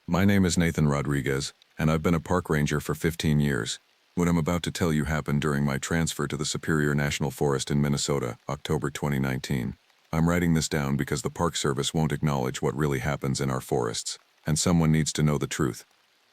My name is Nathan Rodriguez, and I've been a park ranger for 15 years. What I'm about to tell you happened during my transfer to the Superior National Forest in Minnesota, October 2019. I'm writing this down because the Park Service won't acknowledge what really happens in our forests, and someone needs to know the truth.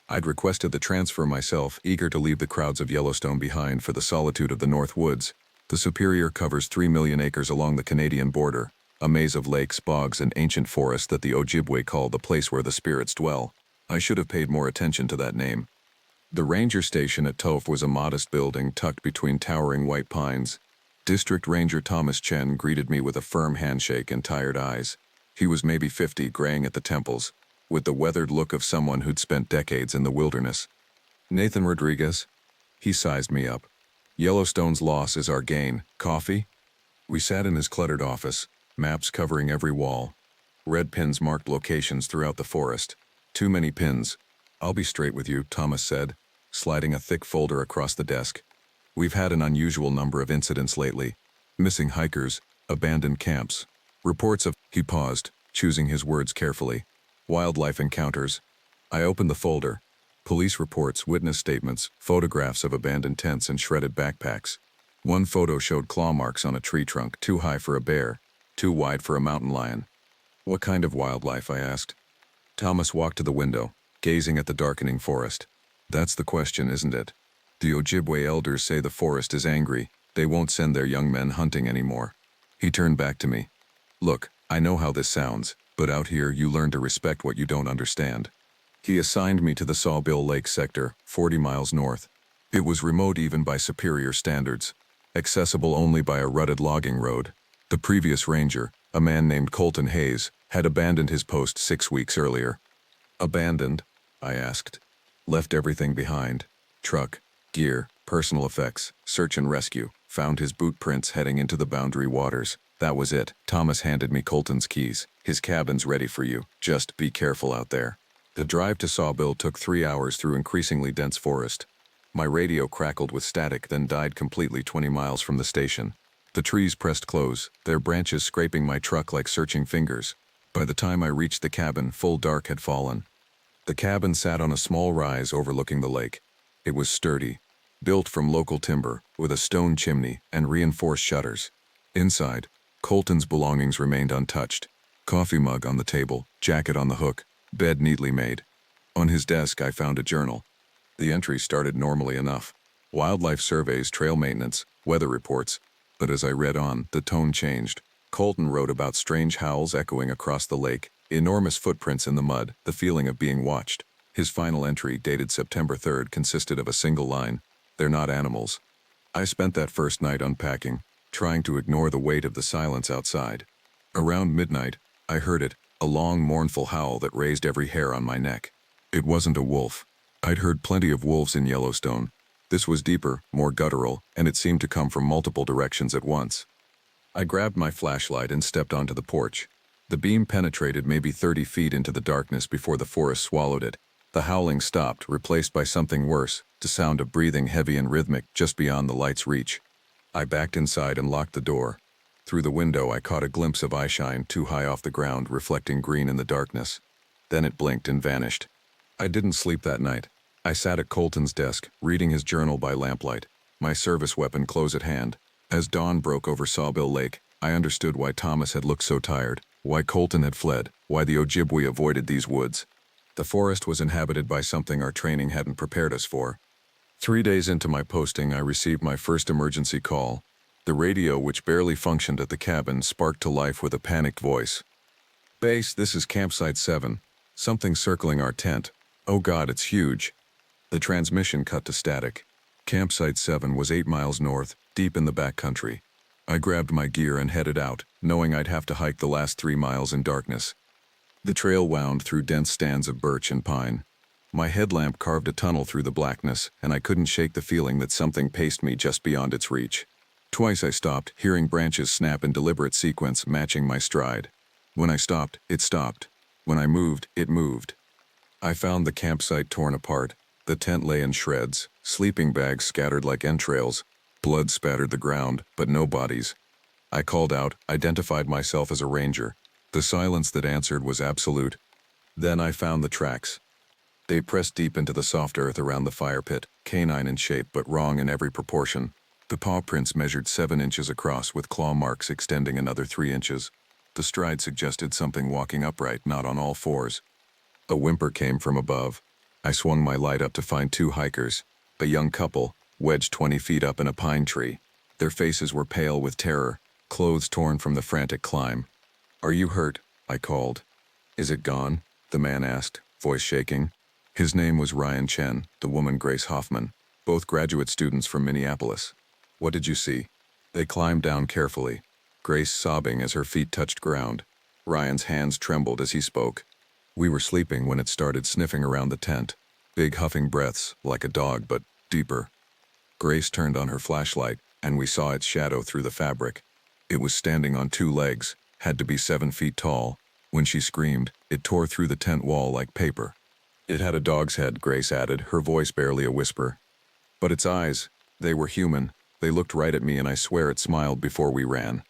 I'd requested the transfer myself, eager to leave the crowds of Yellowstone behind for the solitude of the North Woods. The Superior covers 3 million acres along the Canadian border, a maze of lakes, bogs, and ancient forests that the Ojibwe call the place where the spirits dwell. I should have paid more attention to that name. The ranger station at Toph was a modest building tucked between towering white pines. District Ranger Thomas Chen greeted me with a firm handshake and tired eyes. He was maybe 50, graying at the temples, with the weathered look of someone who'd spent decades in the wilderness. Nathan Rodriguez? He sized me up. Yellowstone's loss is our gain. Coffee? We sat in his cluttered office, maps covering every wall. Red pins marked locations throughout the forest. Too many pins. I'll be straight with you, Thomas said, sliding a thick folder across the desk. We've had an unusual number of incidents lately. Missing hikers, abandoned camps, reports of— He paused, choosing his words carefully. Wildlife encounters. I opened the folder. Police reports, witness statements, photographs of abandoned tents and shredded backpacks. One photo showed claw marks on a tree trunk, too high for a bear, too wide for a mountain lion. What kind of wildlife? I asked. Thomas walked to the window, gazing at the darkening forest. That's the question, isn't it? The Ojibwe elders say the forest is angry. They won't send their young men hunting anymore. He turned back to me. Look, I know how this sounds, but out here you learn to respect what you don't understand. He assigned me to the Sawbill Lake sector, 40 miles north. It was remote even by Superior standards, accessible only by a rutted logging road. The previous ranger, a man named Colton Hayes, had abandoned his post 6 weeks earlier. Abandoned? I asked. Left everything behind. Truck, gear, personal effects, search and rescue. Found his boot prints heading into the Boundary Waters. That was it. Thomas handed me Colton's keys. His cabin's ready for you. Just be careful out there. The drive to Sawbill took 3 hours through increasingly dense forest. My radio crackled with static, then died completely 20 miles from the station. The trees pressed close, their branches scraping my truck like searching fingers. By the time I reached the cabin, full dark had fallen. The cabin sat on a small rise overlooking the lake. It was sturdy, built from local timber, with a stone chimney and reinforced shutters. Inside, Colton's belongings remained untouched. Coffee mug on the table, jacket on the hook, bed neatly made. On his desk I found a journal. The entry started normally enough. Wildlife surveys, trail maintenance, weather reports. But as I read on, the tone changed. Colton wrote about strange howls echoing across the lake, enormous footprints in the mud, the feeling of being watched. His final entry, dated September 3rd, consisted of a single line: "They're not animals." I spent that first night unpacking, trying to ignore the weight of the silence outside. Around midnight, I heard it, a long, mournful howl that raised every hair on my neck. It wasn't a wolf. I'd heard plenty of wolves in Yellowstone. This was deeper, more guttural, and it seemed to come from multiple directions at once. I grabbed my flashlight and stepped onto the porch. The beam penetrated maybe 30 feet into the darkness before the forest swallowed it. The howling stopped, replaced by something worse, the sound of breathing heavy and rhythmic just beyond the light's reach. I backed inside and locked the door. Through the window I caught a glimpse of eyeshine too high off the ground, reflecting green in the darkness. Then it blinked and vanished. I didn't sleep that night. I sat at Colton's desk, reading his journal by lamplight, my service weapon close at hand. As dawn broke over Sawbill Lake, I understood why Thomas had looked so tired, why Colton had fled, why the Ojibwe avoided these woods. The forest was inhabited by something our training hadn't prepared us for. 3 days into my posting, I received my first emergency call. The radio, which barely functioned at the cabin, sparked to life with a panicked voice. "Base, this is Campsite 7. Something circling our tent. Oh God, it's huge." The transmission cut to static. Campsite 7 was 8 miles north, deep in the backcountry. I grabbed my gear and headed out, knowing I'd have to hike the last 3 miles in darkness. The trail wound through dense stands of birch and pine. My headlamp carved a tunnel through the blackness, and I couldn't shake the feeling that something paced me just beyond its reach. Twice I stopped, hearing branches snap in deliberate sequence, matching my stride. When I stopped, it stopped. When I moved, it moved. I found the campsite torn apart. The tent lay in shreds, sleeping bags scattered like entrails. Blood spattered the ground, but no bodies. I called out, identified myself as a ranger. The silence that answered was absolute. Then I found the tracks. They pressed deep into the soft earth around the fire pit, canine in shape but wrong in every proportion. The paw prints measured 7 inches across with claw marks extending another 3 inches. The stride suggested something walking upright, not on all fours. A whimper came from above. I swung my light up to find 2 hikers, a young couple, wedged 20 feet up in a pine tree. Their faces were pale with terror, clothes torn from the frantic climb. "Are you hurt?" I called. "Is it gone?" the man asked, voice shaking. His name was Ryan Chen, the woman Grace Hoffman, both graduate students from Minneapolis. "What did you see?" They climbed down carefully, Grace sobbing as her feet touched ground. Ryan's hands trembled as he spoke. "We were sleeping when it started sniffing around the tent. Big huffing breaths, like a dog, but deeper." Grace turned on her flashlight, and we saw its shadow through the fabric. It was standing on 2 legs, had to be 7 feet tall. When she screamed, it tore through the tent wall like paper. "It had a dog's head," Grace added, her voice barely a whisper. "But its eyes, they were human. They looked right at me and I swear it smiled before we ran."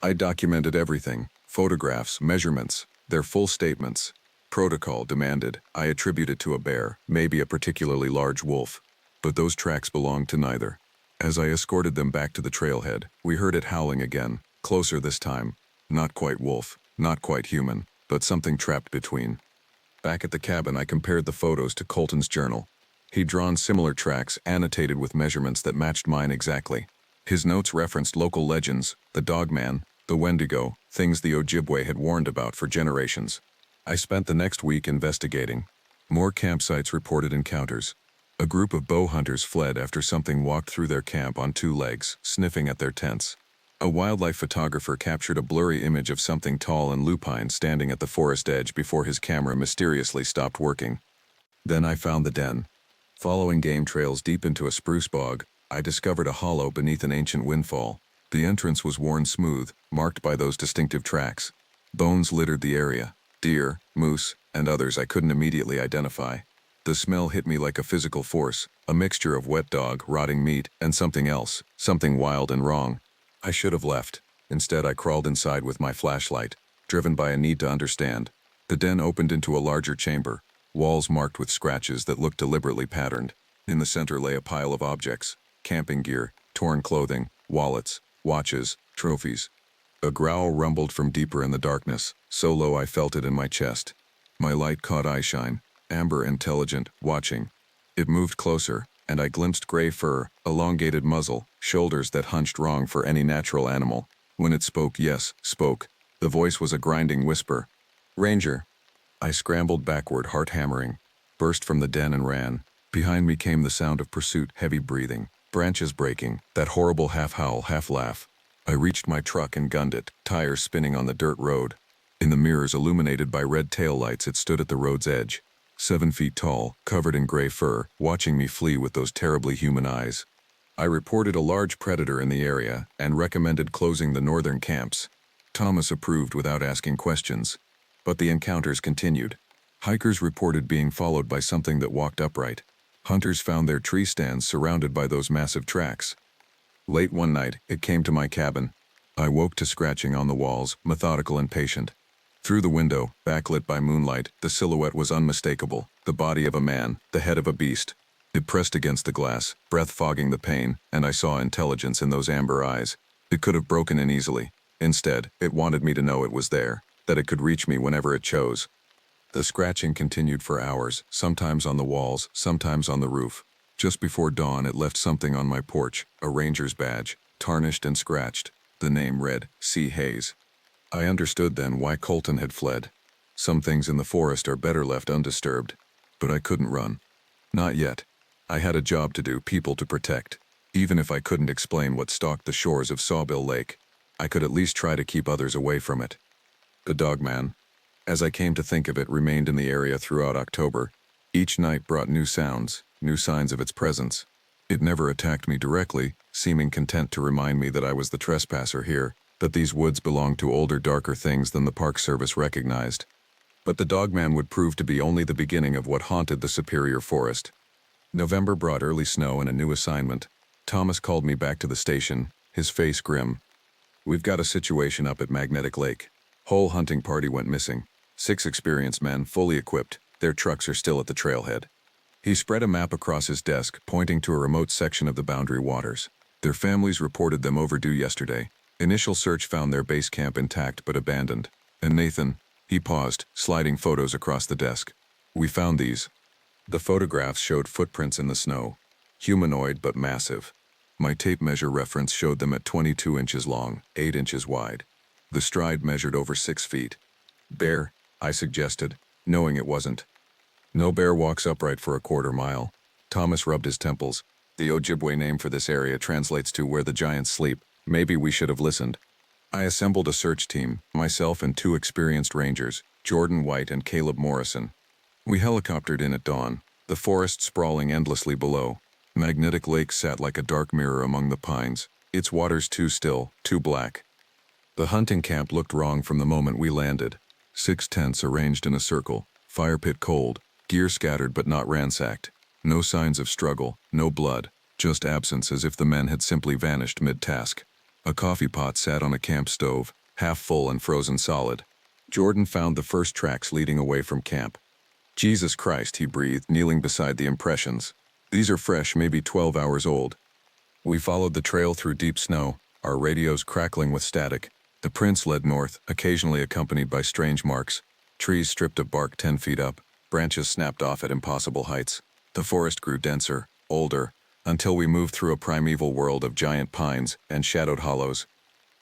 I documented everything, photographs, measurements, their full statements. Protocol demanded I attribute it to a bear, maybe a particularly large wolf. But those tracks belonged to neither. As I escorted them back to the trailhead, we heard it howling again, closer this time. Not quite wolf, not quite human, but something trapped between. Back at the cabin, I compared the photos to Colton's journal. He'd drawn similar tracks, annotated with measurements that matched mine exactly. His notes referenced local legends, the Dogman, the Wendigo, things the Ojibwe had warned about for generations. I spent the next week investigating. More campsites reported encounters. A group of bow hunters fled after something walked through their camp on 2 legs, sniffing at their tents. A wildlife photographer captured a blurry image of something tall and lupine standing at the forest edge before his camera mysteriously stopped working. Then I found the den. Following game trails deep into a spruce bog, I discovered a hollow beneath an ancient windfall. The entrance was worn smooth, marked by those distinctive tracks. Bones littered the area, deer, moose, and others I couldn't immediately identify. The smell hit me like a physical force, a mixture of wet dog, rotting meat, and something else, something wild and wrong. I should have left. Instead, I crawled inside with my flashlight, driven by a need to understand. The den opened into a larger chamber, walls marked with scratches that looked deliberately patterned. In the center lay a pile of objects, camping gear, torn clothing, wallets, watches, trophies. A growl rumbled from deeper in the darkness, so low I felt it in my chest. My light caught eyeshine, amber intelligent, watching. It moved closer, and I glimpsed gray fur, elongated muzzle, shoulders that hunched wrong for any natural animal. When it spoke, yes, spoke. The voice was a grinding whisper. "Ranger." I scrambled backward, heart hammering, burst from the den and ran. Behind me came the sound of pursuit, heavy breathing, branches breaking, that horrible half-howl, half-laugh. I reached my truck and gunned it, tires spinning on the dirt road. In the mirrors illuminated by red taillights, it stood at the road's edge. 7 feet tall, covered in gray fur, watching me flee with those terribly human eyes. I reported a large predator in the area and recommended closing the northern camps. Thomas approved without asking questions. But the encounters continued. Hikers reported being followed by something that walked upright. Hunters found their tree stands surrounded by those massive tracks. Late one night, it came to my cabin. I woke to scratching on the walls, methodical and patient. Through the window, backlit by moonlight, the silhouette was unmistakable, the body of a man, the head of a beast. It pressed against the glass, breath fogging the pain, and I saw intelligence in those amber eyes. It could have broken in easily. Instead, it wanted me to know it was there, that it could reach me whenever it chose. The scratching continued for hours, sometimes on the walls, sometimes on the roof. Just before dawn, it left something on my porch, a ranger's badge, tarnished and scratched. The name read, C. Hayes. I understood then why Colton had fled. Some things in the forest are better left undisturbed. But I couldn't run. Not yet. I had a job to do, people to protect. Even if I couldn't explain what stalked the shores of Sawbill Lake, I could at least try to keep others away from it. The Dogman, as I came to think of it, remained in the area throughout October. Each night brought new sounds, new signs of its presence. It never attacked me directly, seeming content to remind me that I was the trespasser here, that these woods belonged to older, darker things than the Park Service recognized. But the Dogman would prove to be only the beginning of what haunted the Superior Forest. November brought early snow and a new assignment. Thomas called me back to the station, his face grim. "We've got a situation up at Magnetic Lake. Whole hunting party went missing. 6 experienced men, fully equipped. Their trucks are still at the trailhead. He spread a map across his desk, pointing to a remote section of the Boundary Waters. Their families reported them overdue yesterday. Initial search found their base camp intact but abandoned. And Nathan, he paused, sliding photos across the desk. We found these. The photographs showed footprints in the snow. Humanoid but massive. My tape measure reference showed them at 22 inches long, 8 inches wide. The stride measured over 6 feet. Bear, I suggested, knowing it wasn't. No bear walks upright for a quarter mile. Thomas rubbed his temples. The Ojibwe name for this area translates to where the giants sleep. Maybe we should have listened. I assembled a search team, myself and 2 experienced rangers, Jordan White and Caleb Morrison. We helicoptered in at dawn, the forest sprawling endlessly below. Magnetic Lake sat like a dark mirror among the pines, its waters too still, too black. The hunting camp looked wrong from the moment we landed. 6 tents arranged in a circle, fire pit cold, gear scattered but not ransacked. No signs of struggle, no blood, just absence as if the men had simply vanished mid-task. A coffee pot sat on a camp stove, half full and frozen solid. Jordan found the first tracks leading away from camp. Jesus Christ, he breathed, kneeling beside the impressions. These are fresh, maybe 12 hours old. We followed the trail through deep snow, our radios crackling with static. The prints led north, occasionally accompanied by strange marks. Trees stripped of bark 10 feet up, branches snapped off at impossible heights. The forest grew denser, older, until we moved through a primeval world of giant pines and shadowed hollows.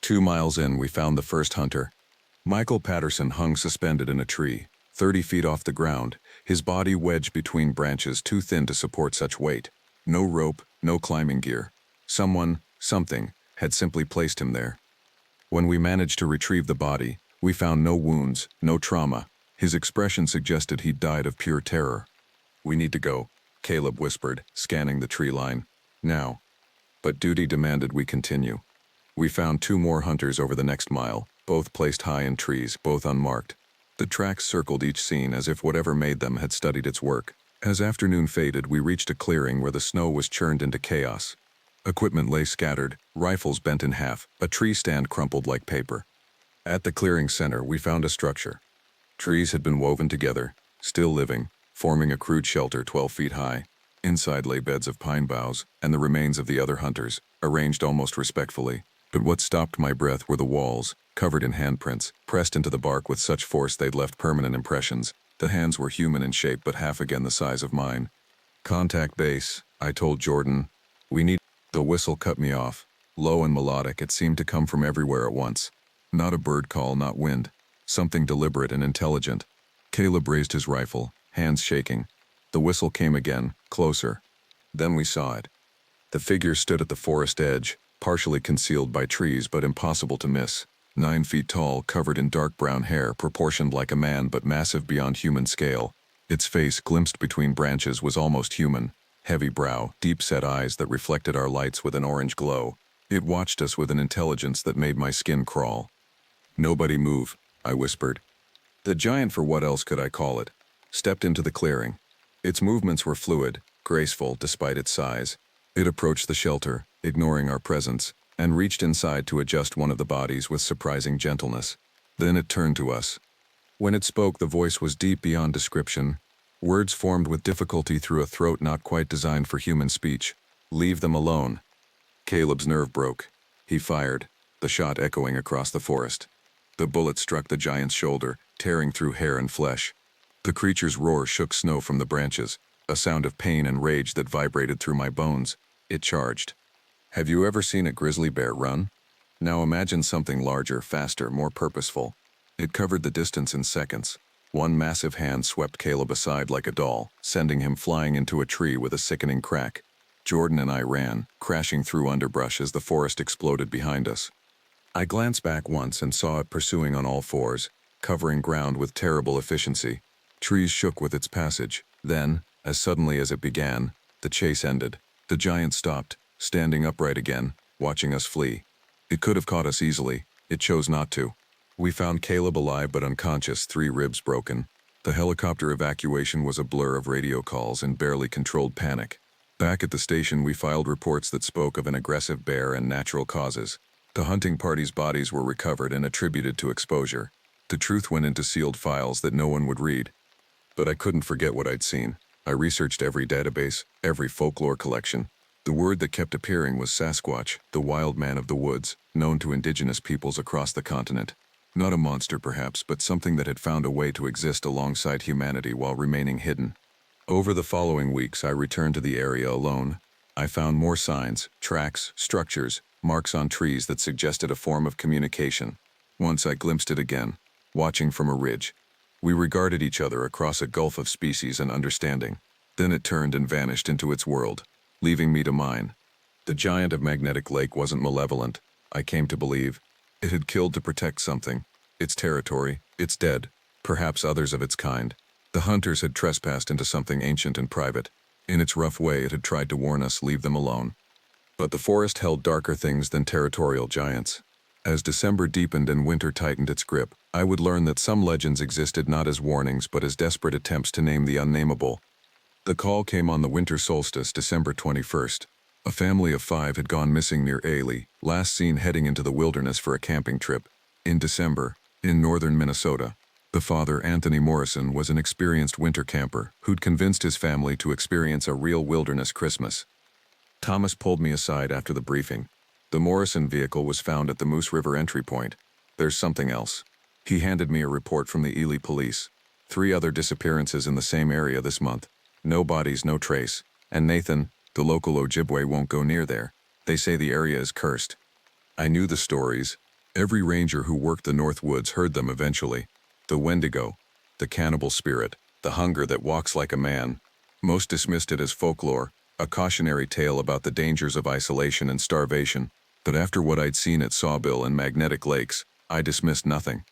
2 miles in, we found the first hunter. Michael Patterson hung suspended in a tree, 30 feet off the ground, his body wedged between branches too thin to support such weight. No rope, no climbing gear. Something, had simply placed him there. When we managed to retrieve the body, we found no wounds, no trauma. His expression suggested he'd died of pure terror. We need to go, Caleb whispered, scanning the tree line. Now. But duty demanded we continue. We found 2 more hunters over the next mile, both placed high in trees, both unmarked. The tracks circled each scene as if whatever made them had studied its work. As afternoon faded, we reached a clearing where the snow was churned into chaos. Equipment lay scattered, rifles bent in half, a tree stand crumpled like paper. At the clearing center, we found a structure. Trees had been woven together, still living, forming a crude shelter 12 feet high. Inside lay beds of pine boughs and the remains of the other hunters, arranged almost respectfully. But what stopped my breath were the walls, covered in handprints, pressed into the bark with such force they'd left permanent impressions. The hands were human in shape but half again the size of mine. Contact base, I told Jordan. We need... The whistle cut me off. Low and melodic, it seemed to come from everywhere at once. Not a bird call, not wind. Something deliberate and intelligent. Caleb raised his rifle, hands shaking. The whistle came again, closer. Then we saw it. The figure stood at the forest edge, partially concealed by trees but impossible to miss. 9 feet tall, covered in dark brown hair, proportioned like a man but massive beyond human scale. Its face, glimpsed between branches, was almost human. Heavy brow, deep-set eyes that reflected our lights with an orange glow. It watched us with an intelligence that made my skin crawl. "Nobody move," I whispered. The giant, for what else could I call it, stepped into the clearing. Its movements were fluid, graceful despite its size. It approached the shelter, ignoring our presence, and reached inside to adjust one of the bodies with surprising gentleness. Then it turned to us. When it spoke, the voice was deep beyond description. Words formed with difficulty through a throat not quite designed for human speech. "Leave them alone." Caleb's nerve broke. He fired, the shot echoing across the forest. The bullet struck the giant's shoulder, tearing through hair and flesh. The creature's roar shook snow from the branches, a sound of pain and rage that vibrated through my bones. It charged. Have you ever seen a grizzly bear run? Now imagine something larger, faster, more purposeful. It covered the distance in seconds. One massive hand swept Caleb aside like a doll, sending him flying into a tree with a sickening crack. Jordan and I ran, crashing through underbrush as the forest exploded behind us. I glanced back once and saw it pursuing on all fours, covering ground with terrible efficiency. Trees shook with its passage. Then, as suddenly as it began, the chase ended. The giant stopped, standing upright again, watching us flee. It could have caught us easily. It chose not to. We found Caleb alive but unconscious, 3 ribs broken. The helicopter evacuation was a blur of radio calls and barely controlled panic. Back at the station, we filed reports that spoke of an aggressive bear and natural causes. The hunting party's bodies were recovered and attributed to exposure. The truth went into sealed files that no one would read. But I couldn't forget what I'd seen. I researched every database, every folklore collection. The word that kept appearing was Sasquatch, the wild man of the woods, known to indigenous peoples across the continent. Not a monster perhaps, but something that had found a way to exist alongside humanity while remaining hidden. Over the following weeks, I returned to the area alone. I found more signs, tracks, structures, marks on trees that suggested a form of communication. Once I glimpsed it again, watching from a ridge. We regarded each other across a gulf of species and understanding. Then it turned and vanished into its world, leaving me to mine. The giant of Magnetic Lake wasn't malevolent, I came to believe. It had killed to protect something. Its territory, its dead, perhaps others of its kind. The hunters had trespassed into something ancient and private. In its rough way, it had tried to warn us, leave them alone. But the forest held darker things than territorial giants. As December deepened and winter tightened its grip, I would learn that some legends existed not as warnings but as desperate attempts to name the unnameable. The call came on the winter solstice, December 21st. A family of 5 had gone missing near Ailey, last seen heading into the wilderness for a camping trip. In December, in northern Minnesota, the father, Anthony Morrison, was an experienced winter camper who'd convinced his family to experience a real wilderness Christmas. Thomas pulled me aside after the briefing. The Morrison vehicle was found at the Moose River entry point. There's something else. He handed me a report from the Ely police. 3 other disappearances in the same area this month. No bodies, no trace. And Nathan, the local Ojibwe, won't go near there. They say the area is cursed. I knew the stories. Every ranger who worked the North Woods heard them eventually. The Wendigo, the cannibal spirit, the hunger that walks like a man. Most dismissed it as folklore, a cautionary tale about the dangers of isolation and starvation. But after what I'd seen at Sawbill and Magnetic Lakes, I dismissed nothing.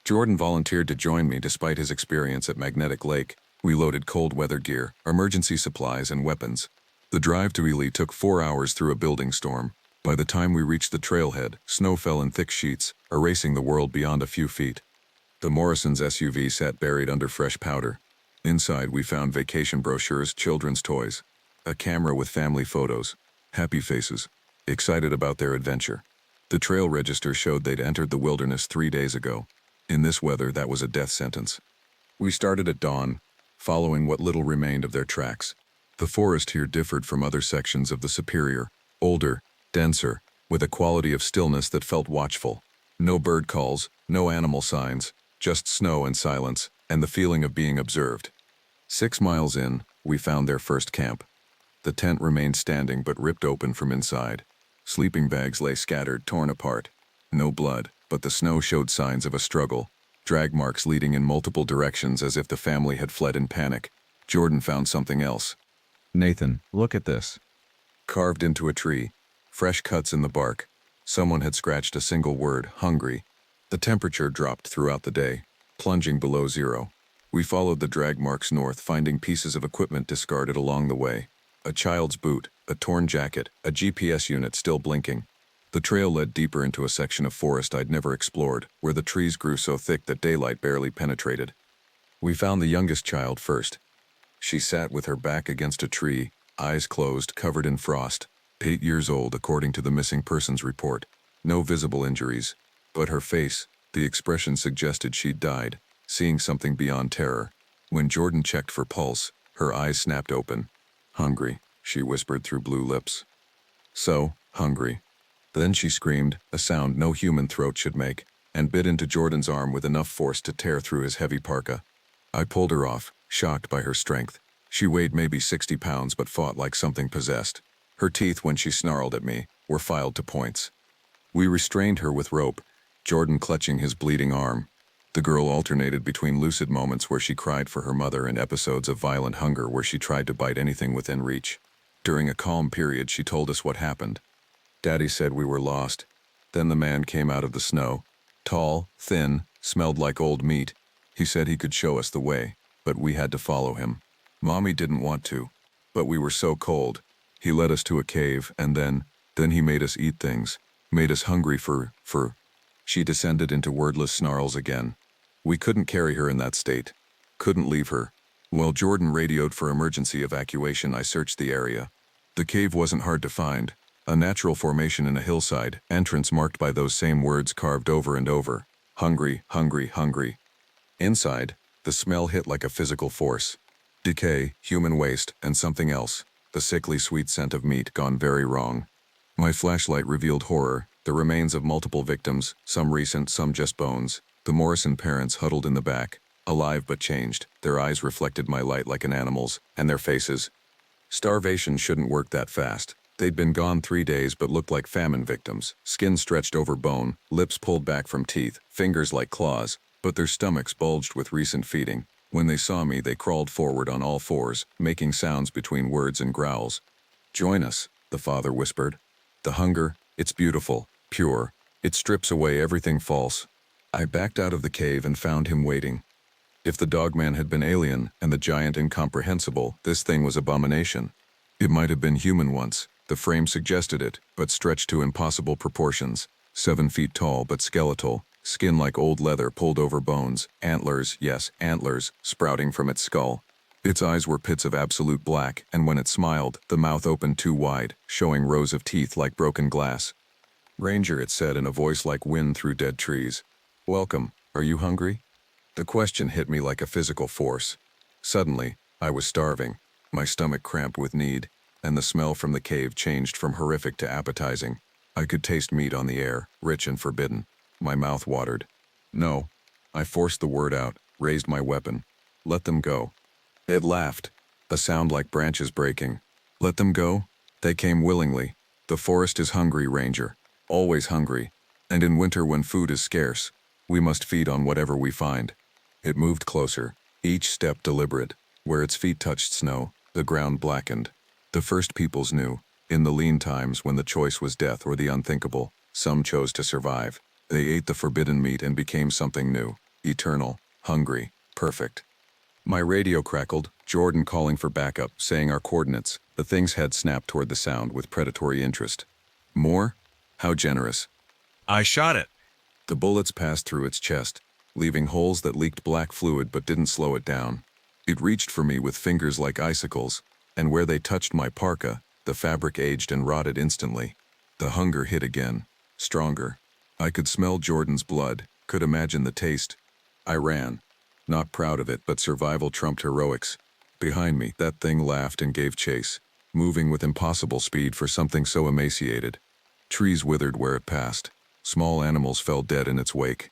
Jordan volunteered to join me despite his experience at Magnetic Lake. We loaded cold weather gear, emergency supplies, and weapons. The drive to Ely took 4 hours through a building storm. By the time we reached the trailhead, snow fell in thick sheets, erasing the world beyond a few feet. The Morrison's SUV sat buried under fresh powder. Inside we found vacation brochures, children's toys, a camera with family photos, happy faces, excited about their adventure. The trail register showed they'd entered the wilderness 3 days ago. In this weather, that was a death sentence. We started at dawn, following what little remained of their tracks. The forest here differed from other sections of the Superior, older, denser, with a quality of stillness that felt watchful. No bird calls, no animal signs, just snow and silence, and the feeling of being observed. 6 miles in, we found their first camp. The tent remained standing but ripped open from inside. Sleeping bags lay scattered, torn apart. No blood, but the snow showed signs of a struggle, drag marks leading in multiple directions as if the family had fled in panic. Jordan found something else. Nathan, look at this. Carved into a tree, fresh cuts in the bark. Someone had scratched a single word, hungry. The temperature dropped throughout the day, plunging below 0. We followed the drag marks north, finding pieces of equipment discarded along the way. A child's boot, a torn jacket, a GPS unit still blinking. The trail led deeper into a section of forest I'd never explored, where the trees grew so thick that daylight barely penetrated. We found the youngest child first. She sat with her back against a tree, eyes closed, covered in frost. 8 years old according to the missing persons report. No visible injuries, but her face, the expression suggested she'd died, seeing something beyond terror. When Jordan checked for pulse, her eyes snapped open. Hungry, she whispered through blue lips. So, hungry. Then she screamed, a sound no human throat should make, and bit into Jordan's arm with enough force to tear through his heavy parka. I pulled her off, shocked by her strength. She weighed maybe 60 pounds but fought like something possessed. Her teeth, when she snarled at me, were filed to points. We restrained her with rope, Jordan clutching his bleeding arm. The girl alternated between lucid moments where she cried for her mother and episodes of violent hunger where she tried to bite anything within reach. During a calm period, she told us what happened. Daddy said we were lost. Then the man came out of the snow. Tall, thin, smelled like old meat. He said he could show us the way, but we had to follow him. Mommy didn't want to, but we were so cold. He led us to a cave, and then he made us eat things. Made us hungry for. She descended into wordless snarls again. We couldn't carry her in that state. Couldn't leave her. While Jordan radioed for emergency evacuation, I searched the area. The cave wasn't hard to find. A natural formation in a hillside, entrance marked by those same words carved over and over. Hungry, hungry, hungry. Inside, The smell hit like a physical force. Decay, human waste, and something else. The sickly sweet scent of meat gone very wrong. My flashlight revealed horror, the remains of multiple victims, some recent, some just bones. The Morrison parents huddled in the back, alive but changed. Their eyes reflected my light like an animal's, and their faces. Starvation shouldn't work that fast. They'd been gone 3 days but looked like famine victims, skin stretched over bone, lips pulled back from teeth, fingers like claws, but their stomachs bulged with recent feeding. When they saw me, they crawled forward on all fours, making sounds between words and growls. "Join us," the father whispered. "The hunger, it's beautiful, pure. It strips away everything false." I backed out of the cave and found him waiting. If the dogman had been alien and the giant incomprehensible, this thing was abomination. It might have been human once. The frame suggested it, but stretched to impossible proportions. 7 feet tall but skeletal, skin like old leather pulled over bones, antlers, yes, antlers, sprouting from its skull. Its eyes were pits of absolute black, and when it smiled, the mouth opened too wide, showing rows of teeth like broken glass. "Ranger," it said in a voice like wind through dead trees. "Welcome. Are you hungry?" The question hit me like a physical force. Suddenly, I was starving, my stomach cramped with need, and the smell from the cave changed from horrific to appetizing. I could taste meat on the air, rich and forbidden. My mouth watered. "No." I forced the word out, raised my weapon. "Let them go." It laughed, a sound like branches breaking. "Let them go?" They came willingly. The forest is hungry, Ranger. Always hungry. And in winter when food is scarce, we must feed on whatever we find. It moved closer, each step deliberate. Where its feet touched snow, the ground blackened. The first peoples knew. In the lean times when the choice was death or the unthinkable, some chose to survive. They ate the forbidden meat and became something new. Eternal, hungry, perfect. My radio crackled, Jordan calling for backup, saying our coordinates. The thing's head snapped toward the sound with predatory interest. "More? How generous." I shot it. The bullets passed through its chest, leaving holes that leaked black fluid but didn't slow it down. It reached for me with fingers like icicles, and where they touched my parka, the fabric aged and rotted instantly. The hunger hit again, stronger. I could smell Jordan's blood, could imagine the taste. I ran. Not proud of it, but survival trumped heroics. Behind me, that thing laughed and gave chase, moving with impossible speed for something so emaciated. Trees withered where it passed. Small animals fell dead in its wake.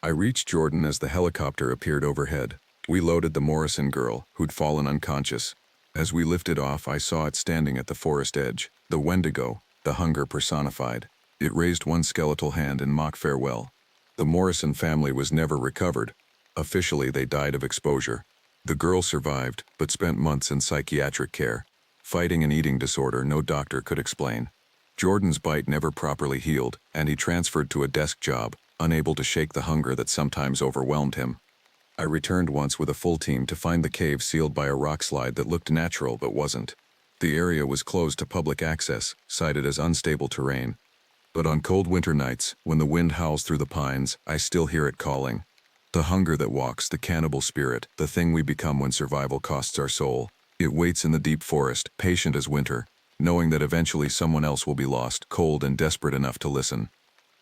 I reached Jordan as the helicopter appeared overhead. We loaded the Morrison girl, who'd fallen unconscious. As we lifted off, I saw it standing at the forest edge, the Wendigo, the hunger personified. It raised one skeletal hand in mock farewell. The Morrison family was never recovered. Officially, they died of exposure. The girl survived, but spent months in psychiatric care, fighting an eating disorder no doctor could explain. Jordan's bite never properly healed, and he transferred to a desk job, unable to shake the hunger that sometimes overwhelmed him. I returned once with a full team to find the cave sealed by a rock slide that looked natural but wasn't. The area was closed to public access, cited as unstable terrain. But on cold winter nights, when the wind howls through the pines, I still hear it calling. The hunger that walks, the cannibal spirit, the thing we become when survival costs our soul. It waits in the deep forest, patient as winter, knowing that eventually someone else will be lost, cold and desperate enough to listen.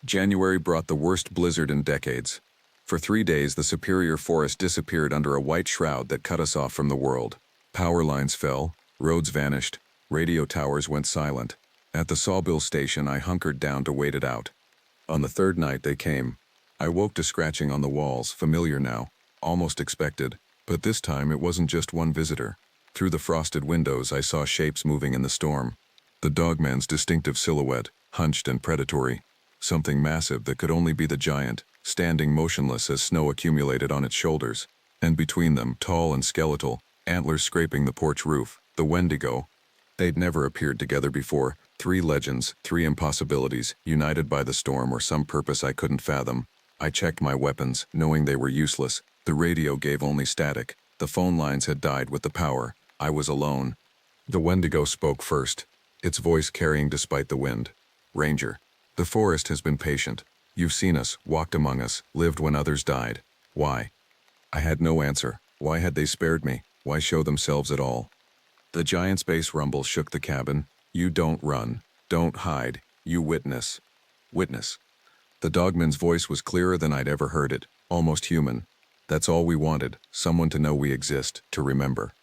January brought the worst blizzard in decades. For 3 days, the superior forest disappeared under a white shroud that cut us off from the world. Power lines fell, roads vanished, radio towers went silent. At the Sawbill station, I hunkered down to wait it out. On the 3rd night, they came. I woke to scratching on the walls, familiar now, almost expected, but this time it wasn't just one visitor. Through the frosted windows, I saw shapes moving in the storm. The dogman's distinctive silhouette, hunched and predatory. Something massive that could only be the giant, standing motionless as snow accumulated on its shoulders. And between them, tall and skeletal, antlers scraping the porch roof, the Wendigo. They'd never appeared together before. 3 legends, 3 impossibilities, united by the storm or some purpose I couldn't fathom. I checked my weapons, knowing they were useless. The radio gave only static. The phone lines had died with the power. I was alone. The Wendigo spoke first, its voice carrying despite the wind. "Ranger, the forest has been patient. You've seen us, walked among us, lived when others died. Why?" I had no answer. Why had they spared me? Why show themselves at all? The giant's bass rumble shook the cabin. "You don't run. Don't hide. You witness." Witness. The dogman's voice was clearer than I'd ever heard it, almost human. That's all we wanted, someone to know we exist, to remember.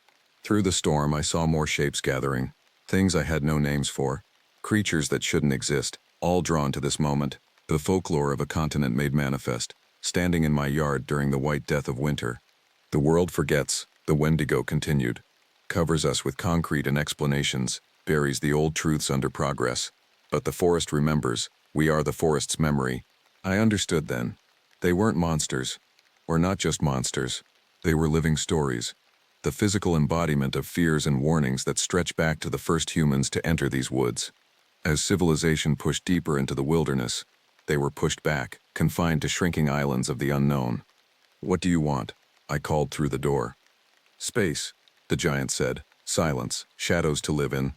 Through the storm, I saw more shapes gathering, things I had no names for, creatures that shouldn't exist, all drawn to this moment, the folklore of a continent made manifest, standing in my yard during the white death of winter. The world forgets, the Wendigo continued, covers us with concrete and explanations, buries the old truths under progress. But the forest remembers, we are the forest's memory. I understood then. They weren't monsters, or not just monsters. They were living stories, the physical embodiment of fears and warnings that stretch back to the first humans to enter these woods. As civilization pushed deeper into the wilderness, they were pushed back, confined to shrinking islands of the unknown. "What do you want?" I called through the door. "Space," the giant said. "Silence, shadows to live in."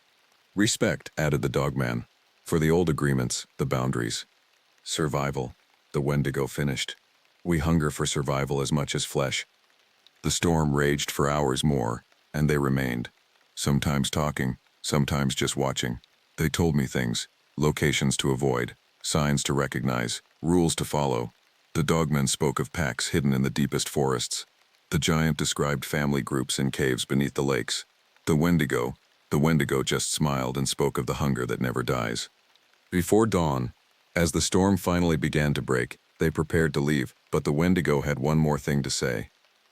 "Respect," added the dogman. "For the old agreements, the boundaries." "Survival," the Wendigo finished. "We hunger for survival as much as flesh." The storm raged for hours more, and they remained. Sometimes talking, sometimes just watching. They told me things, locations to avoid, signs to recognize, rules to follow. The dogmen spoke of packs hidden in the deepest forests. The giant described family groups in caves beneath the lakes. The Wendigo just smiled and spoke of the hunger that never dies. Before dawn, as the storm finally began to break, they prepared to leave, but the Wendigo had one more thing to say.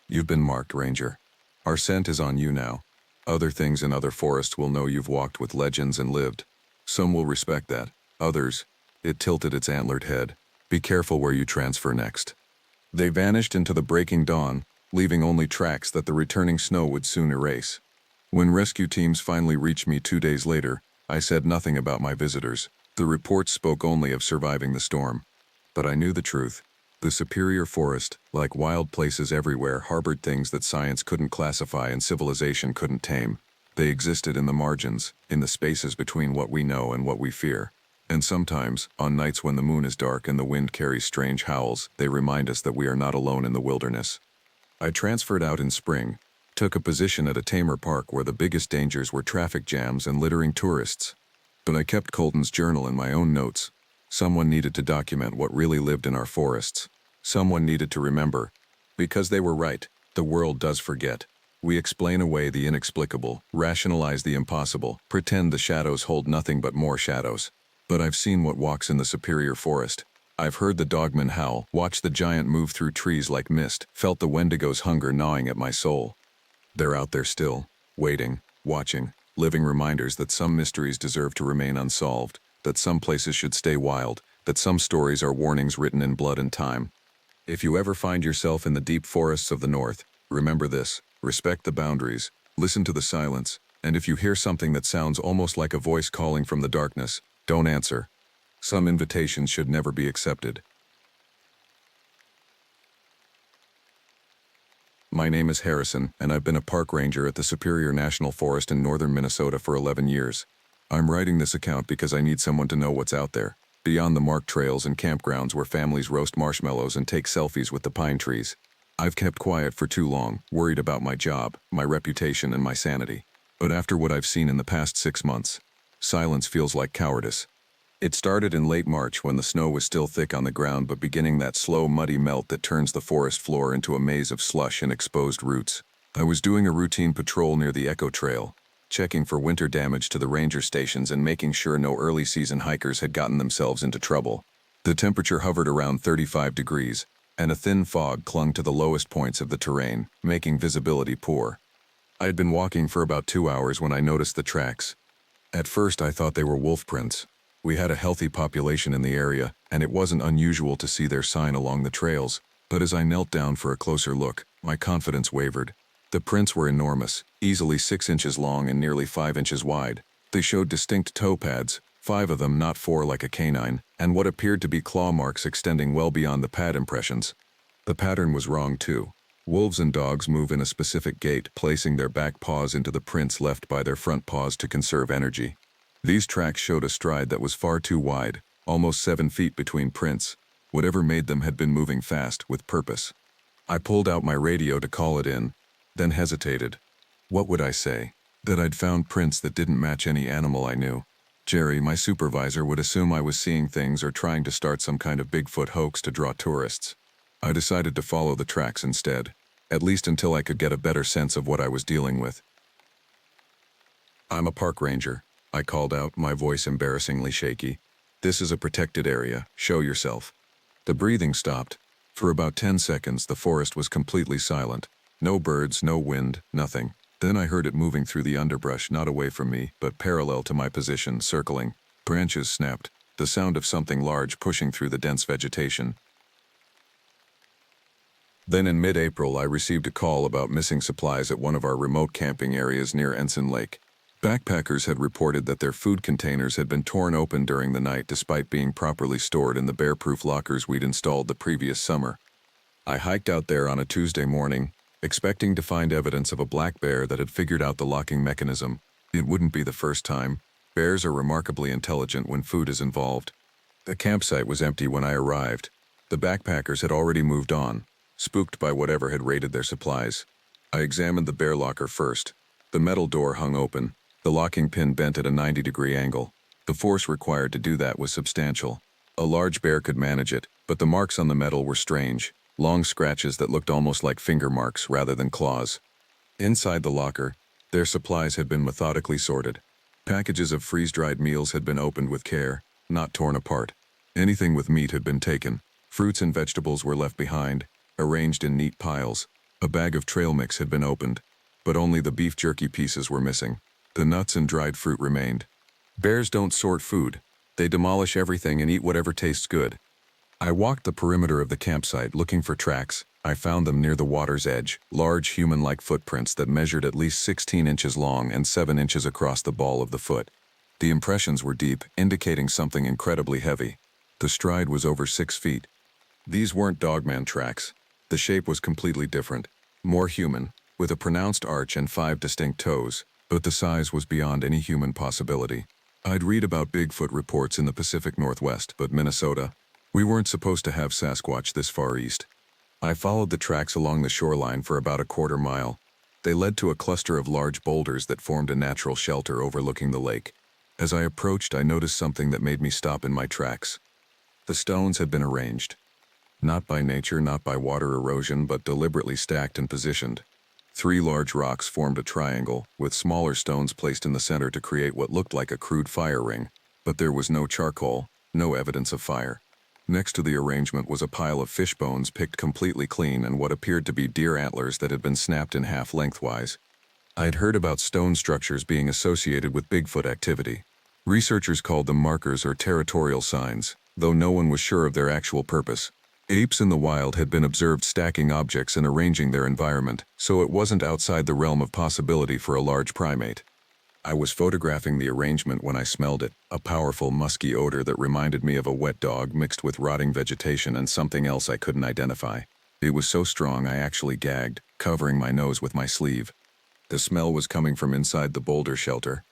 "You've been marked, Ranger. Our scent is on you now. Other things in other forests will know you've walked with legends and lived. Some will respect that. Others," it tilted its antlered head, "be careful where you transfer next." They vanished into the breaking dawn, leaving only tracks that the returning snow would soon erase. When rescue teams finally reached me 2 days later, I said nothing about my visitors. The reports spoke only of surviving the storm. But I knew the truth. The Superior Forest, like wild places everywhere, harbored things that science couldn't classify and civilization couldn't tame. They existed in the margins, in the spaces between what we know and what we fear. And sometimes, on nights when the moon is dark and the wind carries strange howls, they remind us that we are not alone in the wilderness. I transferred out in spring, took a position at a tamer park where the biggest dangers were traffic jams and littering tourists. But I kept Colton's journal and my own notes. Someone needed to document what really lived in our forests. Someone needed to remember. Because they were right, the world does forget. We explain away the inexplicable, rationalize the impossible, pretend the shadows hold nothing but more shadows. But I've seen what walks in the Superior Forest. I've heard the dogman howl, watched the giant move through trees like mist, felt the Wendigo's hunger gnawing at my soul. They're out there still, waiting, watching, living reminders that some mysteries deserve to remain unsolved, that some places should stay wild, that some stories are warnings written in blood and time. If you ever find yourself in the deep forests of the North, remember this: respect the boundaries, listen to the silence, and if you hear something that sounds almost like a voice calling from the darkness, don't answer. Some invitations should never be accepted. My name is Harrison, and I've been a park ranger at the Superior National Forest in northern Minnesota for 11 years. I'm writing this account because I need someone to know what's out there, beyond the marked trails and campgrounds where families roast marshmallows and take selfies with the pine trees. I've kept quiet for too long, worried about my job, my reputation, and my sanity. But after what I've seen in the past 6 months, silence feels like cowardice. It started in late March when the snow was still thick on the ground but beginning that slow, muddy melt that turns the forest floor into a maze of slush and exposed roots. I was doing a routine patrol near the Echo Trail, checking for winter damage to the ranger stations and making sure no early season hikers had gotten themselves into trouble. The temperature hovered around 35 degrees, and a thin fog clung to the lowest points of the terrain, making visibility poor. I had been walking for about 2 hours when I noticed the tracks. At first I thought they were wolf prints. We had a healthy population in the area, and it wasn't unusual to see their sign along the trails. But as I knelt down for a closer look, my confidence wavered. The prints were enormous, easily 6 inches long and nearly 5 inches wide. They showed distinct toe pads, 5 of them, not 4 like a canine, and what appeared to be claw marks extending well beyond the pad impressions. The pattern was wrong too. Wolves and dogs move in a specific gait, placing their back paws into the prints left by their front paws to conserve energy. These tracks showed a stride that was far too wide, almost 7 feet between prints. Whatever made them had been moving fast, with purpose. I pulled out my radio to call it in, then hesitated. What would I say? That I'd found prints that didn't match any animal I knew. Jerry, my supervisor, would assume I was seeing things or trying to start some kind of Bigfoot hoax to draw tourists. I decided to follow the tracks instead, at least until I could get a better sense of what I was dealing with. "I'm a park ranger," I called out, my voice embarrassingly shaky. "This is a protected area. Show yourself." The breathing stopped. For about 10 seconds, the forest was completely silent. No birds, no wind, nothing. Then I heard it moving through the underbrush, not away from me, but parallel to my position, circling. Branches snapped, the sound of something large pushing through the dense vegetation. Then in mid-April, I received a call about missing supplies at one of our remote camping areas near Ensign Lake. Backpackers had reported that their food containers had been torn open during the night despite being properly stored in the bear-proof lockers we'd installed the previous summer. I hiked out there on a Tuesday morning, expecting to find evidence of a black bear that had figured out the locking mechanism. It wouldn't be the first time. Bears are remarkably intelligent when food is involved. The campsite was empty when I arrived. The backpackers had already moved on, spooked by whatever had raided their supplies. I examined the bear locker first. The metal door hung open, the locking pin bent at a 90-degree angle. The force required to do that was substantial. A large bear could manage it, but the marks on the metal were strange, long scratches that looked almost like finger marks rather than claws. Inside the locker, their supplies had been methodically sorted. Packages of freeze-dried meals had been opened with care, not torn apart. Anything with meat had been taken. Fruits and vegetables were left behind, arranged in neat piles. A bag of trail mix had been opened, but only the beef jerky pieces were missing. The nuts and dried fruit remained. Bears don't sort food. They demolish everything and eat whatever tastes good. I walked the perimeter of the campsite looking for tracks. I found them near the water's edge, large human-like footprints that measured at least 16 inches long and 7 inches across the ball of the foot. The impressions were deep, indicating something incredibly heavy. The stride was over 6 feet. These weren't dogman tracks. The shape was completely different, more human, with a pronounced arch and 5 distinct toes, but the size was beyond any human possibility. I'd read about Bigfoot reports in the Pacific Northwest, but Minnesota, we weren't supposed to have Sasquatch this far east. I followed the tracks along the shoreline for about a quarter mile. They led to a cluster of large boulders that formed a natural shelter overlooking the lake. As I approached, I noticed something that made me stop in my tracks. The stones had been arranged. Not by nature, not by water erosion, but deliberately stacked and positioned. 3 large rocks formed a triangle, with smaller stones placed in the center to create what looked like a crude fire ring, but there was no charcoal, no evidence of fire. Next to the arrangement was a pile of fish bones picked completely clean and what appeared to be deer antlers that had been snapped in half lengthwise. I had heard about stone structures being associated with Bigfoot activity. Researchers called them markers or territorial signs, though no one was sure of their actual purpose. Apes in the wild had been observed stacking objects and arranging their environment, so it wasn't outside the realm of possibility for a large primate. I was photographing the arrangement when I smelled it, a powerful musky odor that reminded me of a wet dog mixed with rotting vegetation and something else I couldn't identify. It was so strong I actually gagged, covering my nose with my sleeve. The smell was coming from inside the boulder shelter.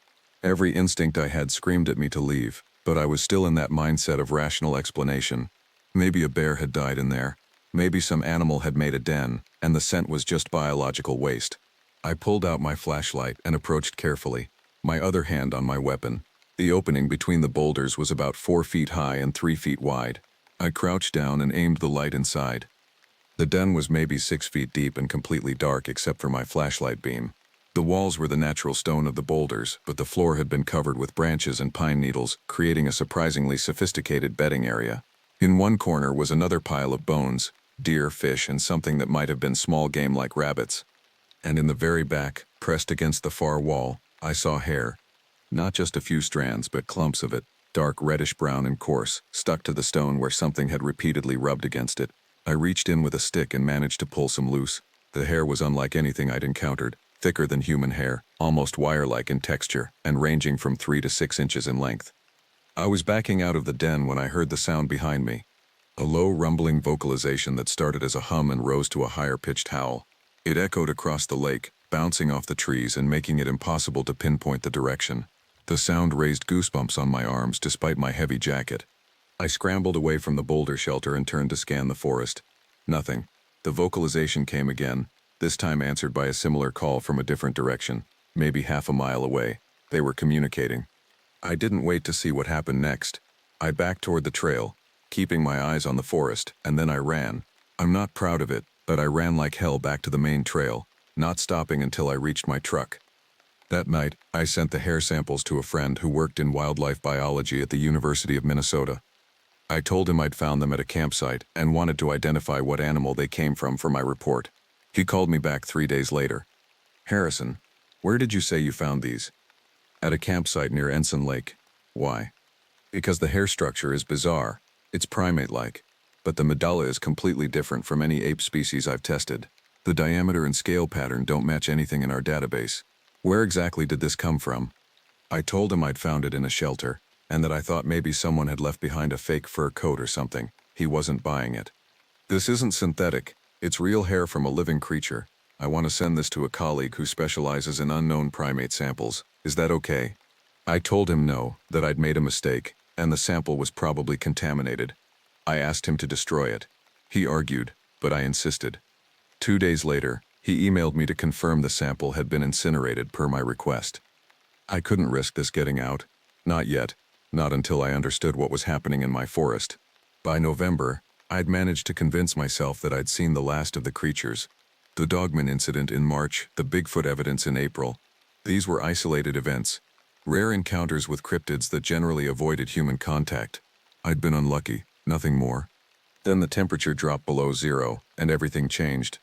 Every instinct I had screamed at me to leave, but I was still in that mindset of rational explanation. Maybe a bear had died in there. Maybe some animal had made a den, and the scent was just biological waste. I pulled out my flashlight and approached carefully, my other hand on my weapon. The opening between the boulders was about 4 feet high and 3 feet wide. I crouched down and aimed the light inside. The den was maybe 6 feet deep and completely dark except for my flashlight beam. The walls were the natural stone of the boulders, but the floor had been covered with branches and pine needles, creating a surprisingly sophisticated bedding area. In one corner was another pile of bones, deer, fish, and something that might have been small game like rabbits. And in the very back, pressed against the far wall, I saw hair. Not just a few strands, but clumps of it, dark reddish-brown and coarse, stuck to the stone where something had repeatedly rubbed against it. I reached in with a stick and managed to pull some loose. The hair was unlike anything I'd encountered, thicker than human hair, almost wire-like in texture, and ranging from 3 to 6 inches in length. I was backing out of the den when I heard the sound behind me. A low, rumbling vocalization that started as a hum and rose to a higher-pitched howl. It echoed across the lake, bouncing off the trees and making it impossible to pinpoint the direction. The sound raised goosebumps on my arms despite my heavy jacket. I scrambled away from the boulder shelter and turned to scan the forest. Nothing. The vocalization came again, this time answered by a similar call from a different direction, maybe half a mile away. They were communicating. I didn't wait to see what happened next. I backed toward the trail, keeping my eyes on the forest, and then I ran. I'm not proud of it, but I ran like hell back to the main trail, not stopping until I reached my truck. That night, I sent the hair samples to a friend who worked in wildlife biology at the University of Minnesota. I told him I'd found them at a campsite and wanted to identify what animal they came from for my report. He called me back 3 days later. "Harrison, where did you say you found these?" "At a campsite near Ensign Lake." "Why?" "Because the hair structure is bizarre. It's primate-like, but the medulla is completely different from any ape species I've tested. The diameter and scale pattern don't match anything in our database. Where exactly did this come from?" I told him I'd found it in a shelter, and that I thought maybe someone had left behind a fake fur coat or something. He wasn't buying it. "This isn't synthetic. It's real hair from a living creature. I want to send this to a colleague who specializes in unknown primate samples. Is that okay?" I told him no, that I'd made a mistake, and the sample was probably contaminated. I asked him to destroy it. He argued, but I insisted. 2 days later, he emailed me to confirm the sample had been incinerated per my request. I couldn't risk this getting out. Not yet. Not until I understood what was happening in my forest. By November, I'd managed to convince myself that I'd seen the last of the creatures. The Dogman incident in March, the Bigfoot evidence in April. These were isolated events. Rare encounters with cryptids that generally avoided human contact. I'd been unlucky, nothing more. Then the temperature dropped below zero, and everything changed.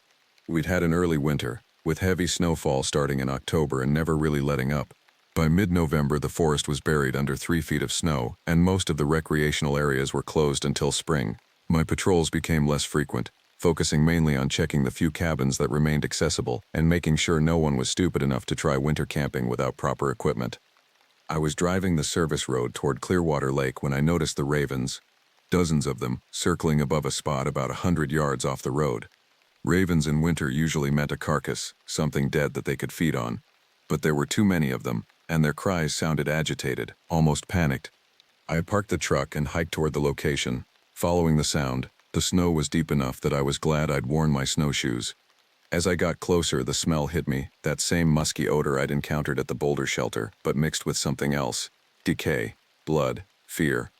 We'd had an early winter, with heavy snowfall starting in October and never really letting up. By mid-November, the forest was buried under 3 feet of snow, and most of the recreational areas were closed until spring. My patrols became less frequent, focusing mainly on checking the few cabins that remained accessible and making sure no one was stupid enough to try winter camping without proper equipment. I was driving the service road toward Clearwater Lake when I noticed the ravens, dozens of them, circling above a spot about 100 yards off the road. Ravens in winter usually meant a carcass, something dead that they could feed on. But there were too many of them, and their cries sounded agitated, almost panicked. I parked the truck and hiked toward the location. Following the sound, the snow was deep enough that I was glad I'd worn my snowshoes. As I got closer, the smell hit me, that same musky odor I'd encountered at the boulder shelter, but mixed with something else. Decay, blood, fear.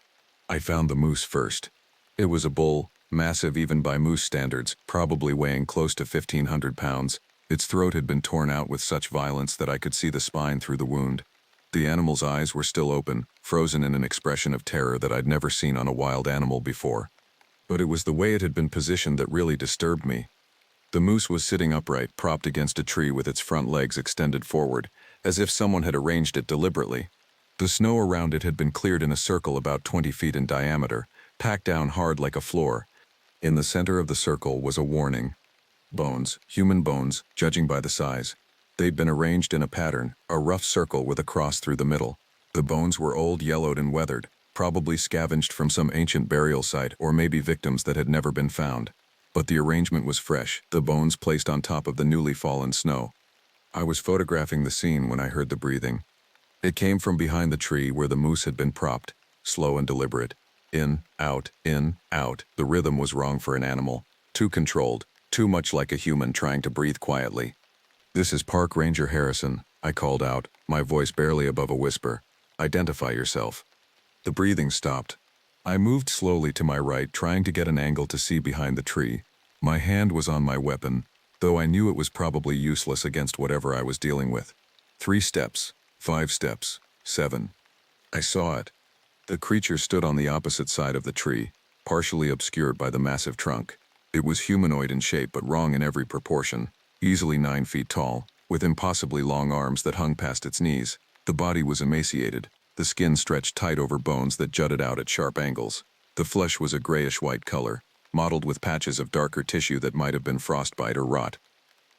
I found the moose first. It was a bull, massive even by moose standards, probably weighing close to 1,500 pounds. Its throat had been torn out with such violence that I could see the spine through the wound. The animal's eyes were still open, frozen in an expression of terror that I'd never seen on a wild animal before. But it was the way it had been positioned that really disturbed me. The moose was sitting upright, propped against a tree with its front legs extended forward, as if someone had arranged it deliberately. The snow around it had been cleared in a circle about 20 feet in diameter, packed down hard like a floor. In the center of the circle was a warning. Bones, human bones, judging by the size. They'd been arranged in a pattern, a rough circle with a cross through the middle. The bones were old, yellowed, and weathered, probably scavenged from some ancient burial site or maybe victims that had never been found. But the arrangement was fresh, the bones placed on top of the newly fallen snow. I was photographing the scene when I heard the breathing. It came from behind the tree where the moose had been propped, slow and deliberate. In, out, in, out. The rhythm was wrong for an animal. Too controlled, too much like a human trying to breathe quietly. "This is Park Ranger Harrison," I called out, my voice barely above a whisper. "Identify yourself." The breathing stopped. I moved slowly to my right, trying to get an angle to see behind the tree. My hand was on my weapon, though I knew it was probably useless against whatever I was dealing with. 3 steps, 5 steps, 7. I saw it. The creature stood on the opposite side of the tree, partially obscured by the massive trunk. It was humanoid in shape but wrong in every proportion, easily 9 feet tall, with impossibly long arms that hung past its knees. The body was emaciated, the skin stretched tight over bones that jutted out at sharp angles. The flesh was a grayish-white color, mottled with patches of darker tissue that might have been frostbite or rot.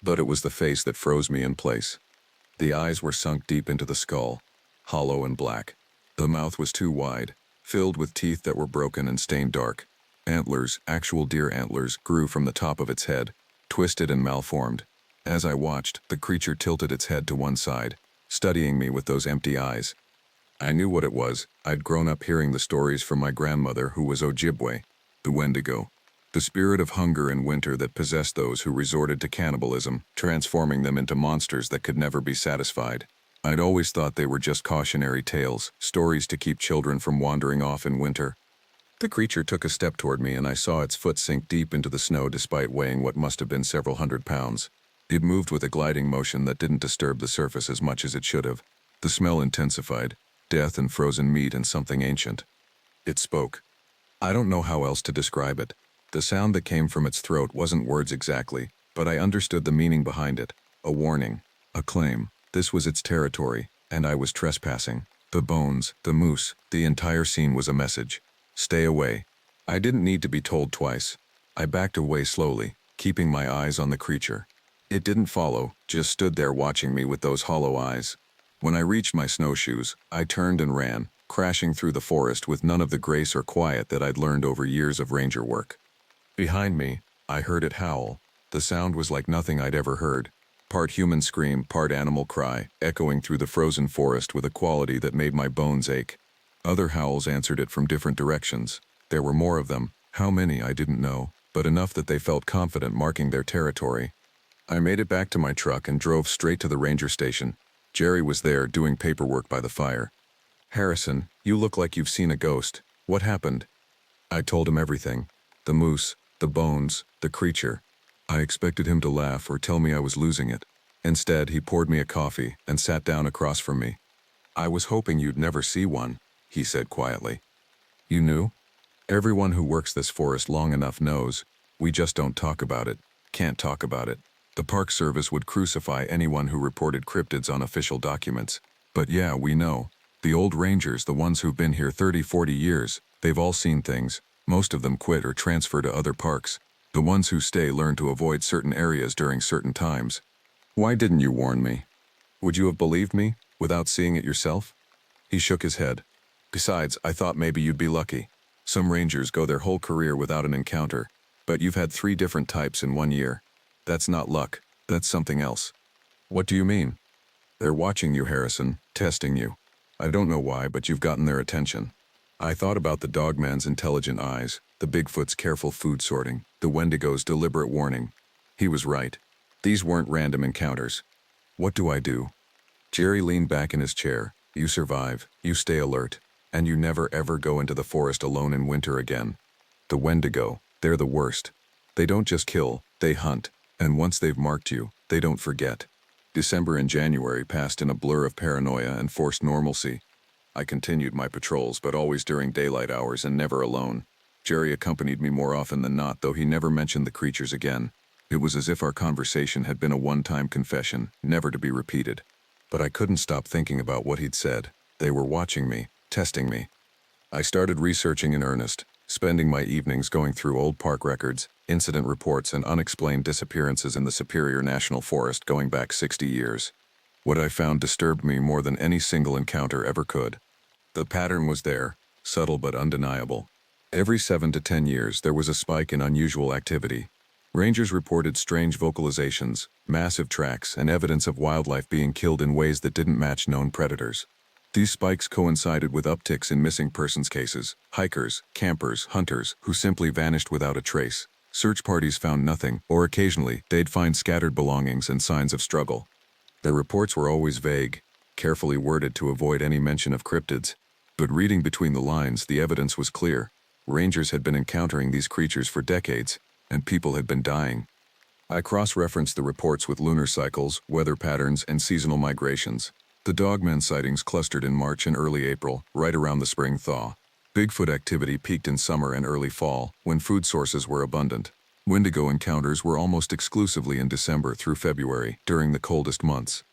But it was the face that froze me in place. The eyes were sunk deep into the skull, hollow and black. The mouth was too wide, filled with teeth that were broken and stained dark. Antlers, actual deer antlers, grew from the top of its head, twisted and malformed. As I watched, the creature tilted its head to one side, studying me with those empty eyes. I knew what it was. I'd grown up hearing the stories from my grandmother, who was Ojibwe, the Wendigo, the spirit of hunger and winter that possessed those who resorted to cannibalism, transforming them into monsters that could never be satisfied. I'd always thought they were just cautionary tales, stories to keep children from wandering off in winter. The creature took a step toward me and I saw its foot sink deep into the snow despite weighing what must have been several hundred pounds. It moved with a gliding motion that didn't disturb the surface as much as it should have. The smell intensified, death and frozen meat and something ancient. It spoke. I don't know how else to describe it. The sound that came from its throat wasn't words exactly, but I understood the meaning behind it. A warning. A claim. This was its territory, and I was trespassing. The bones, the moose, the entire scene was a message. Stay away. I didn't need to be told twice. I backed away slowly, keeping my eyes on the creature. It didn't follow, just stood there watching me with those hollow eyes. When I reached my snowshoes, I turned and ran, crashing through the forest with none of the grace or quiet that I'd learned over years of ranger work. Behind me, I heard it howl. The sound was like nothing I'd ever heard. Part human scream, part animal cry, echoing through the frozen forest with a quality that made my bones ache. Other howls answered it from different directions. There were more of them. How many, I didn't know, but enough that they felt confident marking their territory. I made it back to my truck and drove straight to the ranger station. Jerry was there, doing paperwork by the fire. "Harrison, you look like you've seen a ghost. What happened?" I told him everything. The moose, the bones, the creature. I expected him to laugh or tell me I was losing it. Instead, he poured me a coffee and sat down across from me. "I was hoping you'd never see one," he said quietly. "You knew? Everyone who works this forest long enough knows. We just don't talk about it. Can't talk about it. The Park Service would crucify anyone who reported cryptids on official documents. But yeah, we know. The old rangers, the ones who've been here 30, 40 years, they've all seen things. Most of them quit or transfer to other parks. The ones who stay learn to avoid certain areas during certain times. Why didn't you warn me? Would you have believed me, without seeing it yourself?" He shook his head. "Besides, I thought maybe you'd be lucky. Some rangers go their whole career without an encounter, but you've had 3 different types in 1 year. That's not luck, that's something else." "What do you mean?" "They're watching you, Harrison, testing you. I don't know why, but you've gotten their attention." I thought about the dogman's intelligent eyes, the Bigfoot's careful food sorting, the Wendigo's deliberate warning. He was right. These weren't random encounters. What do I do? Jerry leaned back in his chair. "You survive, you stay alert, and you never ever go into the forest alone in winter again. The Wendigo, they're the worst. They don't just kill, they hunt, and once they've marked you, they don't forget." December and January passed in a blur of paranoia and forced normalcy. I continued my patrols, but always during daylight hours and never alone. Jerry accompanied me more often than not, though he never mentioned the creatures again. It was as if our conversation had been a one-time confession, never to be repeated. But I couldn't stop thinking about what he'd said. They were watching me, testing me. I started researching in earnest, spending my evenings going through old park records, incident reports, and unexplained disappearances in the Superior National Forest going back 60 years. What I found disturbed me more than any single encounter ever could. The pattern was there, subtle but undeniable. Every 7 to 10 years, there was a spike in unusual activity. Rangers reported strange vocalizations, massive tracks, and evidence of wildlife being killed in ways that didn't match known predators. These spikes coincided with upticks in missing persons cases, hikers, campers, hunters, who simply vanished without a trace. Search parties found nothing, or occasionally, they'd find scattered belongings and signs of struggle. Their reports were always vague, carefully worded to avoid any mention of cryptids. But reading between the lines, the evidence was clear. Rangers had been encountering these creatures for decades, and people had been dying. I cross-referenced the reports with lunar cycles, weather patterns, and seasonal migrations. The dogman sightings clustered in March and early April, right around the spring thaw. Bigfoot activity peaked in summer and early fall, when food sources were abundant. Wendigo encounters were almost exclusively in December through February, during the coldest months.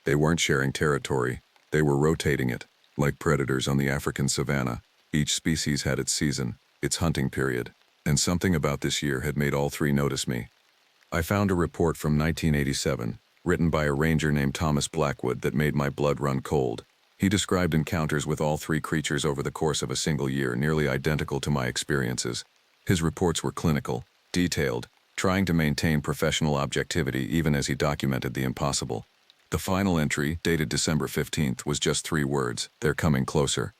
They weren't sharing territory, they were rotating it. Like predators on the African savanna, each species had its season, its hunting period, and something about this year had made all 3 notice me. I found a report from 1987, written by a ranger named Thomas Blackwood, that made my blood run cold. He described encounters with all 3 creatures over the course of a single year, nearly identical to my experiences. His reports were clinical, detailed, trying to maintain professional objectivity even as he documented the impossible. The final entry, dated December 15th, was just 3 words: "They're coming closer."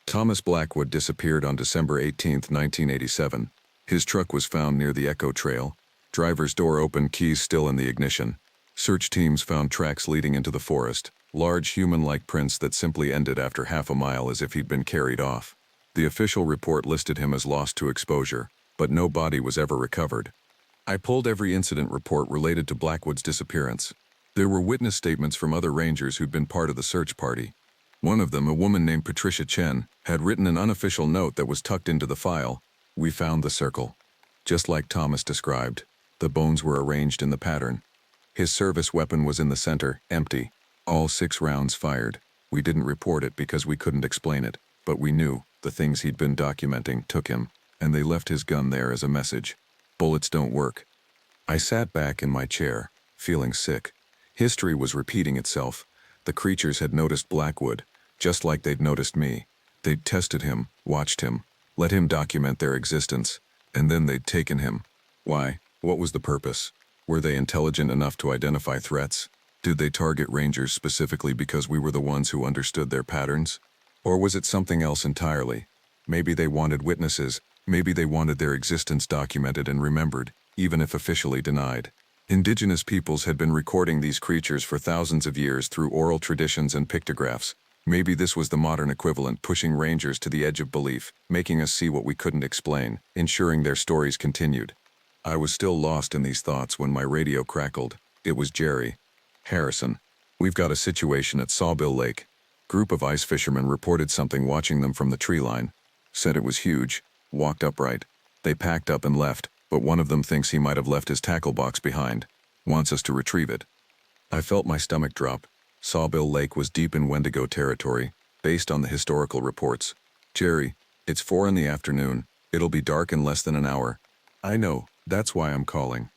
Thomas Blackwood disappeared on December 18, 1987. His truck was found near the Echo Trail. Driver's door open, keys still in the ignition. Search teams found tracks leading into the forest, large human-like prints that simply ended after half a mile as if he'd been carried off. The official report listed him as lost to exposure, but no body was ever recovered. I pulled every incident report related to Blackwood's disappearance. There were witness statements from other rangers who'd been part of the search party. One of them, a woman named Patricia Chen, had written an unofficial note that was tucked into the file. We found the circle. Just like Thomas described, the bones were arranged in the pattern. His service weapon was in the center, empty. All 6 rounds fired. We didn't report it because we couldn't explain it, but we knew the things he'd been documenting took him, and they left his gun there as a message. Bullets don't work. I sat back in my chair, feeling sick. History was repeating itself. The creatures had noticed Blackwood, just like they'd noticed me. They'd tested him, watched him, let him document their existence, and then they'd taken him. Why? What was the purpose? Were they intelligent enough to identify threats? Did they target rangers specifically because we were the ones who understood their patterns? Or was it something else entirely? Maybe they wanted witnesses, maybe they wanted their existence documented and remembered, even if officially denied. Indigenous peoples had been recording these creatures for thousands of years through oral traditions and pictographs. Maybe this was the modern equivalent, pushing rangers to the edge of belief, making us see what we couldn't explain, ensuring their stories continued. I was still lost in these thoughts when my radio crackled. It was Jerry. Harrison. We've got a situation at Sawbill Lake. Group of ice fishermen reported something watching them from the tree line. Said it was huge. Walked upright. They packed up and left, but one of them thinks he might have left his tackle box behind. Wants us to retrieve it. I felt my stomach drop. Sawbill Lake was deep in Wendigo territory, based on the historical reports. Jerry, it's 4 in the afternoon. It'll be dark in less than an hour. I know, that's why I'm calling.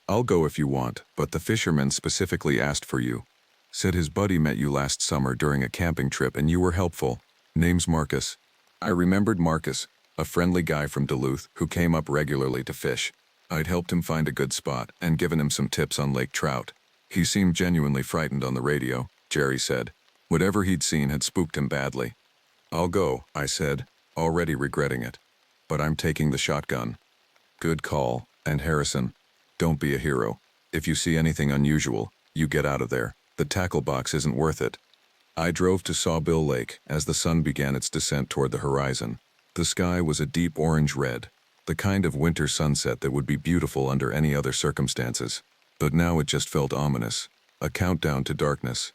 I'll go if you want, but the fisherman specifically asked for you. Said his buddy met you last summer during a camping trip and you were helpful. Name's Marcus. I remembered Marcus, a friendly guy from Duluth who came up regularly to fish. I'd helped him find a good spot and given him some tips on lake trout. He seemed genuinely frightened on the radio, Jerry said. Whatever he'd seen had spooked him badly. I'll go, I said, already regretting it. But I'm taking the shotgun. Good call, and Harrison, don't be a hero. If you see anything unusual, you get out of there. The tackle box isn't worth it. I drove to Sawbill Lake as the sun began its descent toward the horizon. The sky was a deep orange-red, the kind of winter sunset that would be beautiful under any other circumstances. But now it just felt ominous, a countdown to darkness.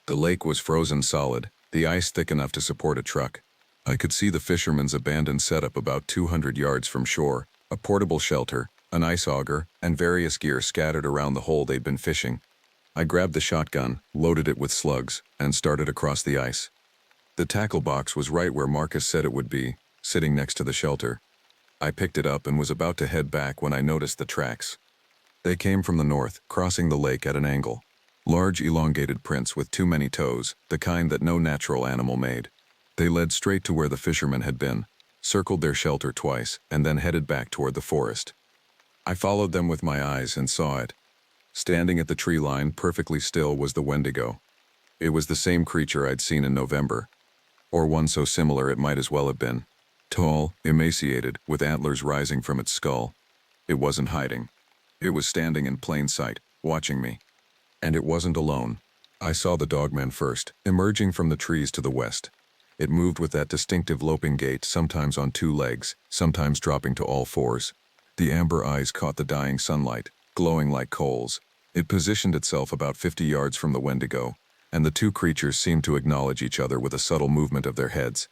The lake was frozen solid, the ice thick enough to support a truck. I could see the fishermen's abandoned setup about 200 yards from shore, a portable shelter, an ice auger, and various gear scattered around the hole they'd been fishing. I grabbed the shotgun, loaded it with slugs, and started across the ice. The tackle box was right where Marcus said it would be, sitting next to the shelter. I picked it up and was about to head back when I noticed the tracks. They came from the north, crossing the lake at an angle. Large elongated prints with too many toes, the kind that no natural animal made. They led straight to where the fishermen had been, circled their shelter twice, and then headed back toward the forest. I followed them with my eyes and saw it. Standing at the tree line, perfectly still, was the Wendigo. It was the same creature I'd seen in November. Or one so similar it might as well have been. Tall, emaciated, with antlers rising from its skull. It wasn't hiding. It was standing in plain sight, watching me. And it wasn't alone. I saw the dogman first, emerging from the trees to the west. It moved with that distinctive loping gait, sometimes on 2 legs, sometimes dropping to all 4s. The amber eyes caught the dying sunlight, glowing like coals. It positioned itself about 50 yards from the Wendigo, and the 2 creatures seemed to acknowledge each other with a subtle movement of their heads.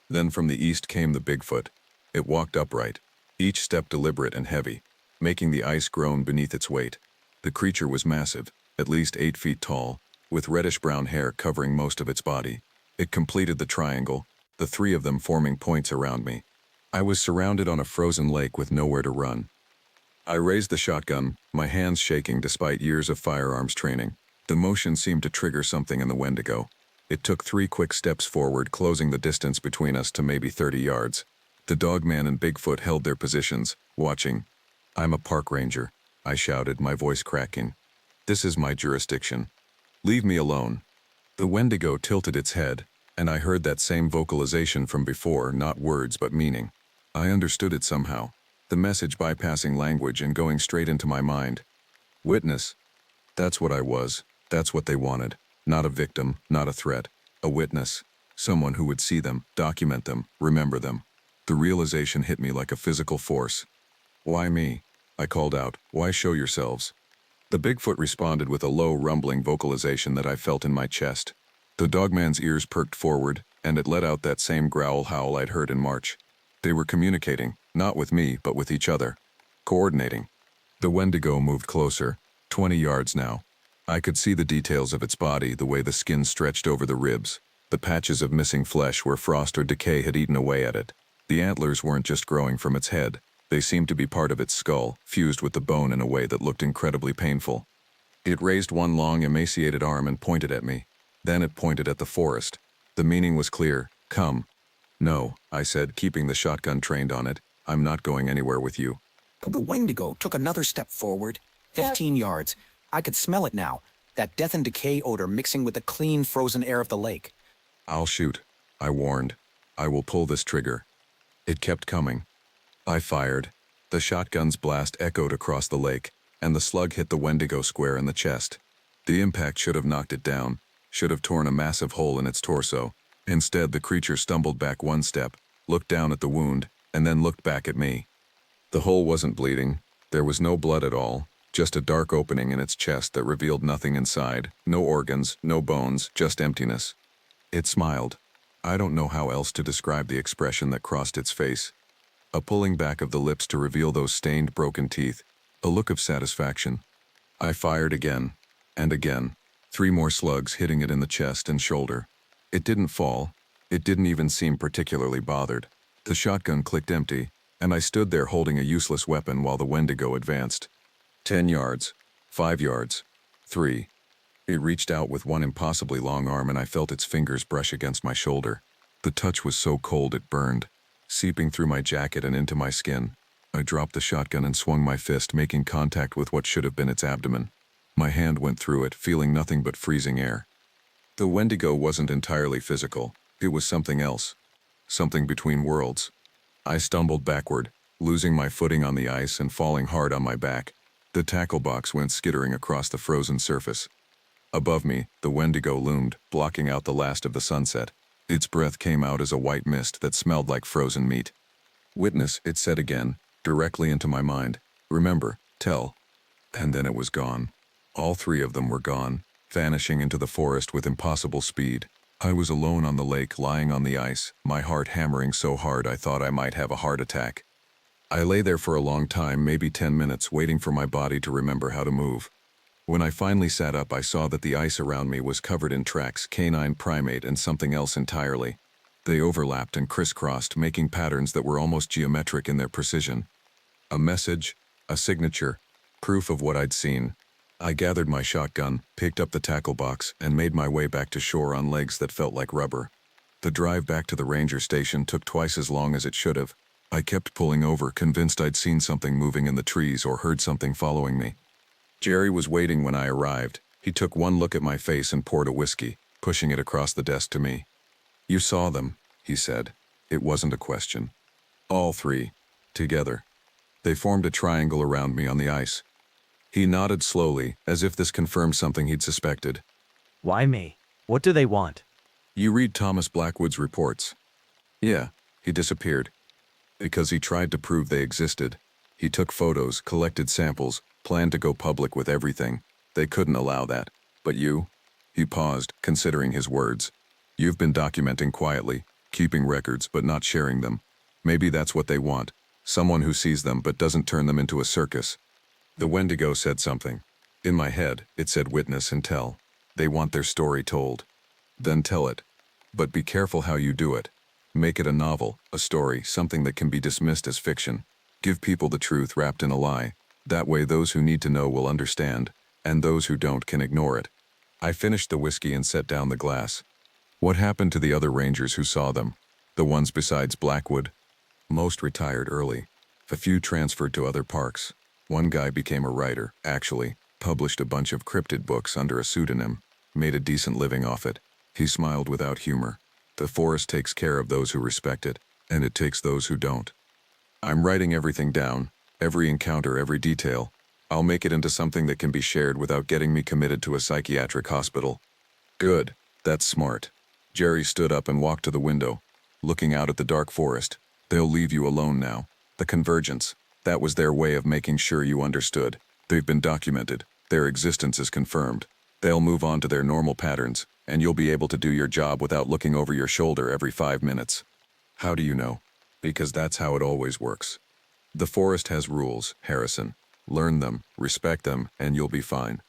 Then from the east came the Bigfoot. It walked upright, each step deliberate and heavy, making the ice groan beneath its weight. The creature was massive, at least 8 feet tall, with reddish-brown hair covering most of its body. It completed the triangle, the 3 of them forming points around me. I was surrounded on a frozen lake with nowhere to run. I raised the shotgun, my hands shaking despite years of firearms training. The motion seemed to trigger something in the Wendigo. It took 3 quick steps forward, closing the distance between us to maybe 30 yards. The dogman and Bigfoot held their positions, watching. I'm a park ranger, I shouted, my voice cracking. This is my jurisdiction. Leave me alone. The Wendigo tilted its head, and I heard that same vocalization from before, not words but meaning. I understood it somehow, the message bypassing language and going straight into my mind. Witness. That's what I was. That's what they wanted. Not a victim, not a threat. A witness. Someone who would see them, document them, remember them. The realization hit me like a physical force. Why me? I called out. Why show yourselves? The Bigfoot responded with a low, rumbling vocalization that I felt in my chest. The dogman's ears perked forward, and it let out that same growl howl I'd heard in March. They were communicating, not with me, but with each other. Coordinating. The Wendigo moved closer, 20 yards now. I could see the details of its body, the way the skin stretched over the ribs, the patches of missing flesh where frost or decay had eaten away at it. The antlers weren't just growing from its head. They seemed to be part of its skull, fused with the bone in a way that looked incredibly painful. It raised one long, emaciated arm and pointed at me. Then it pointed at the forest. The meaning was clear. Come. No, I said, keeping the shotgun trained on it. I'm not going anywhere with you. The Wendigo took another step forward, 15 yards. I could smell it now, that death and decay odor mixing with the clean, frozen air of the lake. I'll shoot, I warned. I will pull this trigger. It kept coming. I fired. The shotgun's blast echoed across the lake, and the slug hit the Wendigo square in the chest. The impact should have knocked it down, should have torn a massive hole in its torso. Instead, the creature stumbled back one step, looked down at the wound, and then looked back at me. The hole wasn't bleeding. There was no blood at all, just a dark opening in its chest that revealed nothing inside. No organs, no bones, just emptiness. It smiled. I don't know how else to describe the expression that crossed its face. A pulling back of the lips to reveal those stained, broken teeth. A look of satisfaction. I fired again. And again. 3 more slugs hitting it in the chest and shoulder. It didn't fall. It didn't even seem particularly bothered. The shotgun clicked empty, and I stood there holding a useless weapon while the Wendigo advanced. 10 yards. 5 yards. 3. It reached out with one impossibly long arm and I felt its fingers brush against my shoulder. The touch was so cold it burned, seeping through my jacket and into my skin. I dropped the shotgun and swung my fist, making contact with what should have been its abdomen. My hand went through it, feeling nothing but freezing air. The Wendigo wasn't entirely physical. It was something else. Something between worlds. I stumbled backward, losing my footing on the ice and falling hard on my back. The tackle box went skittering across the frozen surface. Above me, the Wendigo loomed, blocking out the last of the sunset. Its breath came out as a white mist that smelled like frozen meat. Witness, it said again, directly into my mind. Remember, tell. And then it was gone. All 3 of them were gone, vanishing into the forest with impossible speed. I was alone on the lake, lying on the ice, my heart hammering so hard I thought I might have a heart attack. I lay there for a long time, maybe 10 minutes, waiting for my body to remember how to move. When I finally sat up, I saw that the ice around me was covered in tracks, canine, primate, and something else entirely. They overlapped and crisscrossed, making patterns that were almost geometric in their precision. A message, a signature, proof of what I'd seen. I gathered my shotgun, picked up the tackle box, and made my way back to shore on legs that felt like rubber. The drive back to the ranger station took twice as long as it should have. I kept pulling over, convinced I'd seen something moving in the trees or heard something following me. Jerry was waiting when I arrived. He took one look at my face and poured a whiskey, pushing it across the desk to me. You saw them, he said. It wasn't a question. All 3. Together. They formed a triangle around me on the ice. He nodded slowly, as if this confirmed something he'd suspected. Why me? What do they want? You read Thomas Blackwood's reports. Yeah, he disappeared. Because he tried to prove they existed. He took photos, collected samples, planned to go public with everything. They couldn't allow that. But you? He paused, considering his words. You've been documenting quietly, keeping records but not sharing them. Maybe that's what they want. Someone who sees them but doesn't turn them into a circus. The Wendigo said something. In my head, it said witness and tell. They want their story told. Then tell it. But be careful how you do it. Make it a novel, a story, something that can be dismissed as fiction. Give people the truth wrapped in a lie. That way those who need to know will understand, and those who don't can ignore it. I finished the whiskey and set down the glass. What happened to the other rangers who saw them? The ones besides Blackwood? Most retired early. A few transferred to other parks. One guy became a writer, actually, published a bunch of cryptid books under a pseudonym, made a decent living off it. He smiled without humor. The forest takes care of those who respect it, and it takes those who don't. I'm writing everything down, every encounter, every detail. I'll make it into something that can be shared without getting me committed to a psychiatric hospital. Good. That's smart. Jerry stood up and walked to the window, looking out at the dark forest. They'll leave you alone now. The convergence. That was their way of making sure you understood. They've been documented. Their existence is confirmed. They'll move on to their normal patterns, and you'll be able to do your job without looking over your shoulder every 5 minutes. How do you know? Because that's how it always works. The forest has rules, Harrison. Learn them, respect them, and you'll be fine.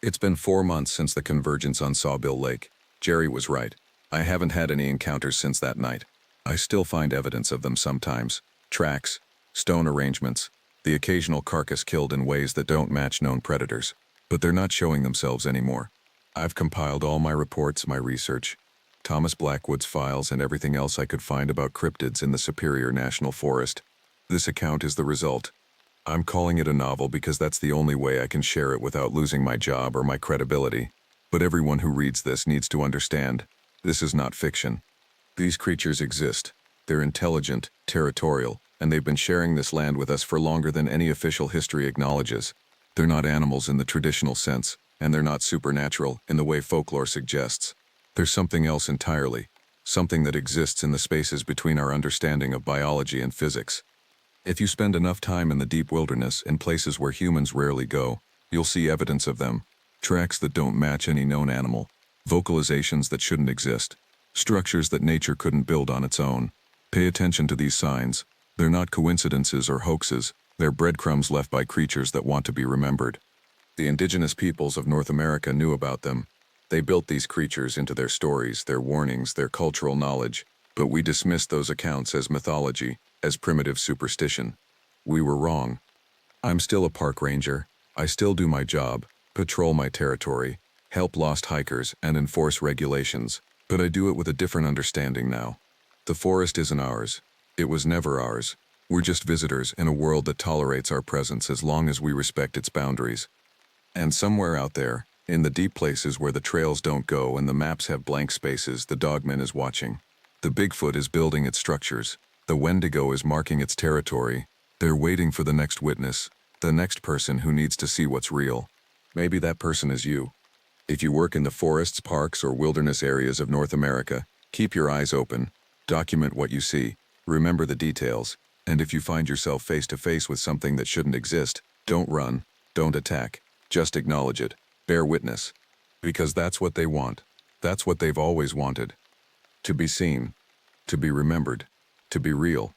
It's been 4 months since the convergence on Sawbill Lake. Jerry was right. I haven't had any encounters since that night. I still find evidence of them sometimes. Tracks, stone arrangements, the occasional carcass killed in ways that don't match known predators. But they're not showing themselves anymore. I've compiled all my reports, my research, Thomas Blackwood's files, and everything else I could find about cryptids in the Superior National Forest. This account is the result. I'm calling it a novel because that's the only way I can share it without losing my job or my credibility. But everyone who reads this needs to understand, this is not fiction. These creatures exist. They're intelligent, territorial, and they've been sharing this land with us for longer than any official history acknowledges. They're not animals in the traditional sense, and they're not supernatural in the way folklore suggests. There's something else entirely, something that exists in the spaces between our understanding of biology and physics. If you spend enough time in the deep wilderness in places where humans rarely go, you'll see evidence of them. Tracks that don't match any known animal, vocalizations that shouldn't exist, structures that nature couldn't build on its own. Pay attention to these signs. They're not coincidences or hoaxes. They're breadcrumbs left by creatures that want to be remembered. The indigenous peoples of North America knew about them. They built these creatures into their stories, their warnings, their cultural knowledge, but we dismissed those accounts as mythology, as primitive superstition. We were wrong. I'm still a park ranger. I still do my job, patrol my territory, help lost hikers, and enforce regulations, but I do it with a different understanding now. The forest isn't ours. It was never ours. We're just visitors in a world that tolerates our presence as long as we respect its boundaries. And somewhere out there, in the deep places where the trails don't go and the maps have blank spaces, the Dogman is watching. The Bigfoot is building its structures. The Wendigo is marking its territory. They're waiting for the next witness, the next person who needs to see what's real. Maybe that person is you. If you work in the forests, parks, or wilderness areas of North America, keep your eyes open. Document what you see. Remember the details. And if you find yourself face to face with something that shouldn't exist, don't run, don't attack. Just acknowledge it. Bear witness. Because that's what they want. That's what they've always wanted. To be seen. To be remembered. To be real.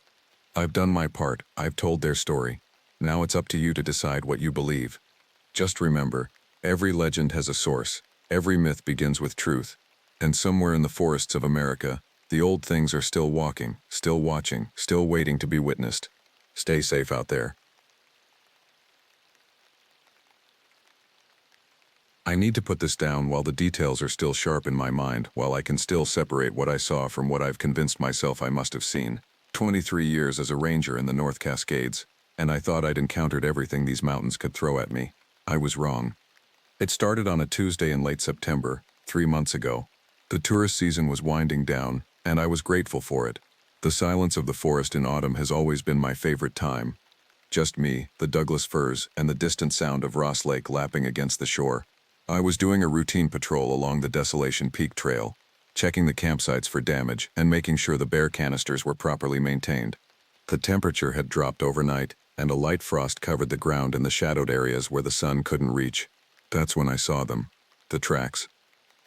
I've done my part. I've told their story. Now it's up to you to decide what you believe. Just remember, every legend has a source. Every myth begins with truth. And somewhere in the forests of America, the old things are still walking, still watching, still waiting to be witnessed. Stay safe out there. I need to put this down while the details are still sharp in my mind, while I can still separate what I saw from what I've convinced myself I must have seen. 23 years as a ranger in the North Cascades, and I thought I'd encountered everything these mountains could throw at me. I was wrong. It started on a Tuesday in late September, 3 months ago. The tourist season was winding down, and I was grateful for it. The silence of the forest in autumn has always been my favorite time. Just me, the Douglas firs, and the distant sound of Ross Lake lapping against the shore. I was doing a routine patrol along the Desolation Peak Trail, checking the campsites for damage and making sure the bear canisters were properly maintained. The temperature had dropped overnight, and a light frost covered the ground in the shadowed areas where the sun couldn't reach. That's when I saw them. The tracks.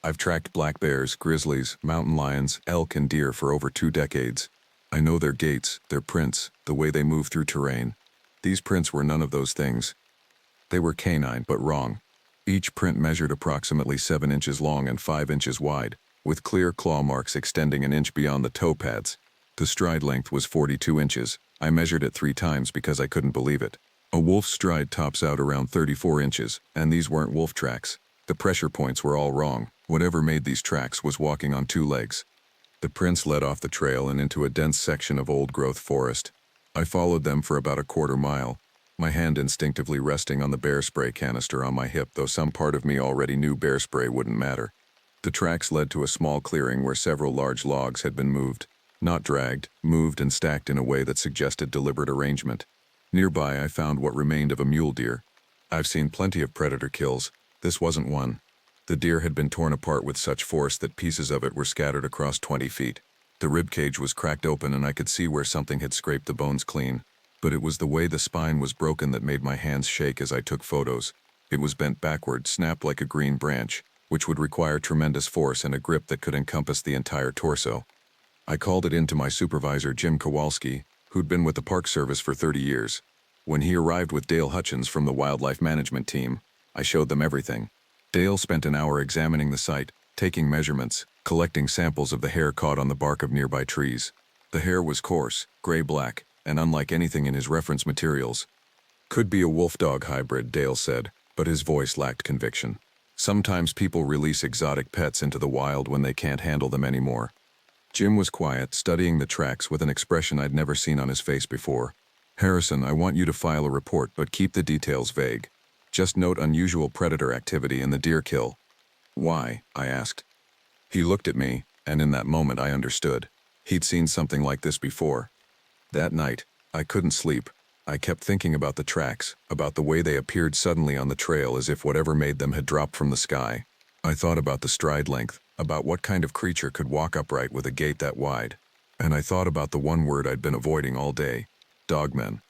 I've tracked black bears, grizzlies, mountain lions, elk, and deer for over 2 decades. I know their gaits, their prints, the way they move through terrain. These prints were none of those things. They were canine, but wrong. Each print measured approximately 7 inches long and 5 inches wide, with clear claw marks extending an inch beyond the toe pads. The stride length was 42 inches. I measured it 3 times because I couldn't believe it. A wolf's stride tops out around 34 inches, and these weren't wolf tracks. The pressure points were all wrong. Whatever made these tracks was walking on 2 legs. The prints led off the trail and into a dense section of old-growth forest. I followed them for about a quarter mile, my hand instinctively resting on the bear spray canister on my hip, though some part of me already knew bear spray wouldn't matter. The tracks led to a small clearing where several large logs had been moved. Not dragged, moved and stacked in a way that suggested deliberate arrangement. Nearby I found what remained of a mule deer. I've seen plenty of predator kills. This wasn't one. The deer had been torn apart with such force that pieces of it were scattered across 20 feet. The rib cage was cracked open and I could see where something had scraped the bones clean. But it was the way the spine was broken that made my hands shake as I took photos. It was bent backward, snapped like a green branch, which would require tremendous force and a grip that could encompass the entire torso. I called it in to my supervisor, Jim Kowalski, who'd been with the Park Service for 30 years. When he arrived with Dale Hutchins from the wildlife management team, I showed them everything. Dale spent an hour examining the site, taking measurements, collecting samples of the hair caught on the bark of nearby trees. The hair was coarse, gray-black, and unlike anything in his reference materials. Could be a wolf-dog hybrid, Dale said, but his voice lacked conviction. Sometimes people release exotic pets into the wild when they can't handle them anymore. Jim was quiet, studying the tracks with an expression I'd never seen on his face before. Harrison, I want you to file a report, but keep the details vague. Just note unusual predator activity in the deer kill. Why? I asked. He looked at me, and in that moment I understood. He'd seen something like this before. That night, I couldn't sleep. I kept thinking about the tracks, about the way they appeared suddenly on the trail as if whatever made them had dropped from the sky. I thought about the stride length, about what kind of creature could walk upright with a gait that wide. And I thought about the one word I'd been avoiding all day: dogmen.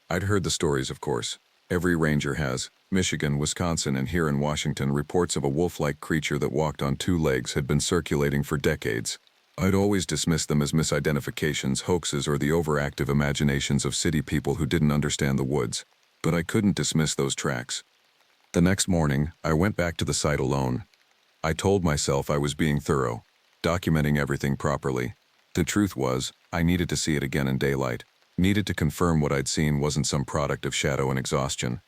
I'd heard the stories, of course. Every ranger has. Michigan, Wisconsin, and here in Washington, reports of a wolf-like creature that walked on two legs had been circulating for decades. I'd always dismissed them as misidentifications, hoaxes, or the overactive imaginations of city people who didn't understand the woods. But I couldn't dismiss those tracks. The next morning, I went back to the site alone. I told myself I was being thorough, documenting everything properly. The truth was, I needed to see it again in daylight, needed to confirm what I'd seen wasn't some product of shadow and exhaustion.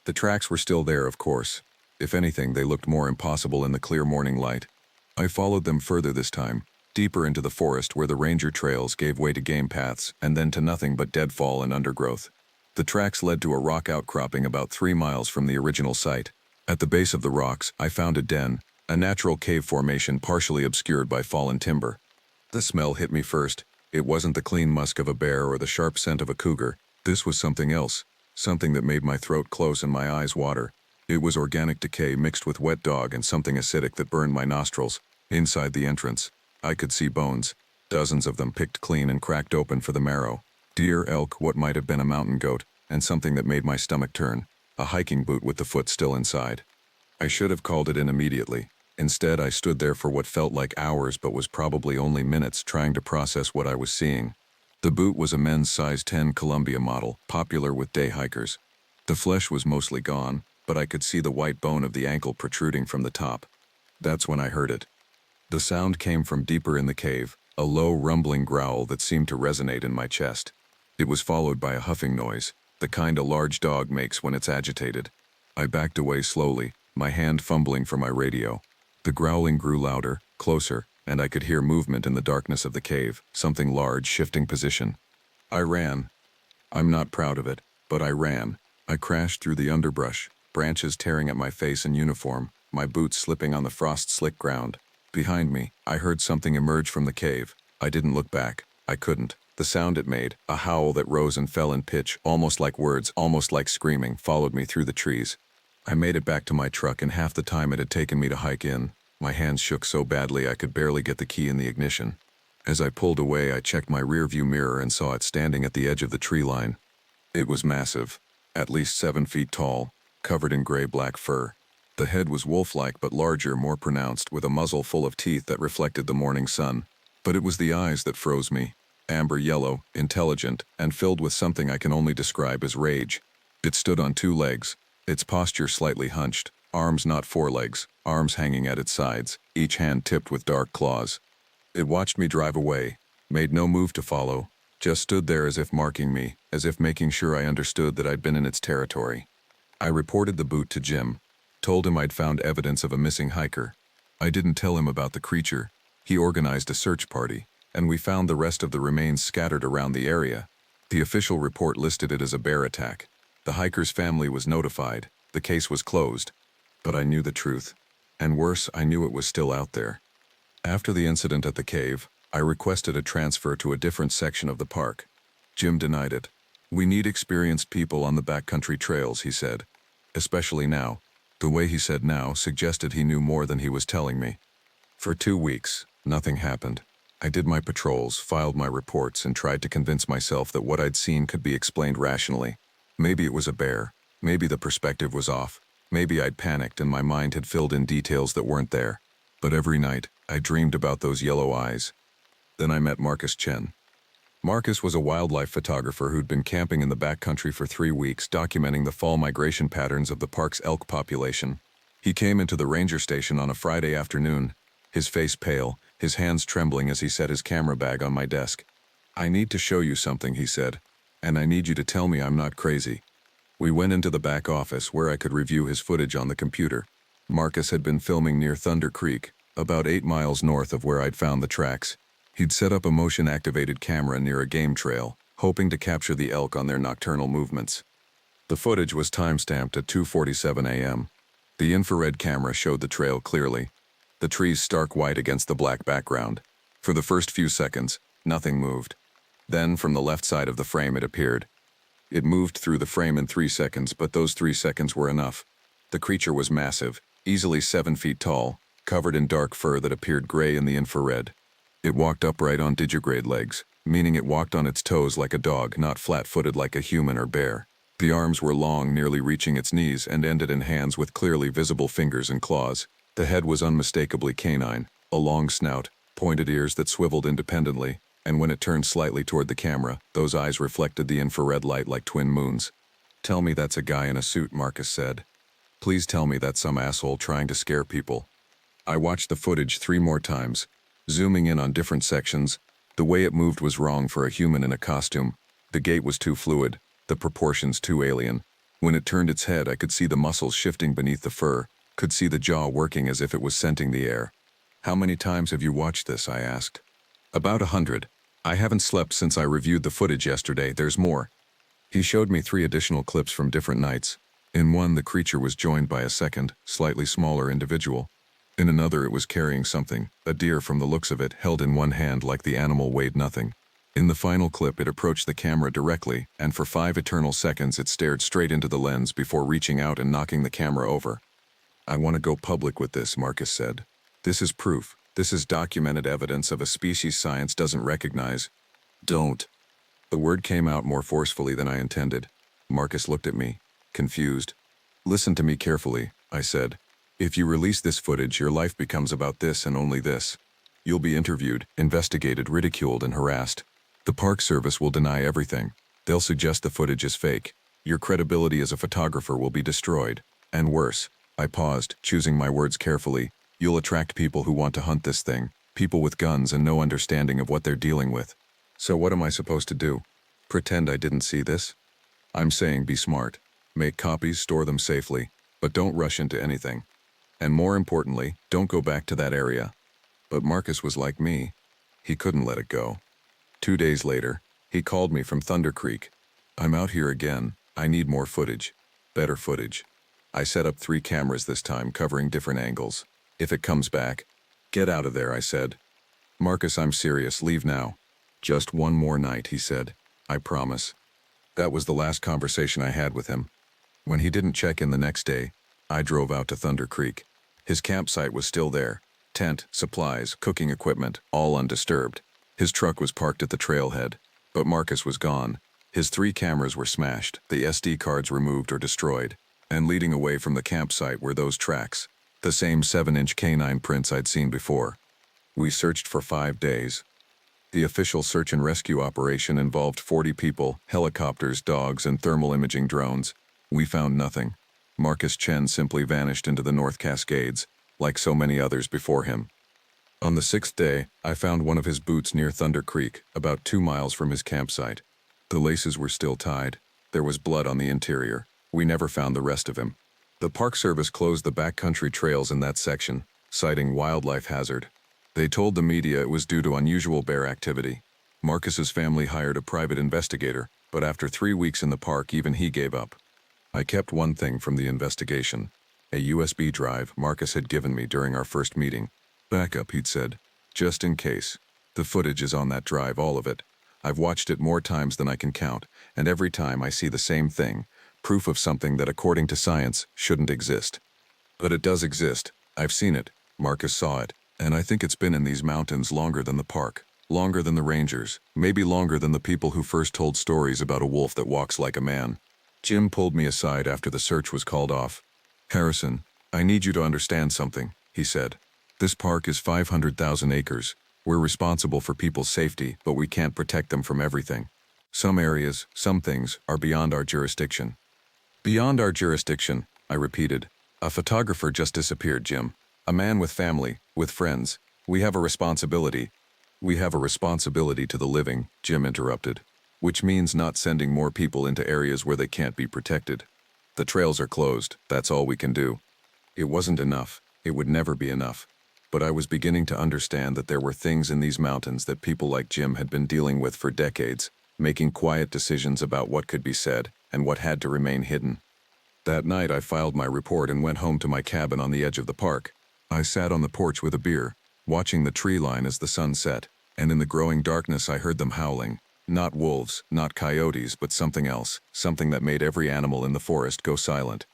The tracks were still there, of course. If anything, they looked more impossible in the clear morning light. I followed them further this time, deeper into the forest where the ranger trails gave way to game paths and then to nothing but deadfall and undergrowth. The tracks led to a rock outcropping about 3 miles from the original site. At the base of the rocks, I found a den, a natural cave formation partially obscured by fallen timber. The smell hit me first. It wasn't the clean musk of a bear or the sharp scent of a cougar. This was something else, something that made my throat close and my eyes water. It was organic decay mixed with wet dog and something acidic that burned my nostrils. Inside the entrance, I could see bones, dozens of them picked clean and cracked open for the marrow. Deer, elk, what might have been a mountain goat, and something that made my stomach turn, a hiking boot with the foot still inside. I should have called it in immediately. Instead, I stood there for what felt like hours but was probably only minutes trying to process what I was seeing. The boot was a men's size 10 Columbia model, popular with day hikers. The flesh was mostly gone, but I could see the white bone of the ankle protruding from the top. That's when I heard it. The sound came from deeper in the cave, a low rumbling growl that seemed to resonate in my chest. It was followed by a huffing noise, the kind a large dog makes when it's agitated. I backed away slowly, my hand fumbling for my radio. The growling grew louder, closer, and I could hear movement in the darkness of the cave, something large shifting position. I ran. I'm not proud of it, but I ran. I crashed through the underbrush, branches tearing at my face and uniform, my boots slipping on the frost-slick ground. Behind me, I heard something emerge from the cave. I didn't look back. I couldn't. The sound it made, a howl that rose and fell in pitch, almost like words, almost like screaming, followed me through the trees. I made it back to my truck in half the time it had taken me to hike in. My hands shook so badly I could barely get the key in the ignition. As I pulled away, I checked my rearview mirror and saw it standing at the edge of the tree line. It was massive, at least 7 feet tall, covered in gray-black fur. The head was wolf-like but larger, more pronounced, with a muzzle full of teeth that reflected the morning sun. But it was the eyes that froze me. Amber yellow, intelligent, and filled with something I can only describe as rage. It stood on 2 legs, its posture slightly hunched, arms not forelegs, arms hanging at its sides, each hand tipped with dark claws. It watched me drive away, made no move to follow, just stood there as if marking me, as if making sure I understood that I'd been in its territory. I reported the boot to Jim, told him I'd found evidence of a missing hiker. I didn't tell him about the creature. He organized a search party, and we found the rest of the remains scattered around the area. The official report listed it as a bear attack. The hiker's family was notified. The case was closed. But I knew the truth. And worse, I knew it was still out there. After the incident at the cave, I requested a transfer to a different section of the park. Jim denied it. We need experienced people on the backcountry trails, he said. Especially now. The way he said now suggested he knew more than he was telling me. For 2 weeks, nothing happened. I did my patrols, filed my reports, and tried to convince myself that what I'd seen could be explained rationally. Maybe it was a bear. Maybe the perspective was off. Maybe I'd panicked and my mind had filled in details that weren't there. But every night, I dreamed about those yellow eyes. Then I met Marcus Chen. Marcus was a wildlife photographer who'd been camping in the backcountry for 3 weeks, documenting the fall migration patterns of the park's elk population. He came into the ranger station on a Friday afternoon, his face pale, his hands trembling as he set his camera bag on my desk. "I need to show you something," he said, "and I need you to tell me I'm not crazy." We went into the back office where I could review his footage on the computer. Marcus had been filming near Thunder Creek, about 8 miles north of where I'd found the tracks. He'd set up a motion-activated camera near a game trail, hoping to capture the elk on their nocturnal movements. The footage was time-stamped at 2:47 a.m. The infrared camera showed the trail clearly, the trees stark white against the black background. For the first few seconds, nothing moved. Then, from the left side of the frame, it appeared. It moved through the frame in 3 seconds, but those 3 seconds were enough. The creature was massive, easily 7 feet tall, covered in dark fur that appeared gray in the infrared. It walked upright on digigrade legs, meaning it walked on its toes like a dog, not flat-footed like a human or bear. The arms were long, nearly reaching its knees, and ended in hands with clearly visible fingers and claws. The head was unmistakably canine, a long snout, pointed ears that swiveled independently, and when it turned slightly toward the camera, those eyes reflected the infrared light like twin moons. "Tell me that's a guy in a suit," Marcus said. "Please tell me that's some asshole trying to scare people." I watched the footage 3 more times, zooming in on different sections. The way it moved was wrong for a human in a costume. The gait was too fluid, the proportions too alien. When it turned its head, I could see the muscles shifting beneath the fur, could see the jaw working as if it was scenting the air. "How many times have you watched this?" I asked. "About 100. I haven't slept since I reviewed the footage yesterday. There's more." He showed me 3 additional clips from different nights. In one, the creature was joined by a second, slightly smaller individual. In another, it was carrying something, a deer from the looks of it, held in one hand like the animal weighed nothing. In the final clip, it approached the camera directly, and for 5 eternal seconds it stared straight into the lens before reaching out and knocking the camera over. "I want to go public with this," Marcus said. "This is proof. This is documented evidence of a species science doesn't recognize." "Don't." The word came out more forcefully than I intended. Marcus looked at me, confused. "Listen to me carefully," I said. "If you release this footage, your life becomes about this and only this. You'll be interviewed, investigated, ridiculed, and harassed. The Park Service will deny everything. They'll suggest the footage is fake. Your credibility as a photographer will be destroyed. And worse," I paused, choosing my words carefully, "you'll attract people who want to hunt this thing, people with guns and no understanding of what they're dealing with. So what am I supposed to do? Pretend I didn't see this?" "I'm saying be smart. Make copies, store them safely, but don't rush into anything. And more importantly, don't go back to that area." But Marcus was like me. He couldn't let it go. 2 days later, he called me from Thunder Creek. "I'm out here again. I need more footage. Better footage." I set up 3 cameras this time, covering different angles. "If it comes back, get out of there," I said. "Marcus, I'm serious. Leave now." "Just 1 more night," he said. "I promise." That was the last conversation I had with him. When he didn't check in the next day, I drove out to Thunder Creek. His campsite was still there. Tent, supplies, cooking equipment, all undisturbed. His truck was parked at the trailhead, but Marcus was gone. His 3 cameras were smashed, the SD cards removed or destroyed, and leading away from the campsite were those tracks, the same 7-inch canine prints I'd seen before. We searched for 5 days. The official search and rescue operation involved 40 people, helicopters, dogs, and thermal imaging drones. We found nothing. Marcus Chen simply vanished into the North Cascades, like so many others before him. On the 6th day, I found one of his boots near Thunder Creek, about 2 miles from his campsite. The laces were still tied. There was blood on the interior. We never found the rest of him. The Park Service closed the backcountry trails in that section, citing wildlife hazard. They told the media it was due to unusual bear activity. Marcus's family hired a private investigator, but after 3 weeks in the park, even he gave up. I kept one thing from the investigation: a USB drive Marcus had given me during our first meeting. "Backup," he'd said, "just in case. The footage is on that drive, all of it. I've watched it more times than I can count, and every time I see the same thing, proof of something that according to science shouldn't exist. But it does exist. I've seen it. Marcus saw it. And I think it's been in these mountains longer than the park. Longer than the rangers. Maybe longer than the people who first told stories about a wolf that walks like a man. Jim pulled me aside after the search was called off. "Harrison, I need you to understand something," he said. "This park is 500,000 acres. We're responsible for people's safety, but we can't protect them from everything. Some areas, some things, are beyond our jurisdiction." "Beyond our jurisdiction," I repeated. "A photographer just disappeared, Jim. A man with family, with friends. We have a responsibility." "We have a responsibility to the living," Jim interrupted. "Which means not sending more people into areas where they can't be protected. The trails are closed, that's all we can do." It wasn't enough. It would never be enough. But I was beginning to understand that there were things in these mountains that people like Jim had been dealing with for decades, making quiet decisions about what could be said and what had to remain hidden. That night I filed my report and went home to my cabin on the edge of the park. I sat on the porch with a beer, watching the tree line as the sun set, and in the growing darkness I heard them howling. Not wolves, not coyotes, but something else, something that made every animal in the forest go silent.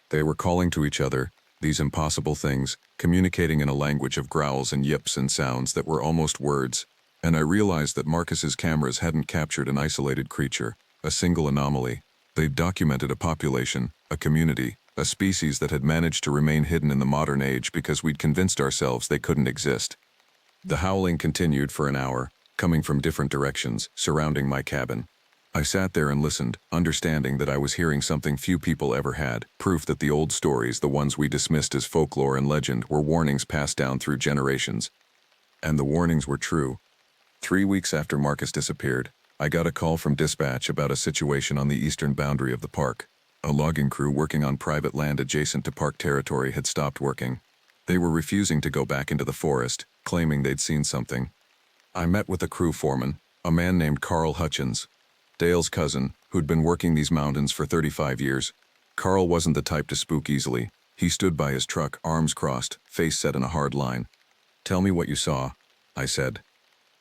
They were calling to each other, these impossible things, communicating in a language of growls and yips and sounds that were almost words. And I realized that Marcus's cameras hadn't captured an isolated creature, a single anomaly. They'd documented a population, a community, a species that had managed to remain hidden in the modern age because we'd convinced ourselves they couldn't exist. The howling continued for an hour, coming from different directions, surrounding my cabin. I sat there and listened, understanding that I was hearing something few people ever had, proof that the old stories, the ones we dismissed as folklore and legend, were warnings passed down through generations. And the warnings were true. 3 weeks after Marcus disappeared, I got a call from dispatch about a situation on the eastern boundary of the park. A logging crew working on private land adjacent to park territory had stopped working. They were refusing to go back into the forest, claiming they'd seen something. I met with the crew foreman, a man named Carl Hutchins, Dale's cousin, who'd been working these mountains for 35 years. Carl wasn't the type to spook easily. He stood by his truck, arms crossed, face set in a hard line. "Tell me what you saw," I said.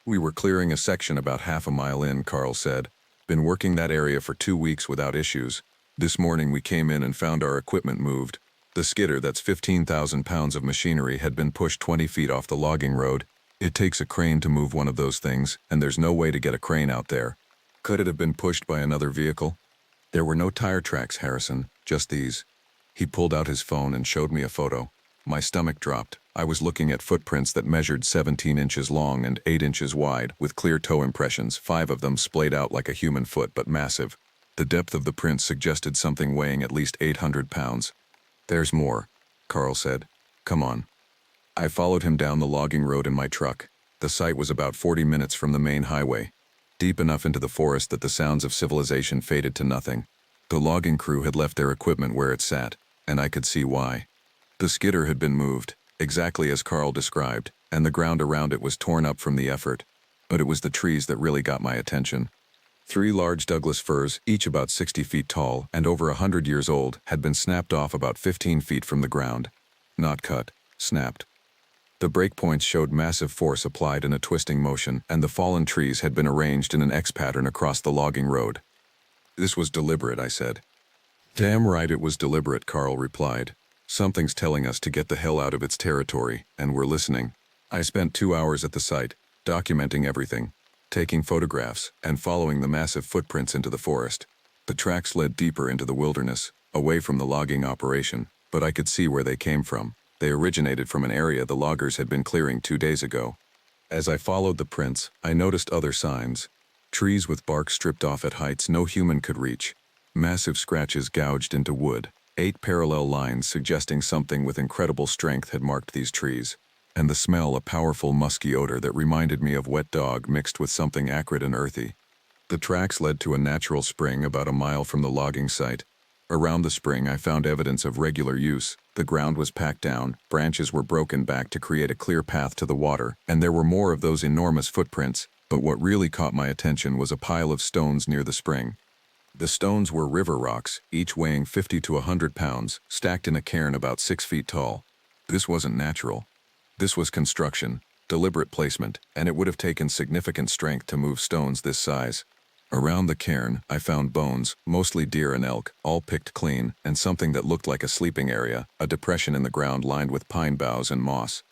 "We were clearing a section about half a mile in," Carl said. "Been working that area for 2 weeks without issues. This morning we came in and found our equipment moved. The skidder, that's 15,000 pounds of machinery, had been pushed 20 feet off the logging road. It takes a crane to move one of those things, and there's no way to get a crane out there. Could it have been pushed by another vehicle?" "There were no tire tracks, Harrison, just these." He pulled out his phone and showed me a photo. My stomach dropped. I was looking at footprints that measured 17 inches long and 8 inches wide, with clear toe impressions, 5 of them splayed out like a human foot but massive. The depth of the prints suggested something weighing at least 800 pounds. "There's more," Carl said. "Come on." I followed him down the logging road in my truck. The site was about 40 minutes from the main highway, deep enough into the forest that the sounds of civilization faded to nothing. The logging crew had left their equipment where it sat, and I could see why. The skidder had been moved, exactly as Carl described, and the ground around it was torn up from the effort. But it was the trees that really got my attention. 3 large Douglas firs, each about 60 feet tall and over 100 years old, had been snapped off about 15 feet from the ground. Not cut, snapped. The breakpoints showed massive force applied in a twisting motion, and the fallen trees had been arranged in an X pattern across the logging road. "This was deliberate," I said. "Damn right it was deliberate," Carl replied. "Something's telling us to get the hell out of its territory, and we're listening." I spent 2 hours at the site, documenting everything, taking photographs, and following the massive footprints into the forest. The tracks led deeper into the wilderness, away from the logging operation, but I could see where they came from. They originated from an area the loggers had been clearing 2 days ago. As I followed the prints, I noticed other signs. Trees with bark stripped off at heights no human could reach. Massive scratches gouged into wood. 8 parallel lines suggesting something with incredible strength had marked these trees. And the smell, a powerful musky odor that reminded me of wet dog mixed with something acrid and earthy. The tracks led to a natural spring about a mile from the logging site. Around the spring I found evidence of regular use. The ground was packed down, branches were broken back to create a clear path to the water, and there were more of those enormous footprints, but what really caught my attention was a pile of stones near the spring. The stones were river rocks, each weighing 50 to 100 pounds, stacked in a cairn about 6 feet tall. This wasn't natural. This was construction, deliberate placement, and it would have taken significant strength to move stones this size. Around the cairn, I found bones, mostly deer and elk, all picked clean, and something that looked like a sleeping area, a depression in the ground lined with pine boughs and moss.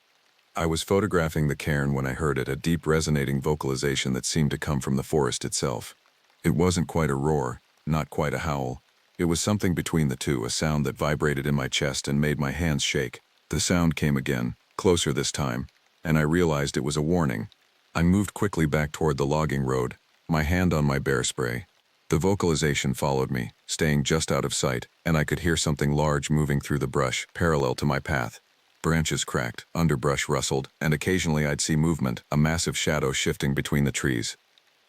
I was photographing the cairn when I heard it, a deep resonating vocalization that seemed to come from the forest itself. It wasn't quite a roar, not quite a howl. It was something between the two, a sound that vibrated in my chest and made my hands shake. The sound came again, closer this time, and I realized it was a warning. I moved quickly back toward the logging road, my hand on my bear spray. The vocalization followed me, staying just out of sight, and I could hear something large moving through the brush, parallel to my path. Branches cracked, underbrush rustled, and occasionally I'd see movement, a massive shadow shifting between the trees.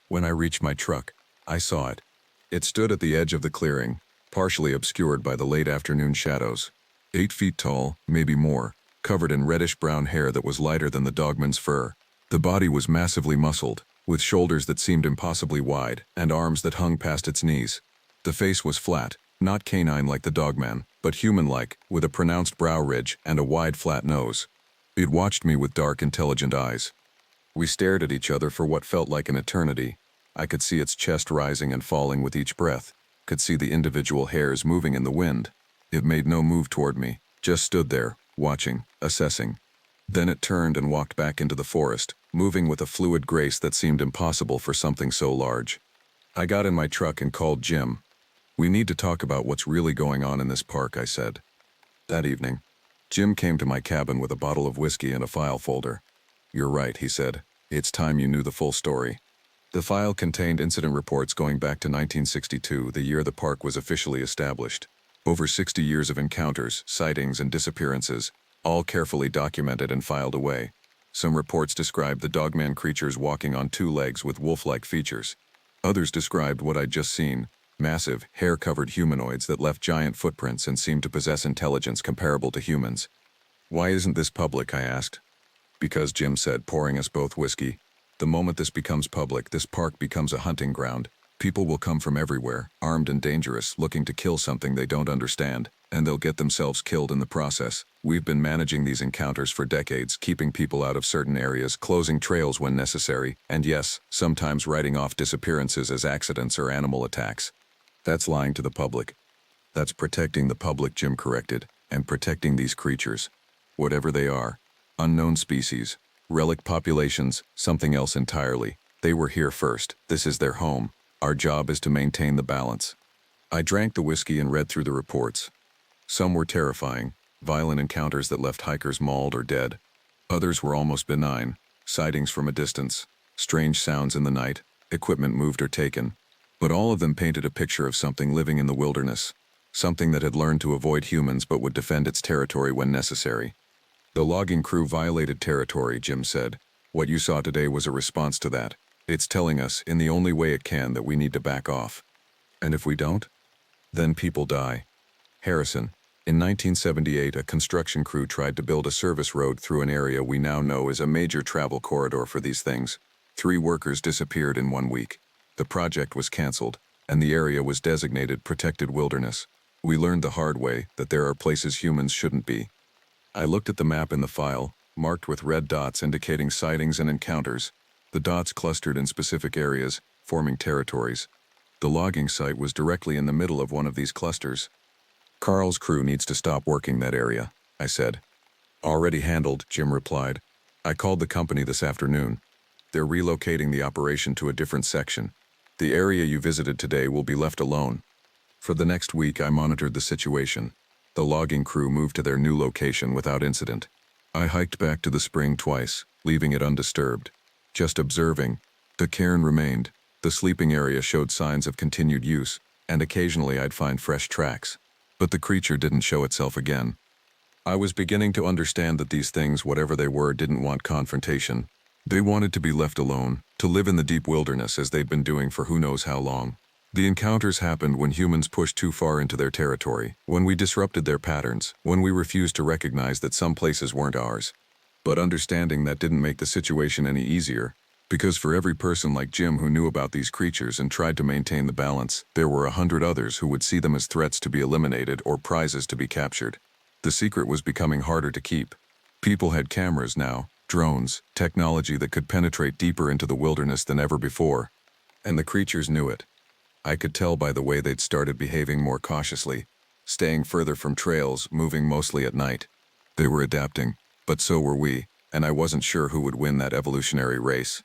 When I reached my truck, I saw it. It stood at the edge of the clearing, partially obscured by the late afternoon shadows. 8 feet tall, maybe more, covered in reddish-brown hair that was lighter than the dogman's fur. The body was massively muscled, with shoulders that seemed impossibly wide, and arms that hung past its knees. The face was flat, not canine like the dogman, but human-like, with a pronounced brow ridge and a wide, flat nose. It watched me with dark, intelligent eyes. We stared at each other for what felt like an eternity. I could see its chest rising and falling with each breath, could see the individual hairs moving in the wind. It made no move toward me, just stood there, watching, assessing. Then it turned and walked back into the forest, moving with a fluid grace that seemed impossible for something so large. I got in my truck and called Jim. "We need to talk about what's really going on in this park," I said. That evening, Jim came to my cabin with a bottle of whiskey and a file folder. "You're right," he said. "It's time you knew the full story." The file contained incident reports going back to 1962, the year the park was officially established. Over 60 years of encounters, sightings, and disappearances, all carefully documented and filed away. Some reports described the dogman creatures walking on 2 legs with wolf-like features. Others described what I'd just seen, massive, hair-covered humanoids that left giant footprints and seemed to possess intelligence comparable to humans. "Why isn't this public?" I asked. "Because," Jim said, pouring us both whiskey, "the moment this becomes public, this park becomes a hunting ground. People will come from everywhere, armed and dangerous, looking to kill something they don't understand, and they'll get themselves killed in the process. We've been managing these encounters for decades, keeping people out of certain areas, closing trails when necessary, and yes, sometimes writing off disappearances as accidents or animal attacks. That's lying to the public. That's protecting the public," Jim corrected, "and protecting these creatures. Whatever they are, unknown species, relic populations, something else entirely. They were here first. This is their home. Our job is to maintain the balance." I drank the whiskey and read through the reports. Some were terrifying, violent encounters that left hikers mauled or dead. Others were almost benign, sightings from a distance, strange sounds in the night, equipment moved or taken. But all of them painted a picture of something living in the wilderness, something that had learned to avoid humans but would defend its territory when necessary. "The logging crew violated territory," Jim said. "What you saw today was a response to that. It's telling us, in the only way it can, that we need to back off. And if we don't? Then people die." Harrison. In 1978, a construction crew tried to build a service road through an area we now know is a major travel corridor for these things. 3 workers disappeared in 1 week. The project was canceled, and the area was designated protected wilderness. We learned the hard way that there are places humans shouldn't be. I looked at the map in the file, marked with red dots indicating sightings and encounters. The dots clustered in specific areas, forming territories. The logging site was directly in the middle of one of these clusters. "Carl's crew needs to stop working that area," I said. "Already handled," Jim replied. "I called the company this afternoon. They're relocating the operation to a different section. The area you visited today will be left alone." For the next week, I monitored the situation. The logging crew moved to their new location without incident. I hiked back to the spring twice, leaving it undisturbed. Just observing. The cairn remained. The sleeping area showed signs of continued use, and occasionally I'd find fresh tracks. But the creature didn't show itself again. I was beginning to understand that these things, whatever they were, didn't want confrontation. They wanted to be left alone, to live in the deep wilderness as they'd been doing for who knows how long. The encounters happened when humans pushed too far into their territory, when we disrupted their patterns, when we refused to recognize that some places weren't ours. But understanding that didn't make the situation any easier, because for every person like Jim who knew about these creatures and tried to maintain the balance, there were 100 others who would see them as threats to be eliminated or prizes to be captured. The secret was becoming harder to keep. People had cameras now, drones, technology that could penetrate deeper into the wilderness than ever before. And the creatures knew it. I could tell by the way they'd started behaving more cautiously, staying further from trails, moving mostly at night. They were adapting, but so were we, and I wasn't sure who would win that evolutionary race.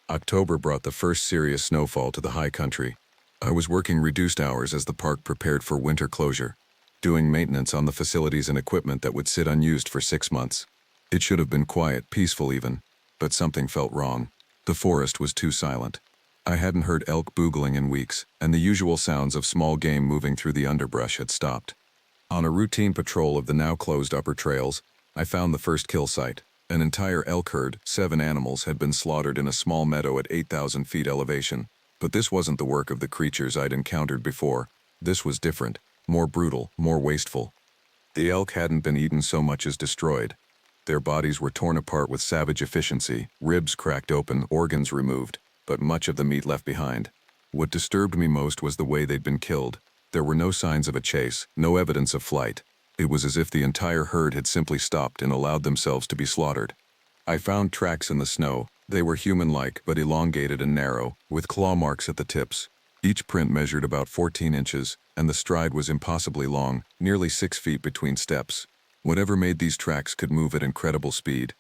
October brought the first serious snowfall to the high country. I was working reduced hours as the park prepared for winter closure, doing maintenance on the facilities and equipment that would sit unused for 6 months. It should have been quiet, peaceful even, but something felt wrong. The forest was too silent. I hadn't heard elk boogling in weeks, and the usual sounds of small game moving through the underbrush had stopped. On a routine patrol of the now closed upper trails, I found the first kill site. An entire elk herd, 7 animals, had been slaughtered in a small meadow at 8,000 feet elevation. But this wasn't the work of the creatures I'd encountered before. This was different, more brutal, more wasteful. The elk hadn't been eaten so much as destroyed. Their bodies were torn apart with savage efficiency, ribs cracked open, organs removed, but much of the meat left behind. What disturbed me most was the way they'd been killed. There were no signs of a chase, no evidence of flight. It was as if the entire herd had simply stopped and allowed themselves to be slaughtered. I found tracks in the snow. They were human-like, but elongated and narrow, with claw marks at the tips. Each print measured about 14 inches, and the stride was impossibly long, nearly 6 feet between steps. Whatever made these tracks could move at incredible speed.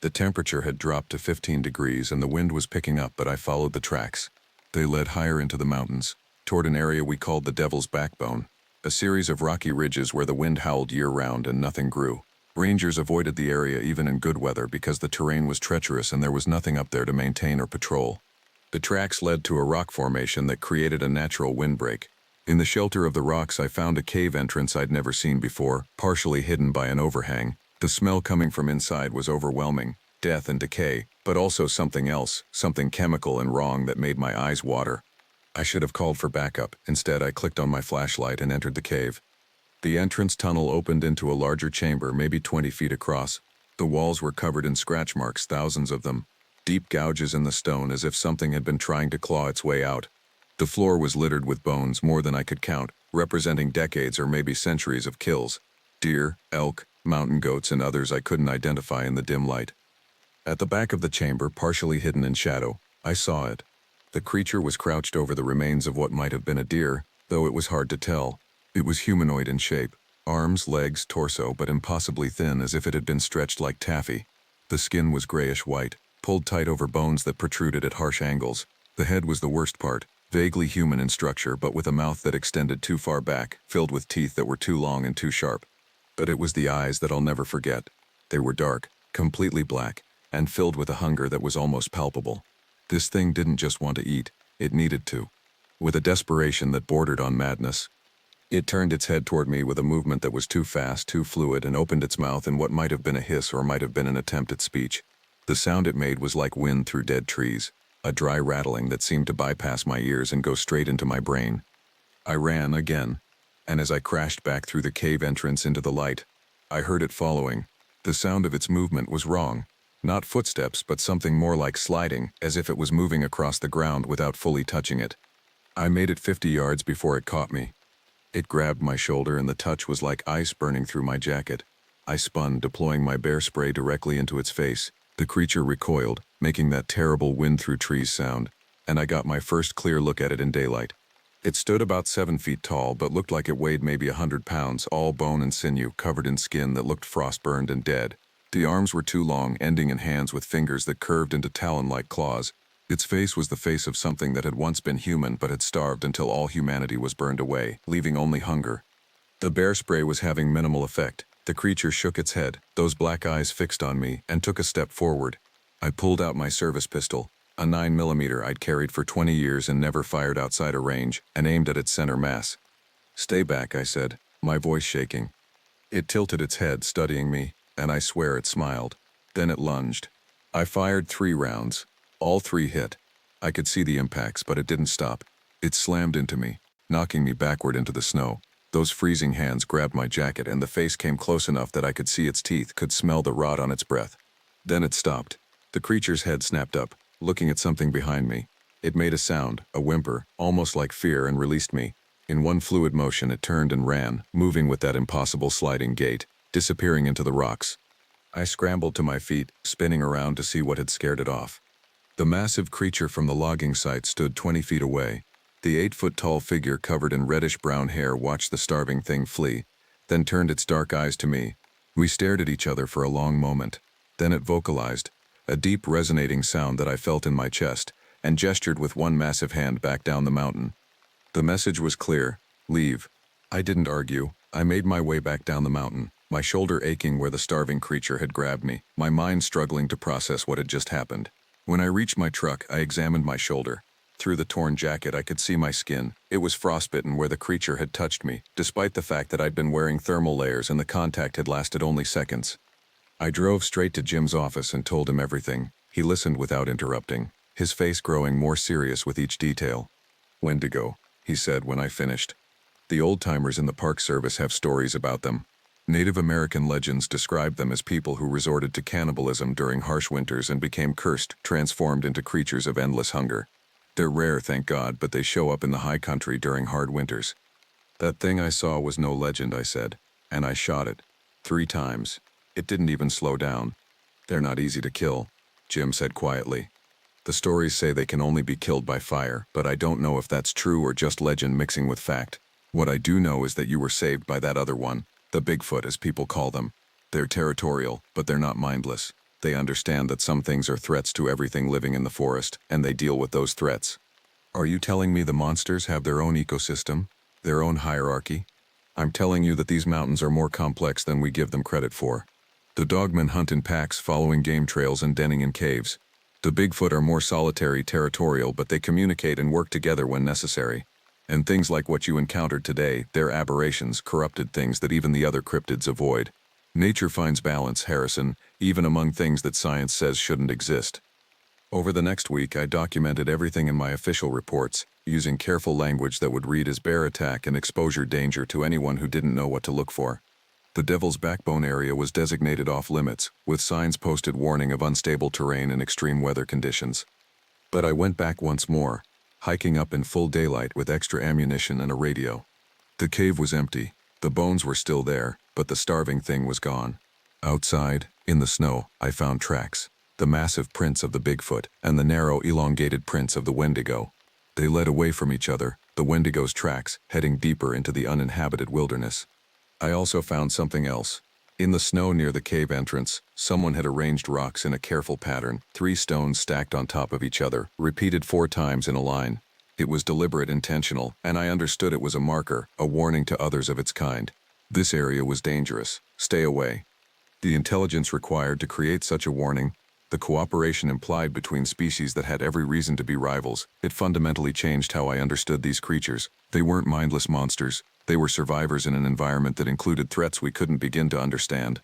The temperature had dropped to 15 degrees and the wind was picking up, but I followed the tracks. They led higher into the mountains, toward an area we called the Devil's Backbone, a series of rocky ridges where the wind howled year-round and nothing grew. Rangers avoided the area even in good weather because the terrain was treacherous and there was nothing up there to maintain or patrol. The tracks led to a rock formation that created a natural windbreak. In the shelter of the rocks I found a cave entrance I'd never seen before, partially hidden by an overhang. The smell coming from inside was overwhelming, death and decay, but also something else, something chemical and wrong that made my eyes water. I should have called for backup. Instead, I clicked on my flashlight and entered the cave. The entrance tunnel opened into a larger chamber, maybe 20 feet across. The walls were covered in scratch marks, thousands of them. Deep gouges in the stone as if something had been trying to claw its way out. The floor was littered with bones, more than I could count, representing decades or maybe centuries of kills. Deer, elk, mountain goats, and others I couldn't identify in the dim light. At the back of the chamber, partially hidden in shadow, I saw it. The creature was crouched over the remains of what might have been a deer, though it was hard to tell. It was humanoid in shape, arms, legs, torso, but impossibly thin, as if it had been stretched like taffy. The skin was grayish-white, pulled tight over bones that protruded at harsh angles. The head was the worst part, vaguely human in structure, but with a mouth that extended too far back, filled with teeth that were too long and too sharp. But it was the eyes that I'll never forget. They were dark, completely black, and filled with a hunger that was almost palpable. This thing didn't just want to eat, it needed to. With a desperation that bordered on madness. It turned its head toward me with a movement that was too fast, too fluid, and opened its mouth in what might have been a hiss or might have been an attempt at speech. The sound it made was like wind through dead trees, a dry rattling that seemed to bypass my ears and go straight into my brain. I ran again, and as I crashed back through the cave entrance into the light, I heard it following. The sound of its movement was wrong. Not footsteps, but something more like sliding, as if it was moving across the ground without fully touching it. I made it 50 yards before it caught me. It grabbed my shoulder and the touch was like ice burning through my jacket. I spun, deploying my bear spray directly into its face. The creature recoiled, making that terrible wind through trees sound, and I got my first clear look at it in daylight. It stood about 7 feet tall, but looked like it weighed maybe 100 pounds, all bone and sinew, covered in skin that looked frost-burned and dead. The arms were too long, ending in hands with fingers that curved into talon-like claws. Its face was the face of something that had once been human but had starved until all humanity was burned away, leaving only hunger. The bear spray was having minimal effect. The creature shook its head, those black eyes fixed on me, and took a step forward. I pulled out my service pistol, a 9mm I'd carried for 20 years and never fired outside a range, and aimed at its center mass. "Stay back," I said, my voice shaking. It tilted its head, studying me, and I swear it smiled. Then it lunged. I fired 3 rounds. All 3 hit. I could see the impacts, but it didn't stop. It slammed into me, knocking me backward into the snow. Those freezing hands grabbed my jacket, and the face came close enough that I could see its teeth, could smell the rot on its breath. Then it stopped. The creature's head snapped up, looking at something behind me. It made a sound, a whimper, almost like fear, and released me. In one fluid motion it turned and ran, moving with that impossible sliding gait, disappearing into the rocks. I scrambled to my feet, spinning around to see what had scared it off. The massive creature from the logging site stood 20 feet away. The 8-foot-tall figure covered in reddish-brown hair watched the starving thing flee, then turned its dark eyes to me. We stared at each other for a long moment. Then it vocalized, a deep resonating sound that I felt in my chest, and gestured with one massive hand back down the mountain. The message was clear: leave. I didn't argue. I made my way back down the mountain, my shoulder aching where the starving creature had grabbed me, my mind struggling to process what had just happened. When I reached my truck, I examined my shoulder. Through the torn jacket, I could see my skin. It was frostbitten where the creature had touched me, despite the fact that I'd been wearing thermal layers and the contact had lasted only seconds. I drove straight to Jim's office and told him everything. He listened without interrupting, his face growing more serious with each detail. Wendigo, he said when I finished. The old-timers in the Park Service have stories about them. Native American legends describe them as people who resorted to cannibalism during harsh winters and became cursed, transformed into creatures of endless hunger. They're rare, thank God, but they show up in the high country during hard winters. That thing I saw was no legend, I said, and I shot it. 3 times. It didn't even slow down. They're not easy to kill, Jim said quietly. The stories say they can only be killed by fire, but I don't know if that's true or just legend mixing with fact. What I do know is that you were saved by that other one, the Bigfoot as people call them. They're territorial, but they're not mindless. They understand that some things are threats to everything living in the forest, and they deal with those threats. Are you telling me the monsters have their own ecosystem, their own hierarchy? I'm telling you that these mountains are more complex than we give them credit for. The dogmen hunt in packs, following game trails and denning in caves. The Bigfoot are more solitary, territorial, but they communicate and work together when necessary. And things like what you encountered today, they're aberrations, corrupted things that even the other cryptids avoid. Nature finds balance, Harrison, even among things that science says shouldn't exist. Over the next week, I documented everything in my official reports, using careful language that would read as bear attack and exposure danger to anyone who didn't know what to look for. The Devil's Backbone area was designated off-limits, with signs posted warning of unstable terrain and extreme weather conditions. But I went back once more, hiking up in full daylight with extra ammunition and a radio. The cave was empty. The bones were still there, but the starving thing was gone. Outside, in the snow, I found tracks. The massive prints of the Bigfoot and the narrow, elongated prints of the Wendigo. They led away from each other, the Wendigo's tracks, heading deeper into the uninhabited wilderness. I also found something else. In the snow near the cave entrance, someone had arranged rocks in a careful pattern, 3 stones stacked on top of each other, repeated 4 times in a line. It was deliberate, intentional, and I understood it was a marker, a warning to others of its kind. This area was dangerous. Stay away. The intelligence required to create such a warning, the cooperation implied between species that had every reason to be rivals, it fundamentally changed how I understood these creatures. They weren't mindless monsters. They were survivors in an environment that included threats we couldn't begin to understand.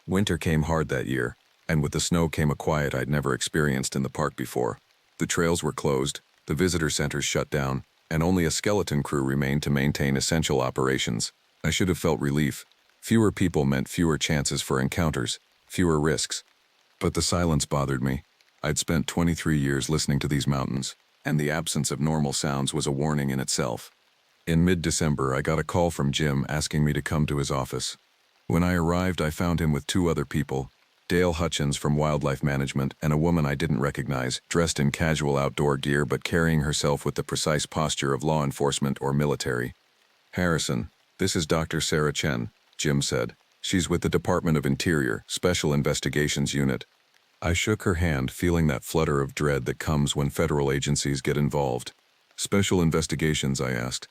Winter came hard that year, and with the snow came a quiet I'd never experienced in the park before. The trails were closed, the visitor centers shut down, and only a skeleton crew remained to maintain essential operations. I should have felt relief. Fewer people meant fewer chances for encounters, fewer risks. But the silence bothered me. I'd spent 23 years listening to these mountains, and the absence of normal sounds was a warning in itself. In mid-December, I got a call from Jim asking me to come to his office. When I arrived, I found him with 2 other people, Dale Hutchins from Wildlife Management and a woman I didn't recognize, dressed in casual outdoor gear but carrying herself with the precise posture of law enforcement or military. "Harrison, this is Dr. Sarah Chen," Jim said. "She's with the Department of Interior, Special Investigations Unit." I shook her hand, feeling that flutter of dread that comes when federal agencies get involved. "Special Investigations?" I asked.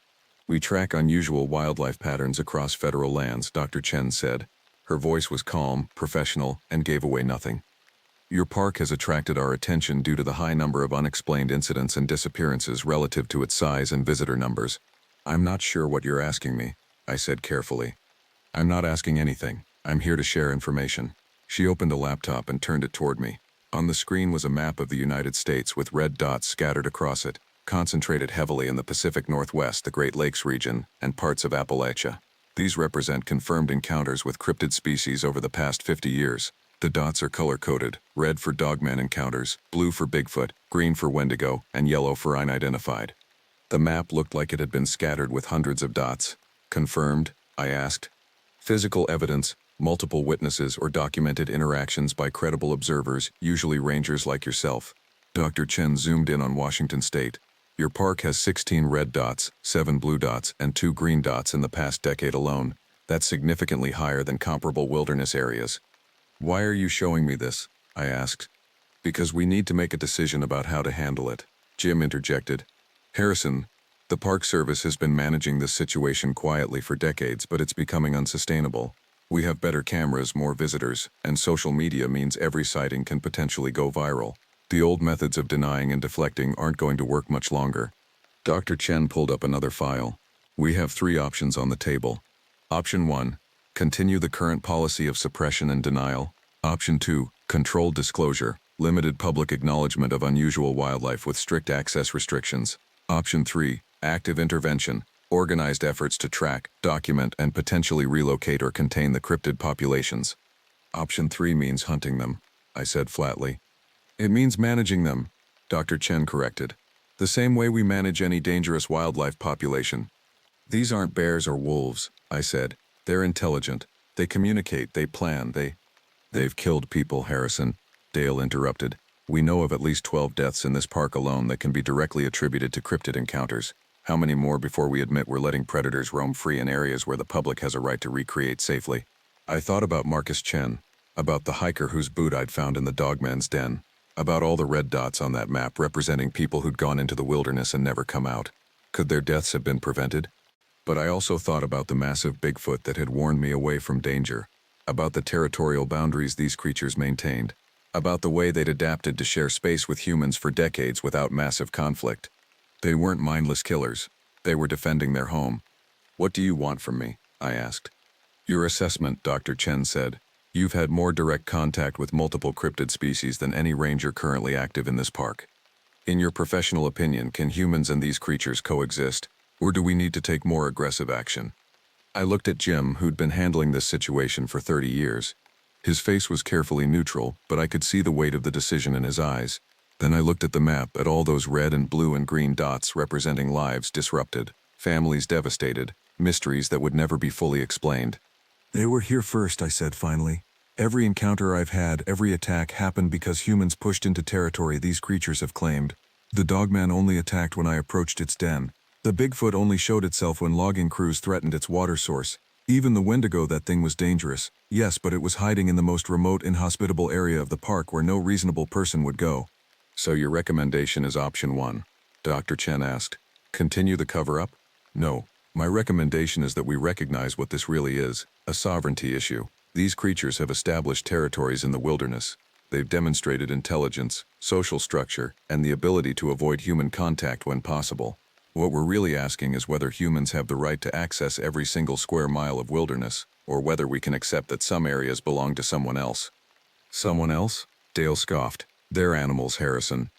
"We track unusual wildlife patterns across federal lands," Dr. Chen said. Her voice was calm, professional, and gave away nothing. "Your park has attracted our attention due to the high number of unexplained incidents and disappearances relative to its size and visitor numbers." "I'm not sure what you're asking me," I said carefully. "I'm not asking anything. I'm here to share information." She opened a laptop and turned it toward me. On the screen was a map of the United States with red dots scattered across it, concentrated heavily in the Pacific Northwest, the Great Lakes region, and parts of Appalachia. These represent confirmed encounters with cryptid species over the past 50 years. The dots are color-coded: red for dogman encounters, blue for Bigfoot, green for Wendigo, and yellow for unidentified. The map looked like it had been scattered with hundreds of dots. "Confirmed?" I asked. "Physical evidence, multiple witnesses, or documented interactions by credible observers, usually rangers like yourself." Dr. Chen zoomed in on Washington State. Your park has 16 red dots, 7 blue dots, and 2 green dots in the past decade alone. That's significantly higher than comparable wilderness areas. Why are you showing me this? I asked. Because we need to make a decision about how to handle it, Jim interjected. Harrison, the Park Service has been managing this situation quietly for decades, but it's becoming unsustainable. We have better cameras, more visitors, and social media means every sighting can potentially go viral. The old methods of denying and deflecting aren't going to work much longer. Dr. Chen pulled up another file. We have 3 options on the table. Option 1, continue the current policy of suppression and denial. Option 2, controlled disclosure, limited public acknowledgement of unusual wildlife with strict access restrictions. Option 3, active intervention, organized efforts to track, document, and potentially relocate or contain the cryptid populations. Option 3 means hunting them, I said flatly. It means managing them, Dr. Chen corrected. The same way we manage any dangerous wildlife population. These aren't bears or wolves, I said. They're intelligent. They communicate, they plan, They've killed people, Harrison, Dale interrupted. We know of at least 12 deaths in this park alone that can be directly attributed to cryptid encounters. How many more before we admit we're letting predators roam free in areas where the public has a right to recreate safely? I thought about Marcus Chen, about the hiker whose boot I'd found in the dogman's den, about all the red dots on that map representing people who'd gone into the wilderness and never come out. Could their deaths have been prevented? But I also thought about the massive Bigfoot that had warned me away from danger, about the territorial boundaries these creatures maintained, about the way they'd adapted to share space with humans for decades without massive conflict. They weren't mindless killers. They were defending their home. What do you want from me? I asked. Your assessment, Dr. Chen said. You've had more direct contact with multiple cryptid species than any ranger currently active in this park. In your professional opinion, can humans and these creatures coexist, or do we need to take more aggressive action? I looked at Jim, who'd been handling this situation for 30 years. His face was carefully neutral, but I could see the weight of the decision in his eyes. Then I looked at the map, at all those red and blue and green dots representing lives disrupted, families devastated, mysteries that would never be fully explained. They were here first, I said finally. Every encounter I've had, every attack happened because humans pushed into territory these creatures have claimed. The dogman only attacked when I approached its den. The Bigfoot only showed itself when logging crews threatened its water source. Even the Wendigo, that thing was dangerous. Yes, but it was hiding in the most remote, inhospitable area of the park where no reasonable person would go. So your recommendation is option 1? Dr. Chen asked. Continue the cover-up? No. My recommendation is that we recognize what this really is, a sovereignty issue. These creatures have established territories in the wilderness. They've demonstrated intelligence, social structure, and the ability to avoid human contact when possible. What we're really asking is whether humans have the right to access every single square mile of wilderness, or whether we can accept that some areas belong to someone else. Someone else? Dale scoffed. They're animals, Harrison.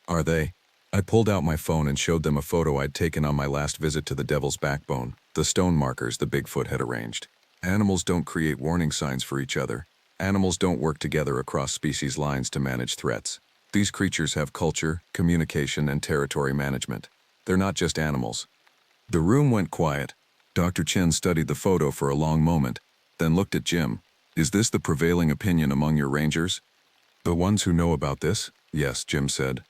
Are they? I pulled out my phone and showed them a photo I'd taken on my last visit to the Devil's Backbone, the stone markers the Bigfoot had arranged. Animals don't create warning signs for each other. Animals don't work together across species lines to manage threats. These creatures have culture, communication, and territory management. They're not just animals. The room went quiet. Dr. Chen studied the photo for a long moment, then looked at Jim. Is this the prevailing opinion among your rangers? The ones who know about this? Yes, Jim said.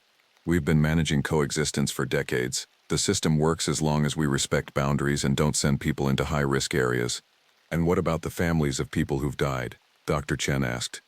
We've been managing coexistence for decades. The system works as long as we respect boundaries and don't send people into high-risk areas. And what about the families of people who've died? Dr. Chen asked.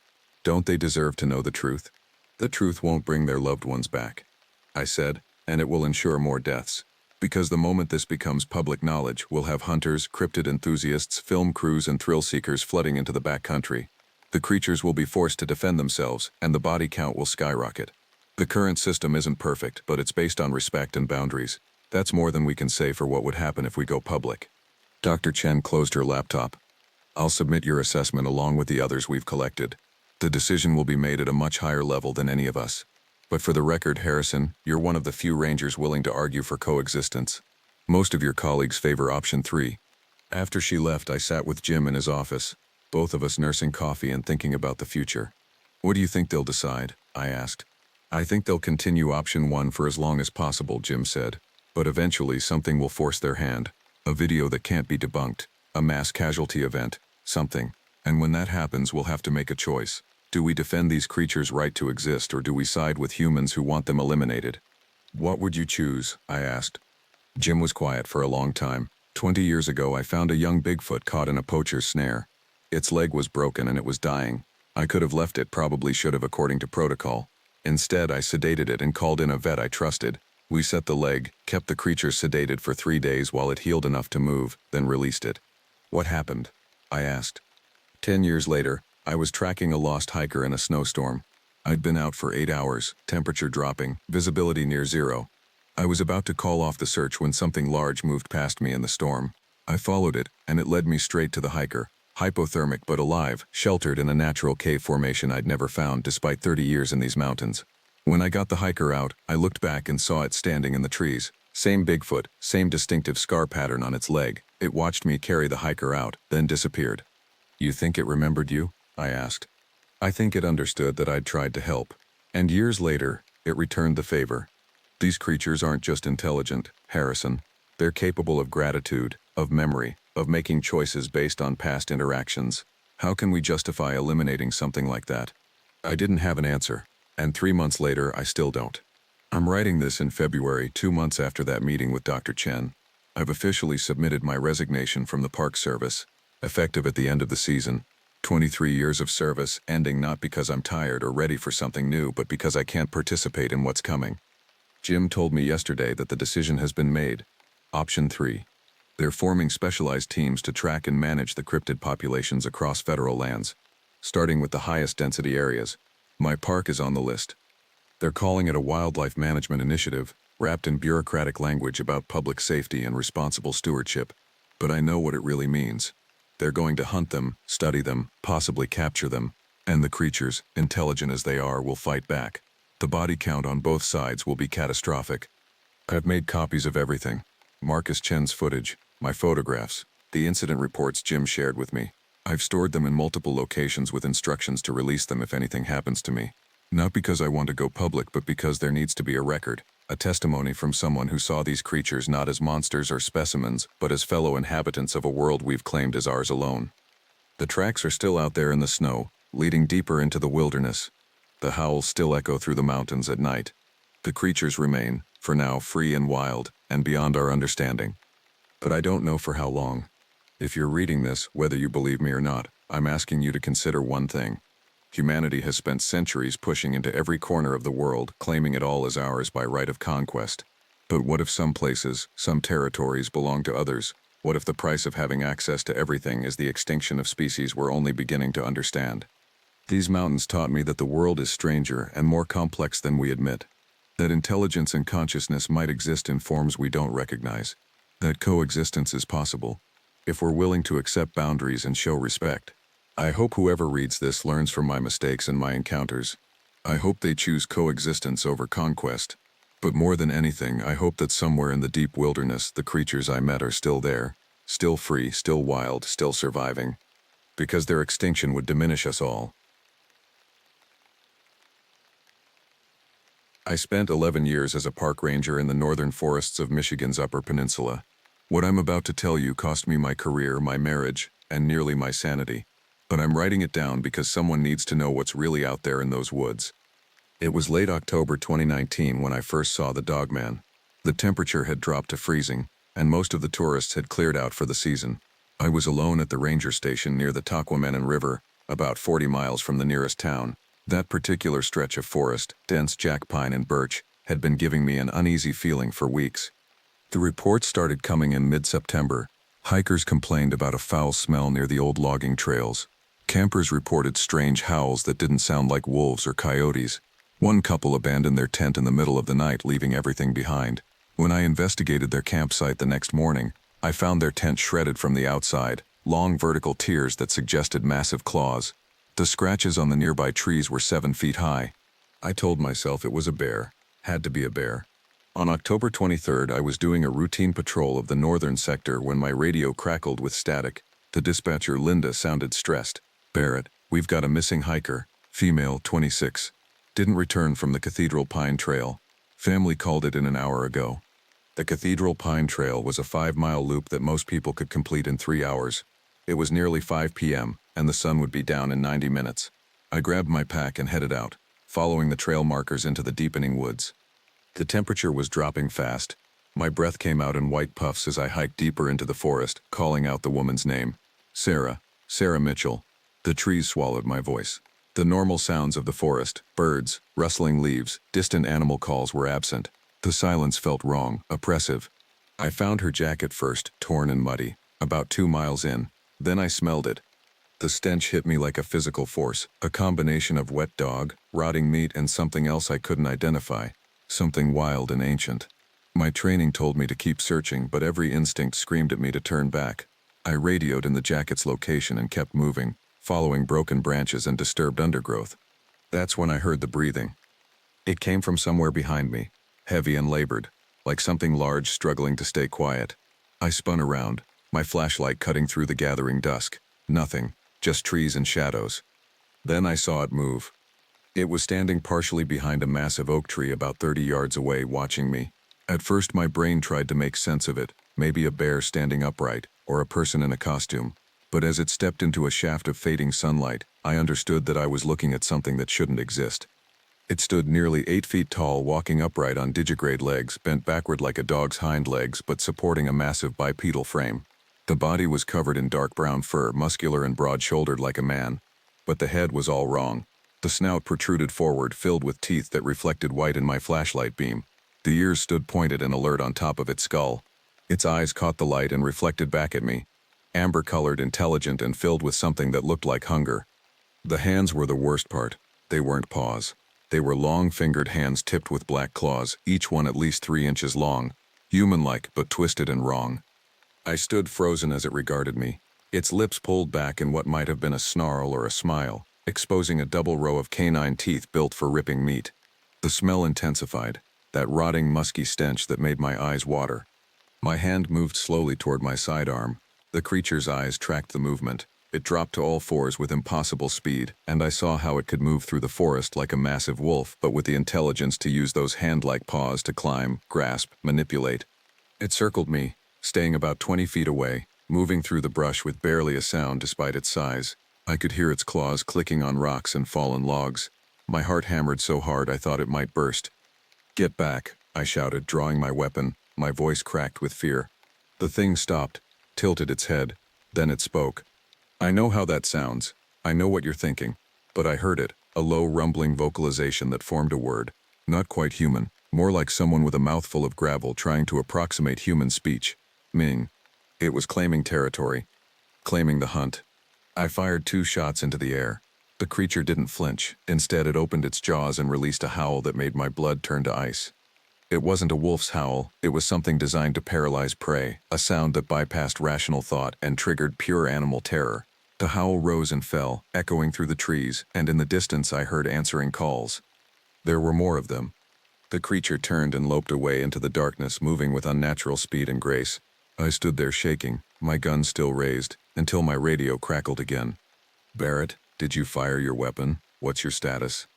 Don't they deserve to know the truth? The truth won't bring their loved ones back, I said, and it will ensure more deaths. Because the moment this becomes public knowledge, we'll have hunters, cryptid enthusiasts, film crews, and thrill seekers flooding into the backcountry. The creatures will be forced to defend themselves, and the body count will skyrocket. The current system isn't perfect, but it's based on respect and boundaries. That's more than we can say for what would happen if we go public. Dr. Chen closed her laptop. I'll submit your assessment along with the others we've collected. The decision will be made at a much higher level than any of us. But for the record, Harrison, you're one of the few rangers willing to argue for coexistence. Most of your colleagues favor option 3. After she left, I sat with Jim in his office, both of us nursing coffee and thinking about the future. What do you think they'll decide? I asked. I think they'll continue option 1 for as long as possible, Jim said. But eventually something will force their hand. A video that can't be debunked. A mass casualty event. Something. And when that happens, we'll have to make a choice. Do we defend these creatures' right to exist, or do we side with humans who want them eliminated? What would you choose? I asked. Jim was quiet for a long time. 20 years ago, I found a young Bigfoot caught in a poacher's snare. Its leg was broken and it was dying. I could have left it, probably should have according to protocol. Instead, I sedated it and called in a vet I trusted. We set the leg, kept the creature sedated for 3 days while it healed enough to move, then released it. What happened? I asked. 10 years later, I was tracking a lost hiker in a snowstorm. I'd been out for 8 hours, temperature dropping, visibility near zero. I was about to call off the search when something large moved past me in the storm. I followed it, and it led me straight to the hiker. Hypothermic but alive, sheltered in a natural cave formation I'd never found despite 30 years in these mountains. When I got the hiker out, I looked back and saw it standing in the trees. Same Bigfoot, same distinctive scar pattern on its leg. It watched me carry the hiker out, then disappeared. You think it remembered you? I asked. I think it understood that I'd tried to help. And years later, it returned the favor. These creatures aren't just intelligent, Harrison. They're capable of gratitude, of memory, of making choices based on past interactions. How can we justify eliminating something like that? I didn't have an answer, and 3 months later, I still don't. I'm writing this in February, 2 months after that meeting with Dr. Chen. I've officially submitted my resignation from the Park Service, effective at the end of the season. 23 years of service, ending not because I'm tired or ready for something new, but because I can't participate in what's coming. Jim told me yesterday that the decision has been made. Option 3. They're forming specialized teams to track and manage the cryptid populations across federal lands, starting with the highest density areas. My park is on the list. They're calling it a wildlife management initiative, wrapped in bureaucratic language about public safety and responsible stewardship, but I know what it really means. They're going to hunt them, study them, possibly capture them, and the creatures, intelligent as they are, will fight back. The body count on both sides will be catastrophic. I've made copies of everything. Marcus Chen's footage, my photographs, the incident reports Jim shared with me. I've stored them in multiple locations with instructions to release them if anything happens to me. Not because I want to go public, but because there needs to be a record, a testimony from someone who saw these creatures not as monsters or specimens, but as fellow inhabitants of a world we've claimed as ours alone. The tracks are still out there in the snow, leading deeper into the wilderness. The howls still echo through the mountains at night. The creatures remain, for now, free and wild, and beyond our understanding. But I don't know for how long. If you're reading this, whether you believe me or not, I'm asking you to consider one thing. Humanity has spent centuries pushing into every corner of the world, claiming it all as ours by right of conquest. But what if some places, some territories belong to others? What if the price of having access to everything is the extinction of species we're only beginning to understand? These mountains taught me that the world is stranger and more complex than we admit. That intelligence and consciousness might exist in forms we don't recognize. That coexistence is possible, if we're willing to accept boundaries and show respect. I hope whoever reads this learns from my mistakes and my encounters. I hope they choose coexistence over conquest. But more than anything, I hope that somewhere in the deep wilderness, the creatures I met are still there, still free, still wild, still surviving. Because their extinction would diminish us all. I spent 11 years as a park ranger in the northern forests of Michigan's Upper Peninsula. What I'm about to tell you cost me my career, my marriage, and nearly my sanity. But I'm writing it down because someone needs to know what's really out there in those woods. It was late October 2019 when I first saw the Dogman. The temperature had dropped to freezing, and most of the tourists had cleared out for the season. I was alone at the ranger station near the Tahquamenon River, about 40 miles from the nearest town. That particular stretch of forest, dense jack pine and birch, had been giving me an uneasy feeling for weeks. The reports started coming in mid-September. Hikers complained about a foul smell near the old logging trails. Campers reported strange howls that didn't sound like wolves or coyotes. One couple abandoned their tent in the middle of the night, leaving everything behind. When I investigated their campsite the next morning, I found their tent shredded from the outside, long vertical tiers that suggested massive claws. The scratches on the nearby trees were 7 feet high. I told myself it was a bear. Had to be a bear. On October 23rd, I was doing a routine patrol of the northern sector when my radio crackled with static. The dispatcher, Linda, sounded stressed. "Barrett, we've got a missing hiker, female, 26. Didn't return from the Cathedral Pine Trail. Family called it in an hour ago." The Cathedral Pine Trail was a 5-mile loop that most people could complete in 3 hours. It was nearly 5 p.m., and the sun would be down in 90 minutes. I grabbed my pack and headed out, following the trail markers into the deepening woods. The temperature was dropping fast. My breath came out in white puffs as I hiked deeper into the forest, calling out the woman's name. Sarah. Sarah Mitchell. The trees swallowed my voice. The normal sounds of the forest, birds, rustling leaves, distant animal calls were absent. The silence felt wrong, oppressive. I found her jacket first, torn and muddy, about 2 miles in. Then I smelled it. The stench hit me like a physical force, a combination of wet dog, rotting meat, and something else I couldn't identify, something wild and ancient. My training told me to keep searching, but every instinct screamed at me to turn back. I radioed in the jacket's location and kept moving, following broken branches and disturbed undergrowth. That's when I heard the breathing. It came from somewhere behind me, heavy and labored, like something large struggling to stay quiet. I spun around, my flashlight cutting through the gathering dusk. Nothing, just trees and shadows. Then I saw it move. It was standing partially behind a massive oak tree about 30 yards away, watching me. At first my brain tried to make sense of it, maybe a bear standing upright, or a person in a costume. But as it stepped into a shaft of fading sunlight, I understood that I was looking at something that shouldn't exist. It stood nearly 8 feet tall, walking upright on digigrade legs, bent backward like a dog's hind legs, but supporting a massive bipedal frame. The body was covered in dark brown fur, muscular and broad-shouldered like a man. But the head was all wrong. The snout protruded forward, filled with teeth that reflected white in my flashlight beam. The ears stood pointed and alert on top of its skull. Its eyes caught the light and reflected back at me. Amber-colored, intelligent, and filled with something that looked like hunger. The hands were the worst part. They weren't paws. They were long-fingered hands tipped with black claws, each one at least 3 inches long. Human-like, but twisted and wrong. I stood frozen as it regarded me, its lips pulled back in what might have been a snarl or a smile, exposing a double row of canine teeth built for ripping meat. The smell intensified, that rotting, musky stench that made my eyes water. My hand moved slowly toward my sidearm. The creature's eyes tracked the movement. It dropped to all fours with impossible speed, and I saw how it could move through the forest like a massive wolf, but with the intelligence to use those hand-like paws to climb, grasp, manipulate. It circled me, staying about 20 feet away, moving through the brush with barely a sound despite its size. I could hear its claws clicking on rocks and fallen logs. My heart hammered so hard I thought it might burst. "Get back," I shouted, drawing my weapon, my voice cracked with fear. The thing stopped, tilted its head, then it spoke. "I know how that sounds. I know what you're thinking." But I heard it, a low rumbling vocalization that formed a word. Not quite human, more like someone with a mouthful of gravel trying to approximate human speech. Ming. It was claiming territory. Claiming the hunt. I fired 2 shots into the air. The creature didn't flinch. Instead, it opened its jaws and released a howl that made my blood turn to ice. It wasn't a wolf's howl, it was something designed to paralyze prey, a sound that bypassed rational thought and triggered pure animal terror. The howl rose and fell, echoing through the trees, and in the distance I heard answering calls. There were more of them. The creature turned and loped away into the darkness, moving with unnatural speed and grace. I stood there shaking, my gun still raised, until my radio crackled again. "Barrett, did you fire your weapon? What's your status?"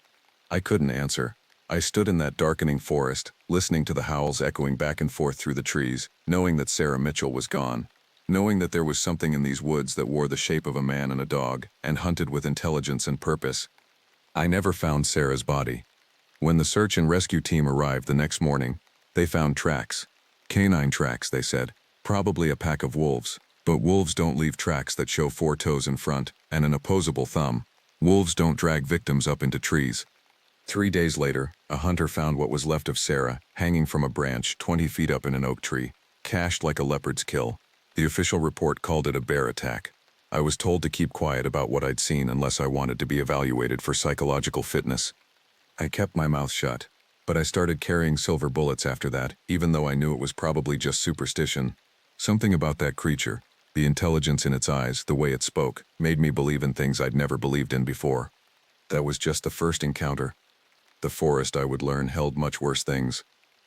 I couldn't answer. I stood in that darkening forest, listening to the howls echoing back and forth through the trees, knowing that Sarah Mitchell was gone. Knowing that there was something in these woods that wore the shape of a man and a dog, and hunted with intelligence and purpose. I never found Sarah's body. When the search and rescue team arrived the next morning, they found tracks. Canine tracks, they said. Probably a pack of wolves. But wolves don't leave tracks that show 4 toes in front, and an opposable thumb. Wolves don't drag victims up into trees. 3 days later, a hunter found what was left of Sarah, hanging from a branch 20 feet up in an oak tree, cached like a leopard's kill. The official report called it a bear attack. I was told to keep quiet about what I'd seen unless I wanted to be evaluated for psychological fitness. I kept my mouth shut, but I started carrying silver bullets after that, even though I knew it was probably just superstition. Something about that creature, the intelligence in its eyes, the way it spoke, made me believe in things I'd never believed in before. That was just the first encounter. The forest, I would learn, held much worse things.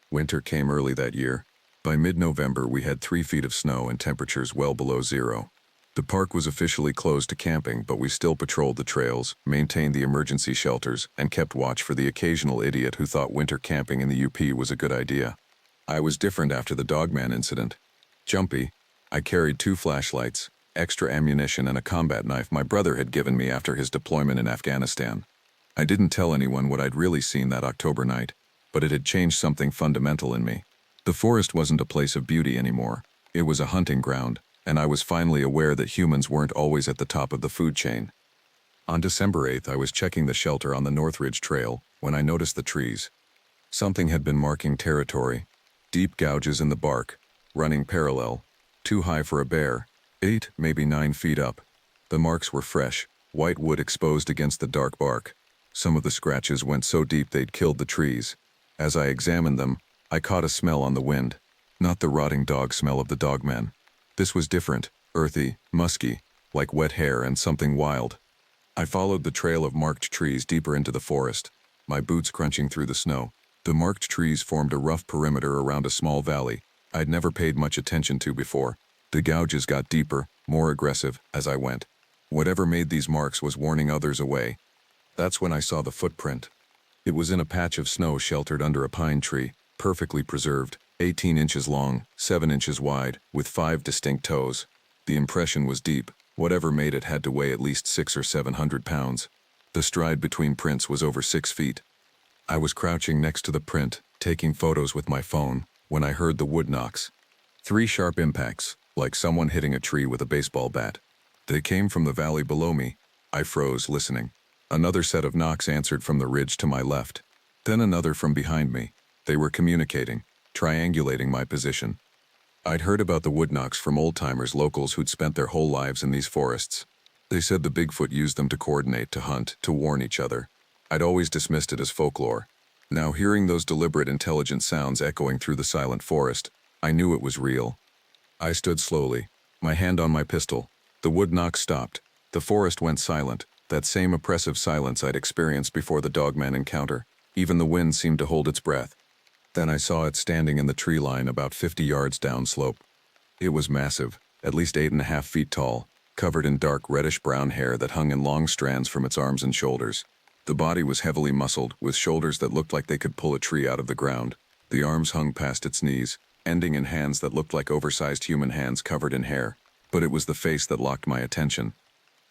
Winter came early that year. By mid-November, we had 3 feet of snow and temperatures well below zero. The park was officially closed to camping, but we still patrolled the trails, maintained the emergency shelters, and kept watch for the occasional idiot who thought winter camping in the UP was a good idea. I was different after the Dogman incident. Jumpy. I carried 2 flashlights, extra ammunition, and a combat knife my brother had given me after his deployment in Afghanistan. I didn't tell anyone what I'd really seen that October night, but it had changed something fundamental in me. The forest wasn't a place of beauty anymore. It was a hunting ground, and I was finally aware that humans weren't always at the top of the food chain. On December 8th, I was checking the shelter on the Northridge Trail when I noticed the trees. Something had been marking territory. Deep gouges in the bark, running parallel, too high for a bear, 8, maybe 9 feet up. The marks were fresh, white wood exposed against the dark bark. Some of the scratches went so deep they'd killed the trees. As I examined them, I caught a smell on the wind. Not the rotting dog smell of the dogmen. This was different, earthy, musky, like wet hair and something wild. I followed the trail of marked trees deeper into the forest, my boots crunching through the snow. The marked trees formed a rough perimeter around a small valley I'd never paid much attention to before. The gouges got deeper, more aggressive, as I went. Whatever made these marks was warning others away. That's when I saw the footprint. It was in a patch of snow sheltered under a pine tree, perfectly preserved, 18 inches long, 7 inches wide, with 5 distinct toes. The impression was deep. Whatever made it had to weigh at least 600 or 700 pounds. The stride between prints was over 6 feet. I was crouching next to the print, taking photos with my phone, when I heard the wood knocks. 3 sharp impacts, like someone hitting a tree with a baseball bat. They came from the valley below me. I froze, listening. Another set of knocks answered from the ridge to my left. Then another from behind me. They were communicating, triangulating my position. I'd heard about the wood knocks from old-timers, locals who'd spent their whole lives in these forests. They said the Bigfoot used them to coordinate, to hunt, to warn each other. I'd always dismissed it as folklore. Now, hearing those deliberate, intelligent sounds echoing through the silent forest, I knew it was real. I stood slowly, my hand on my pistol. The wood knocks stopped. The forest went silent, that same oppressive silence I'd experienced before the dogman encounter. Even the wind seemed to hold its breath. Then I saw it standing in the tree line about 50 yards downslope. It was massive, at least 8.5 feet tall, covered in dark reddish-brown hair that hung in long strands from its arms and shoulders. The body was heavily muscled, with shoulders that looked like they could pull a tree out of the ground. The arms hung past its knees, ending in hands that looked like oversized human hands covered in hair. But it was the face that locked my attention.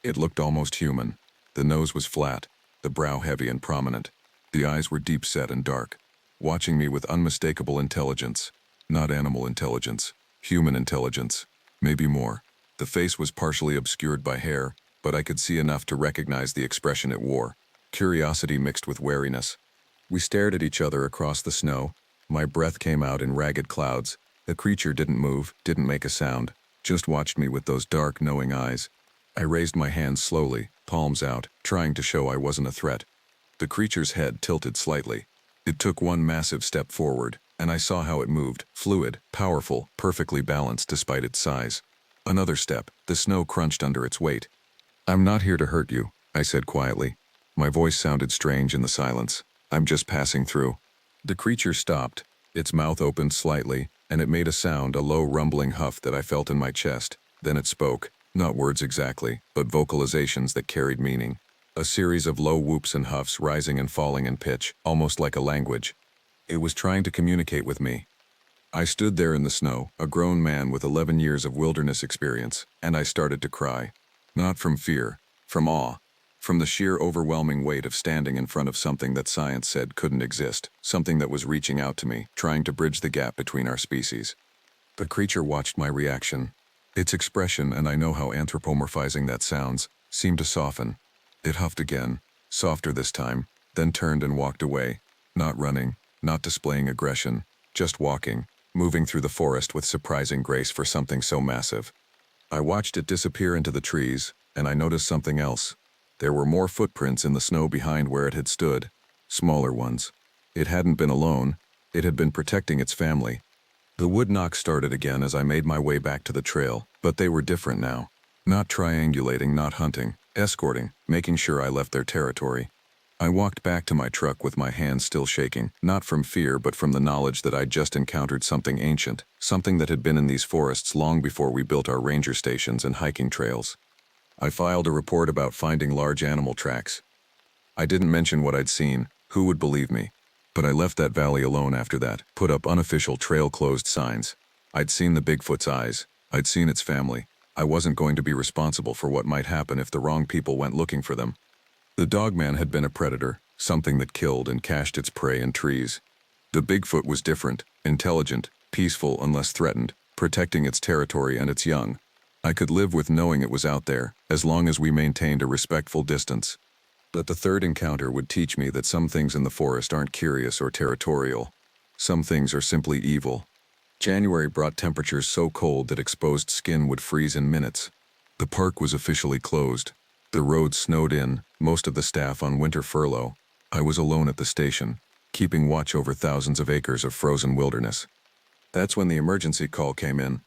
It looked almost human. The nose was flat, the brow heavy and prominent. The eyes were deep-set and dark, watching me with unmistakable intelligence. Not animal intelligence, human intelligence. Maybe more. The face was partially obscured by hair, but I could see enough to recognize the expression it wore. Curiosity mixed with wariness. We stared at each other across the snow. My breath came out in ragged clouds. The creature didn't move, didn't make a sound, just watched me with those dark, knowing eyes. I raised my hands slowly, palms out, trying to show I wasn't a threat. The creature's head tilted slightly. It took one massive step forward, and I saw how it moved, fluid, powerful, perfectly balanced despite its size. Another step, the snow crunched under its weight. "I'm not here to hurt you," I said quietly. My voice sounded strange in the silence. "I'm just passing through." The creature stopped. Its mouth opened slightly, and it made a sound, a low rumbling huff that I felt in my chest. Then it spoke, not words exactly, but vocalizations that carried meaning. A series of low whoops and huffs rising and falling in pitch, almost like a language. It was trying to communicate with me. I stood there in the snow, a grown man with 11 years of wilderness experience, and I started to cry. Not from fear, from awe. From the sheer overwhelming weight of standing in front of something that science said couldn't exist, something that was reaching out to me, trying to bridge the gap between our species. The creature watched my reaction. Its expression, and I know how anthropomorphizing that sounds, seemed to soften. It huffed again, softer this time, then turned and walked away, not running, not displaying aggression, just walking, moving through the forest with surprising grace for something so massive. I watched it disappear into the trees, and I noticed something else. There were more footprints in the snow behind where it had stood, smaller ones. It hadn't been alone. It had been protecting its family. The wood knocks started again as I made my way back to the trail, but they were different now. Not triangulating, not hunting, escorting, making sure I left their territory. I walked back to my truck with my hands still shaking, not from fear but from the knowledge that I'd just encountered something ancient, something that had been in these forests long before we built our ranger stations and hiking trails. I filed a report about finding large animal tracks. I didn't mention what I'd seen. Who would believe me? But I left that valley alone after that, put up unofficial trail closed signs. I'd seen the Bigfoot's eyes. I'd seen its family. I wasn't going to be responsible for what might happen if the wrong people went looking for them. The Dogman had been a predator, something that killed and cached its prey in trees. The Bigfoot was different, intelligent, peaceful unless threatened, protecting its territory and its young. I could live with knowing it was out there, as long as we maintained a respectful distance. But the third encounter would teach me that some things in the forest aren't curious or territorial. Some things are simply evil. January brought temperatures so cold that exposed skin would freeze in minutes. The park was officially closed. The roads snowed in, most of the staff on winter furlough. I was alone at the station, keeping watch over thousands of acres of frozen wilderness. That's when the emergency call came in.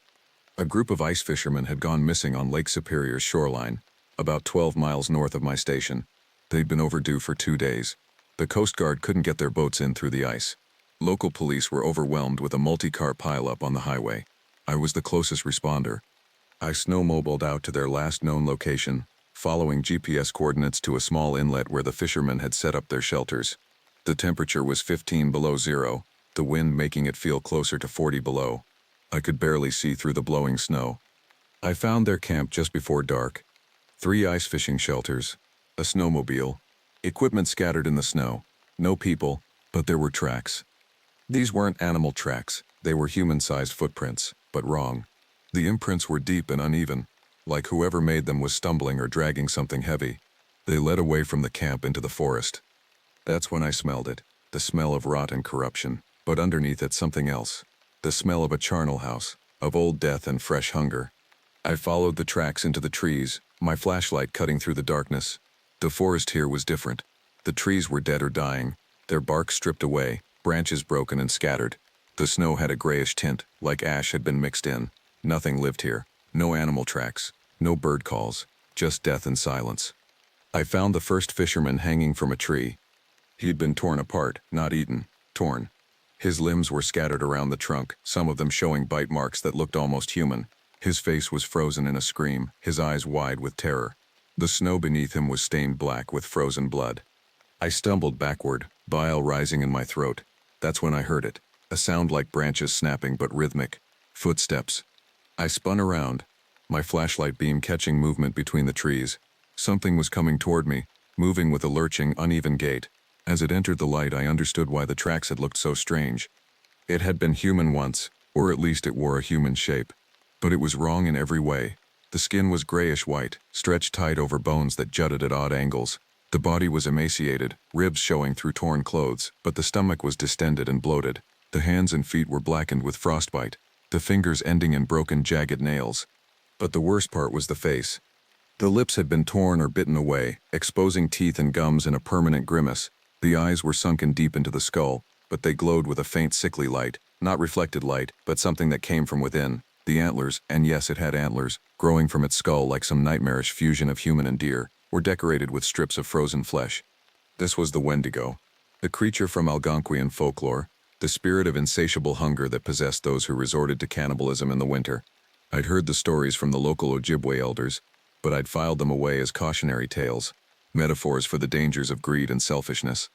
A group of ice fishermen had gone missing on Lake Superior's shoreline, about 12 miles north of my station. They'd been overdue for 2 days. The Coast Guard couldn't get their boats in through the ice. Local police were overwhelmed with a multi-car pileup on the highway. I was the closest responder. I snowmobiled out to their last known location, following GPS coordinates to a small inlet where the fishermen had set up their shelters. The temperature was 15 below zero, the wind making it feel closer to 40 below. I could barely see through the blowing snow. I found their camp just before dark. 3 ice fishing shelters, a snowmobile, equipment scattered in the snow. No people, but there were tracks. These weren't animal tracks, they were human-sized footprints, but wrong. The imprints were deep and uneven, like whoever made them was stumbling or dragging something heavy. They led away from the camp into the forest. That's when I smelled it, the smell of rot and corruption, but underneath it something else. The smell of a charnel house, of old death and fresh hunger. I followed the tracks into the trees, my flashlight cutting through the darkness. The forest here was different. The trees were dead or dying, their bark stripped away, branches broken and scattered. The snow had a grayish tint, like ash had been mixed in. Nothing lived here. No animal tracks, no bird calls, just death and silence. I found the first fisherman hanging from a tree. He'd been torn apart, not eaten, torn. His limbs were scattered around the trunk, some of them showing bite marks that looked almost human. His face was frozen in a scream, his eyes wide with terror. The snow beneath him was stained black with frozen blood. I stumbled backward, bile rising in my throat. That's when I heard it, a sound like branches snapping but rhythmic. Footsteps. I spun around, my flashlight beam catching movement between the trees. Something was coming toward me, moving with a lurching, uneven gait. As it entered the light, I understood why the tracks had looked so strange. It had been human once, or at least it wore a human shape. But it was wrong in every way. The skin was grayish-white, stretched tight over bones that jutted at odd angles. The body was emaciated, ribs showing through torn clothes, but the stomach was distended and bloated. The hands and feet were blackened with frostbite, the fingers ending in broken, jagged nails. But the worst part was the face. The lips had been torn or bitten away, exposing teeth and gums in a permanent grimace. The eyes were sunken deep into the skull, but they glowed with a faint sickly light, not reflected light, but something that came from within. The antlers, and yes, it had antlers, growing from its skull like some nightmarish fusion of human and deer, were decorated with strips of frozen flesh. This was the Wendigo, the creature from Algonquian folklore, the spirit of insatiable hunger that possessed those who resorted to cannibalism in the winter. I'd heard the stories from the local Ojibwe elders, but I'd filed them away as cautionary tales, metaphors for the dangers of greed and selfishness.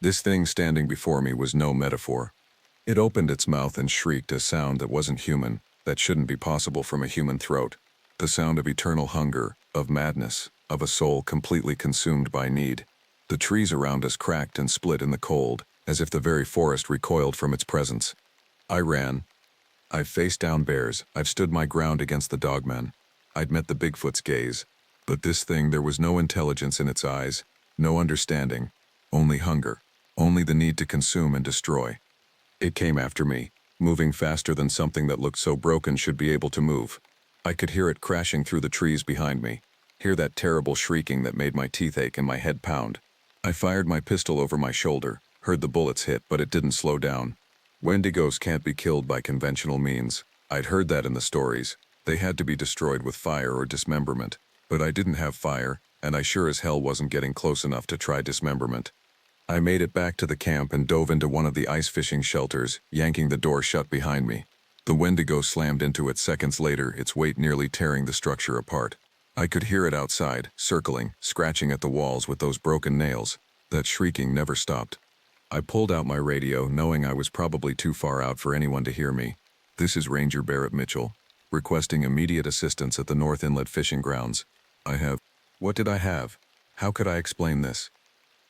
This thing standing before me was no metaphor. It opened its mouth and shrieked a sound that wasn't human, that shouldn't be possible from a human throat. The sound of eternal hunger, of madness, of a soul completely consumed by need. The trees around us cracked and split in the cold, as if the very forest recoiled from its presence. I ran. I've faced down bears, I've stood my ground against the Dogman. I'd met the Bigfoot's gaze. But this thing, there was no intelligence in its eyes, no understanding, only hunger, only the need to consume and destroy. It came after me, moving faster than something that looked so broken should be able to move. I could hear it crashing through the trees behind me, hear that terrible shrieking that made my teeth ache and my head pound. I fired my pistol over my shoulder, heard the bullets hit, but it didn't slow down. Wendigos can't be killed by conventional means. I'd heard that in the stories. They had to be destroyed with fire or dismemberment. But I didn't have fire, and I sure as hell wasn't getting close enough to try dismemberment. I made it back to the camp and dove into one of the ice fishing shelters, yanking the door shut behind me. The Wendigo slammed into it seconds later, its weight nearly tearing the structure apart. I could hear it outside, circling, scratching at the walls with those broken nails. That shrieking never stopped. I pulled out my radio, knowing I was probably too far out for anyone to hear me. "This is Ranger Barrett Mitchell. requesting immediate assistance at the North Inlet fishing grounds. What did I have? How could I explain this?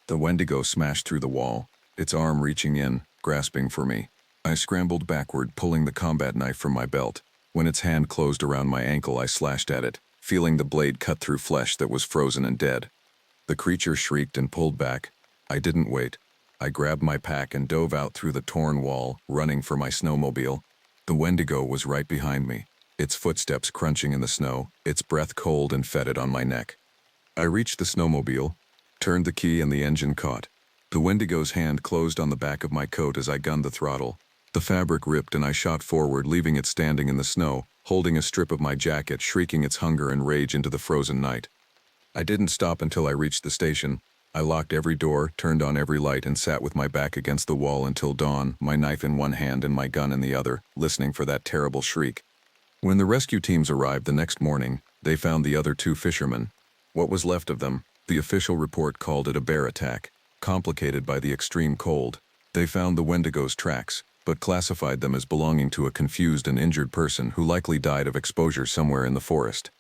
The Wendigo smashed through the wall, its arm reaching in, grasping for me. I scrambled backward, pulling the combat knife from my belt. When its hand closed around my ankle, I slashed at it, feeling the blade cut through flesh that was frozen and dead. The creature shrieked and pulled back. I didn't wait. I grabbed my pack and dove out through the torn wall, running for my snowmobile. The Wendigo was right behind me, its footsteps crunching in the snow, its breath cold and fetid on my neck. I reached the snowmobile, turned the key, and the engine caught. The Wendigo's hand closed on the back of my coat as I gunned the throttle. The fabric ripped and I shot forward, leaving it standing in the snow, holding a strip of my jacket, shrieking its hunger and rage into the frozen night. I didn't stop until I reached the station. I locked every door, turned on every light, and sat with my back against the wall until dawn, my knife in one hand and my gun in the other, listening for that terrible shriek. When the rescue teams arrived the next morning, they found the other two fishermen. What was left of them. The official report called it a bear attack, complicated by the extreme cold. They found the Wendigo's tracks, but classified them as belonging to a confused and injured person who likely died of exposure somewhere in the forest.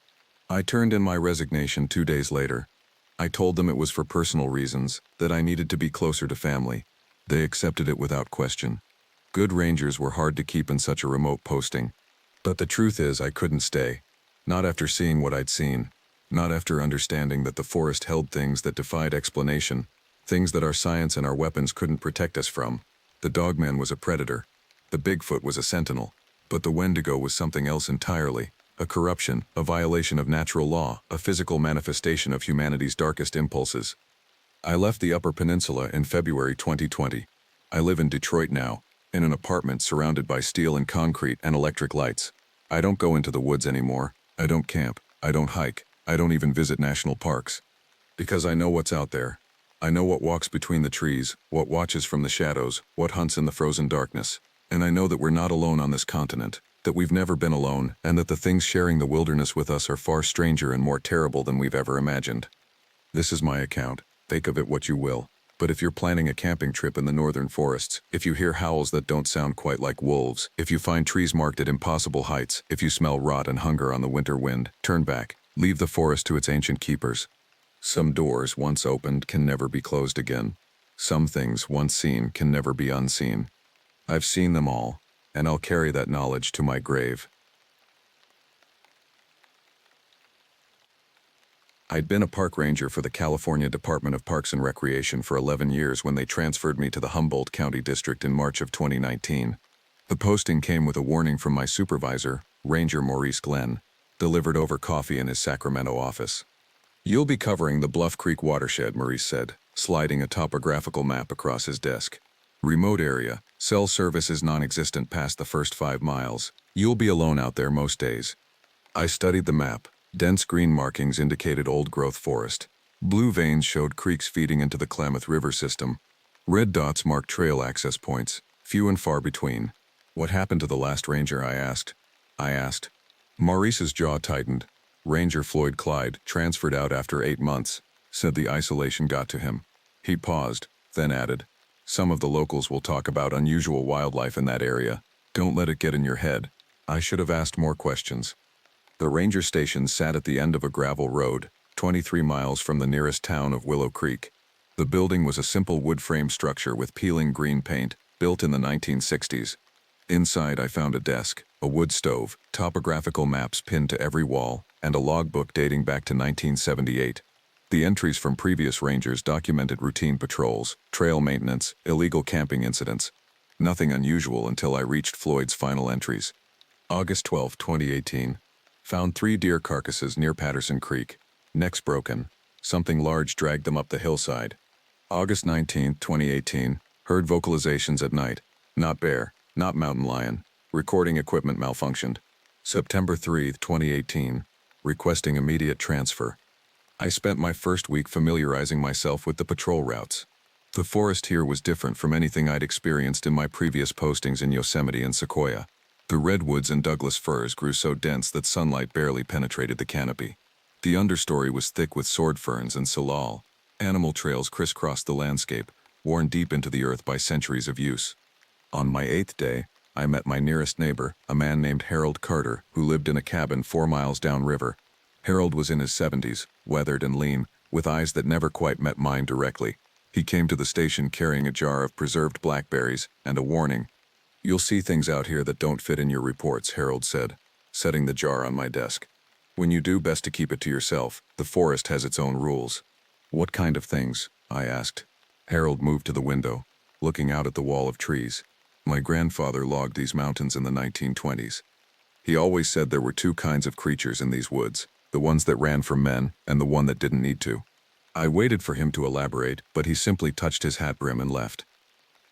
I turned in my resignation 2 days later. I told them it was for personal reasons, that I needed to be closer to family. They accepted it without question. Good rangers were hard to keep in such a remote posting. But the truth is, I couldn't stay. Not after seeing what I'd seen. Not after understanding that the forest held things that defied explanation, things that our science and our weapons couldn't protect us from. The Dogman was a predator. The Bigfoot was a sentinel. But the Wendigo was something else entirely. A corruption, a violation of natural law, a physical manifestation of humanity's darkest impulses. I left the Upper Peninsula in February 2020. I live in Detroit now, in an apartment surrounded by steel and concrete and electric lights. I don't go into the woods anymore. I don't camp. I don't hike. I don't even visit national parks. Because I know what's out there. I know what walks between the trees, what watches from the shadows, what hunts in the frozen darkness. And I know that we're not alone on this continent, that we've never been alone, and that the things sharing the wilderness with us are far stranger and more terrible than we've ever imagined. This is my account. Think of it what you will. But if you're planning a camping trip in the northern forests, if you hear howls that don't sound quite like wolves, if you find trees marked at impossible heights, if you smell rot and hunger on the winter wind, turn back. Leave the forest to its ancient keepers. Some doors, once opened, can never be closed again. Some things, once seen, can never be unseen. I've seen them all, and I'll carry that knowledge to my grave. I'd been a park ranger for the California Department of Parks and Recreation for 11 years when they transferred me to the Humboldt County District in March of 2019. The posting came with a warning from my supervisor, Ranger Maurice Glenn, delivered over coffee in his Sacramento office. "You'll be covering the Bluff Creek watershed," Maurice said, sliding a topographical map across his desk. "Remote area. Cell service is non-existent past the first 5 miles. You'll be alone out there most days." I studied the map. Dense green markings indicated old-growth forest. Blue veins showed creeks feeding into the Klamath River system. Red dots marked trail access points, few and far between. "What happened to the last ranger?" I asked. Maurice's jaw tightened. "Ranger Floyd Clyde, transferred out after 8 months, said the isolation got to him." He paused, then added, "Some of the locals will talk about unusual wildlife in that area. Don't let it get in your head." I should have asked more questions. The ranger station sat at the end of a gravel road, 23 miles from the nearest town of Willow Creek. The building was a simple wood frame structure with peeling green paint, built in the 1960s. Inside I found a desk, a wood stove, topographical maps pinned to every wall, and a logbook dating back to 1978. The entries from previous rangers documented routine patrols, trail maintenance, illegal camping incidents. Nothing unusual until I reached Floyd's final entries. August 12, 2018. Found 3 deer carcasses near Patterson Creek. Necks broken. Something large dragged them up the hillside. August 19, 2018. Heard vocalizations at night. Not bear, not mountain lion. Recording equipment malfunctioned. September 3, 2018. Requesting immediate transfer. I spent my first week familiarizing myself with the patrol routes. The forest here was different from anything I'd experienced in my previous postings in Yosemite and Sequoia. The redwoods and Douglas firs grew so dense that sunlight barely penetrated the canopy. The understory was thick with sword ferns and salal. Animal trails crisscrossed the landscape, worn deep into the earth by centuries of use. On my 8th day, I met my nearest neighbor, a man named Harold Carter, who lived in a cabin 4 miles downriver. Harold was in his 70s, weathered and lean, with eyes that never quite met mine directly. He came to the station carrying a jar of preserved blackberries and a warning. "You'll see things out here that don't fit in your reports," Harold said, setting the jar on my desk. "When you do, best to keep it to yourself. The forest has its own rules." "What kind of things?" I asked. Harold moved to the window, looking out at the wall of trees. "My grandfather logged these mountains in the 1920s. He always said there were two kinds of creatures in these woods, the ones that ran from men and the one that didn't need to." I waited for him to elaborate, but he simply touched his hat brim and left.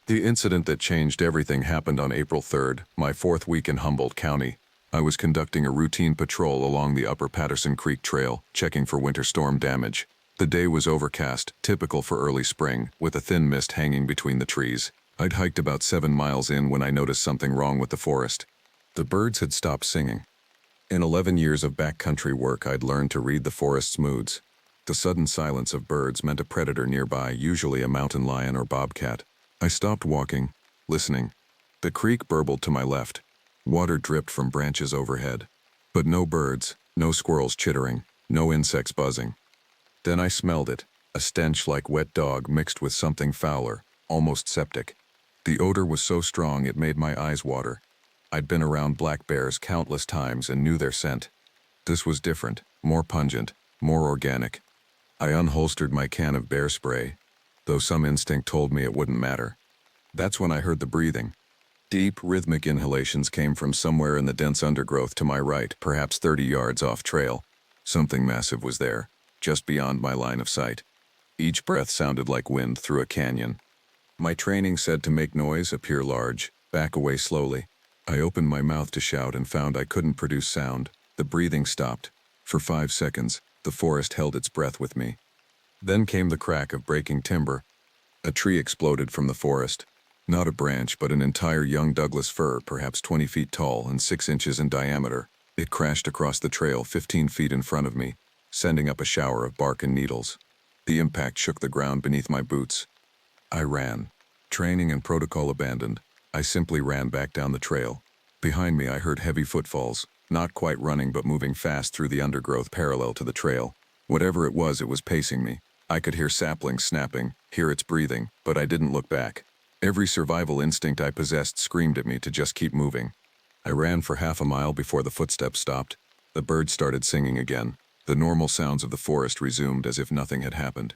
The incident that changed everything happened on April 3rd, my 4th week in Humboldt County. I was conducting a routine patrol along the Upper Patterson Creek Trail, checking for winter storm damage. The day was overcast, typical for early spring, with a thin mist hanging between the trees. I'd hiked about 7 miles in when I noticed something wrong with the forest. The birds had stopped singing. In 11 years of backcountry work, I'd learned to read the forest's moods. The sudden silence of birds meant a predator nearby, usually a mountain lion or bobcat. I stopped walking, listening. The creek burbled to my left. Water dripped from branches overhead. But no birds, no squirrels chittering, no insects buzzing. Then I smelled it, a stench like wet dog mixed with something fouler, almost septic. The odor was so strong it made my eyes water. I'd been around black bears countless times and knew their scent. This was different, more pungent, more organic. I unholstered my can of bear spray, though some instinct told me it wouldn't matter. That's when I heard the breathing. Deep, rhythmic inhalations came from somewhere in the dense undergrowth to my right, perhaps 30 yards off trail. Something massive was there, just beyond my line of sight. Each breath sounded like wind through a canyon. My training said to make noise, appear large, back away slowly. I opened my mouth to shout and found I couldn't produce sound. The breathing stopped. For 5 seconds, the forest held its breath with me. Then came the crack of breaking timber. A tree exploded from the forest. Not a branch, but an entire young Douglas fir, perhaps 20 feet tall and 6 inches in diameter. It crashed across the trail 15 feet in front of me, sending up a shower of bark and needles. The impact shook the ground beneath my boots. I ran. Training and protocol abandoned. I simply ran back down the trail. Behind me I heard heavy footfalls, not quite running but moving fast through the undergrowth parallel to the trail. Whatever it was pacing me. I could hear saplings snapping, hear its breathing, but I didn't look back. Every survival instinct I possessed screamed at me to just keep moving. I ran for half a mile before the footsteps stopped. The birds started singing again. The normal sounds of the forest resumed as if nothing had happened.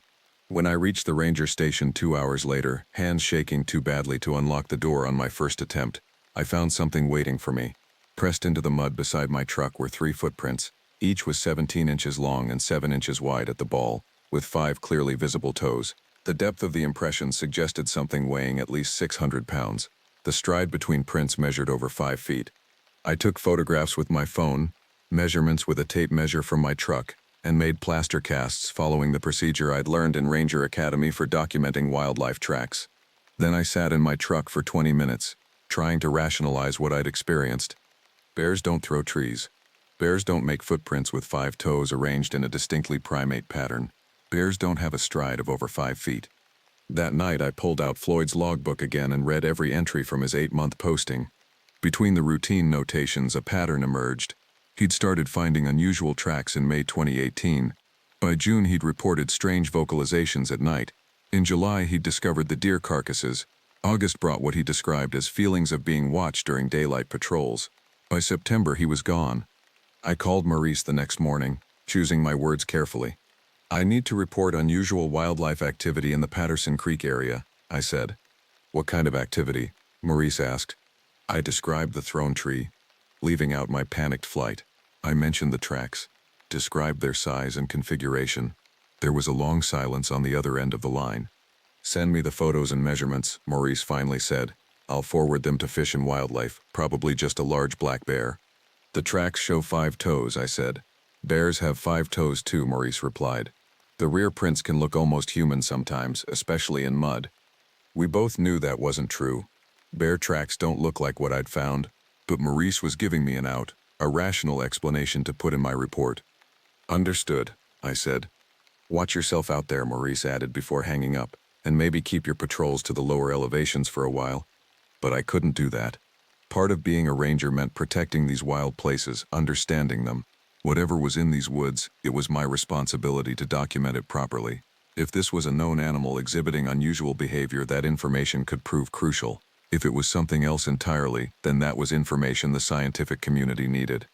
When I reached the ranger station 2 hours later, hands shaking too badly to unlock the door on my first attempt, I found something waiting for me. Pressed into the mud beside my truck were 3 footprints. Each was 17 inches long and 7 inches wide at the ball, with 5 clearly visible toes. The depth of the impression suggested something weighing at least 600 pounds. The stride between prints measured over 5 feet. I took photographs with my phone, measurements with a tape measure from my truck, and made plaster casts following the procedure I'd learned in Ranger Academy for documenting wildlife tracks. Then I sat in my truck for 20 minutes, trying to rationalize what I'd experienced. Bears don't throw trees. Bears don't make footprints with 5 toes arranged in a distinctly primate pattern. Bears don't have a stride of over 5 feet. That night I pulled out Floyd's logbook again and read every entry from his 8-month posting. Between the routine notations, a pattern emerged. He'd started finding unusual tracks in May 2018. By June he'd reported strange vocalizations at night. In July he'd discovered the deer carcasses. August brought what he described as feelings of being watched during daylight patrols. By September he was gone. I called Maurice the next morning, choosing my words carefully. "I need to report unusual wildlife activity in the Patterson Creek area," I said. "What kind of activity?" Maurice asked. I described the thrown tree, leaving out my panicked flight. I mentioned the tracks, described their size and configuration. There was a long silence on the other end of the line. "Send me the photos and measurements," Maurice finally said. "I'll forward them to Fish and Wildlife, probably just a large black bear." "The tracks show 5 toes," I said. "Bears have 5 toes too," Maurice replied. "The rear prints can look almost human sometimes, especially in mud." We both knew that wasn't true. Bear tracks don't look like what I'd found, but Maurice was giving me an out, a rational explanation to put in my report. "Understood," I said. "Watch yourself out there," Maurice added before hanging up, "and maybe keep your patrols to the lower elevations for a while." But I couldn't do that. Part of being a ranger meant protecting these wild places, understanding them. Whatever was in these woods, it was my responsibility to document it properly. If this was a known animal exhibiting unusual behavior, that information could prove crucial. If it was something else entirely, then that was information the scientific community needed.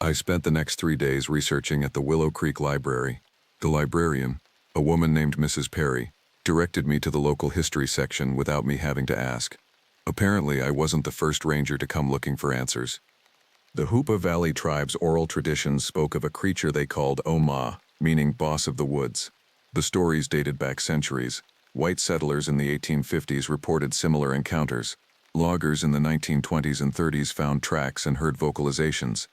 I spent the next 3 days researching at the Willow Creek Library. The librarian, a woman named Mrs. Perry, directed me to the local history section without me having to ask. Apparently, I wasn't the first ranger to come looking for answers. The Hoopa Valley tribe's oral traditions spoke of a creature they called Oma, meaning boss of the woods. The stories dated back centuries. White settlers in the 1850s reported similar encounters. Loggers in the 1920s and 30s found tracks and heard vocalizations.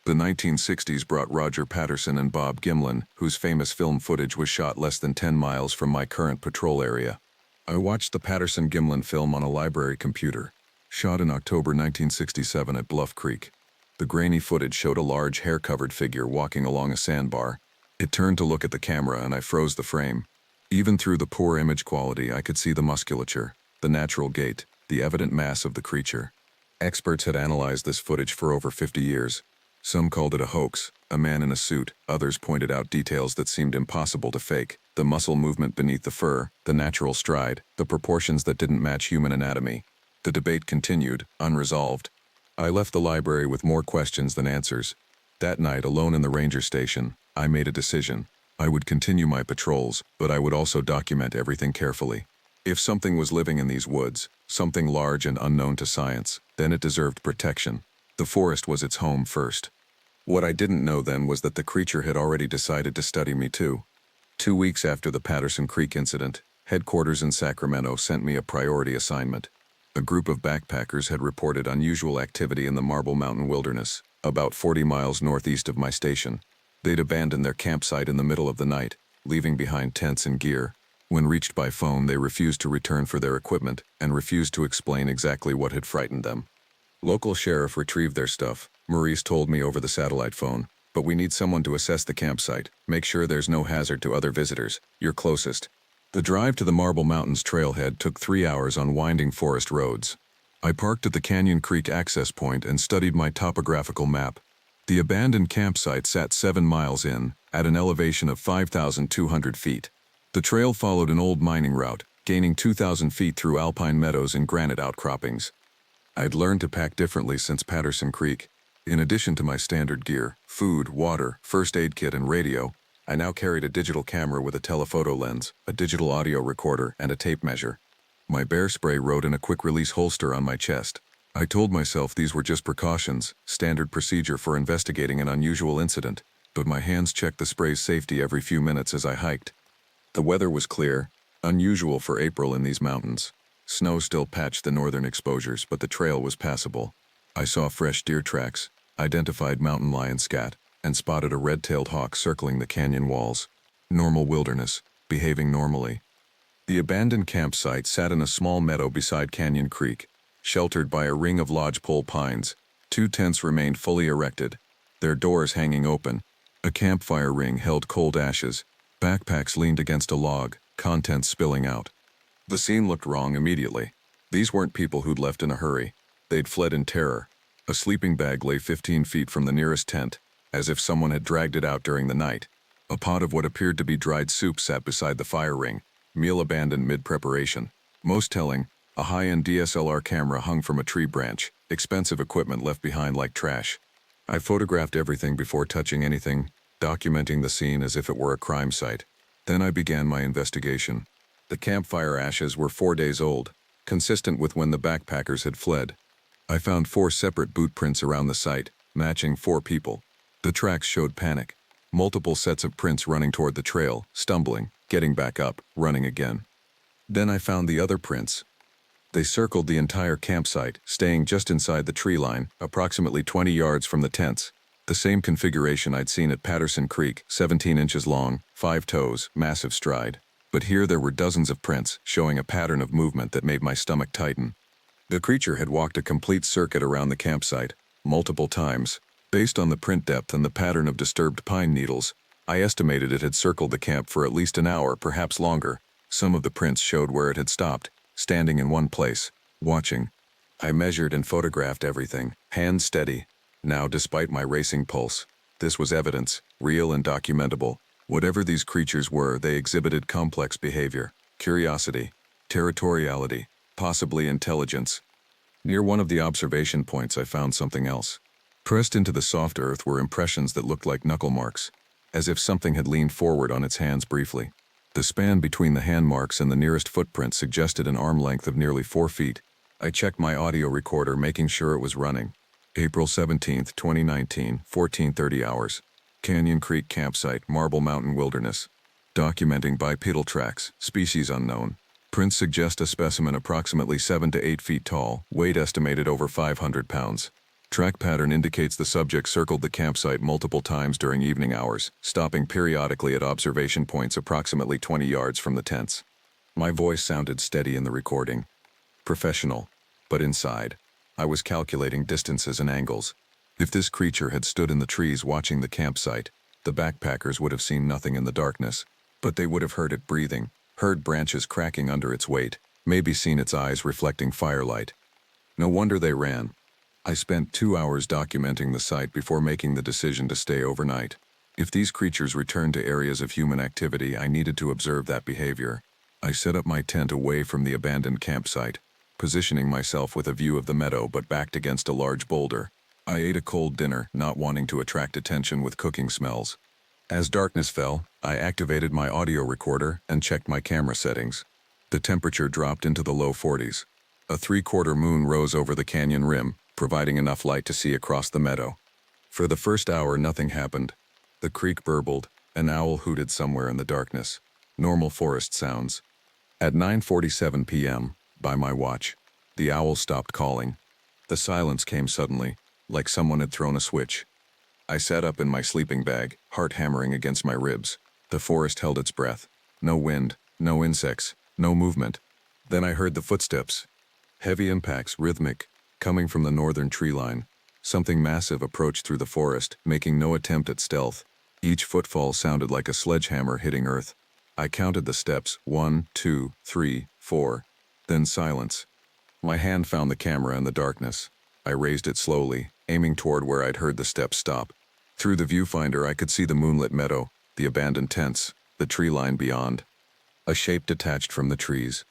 The 1960s brought Roger Patterson and Bob Gimlin, whose famous film footage was shot less than 10 miles from my current patrol area. I watched the Patterson-Gimlin film on a library computer, shot in October 1967 at Bluff Creek. The grainy footage showed a large hair-covered figure walking along a sandbar. It turned to look at the camera and I froze the frame. Even through the poor image quality, I could see the musculature, the natural gait, the evident mass of the creature. Experts had analyzed this footage for over 50 years. Some called it a hoax, a man in a suit. Others pointed out details that seemed impossible to fake. The muscle movement beneath the fur, the natural stride, the proportions that didn't match human anatomy. The debate continued, unresolved. I left the library with more questions than answers. That night, alone in the ranger station, I made a decision. I would continue my patrols, but I would also document everything carefully. If something was living in these woods, something large and unknown to science, then it deserved protection. The forest was its home first. What I didn't know then was that the creature had already decided to study me too. 2 weeks after the Patterson Creek incident, headquarters in Sacramento sent me a priority assignment. A group of backpackers had reported unusual activity in the Marble Mountain Wilderness, about 40 miles northeast of my station. They'd abandoned their campsite in the middle of the night, leaving behind tents and gear. When reached by phone, they refused to return for their equipment and refused to explain exactly what had frightened them. Local sheriff retrieved their stuff, Maurice told me over the satellite phone, but we need someone to assess the campsite, make sure there's no hazard to other visitors. You're closest. The drive to the Marble Mountains trailhead took 3 hours on winding forest roads. I parked at the Canyon Creek access point and studied my topographical map. The abandoned campsite sat 7 miles in, at an elevation of 5,200 feet. The trail followed an old mining route, gaining 2,000 feet through alpine meadows and granite outcroppings. I'd learned to pack differently since Patterson Creek. In addition to my standard gear, food, water, first aid kit, and radio, I now carried a digital camera with a telephoto lens, a digital audio recorder, and a tape measure. My bear spray rode in a quick-release holster on my chest. I told myself these were just precautions, standard procedure for investigating an unusual incident, but my hands checked the spray's safety every few minutes as I hiked. The weather was clear, unusual for April in these mountains. Snow still patched the northern exposures, but the trail was passable. I saw fresh deer tracks, identified mountain lion scat, and spotted a red-tailed hawk circling the canyon walls. Normal wilderness, behaving normally. The abandoned campsite sat in a small meadow beside Canyon Creek, sheltered by a ring of lodgepole pines. 2 tents remained fully erected, their doors hanging open. A campfire ring held cold ashes. Backpacks leaned against a log, contents spilling out. The scene looked wrong immediately. These weren't people who'd left in a hurry. They'd fled in terror. A sleeping bag lay 15 feet from the nearest tent, as if someone had dragged it out during the night. A pot of what appeared to be dried soup sat beside the fire ring, meal abandoned mid-preparation. Most telling, a high-end DSLR camera hung from a tree branch, expensive equipment left behind like trash. I photographed everything before touching anything, documenting the scene as if it were a crime site. Then I began my investigation. The campfire ashes were 4 days old, consistent with when the backpackers had fled. I found 4 separate boot prints around the site, matching 4 people. The tracks showed panic. Multiple sets of prints running toward the trail, stumbling, getting back up, running again. Then I found the other prints. They circled the entire campsite, staying just inside the tree line, approximately 20 yards from the tents. The same configuration I'd seen at Patterson Creek, 17 inches long, 5 toes, massive stride. But here there were dozens of prints, showing a pattern of movement that made my stomach tighten. The creature had walked a complete circuit around the campsite, multiple times. Based on the print depth and the pattern of disturbed pine needles, I estimated it had circled the camp for at least an hour, perhaps longer. Some of the prints showed where it had stopped, standing in one place, watching. I measured and photographed everything, hands steady. Now, despite my racing pulse, this was evidence, real and documentable. Whatever these creatures were, they exhibited complex behavior, curiosity, territoriality, possibly intelligence. Near one of the observation points, I found something else. Pressed into the soft earth were impressions that looked like knuckle marks, as if something had leaned forward on its hands briefly. The span between the hand marks and the nearest footprint suggested an arm length of nearly 4 feet. I checked my audio recorder, making sure it was running. April 17, 2019, 14:30 hours. Canyon Creek Campsite, Marble Mountain Wilderness. Documenting bipedal tracks, species unknown. Prints suggest a specimen approximately 7 to 8 feet tall, weight estimated over 500 pounds. Track pattern indicates the subject circled the campsite multiple times during evening hours, stopping periodically at observation points approximately 20 yards from the tents. My voice sounded steady in the recording. Professional. But inside, I was calculating distances and angles. If this creature had stood in the trees watching the campsite, the backpackers would have seen nothing in the darkness, but they would have heard it breathing, heard branches cracking under its weight, maybe seen its eyes reflecting firelight. No wonder they ran. I spent 2 hours documenting the site before making the decision to stay overnight. If these creatures returned to areas of human activity, I needed to observe that behavior. I set up my tent away from the abandoned campsite, positioning myself with a view of the meadow but backed against a large boulder. I ate a cold dinner, not wanting to attract attention with cooking smells. As darkness fell, I activated my audio recorder and checked my camera settings. The temperature dropped into the low 40s. A 3/4 moon rose over the canyon rim, providing enough light to see across the meadow. For the first hour, nothing happened. The creek burbled, an owl hooted somewhere in the darkness. Normal forest sounds. At 9:47 p.m., by my watch, the owl stopped calling. The silence came suddenly, like someone had thrown a switch. I sat up in my sleeping bag, heart hammering against my ribs. The forest held its breath. No wind, no insects, no movement. Then I heard the footsteps. Heavy impacts, rhythmic, coming from the northern tree line. Something massive approached through the forest, making no attempt at stealth. Each footfall sounded like a sledgehammer hitting earth. I counted the steps, 1, 2, 3, 4. Then silence. My hand found the camera in the darkness. I raised it slowly, aiming toward where I'd heard the steps stop. Through the viewfinder, I could see the moonlit meadow, the abandoned tents, the tree line beyond. A shape detached from the trees.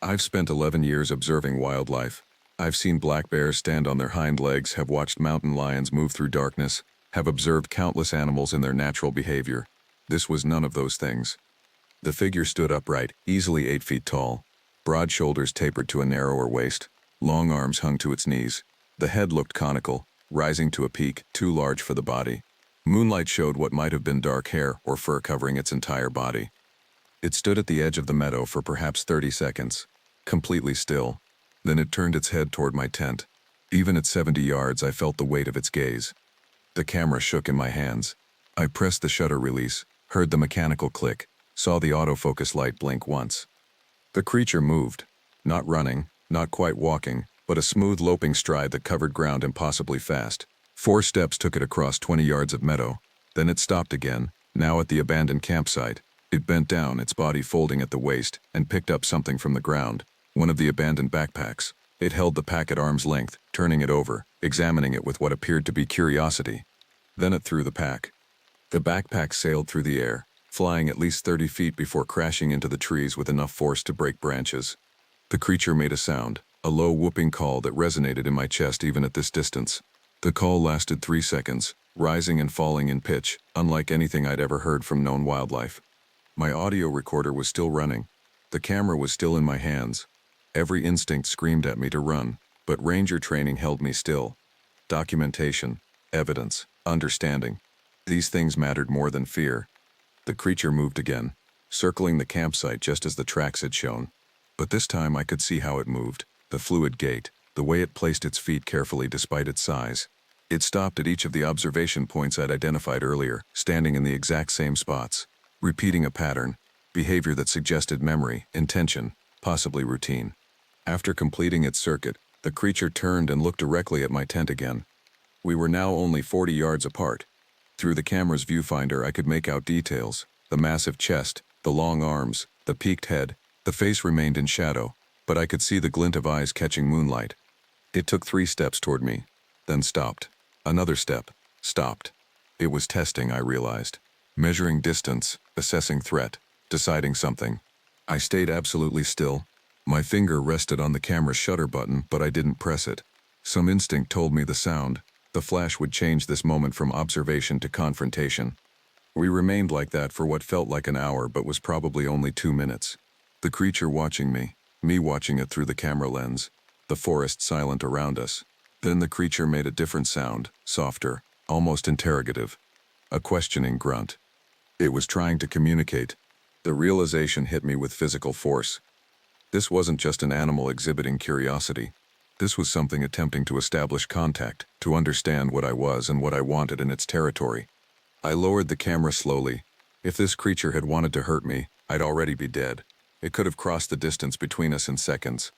I've spent 11 years observing wildlife. I've seen black bears stand on their hind legs, have watched mountain lions move through darkness, have observed countless animals in their natural behavior. This was none of those things. The figure stood upright, easily 8 feet tall. Broad shoulders tapered to a narrower waist. Long arms hung to its knees. The head looked conical, rising to a peak, too large for the body. Moonlight showed what might have been dark hair or fur covering its entire body. It stood at the edge of the meadow for perhaps 30 seconds, completely still. Then it turned its head toward my tent. Even at 70 yards, I felt the weight of its gaze. The camera shook in my hands. I pressed the shutter release, heard the mechanical click, saw the autofocus light blink once. The creature moved, not running, not quite walking, but a smooth loping stride that covered ground impossibly fast. 4 steps took it across 20 yards of meadow. Then it stopped again, now at the abandoned campsite. It bent down, its body folding at the waist, and picked up something from the ground, one of the abandoned backpacks. It held the pack at arm's length, turning it over, examining it with what appeared to be curiosity. Then it threw the pack. The backpack sailed through the air, flying at least 30 feet before crashing into the trees with enough force to break branches. The creature made a sound, a low whooping call that resonated in my chest even at this distance. The call lasted 3 seconds, rising and falling in pitch, unlike anything I'd ever heard from known wildlife. My audio recorder was still running. The camera was still in my hands. Every instinct screamed at me to run, but ranger training held me still. Documentation, evidence, understanding. These things mattered more than fear. The creature moved again, circling the campsite just as the tracks had shown. But this time I could see how it moved, the fluid gait, the way it placed its feet carefully despite its size. It stopped at each of the observation points I'd identified earlier, standing in the exact same spots, repeating a pattern, behavior that suggested memory, intention, possibly routine. After completing its circuit, the creature turned and looked directly at my tent again. We were now only 40 yards apart. Through the camera's viewfinder, I could make out details: the massive chest, the long arms, the peaked head. The face remained in shadow, but I could see the glint of eyes catching moonlight. It took 3 steps toward me, then stopped. Another step, stopped. It was testing, I realized. Measuring distance, assessing threat, deciding something. I stayed absolutely still. My finger rested on the camera shutter button, but I didn't press it. Some instinct told me the sound, the flash would change this moment from observation to confrontation. We remained like that for what felt like an hour but was probably only 2 minutes. The creature watching me watching it through the camera lens, the forest silent around us. Then the creature made a different sound, softer, almost interrogative. A questioning grunt. It was trying to communicate. The realization hit me with physical force. This wasn't just an animal exhibiting curiosity. This was something attempting to establish contact, to understand what I was and what I wanted in its territory. I lowered the camera slowly. If this creature had wanted to hurt me, I'd already be dead. It could have crossed the distance between us in seconds.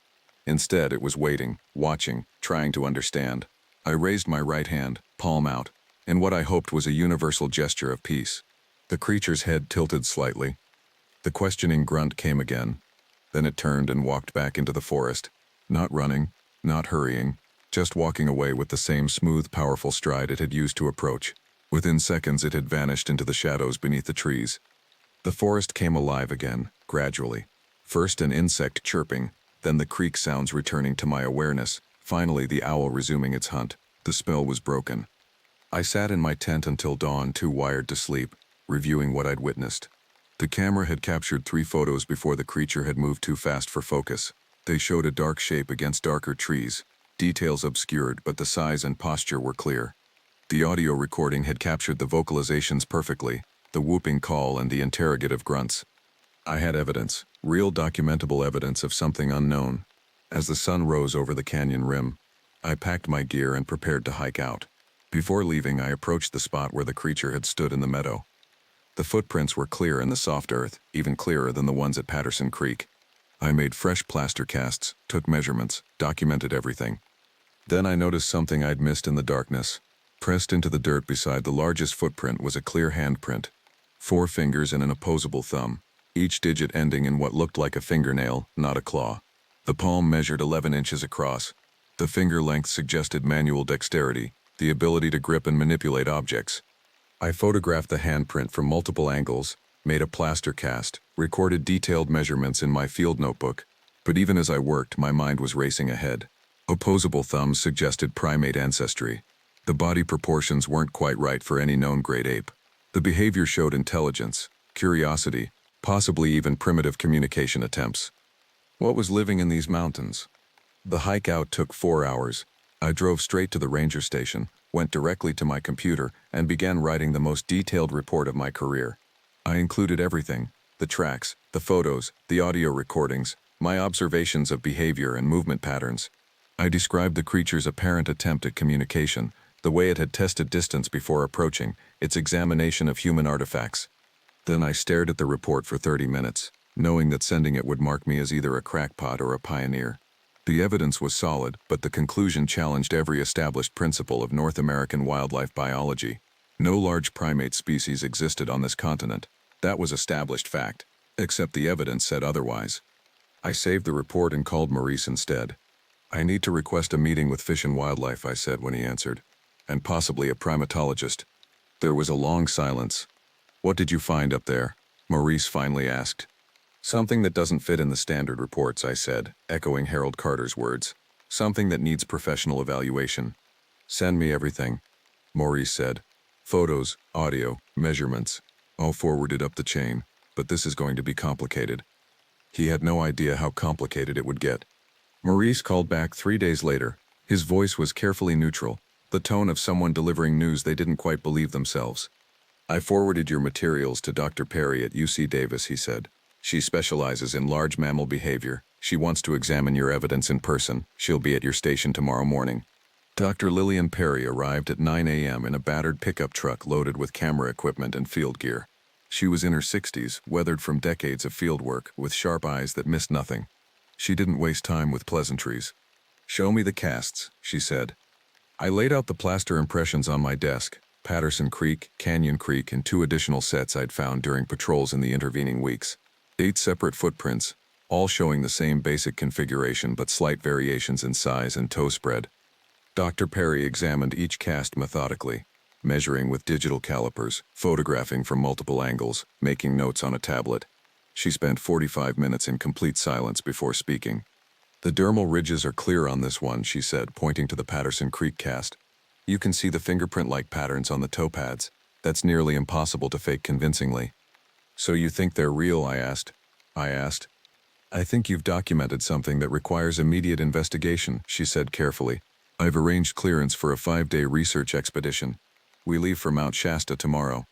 Instead, it was waiting, watching, trying to understand. I raised my right hand, palm out, in what I hoped was a universal gesture of peace. The creature's head tilted slightly. The questioning grunt came again. Then it turned and walked back into the forest, not running, not hurrying, just walking away with the same smooth, powerful stride it had used to approach. Within seconds, it had vanished into the shadows beneath the trees. The forest came alive again, gradually. First an insect chirping, then the creak sounds returning to my awareness, finally the owl resuming its hunt. The spell was broken. I sat in my tent until dawn, too wired to sleep, reviewing what I'd witnessed. The camera had captured 3 photos before the creature had moved too fast for focus. They showed a dark shape against darker trees, details obscured, but the size and posture were clear. The audio recording had captured the vocalizations perfectly, the whooping call and the interrogative grunts. I had evidence, real documentable evidence of something unknown. As the sun rose over the canyon rim, I packed my gear and prepared to hike out. Before leaving, I approached the spot where the creature had stood in the meadow. The footprints were clear in the soft earth, even clearer than the ones at Patterson Creek. I made fresh plaster casts, took measurements, documented everything. Then I noticed something I'd missed in the darkness. Pressed into the dirt beside the largest footprint was a clear handprint. 4 fingers and an opposable thumb, each digit ending in what looked like a fingernail, not a claw. The palm measured 11 inches across. The finger length suggested manual dexterity, the ability to grip and manipulate objects. I photographed the handprint from multiple angles, made a plaster cast, recorded detailed measurements in my field notebook, but even as I worked, my mind was racing ahead. Opposable thumbs suggested primate ancestry. The body proportions weren't quite right for any known great ape. The behavior showed intelligence, curiosity, possibly even primitive communication attempts. What was living in these mountains? The hike out took 4 hours. I drove straight to the ranger station, went directly to my computer, and began writing the most detailed report of my career. I included everything: the tracks, the photos, the audio recordings, my observations of behavior and movement patterns. I described the creature's apparent attempt at communication, the way it had tested distance before approaching, its examination of human artifacts. Then I stared at the report for 30 minutes, knowing that sending it would mark me as either a crackpot or a pioneer. The evidence was solid, but the conclusion challenged every established principle of North American wildlife biology. No large primate species existed on this continent. That was established fact, except the evidence said otherwise. I saved the report and called Maurice instead. "I need to request a meeting with Fish and Wildlife," I said when he answered, "and possibly a primatologist." There was a long silence. "What did you find up there?" Maurice finally asked. "Something that doesn't fit in the standard reports," I said, echoing Harold Carter's words. "Something that needs professional evaluation." "Send me everything," Maurice said. "Photos, audio, measurements. All forwarded up the chain, but this is going to be complicated." He had no idea how complicated it would get. Maurice called back 3 days later. His voice was carefully neutral, the tone of someone delivering news they didn't quite believe themselves. "I forwarded your materials to Dr. Perry at UC Davis," he said. "She specializes in large mammal behavior. She wants to examine your evidence in person. She'll be at your station tomorrow morning." Dr. Lillian Perry arrived at 9 a.m. in a battered pickup truck loaded with camera equipment and field gear. She was in her 60s, weathered from decades of field work, with sharp eyes that missed nothing. She didn't waste time with pleasantries. "Show me the casts," she said. I laid out the plaster impressions on my desk: Patterson Creek, Canyon Creek, and 2 additional sets I'd found during patrols in the intervening weeks. 8 separate footprints, all showing the same basic configuration but slight variations in size and toe spread. Dr. Perry examined each cast methodically, measuring with digital calipers, photographing from multiple angles, making notes on a tablet. She spent 45 minutes in complete silence before speaking. "The dermal ridges are clear on this one," she said, pointing to the Patterson Creek cast. "You can see the fingerprint-like patterns on the toe pads. That's nearly impossible to fake convincingly." "So you think they're real?" I asked. "I think you've documented something that requires immediate investigation," she said carefully. "I've arranged clearance for a 5-day research expedition. We leave for Mount Shasta tomorrow."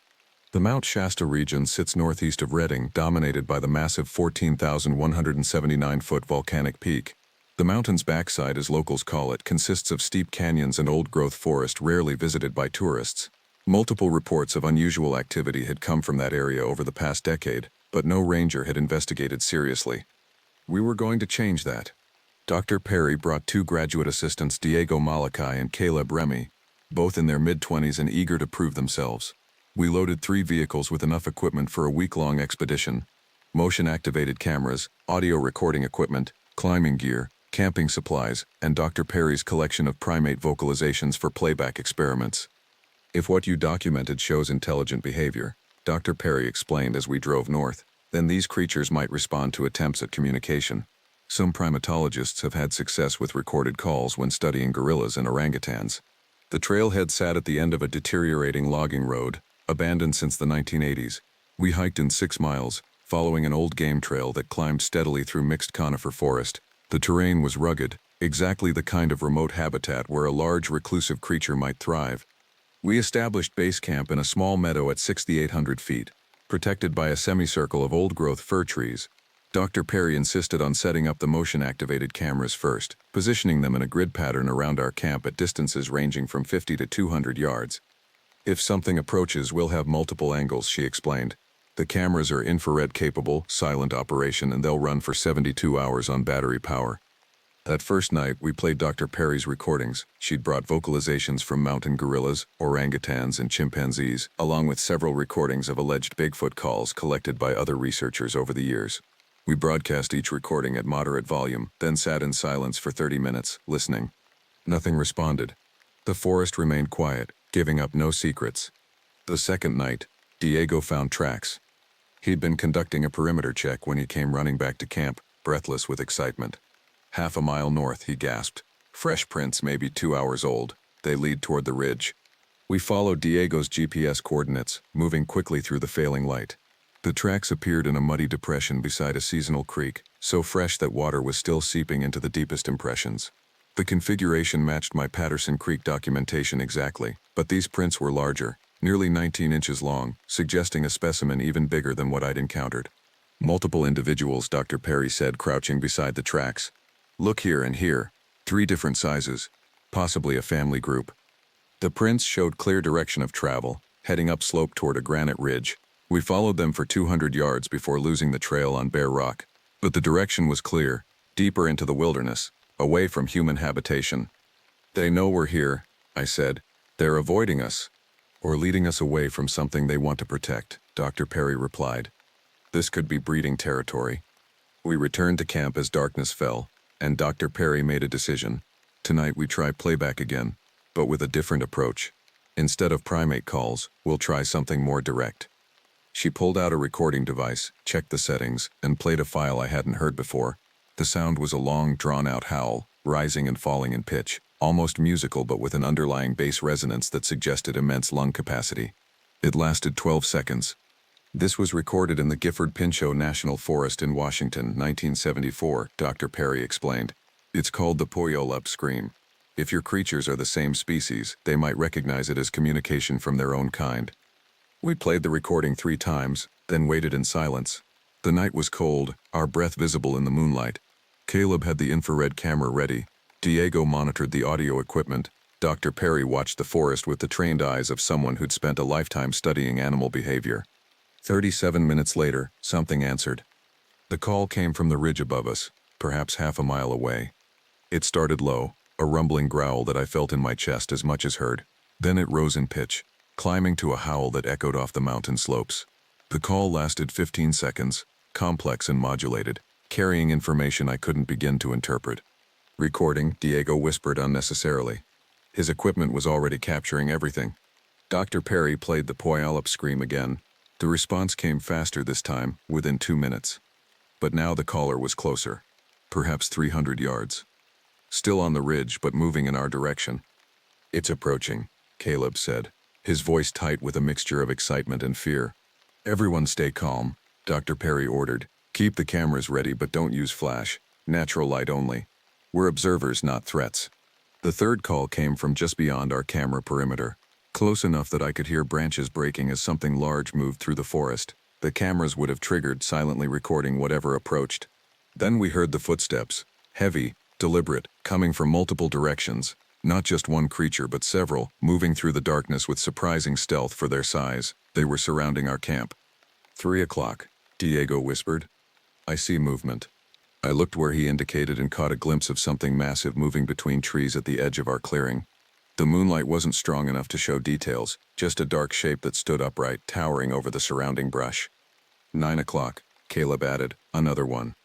The Mount Shasta region sits northeast of Redding, dominated by the massive 14,179-foot volcanic peak. The mountain's backside, as locals call it, consists of steep canyons and old-growth forest rarely visited by tourists. Multiple reports of unusual activity had come from that area over the past decade, but no ranger had investigated seriously. We were going to change that. Dr. Perry brought 2 graduate assistants, Diego Malachi and Caleb Remy, both in their mid-20s and eager to prove themselves. We loaded 3 vehicles with enough equipment for a week-long expedition: motion-activated cameras, audio recording equipment, climbing gear, camping supplies, and Dr. Perry's collection of primate vocalizations for playback experiments. "If what you documented shows intelligent behavior," Dr. Perry explained as we drove north, "then these creatures might respond to attempts at communication. Some primatologists have had success with recorded calls when studying gorillas and orangutans." The trailhead sat at the end of a deteriorating logging road, abandoned since the 1980s. We hiked in 6 miles, following an old game trail that climbed steadily through mixed conifer forest. The terrain was rugged, exactly the kind of remote habitat where a large reclusive creature might thrive. We established base camp in a small meadow at 6,800 feet, protected by a semicircle of old-growth fir trees. Dr. Perry insisted on setting up the motion-activated cameras first, positioning them in a grid pattern around our camp at distances ranging from 50 to 200 yards. "If something approaches, we'll have multiple angles," she explained. "The cameras are infrared-capable, silent operation, and they'll run for 72 hours on battery power." That first night, we played Dr. Perry's recordings. She'd brought vocalizations from mountain gorillas, orangutans, and chimpanzees, along with several recordings of alleged Bigfoot calls collected by other researchers over the years. We broadcast each recording at moderate volume, then sat in silence for 30 minutes, listening. Nothing responded. The forest remained quiet, giving up no secrets. The second night, Diego found tracks. He'd been conducting a perimeter check when he came running back to camp, breathless with excitement. "Half a mile north," he gasped. "Fresh prints, maybe 2 hours old. They lead toward the ridge." We followed Diego's GPS coordinates, moving quickly through the failing light. The tracks appeared in a muddy depression beside a seasonal creek, so fresh that water was still seeping into the deepest impressions. The configuration matched my Patterson Creek documentation exactly, but these prints were larger, nearly 19 inches long, suggesting a specimen even bigger than what I'd encountered. "Multiple individuals," Dr. Perry said, crouching beside the tracks. "Look here and here. 3 different sizes. Possibly a family group." The prints showed clear direction of travel, heading upslope toward a granite ridge. We followed them for 200 yards before losing the trail on bare rock. But the direction was clear, deeper into the wilderness, away from human habitation. "They know we're here," I said. "They're avoiding us, or leading us away from something they want to protect," Dr. Perry replied. "This could be breeding territory." We returned to camp as darkness fell, and Dr. Perry made a decision. Tonight we try playback again, but with a different approach. Instead of primate calls, we'll try something more direct. She pulled out a recording device, checked the settings, and played a file I hadn't heard before. The sound was a long, drawn-out howl, rising and falling in pitch, almost musical but with an underlying bass resonance that suggested immense lung capacity. It lasted 12 seconds. "This was recorded in the Gifford-Pinchot National Forest in Washington, 1974, Dr. Perry explained. "It's called the Puyallup Scream. If your creatures are the same species, they might recognize it as communication from their own kind." We played the recording 3 times, then waited in silence. The night was cold, our breath visible in the moonlight. Caleb had the infrared camera ready. Diego monitored the audio equipment. Dr. Perry watched the forest with the trained eyes of someone who'd spent a lifetime studying animal behavior. 37 minutes later, something answered. The call came from the ridge above us, perhaps half a mile away. It started low, a rumbling growl that I felt in my chest as much as heard. Then it rose in pitch, climbing to a howl that echoed off the mountain slopes. The call lasted 15 seconds, complex and modulated. carrying information I couldn't begin to interpret. Recording, Diego whispered unnecessarily. His equipment was already capturing everything. Dr. Perry played the Puyallup scream again. The response came faster this time, within 2 minutes. But now the caller was closer, perhaps 300 yards. Still on the ridge, but moving in our direction. "It's approaching," Caleb said, his voice tight with a mixture of excitement and fear. "Everyone stay calm," Dr. Perry ordered. "Keep the cameras ready, but don't use flash. Natural light only. We're observers, not threats." The third call came from just beyond our camera perimeter, close enough that I could hear branches breaking as something large moved through the forest. The cameras would have triggered, silently recording whatever approached. Then we heard the footsteps, heavy, deliberate, coming from multiple directions. Not just one creature, but several, moving through the darkness with surprising stealth for their size. They were surrounding our camp. 3 o'clock, Diego whispered. "I see movement." I looked where he indicated and caught a glimpse of something massive moving between trees at the edge of our clearing. The moonlight wasn't strong enough to show details, just a dark shape that stood upright, towering over the surrounding brush. 9 o'clock, Caleb added, "Another one."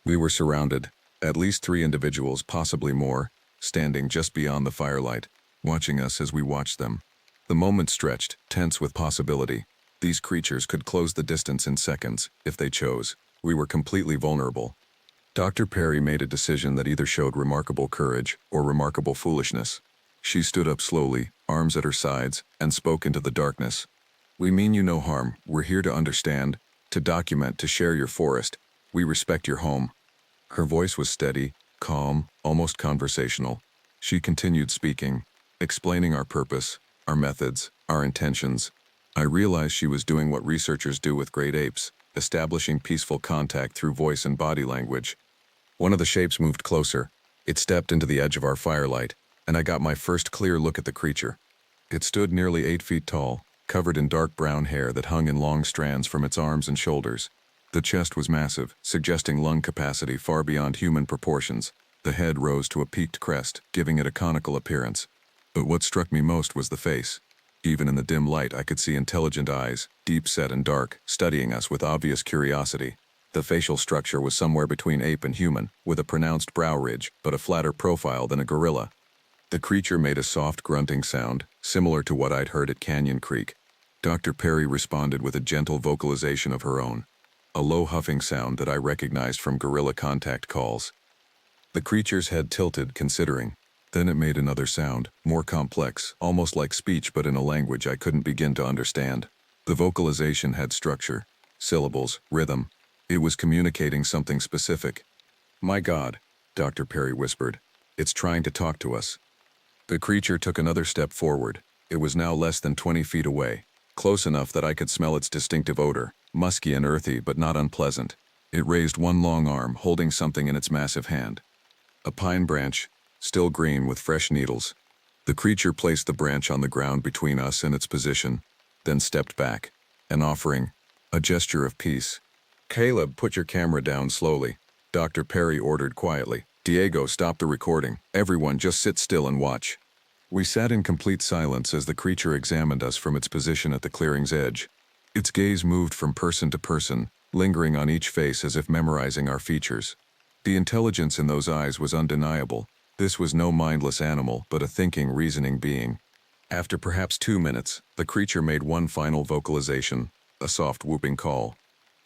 We were surrounded, at least 3 individuals, possibly more, standing just beyond the firelight, watching us as we watched them. The moment stretched, tense with possibility. These creatures could close the distance in seconds, if they chose. We were completely vulnerable. Dr. Perry made a decision that either showed remarkable courage or remarkable foolishness. She stood up slowly, arms at her sides, and spoke into the darkness. "We mean you no harm. We're here to understand, to document, to share your forest. We respect your home." Her voice was steady, calm, almost conversational. She continued speaking, explaining our purpose, our methods, our intentions. I realized she was doing what researchers do with great apes, establishing peaceful contact through voice and body language. One of the shapes moved closer. It stepped into the edge of our firelight, and I got my first clear look at the creature. It stood nearly 8 feet tall, covered in dark brown hair that hung in long strands from its arms and shoulders. The chest was massive, suggesting lung capacity far beyond human proportions. The head rose to a peaked crest, giving it a conical appearance. But what struck me most was the face. Even in the dim light, I could see intelligent eyes, deep-set and dark, studying us with obvious curiosity. The facial structure was somewhere between ape and human, with a pronounced brow ridge, but a flatter profile than a gorilla. The creature made a soft grunting sound, similar to what I'd heard at Canyon Creek. Dr. Perry responded with a gentle vocalization of her own, a low huffing sound that I recognized from gorilla contact calls. The creature's head tilted, considering. Then it made another sound, more complex, almost like speech but in a language I couldn't begin to understand. The vocalization had structure, syllables, rhythm. It was communicating something specific. "My God," Dr. Perry whispered. "It's trying to talk to us." The creature took another step forward. It was now less than 20 feet away, close enough that I could smell its distinctive odor, musky and earthy but not unpleasant. It raised one long arm, holding something in its massive hand. A pine branch, still green with fresh needles. The creature placed the branch on the ground between us and its position, then stepped back, an offering, a gesture of peace. "Caleb, put your camera down slowly," Dr. Perry ordered quietly. "Diego, stop the recording. Everyone just sit still and watch." We sat in complete silence as the creature examined us from its position at the clearing's edge. Its gaze moved from person to person, lingering on each face as if memorizing our features. The intelligence in those eyes was undeniable. This was no mindless animal, but a thinking, reasoning being. After perhaps 2 minutes, the creature made one final vocalization, a soft whooping call.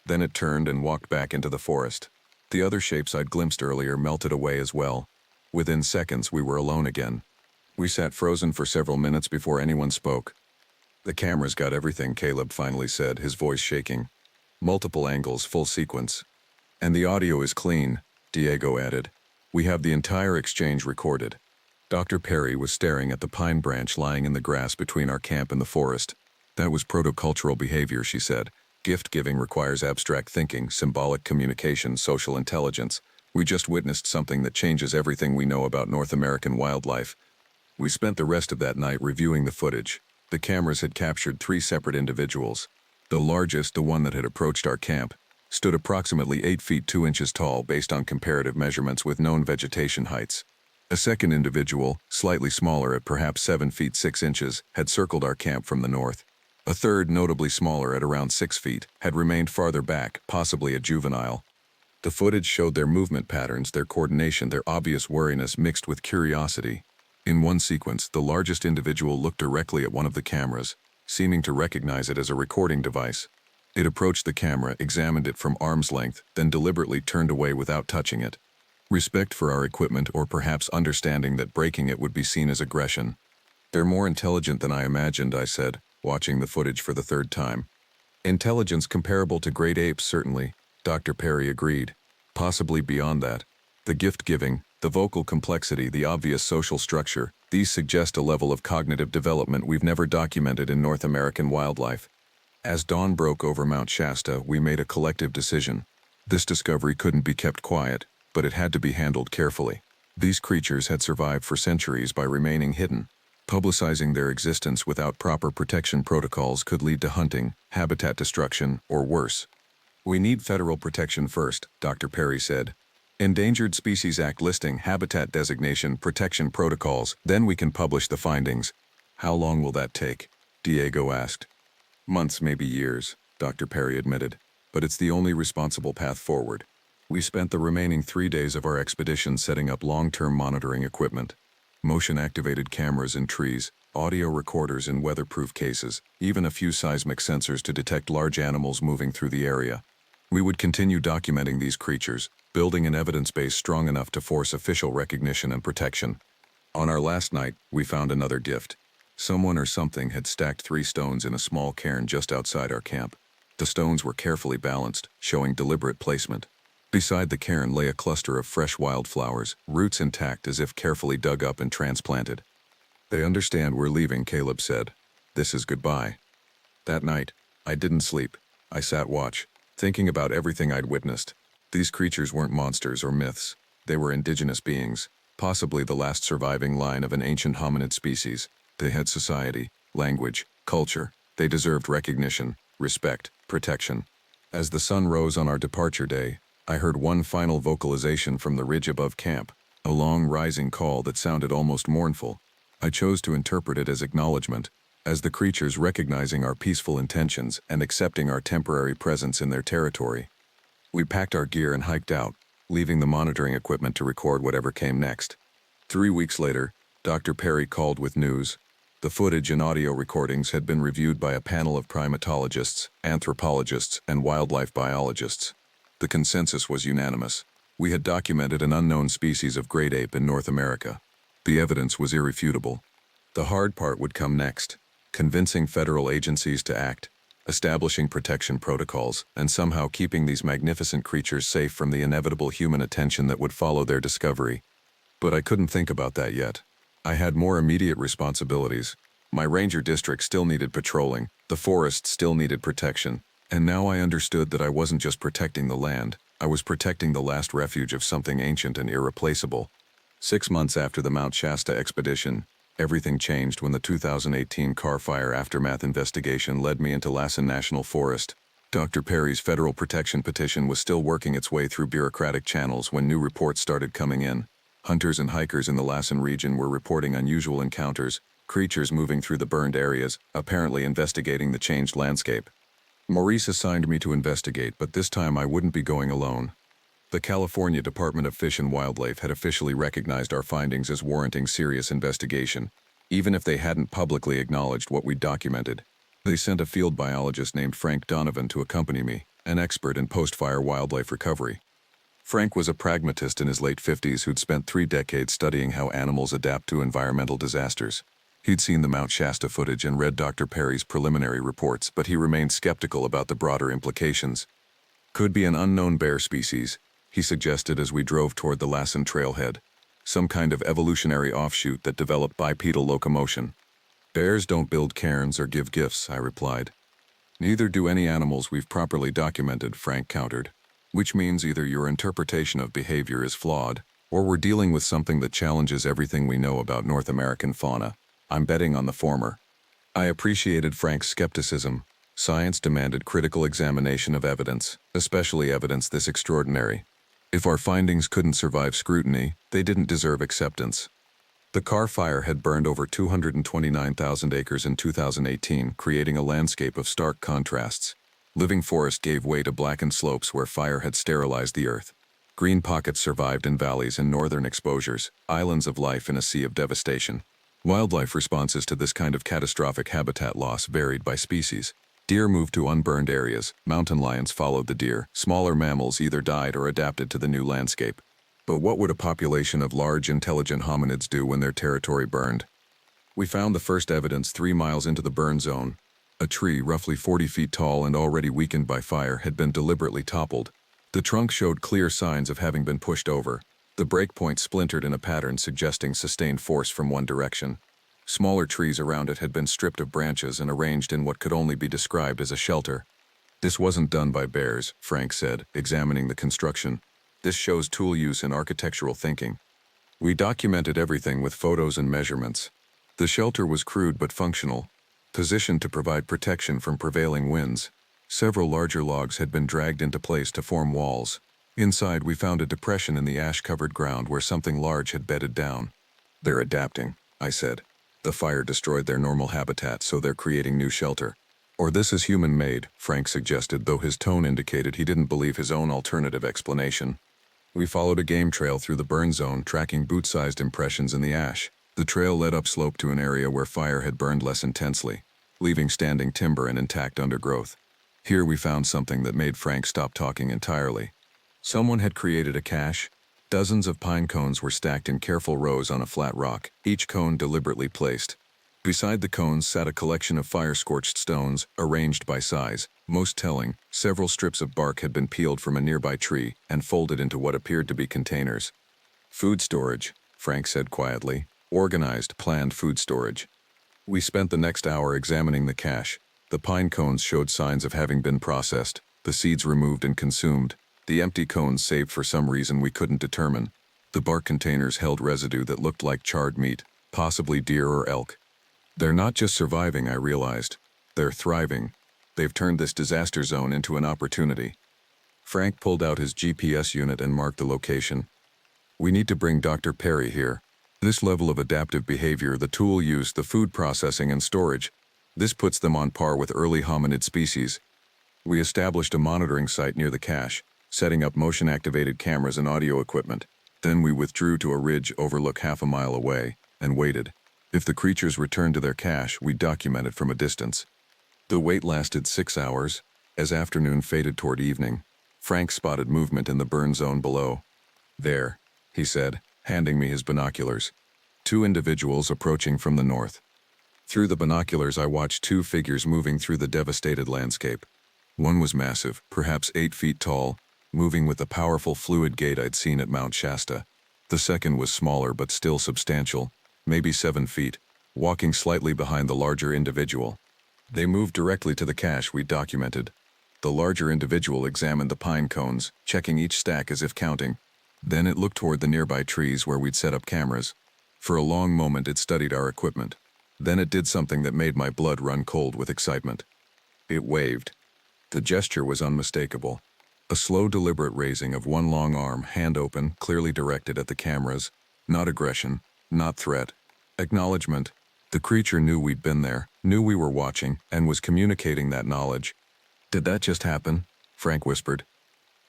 Then it turned and walked back into the forest. The other shapes I'd glimpsed earlier melted away as well. Within seconds, we were alone again. We sat frozen for several minutes before anyone spoke. "The camera's got everything," Caleb finally said, his voice shaking. "Multiple angles, full sequence. And the audio is clean," Diego added. "We have the entire exchange recorded." Dr. Perry was staring at the pine branch lying in the grass between our camp and the forest. "That was protocultural behavior," she said. "Gift-giving requires abstract thinking, symbolic communication, social intelligence. We just witnessed something that changes everything we know about North American wildlife." We spent the rest of that night reviewing the footage. The cameras had captured 3 separate individuals. The largest, the one that had approached our camp, stood approximately 8 feet 2 inches tall based on comparative measurements with known vegetation heights. A second individual, slightly smaller at perhaps 7 feet 6 inches, had circled our camp from the north. A third, notably smaller at around 6 feet, had remained farther back, possibly a juvenile. The footage showed their movement patterns, their coordination, their obvious wariness mixed with curiosity. In one sequence, the largest individual looked directly at one of the cameras, seeming to recognize it as a recording device. It approached the camera, examined it from arm's length, then deliberately turned away without touching it. Respect for our equipment, or perhaps understanding that breaking it would be seen as aggression. They're more intelligent than I imagined, I said, watching the footage for the third time. Intelligence comparable to great apes, certainly, Dr. Perry agreed. Possibly beyond that. The gift-giving, the vocal complexity, the obvious social structure, these suggest a level of cognitive development we've never documented in North American wildlife. As dawn broke over Mount Shasta, we made a collective decision. This discovery couldn't be kept quiet, but it had to be handled carefully. These creatures had survived for centuries by remaining hidden. Publicizing their existence without proper protection protocols could lead to hunting, habitat destruction, or worse. We need federal protection first, Dr. Perry said. Endangered Species Act listing, habitat designation, protection protocols, then we can publish the findings. How long will that take? Diego asked. Months, maybe years, Dr. Perry admitted, but it's the only responsible path forward. We spent the remaining 3 days of our expedition setting up long-term monitoring equipment. Motion-activated cameras in trees, audio recorders in weatherproof cases, even a few seismic sensors to detect large animals moving through the area. We would continue documenting these creatures, building an evidence base strong enough to force official recognition and protection. On our last night, we found another gift. Someone or something had stacked 3 stones in a small cairn just outside our camp. The stones were carefully balanced, showing deliberate placement. Beside the cairn lay a cluster of fresh wildflowers, roots intact as if carefully dug up and transplanted. They understand we're leaving, Caleb said. This is goodbye. That night, I didn't sleep. I sat watch, thinking about everything I'd witnessed. These creatures weren't monsters or myths. They were indigenous beings, possibly the last surviving line of an ancient hominid species. They had society, language, culture. They deserved recognition, respect, protection. As the sun rose on our departure day, I heard one final vocalization from the ridge above camp, a long rising call that sounded almost mournful. I chose to interpret it as acknowledgement, as the creatures recognizing our peaceful intentions and accepting our temporary presence in their territory. We packed our gear and hiked out, leaving the monitoring equipment to record whatever came next. 3 weeks later, Dr. Perry called with news. The footage and audio recordings had been reviewed by a panel of primatologists, anthropologists, and wildlife biologists. The consensus was unanimous. We had documented an unknown species of great ape in North America. The evidence was irrefutable. The hard part would come next, convincing federal agencies to act, establishing protection protocols, and somehow keeping these magnificent creatures safe from the inevitable human attention that would follow their discovery. But I couldn't think about that yet. I had more immediate responsibilities. My ranger district still needed patrolling, the forest still needed protection, and now I understood that I wasn't just protecting the land, I was protecting the last refuge of something ancient and irreplaceable. 6 months after the Mount Shasta expedition, everything changed when the 2018 Carr Fire aftermath investigation led me into Lassen National Forest. Dr. Perry's federal protection petition was still working its way through bureaucratic channels when new reports started coming in. Hunters and hikers in the Lassen region were reporting unusual encounters, creatures moving through the burned areas, apparently investigating the changed landscape. Maurice assigned me to investigate, but this time I wouldn't be going alone. The California Department of Fish and Wildlife had officially recognized our findings as warranting serious investigation, even if they hadn't publicly acknowledged what we'd documented. They sent a field biologist named Frank Donovan to accompany me, an expert in post-fire wildlife recovery. Frank was a pragmatist in his late 50s who'd spent 3 decades studying how animals adapt to environmental disasters. He'd seen the Mount Shasta footage and read Dr. Perry's preliminary reports, but he remained skeptical about the broader implications. Could be an unknown bear species, he suggested as we drove toward the Lassen trailhead. Some kind of evolutionary offshoot that developed bipedal locomotion. Bears don't build cairns or give gifts, I replied. Neither do any animals we've properly documented, Frank countered. Which means either your interpretation of behavior is flawed, or we're dealing with something that challenges everything we know about North American fauna. I'm betting on the former. I appreciated Frank's skepticism. Science demanded critical examination of evidence, especially evidence this extraordinary. If our findings couldn't survive scrutiny, they didn't deserve acceptance. The Carr Fire had burned over 229,000 acres in 2018, creating a landscape of stark contrasts. Living forest gave way to blackened slopes where fire had sterilized the earth. Green pockets survived in valleys and northern exposures, islands of life in a sea of devastation. Wildlife responses to this kind of catastrophic habitat loss varied by species. Deer moved to unburned areas, mountain lions followed the deer, smaller mammals either died or adapted to the new landscape. But what would a population of large, intelligent hominids do when their territory burned? We found the first evidence 3 miles into the burn zone. A tree, roughly 40 feet tall and already weakened by fire, had been deliberately toppled. The trunk showed clear signs of having been pushed over. The breakpoint splintered in a pattern suggesting sustained force from one direction. Smaller trees around it had been stripped of branches and arranged in what could only be described as a shelter. This wasn't done by bears, Frank said, examining the construction. This shows tool use and architectural thinking. We documented everything with photos and measurements. The shelter was crude but functional, positioned to provide protection from prevailing winds. Several larger logs had been dragged into place to form walls. Inside, we found a depression in the ash-covered ground where something large had bedded down. "They're adapting," I said. "The fire destroyed their normal habitat, so they're creating new shelter." "Or this is human-made," Frank suggested, though his tone indicated he didn't believe his own alternative explanation. We followed a game trail through the burn zone, tracking boot-sized impressions in the ash. The trail led upslope to an area where fire had burned less intensely, leaving standing timber and intact undergrowth. Here we found something that made Frank stop talking entirely. Someone had created a cache. Dozens of pine cones were stacked in careful rows on a flat rock, each cone deliberately placed. Beside the cones sat a collection of fire-scorched stones, arranged by size. Most telling, several strips of bark had been peeled from a nearby tree and folded into what appeared to be containers. "Food storage," Frank said quietly. "Organized, planned food storage." We spent the next hour examining the cache. The pine cones showed signs of having been processed, the seeds removed and consumed, the empty cones saved for some reason we couldn't determine. The bark containers held residue that looked like charred meat, possibly deer or elk. "They're not just surviving," I realized. "They're thriving. They've turned this disaster zone into an opportunity." Frank pulled out his GPS unit and marked the location. "We need to bring Dr. Perry here. This level of adaptive behavior, the tool use, the food processing and storage, this puts them on par with early hominid species." We established a monitoring site near the cache, setting up motion-activated cameras and audio equipment. Then we withdrew to a ridge overlook half a mile away and waited. If the creatures returned to their cache, we documented from a distance. The wait lasted 6 hours. As afternoon faded toward evening, Frank spotted movement in the burn zone below. "There," he said, handing me his binoculars. "Two individuals approaching from the north." Through the binoculars, I watched 2 figures moving through the devastated landscape. One was massive, perhaps 8 feet tall, moving with the powerful fluid gait I'd seen at Mount Shasta. The second was smaller but still substantial, maybe 7 feet, walking slightly behind the larger individual. They moved directly to the cache we documented. The larger individual examined the pine cones, checking each stack as if counting. Then it looked toward the nearby trees where we'd set up cameras. For a long moment it studied our equipment. Then it did something that made my blood run cold with excitement. It waved. The gesture was unmistakable. A slow, deliberate raising of one long arm, hand open, clearly directed at the cameras. Not aggression, not threat. Acknowledgement. The creature knew we'd been there, knew we were watching, and was communicating that knowledge. "Did that just happen?" Frank whispered.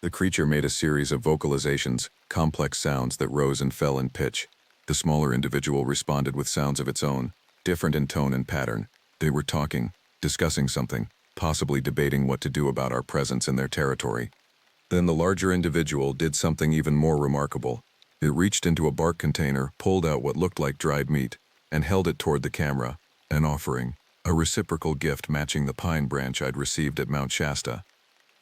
The creature made a series of vocalizations, complex sounds that rose and fell in pitch. The smaller individual responded with sounds of its own, different in tone and pattern. They were talking, discussing something, possibly debating what to do about our presence in their territory. Then the larger individual did something even more remarkable. It reached into a bark container, pulled out what looked like dried meat, and held it toward the camera, an offering, a reciprocal gift matching the pine branch I'd received at Mount Shasta.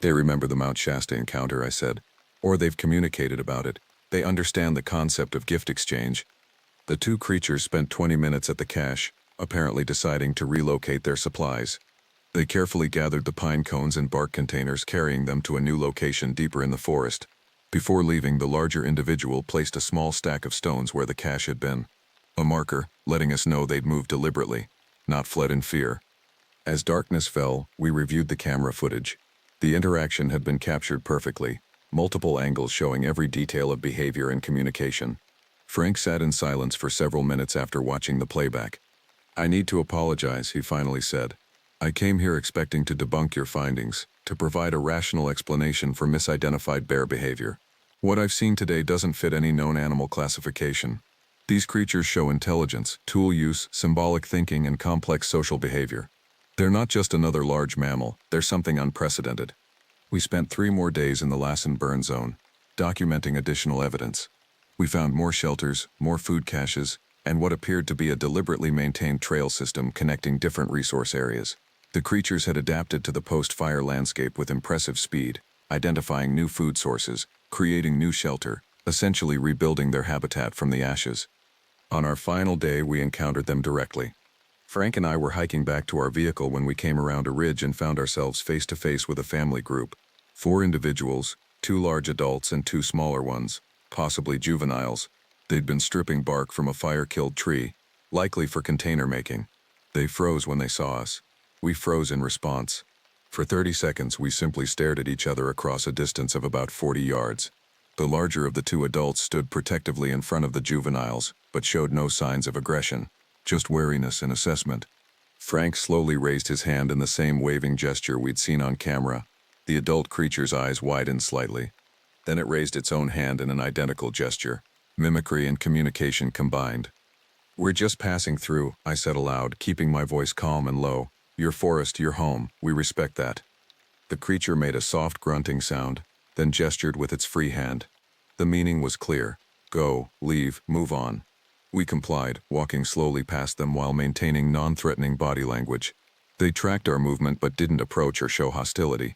"They remember the Mount Shasta encounter," I said. "Or they've communicated about it. They understand the concept of gift exchange." The 2 creatures spent 20 minutes at the cache, apparently deciding to relocate their supplies. They carefully gathered the pine cones and bark containers, carrying them to a new location deeper in the forest. Before leaving, the larger individual placed a small stack of stones where the cache had been. A marker, letting us know they'd moved deliberately, not fled in fear. As darkness fell, we reviewed the camera footage. The interaction had been captured perfectly, multiple angles showing every detail of behavior and communication. Frank sat in silence for several minutes after watching the playback. "I need to apologize," he finally said. "I came here expecting to debunk your findings, to provide a rational explanation for misidentified bear behavior. What I've seen today doesn't fit any known animal classification. These creatures show intelligence, tool use, symbolic thinking, and complex social behavior. They're not just another large mammal, they're something unprecedented. We spent 3 more days in the Lassen burn zone, documenting additional evidence. We found more shelters, more food caches, and what appeared to be a deliberately maintained trail system connecting different resource areas. The creatures had adapted to the post-fire landscape with impressive speed, identifying new food sources, creating new shelter, essentially rebuilding their habitat from the ashes. On our final day, we encountered them directly. Frank and I were hiking back to our vehicle when we came around a ridge and found ourselves face to face with a family group. 4 individuals, 2 large adults and 2 smaller ones, possibly juveniles. They'd been stripping bark from a fire-killed tree, likely for container making. They froze when they saw us. We froze in response. For 30 seconds, we simply stared at each other across a distance of about 40 yards. The larger of the 2 adults stood protectively in front of the juveniles, but showed no signs of aggression, just wariness and assessment. Frank slowly raised his hand in the same waving gesture we'd seen on camera. The adult creature's eyes widened slightly. Then it raised its own hand in an identical gesture, mimicry and communication combined. "We're just passing through," I said aloud, keeping my voice calm and low. "Your forest, your home, we respect that." The creature made a soft grunting sound, then gestured with its free hand. The meaning was clear. Go, leave, move on. We complied, walking slowly past them while maintaining non-threatening body language. They tracked our movement but didn't approach or show hostility.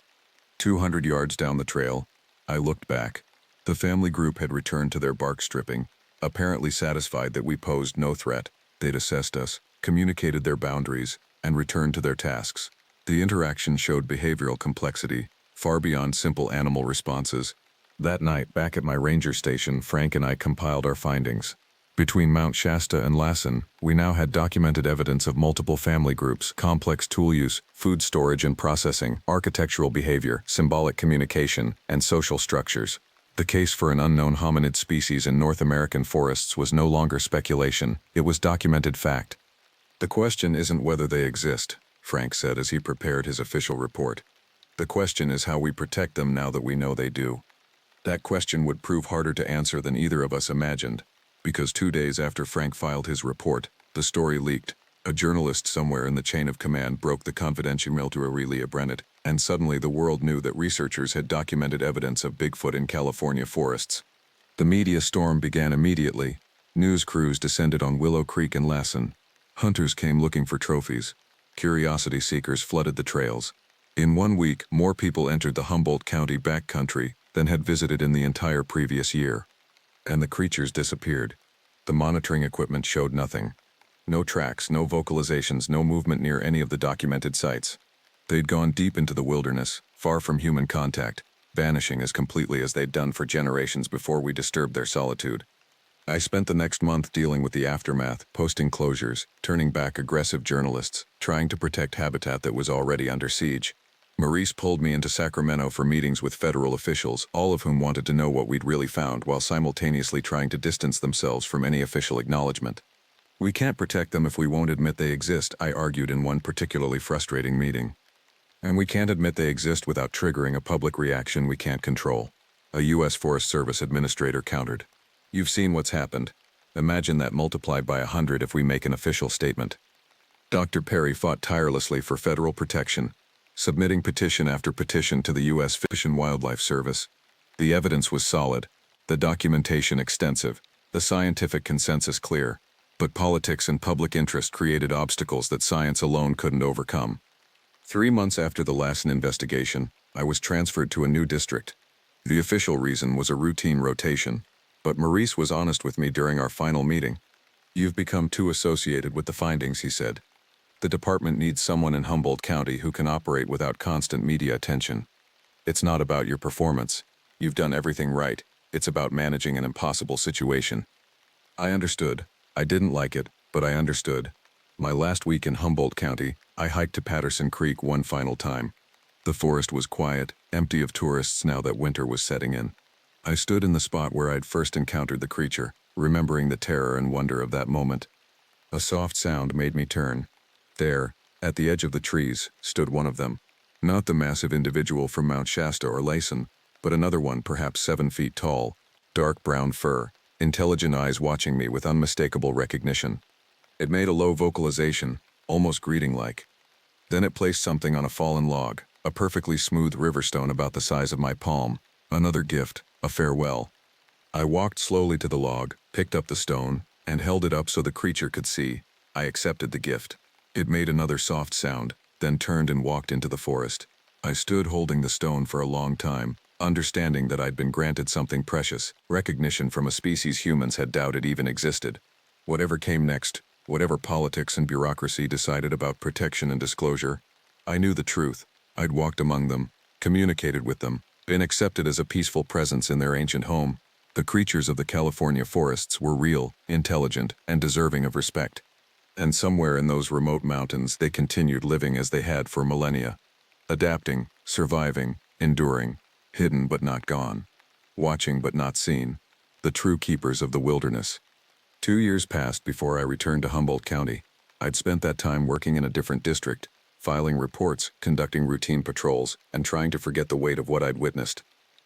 200 yards down the trail, I looked back. The family group had returned to their bark stripping, apparently satisfied that we posed no threat. They'd assessed us, communicated their boundaries, and returned to their tasks. The interaction showed behavioral complexity, far beyond simple animal responses. That night, back at my ranger station, Frank and I compiled our findings. Between Mount Shasta and Lassen, we now had documented evidence of multiple family groups, complex tool use, food storage and processing, architectural behavior, symbolic communication, and social structures. The case for an unknown hominid species in North American forests was no longer speculation, it was documented fact. "The question isn't whether they exist," Frank said as he prepared his official report. "The question is how we protect them now that we know they do." That question would prove harder to answer than either of us imagined, because 2 days after Frank filed his report, the story leaked. A journalist somewhere in the chain of command broke the confidentiality Brennet, and suddenly the world knew that researchers had documented evidence of Bigfoot in California forests. The media storm began immediately. News crews descended on Willow Creek and Lassen. Hunters came looking for trophies. Curiosity seekers flooded the trails. In 1 week, more people entered the Humboldt County backcountry than had visited in the entire previous year. And the creatures disappeared. The monitoring equipment showed nothing. No tracks, no vocalizations, no movement near any of the documented sites. They'd gone deep into the wilderness, far from human contact, vanishing as completely as they'd done for generations before we disturbed their solitude. I spent the next month dealing with the aftermath, posting closures, turning back aggressive journalists, trying to protect habitat that was already under siege. Maurice pulled me into Sacramento for meetings with federal officials, all of whom wanted to know what we'd really found while simultaneously trying to distance themselves from any official acknowledgement. "We can't protect them if we won't admit they exist," I argued in one particularly frustrating meeting. "And we can't admit they exist without triggering a public reaction we can't control," a U.S. Forest Service administrator countered. "You've seen what's happened. Imagine that multiplied by 100 if we make an official statement." Dr. Perry fought tirelessly for federal protection, submitting petition after petition to the U.S. Fish and Wildlife Service. The evidence was solid, the documentation extensive, the scientific consensus clear, but politics and public interest created obstacles that science alone couldn't overcome. 3 months after the Lassen investigation, I was transferred to a new district. The official reason was a routine rotation, but Maurice was honest with me during our final meeting. "You've become too associated with the findings," he said. "The department needs someone in Humboldt County who can operate without constant media attention. It's not about your performance. You've done everything right. It's about managing an impossible situation." I understood. I didn't like it, but I understood. My last week in Humboldt County, I hiked to Patterson Creek one final time. The forest was quiet, empty of tourists now that winter was setting in. I stood in the spot where I'd first encountered the creature, remembering the terror and wonder of that moment. A soft sound made me turn. There, at the edge of the trees, stood one of them. Not the massive individual from Mount Shasta or Lassen, but another one perhaps 7 feet tall, dark brown fur, intelligent eyes watching me with unmistakable recognition. It made a low vocalization, almost greeting-like. Then it placed something on a fallen log, a perfectly smooth riverstone about the size of my palm, another gift, a farewell. I walked slowly to the log, picked up the stone, and held it up so the creature could see. I accepted the gift. It made another soft sound, then turned and walked into the forest. I stood holding the stone for a long time, understanding that I'd been granted something precious, recognition from a species humans had doubted even existed. Whatever came next, whatever politics and bureaucracy decided about protection and disclosure, I knew the truth. I'd walked among them, communicated with them, been accepted as a peaceful presence in their ancient home. The creatures of the California forests were real, intelligent, and deserving of respect. And somewhere in those remote mountains they continued living as they had for millennia. Adapting, surviving, enduring, hidden but not gone. Watching but not seen. The true keepers of the wilderness. 2 years passed before I returned to Humboldt County. I'd spent that time working in a different district, filing reports, conducting routine patrols, and trying to forget the weight of what I'd witnessed.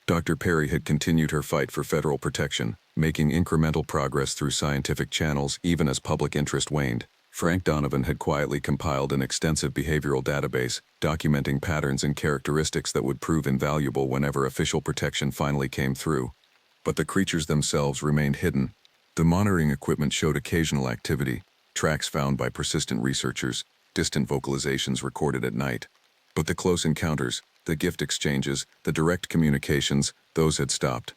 Dr. Perry had continued her fight for federal protection, making incremental progress through scientific channels even as public interest waned. Frank Donovan had quietly compiled an extensive behavioral database, documenting patterns and characteristics that would prove invaluable whenever official protection finally came through. But the creatures themselves remained hidden. The monitoring equipment showed occasional activity, tracks found by persistent researchers, distant vocalizations recorded at night. But the close encounters, the gift exchanges, the direct communications, those had stopped.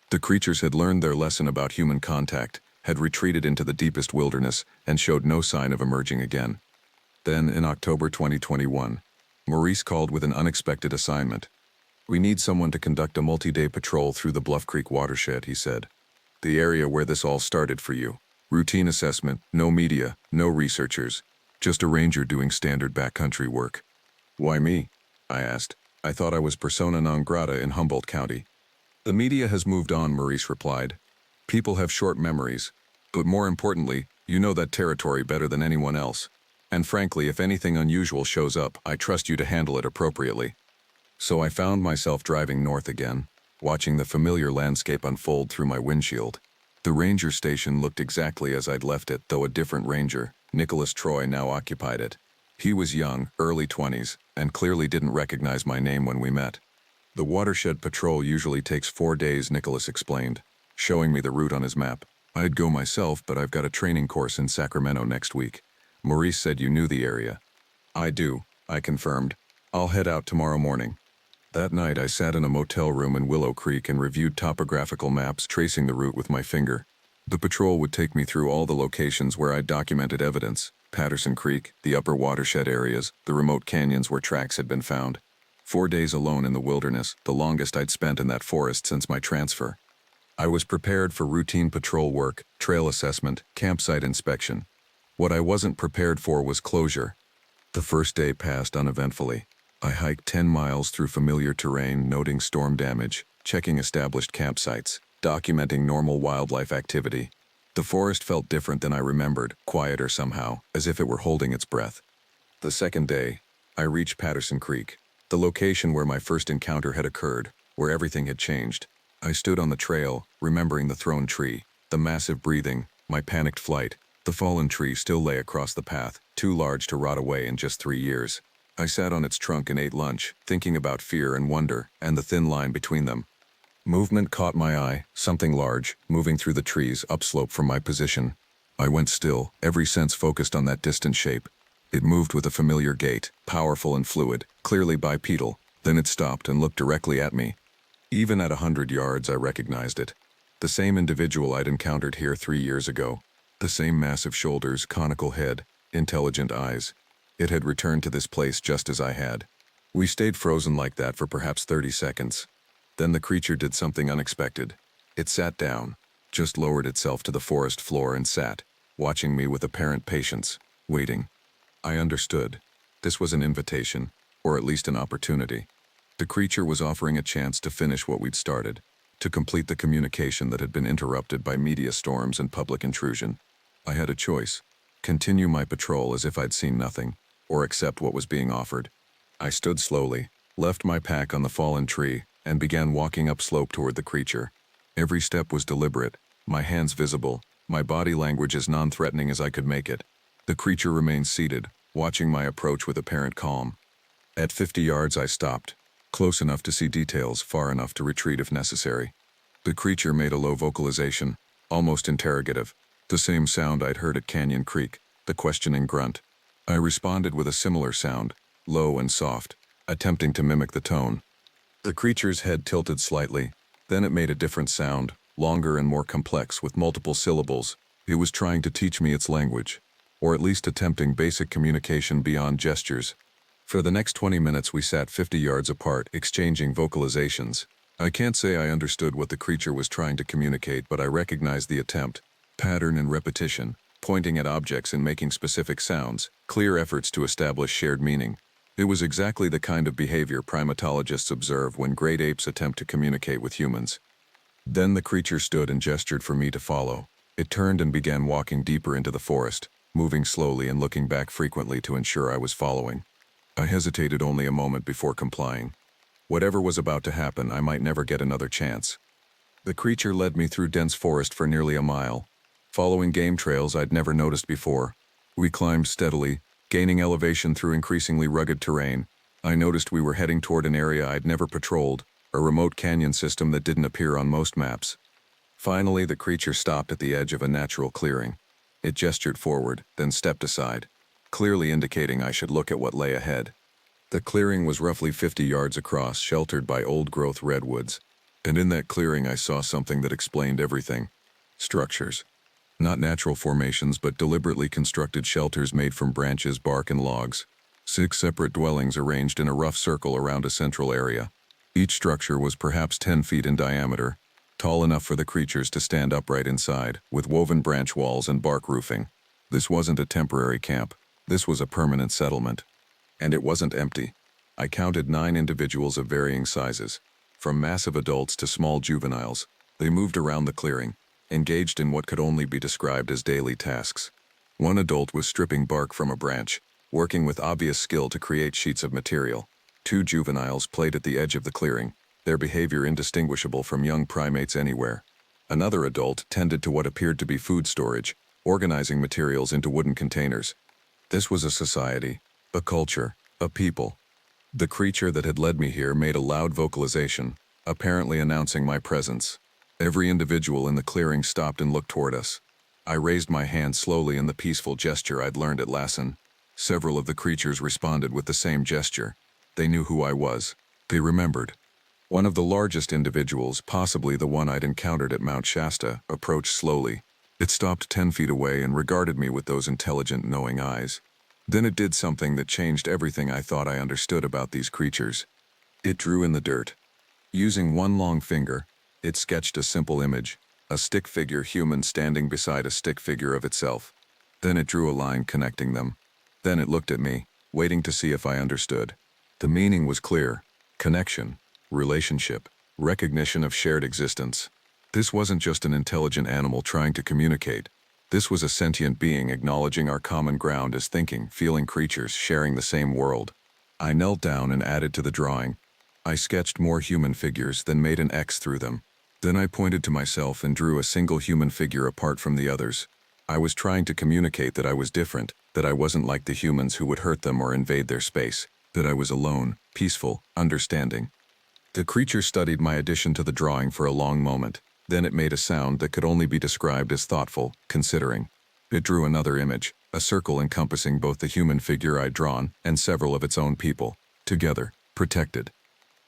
The creatures had learned their lesson about human contact, had retreated into the deepest wilderness, and showed no sign of emerging again. Then, in October 2021, Maurice called with an unexpected assignment. "We need someone to conduct a multi-day patrol through the Bluff Creek watershed," he said. "The area where this all started for you. Routine assessment, no media, no researchers. Just a ranger doing standard backcountry work." "Why me?" I asked. "I thought I was persona non grata in Humboldt County." "The media has moved on," Maurice replied. "People have short memories. But more importantly, you know that territory better than anyone else. And frankly, if anything unusual shows up, I trust you to handle it appropriately." So I found myself driving north again, watching the familiar landscape unfold through my windshield. The ranger station looked exactly as I'd left it, though a different ranger, Nicholas Troy, now occupied it. He was young, early 20s, and clearly didn't recognize my name when we met. "The watershed patrol usually takes 4 days," Nicholas explained, showing me the route on his map. "I'd go myself, but I've got a training course in Sacramento next week. Maurice said you knew the area." "I do," I confirmed. "I'll head out tomorrow morning." That night I sat in a motel room in Willow Creek and reviewed topographical maps, tracing the route with my finger. The patrol would take me through all the locations where I'd documented evidence: Patterson Creek, the upper watershed areas, the remote canyons where tracks had been found. 4 days alone in the wilderness, the longest I'd spent in that forest since my transfer. I was prepared for routine patrol work, trail assessment, campsite inspection. What I wasn't prepared for was closure. The first day passed uneventfully. I hiked 10 miles through familiar terrain, noting storm damage, checking established campsites, documenting normal wildlife activity. The forest felt different than I remembered, quieter somehow, as if it were holding its breath. The second day, I reached Patterson Creek, the location where my first encounter had occurred, where everything had changed. I stood on the trail, remembering the thrown tree, the massive breathing, my panicked flight. The fallen tree still lay across the path, too large to rot away in just 3 years. I sat on its trunk and ate lunch, thinking about fear and wonder, and the thin line between them. Movement caught my eye, something large, moving through the trees upslope from my position. I went still, every sense focused on that distant shape. It moved with a familiar gait, powerful and fluid, clearly bipedal. Then it stopped and looked directly at me. Even at 100 yards, I recognized it. The same individual I'd encountered here 3 years ago. The same massive shoulders, conical head, intelligent eyes. It had returned to this place just as I had. We stayed frozen like that for perhaps 30 seconds. Then the creature did something unexpected. It sat down, just lowered itself to the forest floor and sat, watching me with apparent patience, waiting. I understood. This was an invitation, or at least an opportunity. The creature was offering a chance to finish what we'd started, to complete the communication that had been interrupted by media storms and public intrusion. I had a choice: continue my patrol as if I'd seen nothing, or accept what was being offered. I stood slowly, left my pack on the fallen tree, and began walking upslope toward the creature. Every step was deliberate, my hands visible, my body language as non-threatening as I could make it. The creature remained seated, watching my approach with apparent calm. At 50 yards I stopped, close enough to see details, far enough to retreat if necessary. The creature made a low vocalization, almost interrogative, the same sound I'd heard at Canyon Creek, the questioning grunt. I responded with a similar sound, low and soft, attempting to mimic the tone. The creature's head tilted slightly, then it made a different sound, longer and more complex with multiple syllables. It was trying to teach me its language, or at least attempting basic communication beyond gestures. For the next 20 minutes we sat 50 yards apart, exchanging vocalizations. I can't say I understood what the creature was trying to communicate, but I recognized the attempt, pattern and repetition, pointing at objects and making specific sounds, clear efforts to establish shared meaning. It was exactly the kind of behavior primatologists observe when great apes attempt to communicate with humans. Then the creature stood and gestured for me to follow. It turned and began walking deeper into the forest, moving slowly and looking back frequently to ensure I was following. I hesitated only a moment before complying. Whatever was about to happen, I might never get another chance. The creature led me through dense forest for nearly a mile, following game trails I'd never noticed before. We climbed steadily, gaining elevation through increasingly rugged terrain. I noticed we were heading toward an area I'd never patrolled, a remote canyon system that didn't appear on most maps. Finally, the creature stopped at the edge of a natural clearing. It gestured forward, then stepped aside, clearly indicating I should look at what lay ahead. The clearing was roughly 50 yards across, sheltered by old-growth redwoods, and in that clearing I saw something that explained everything. Structures. Not natural formations, but deliberately constructed shelters made from branches, bark, and logs. 6 separate dwellings arranged in a rough circle around a central area. Each structure was perhaps 10 feet in diameter, tall enough for the creatures to stand upright inside, with woven branch walls and bark roofing. This wasn't a temporary camp. This was a permanent settlement. And it wasn't empty. I counted 9 individuals of varying sizes, from massive adults to small juveniles. They moved around the clearing, engaged in what could only be described as daily tasks. One adult was stripping bark from a branch, working with obvious skill to create sheets of material. 2 juveniles played at the edge of the clearing, their behavior indistinguishable from young primates anywhere. Another adult tended to what appeared to be food storage, organizing materials into wooden containers. This was a society, a culture, a people. The creature that had led me here made a loud vocalization, apparently announcing my presence. Every individual in the clearing stopped and looked toward us. I raised my hand slowly in the peaceful gesture I'd learned at Lassen. Several of the creatures responded with the same gesture. They knew who I was. They remembered. One of the largest individuals, possibly the one I'd encountered at Mount Shasta, approached slowly. It stopped 10 feet away and regarded me with those intelligent, knowing eyes. Then it did something that changed everything I thought I understood about these creatures. It drew in the dirt. Using one long finger, it sketched a simple image, a stick figure human standing beside a stick figure of itself. Then it drew a line connecting them. Then it looked at me, waiting to see if I understood. The meaning was clear. Connection, relationship, recognition of shared existence. This wasn't just an intelligent animal trying to communicate. This was a sentient being acknowledging our common ground as thinking, feeling creatures sharing the same world. I knelt down and added to the drawing. I sketched more human figures, then made an X through them. Then I pointed to myself and drew a single human figure apart from the others. I was trying to communicate that I was different, that I wasn't like the humans who would hurt them or invade their space, that I was alone, peaceful, understanding. The creature studied my addition to the drawing for a long moment. Then it made a sound that could only be described as thoughtful, considering. It drew another image, a circle encompassing both the human figure I'd drawn and several of its own people, together, protected.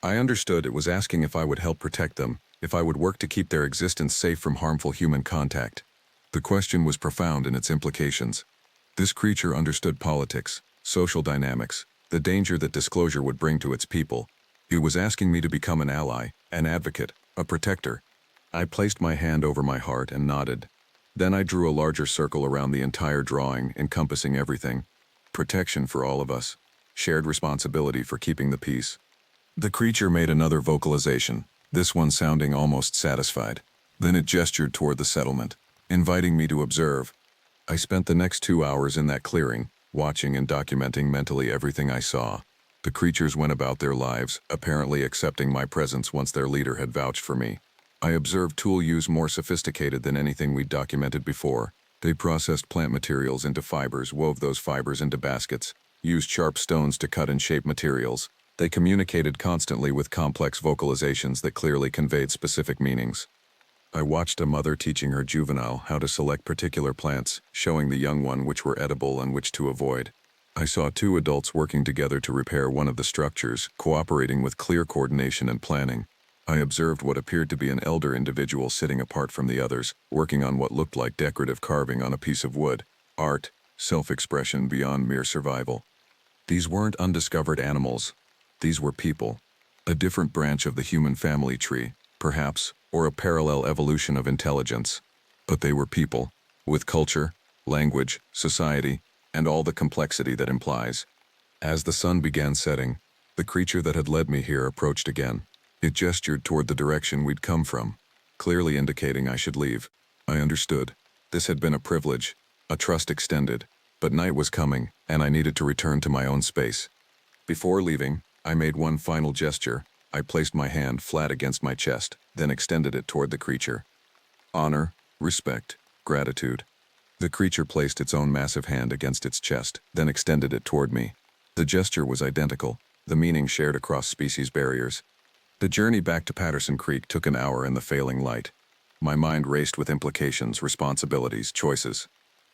I understood it was asking if I would help protect them, if I would work to keep their existence safe from harmful human contact. The question was profound in its implications. This creature understood politics, social dynamics, the danger that disclosure would bring to its people. It was asking me to become an ally, an advocate, a protector. I placed my hand over my heart and nodded. Then I drew a larger circle around the entire drawing, encompassing everything. Protection for all of us. Shared responsibility for keeping the peace. The creature made another vocalization, this one sounding almost satisfied. Then it gestured toward the settlement, inviting me to observe. I spent the next 2 hours in that clearing, watching and documenting mentally everything I saw. The creatures went about their lives, apparently accepting my presence once their leader had vouched for me. I observed tool use more sophisticated than anything we'd documented before. They processed plant materials into fibers, wove those fibers into baskets, used sharp stones to cut and shape materials. They communicated constantly with complex vocalizations that clearly conveyed specific meanings. I watched a mother teaching her juvenile how to select particular plants, showing the young one which were edible and which to avoid. I saw two adults working together to repair one of the structures, cooperating with clear coordination and planning. I observed what appeared to be an elder individual sitting apart from the others, working on what looked like decorative carving on a piece of wood. Art, self-expression beyond mere survival. These weren't undiscovered animals. These were people. A different branch of the human family tree, perhaps, or a parallel evolution of intelligence. But they were people, with culture, language, society, and all the complexity that implies. As the sun began setting, the creature that had led me here approached again. It gestured toward the direction we'd come from, clearly indicating I should leave. I understood. This had been a privilege, a trust extended, but night was coming, and I needed to return to my own space. Before leaving, I made one final gesture. I placed my hand flat against my chest, then extended it toward the creature. Honor, respect, gratitude. The creature placed its own massive hand against its chest, then extended it toward me. The gesture was identical, the meaning shared across species barriers. The journey back to Patterson Creek took an hour in the failing light. My mind raced with implications, responsibilities, choices.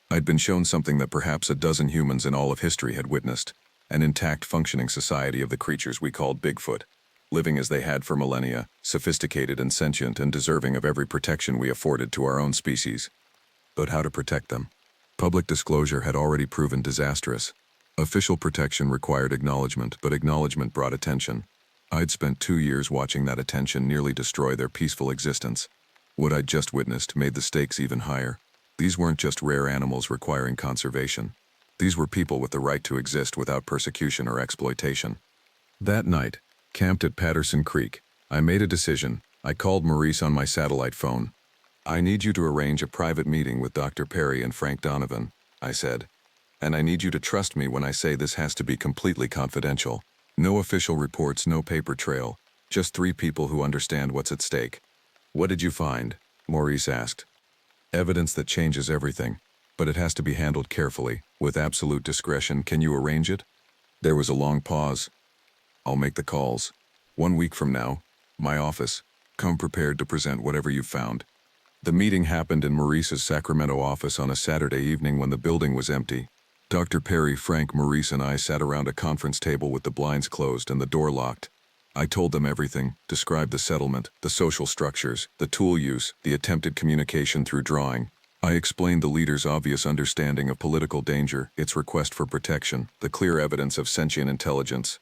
I'd been shown something that perhaps a dozen humans in all of history had witnessed, an intact functioning society of the creatures we called Bigfoot, living as they had for millennia, sophisticated and sentient and deserving of every protection we afforded to our own species. But how to protect them? Public disclosure had already proven disastrous. Official protection required acknowledgement, but acknowledgement brought attention. I'd spent 2 years watching that attention nearly destroy their peaceful existence. What I'd just witnessed made the stakes even higher. These weren't just rare animals requiring conservation. These were people with the right to exist without persecution or exploitation. That night, camped at Patterson Creek, I made a decision. I called Maurice on my satellite phone. "I need you to arrange a private meeting with Dr. Perry and Frank Donovan," I said. "And I need you to trust me when I say this has to be completely confidential. No official reports, no paper trail, just 3 people who understand what's at stake." "What did you find?" Maurice asked. "Evidence that changes everything, but it has to be handled carefully, with absolute discretion. Can you arrange it?" There was a long pause. "I'll make the calls. 1 week from now, my office. Come prepared to present whatever you've found." The meeting happened in Maurice's Sacramento office on a Saturday evening when the building was empty. Dr. Perry, Frank, Maurice, and I sat around a conference table with the blinds closed and the door locked. I told them everything, described the settlement, the social structures, the tool use, the attempted communication through drawing. I explained the leader's obvious understanding of political danger, its request for protection, the clear evidence of sentient intelligence.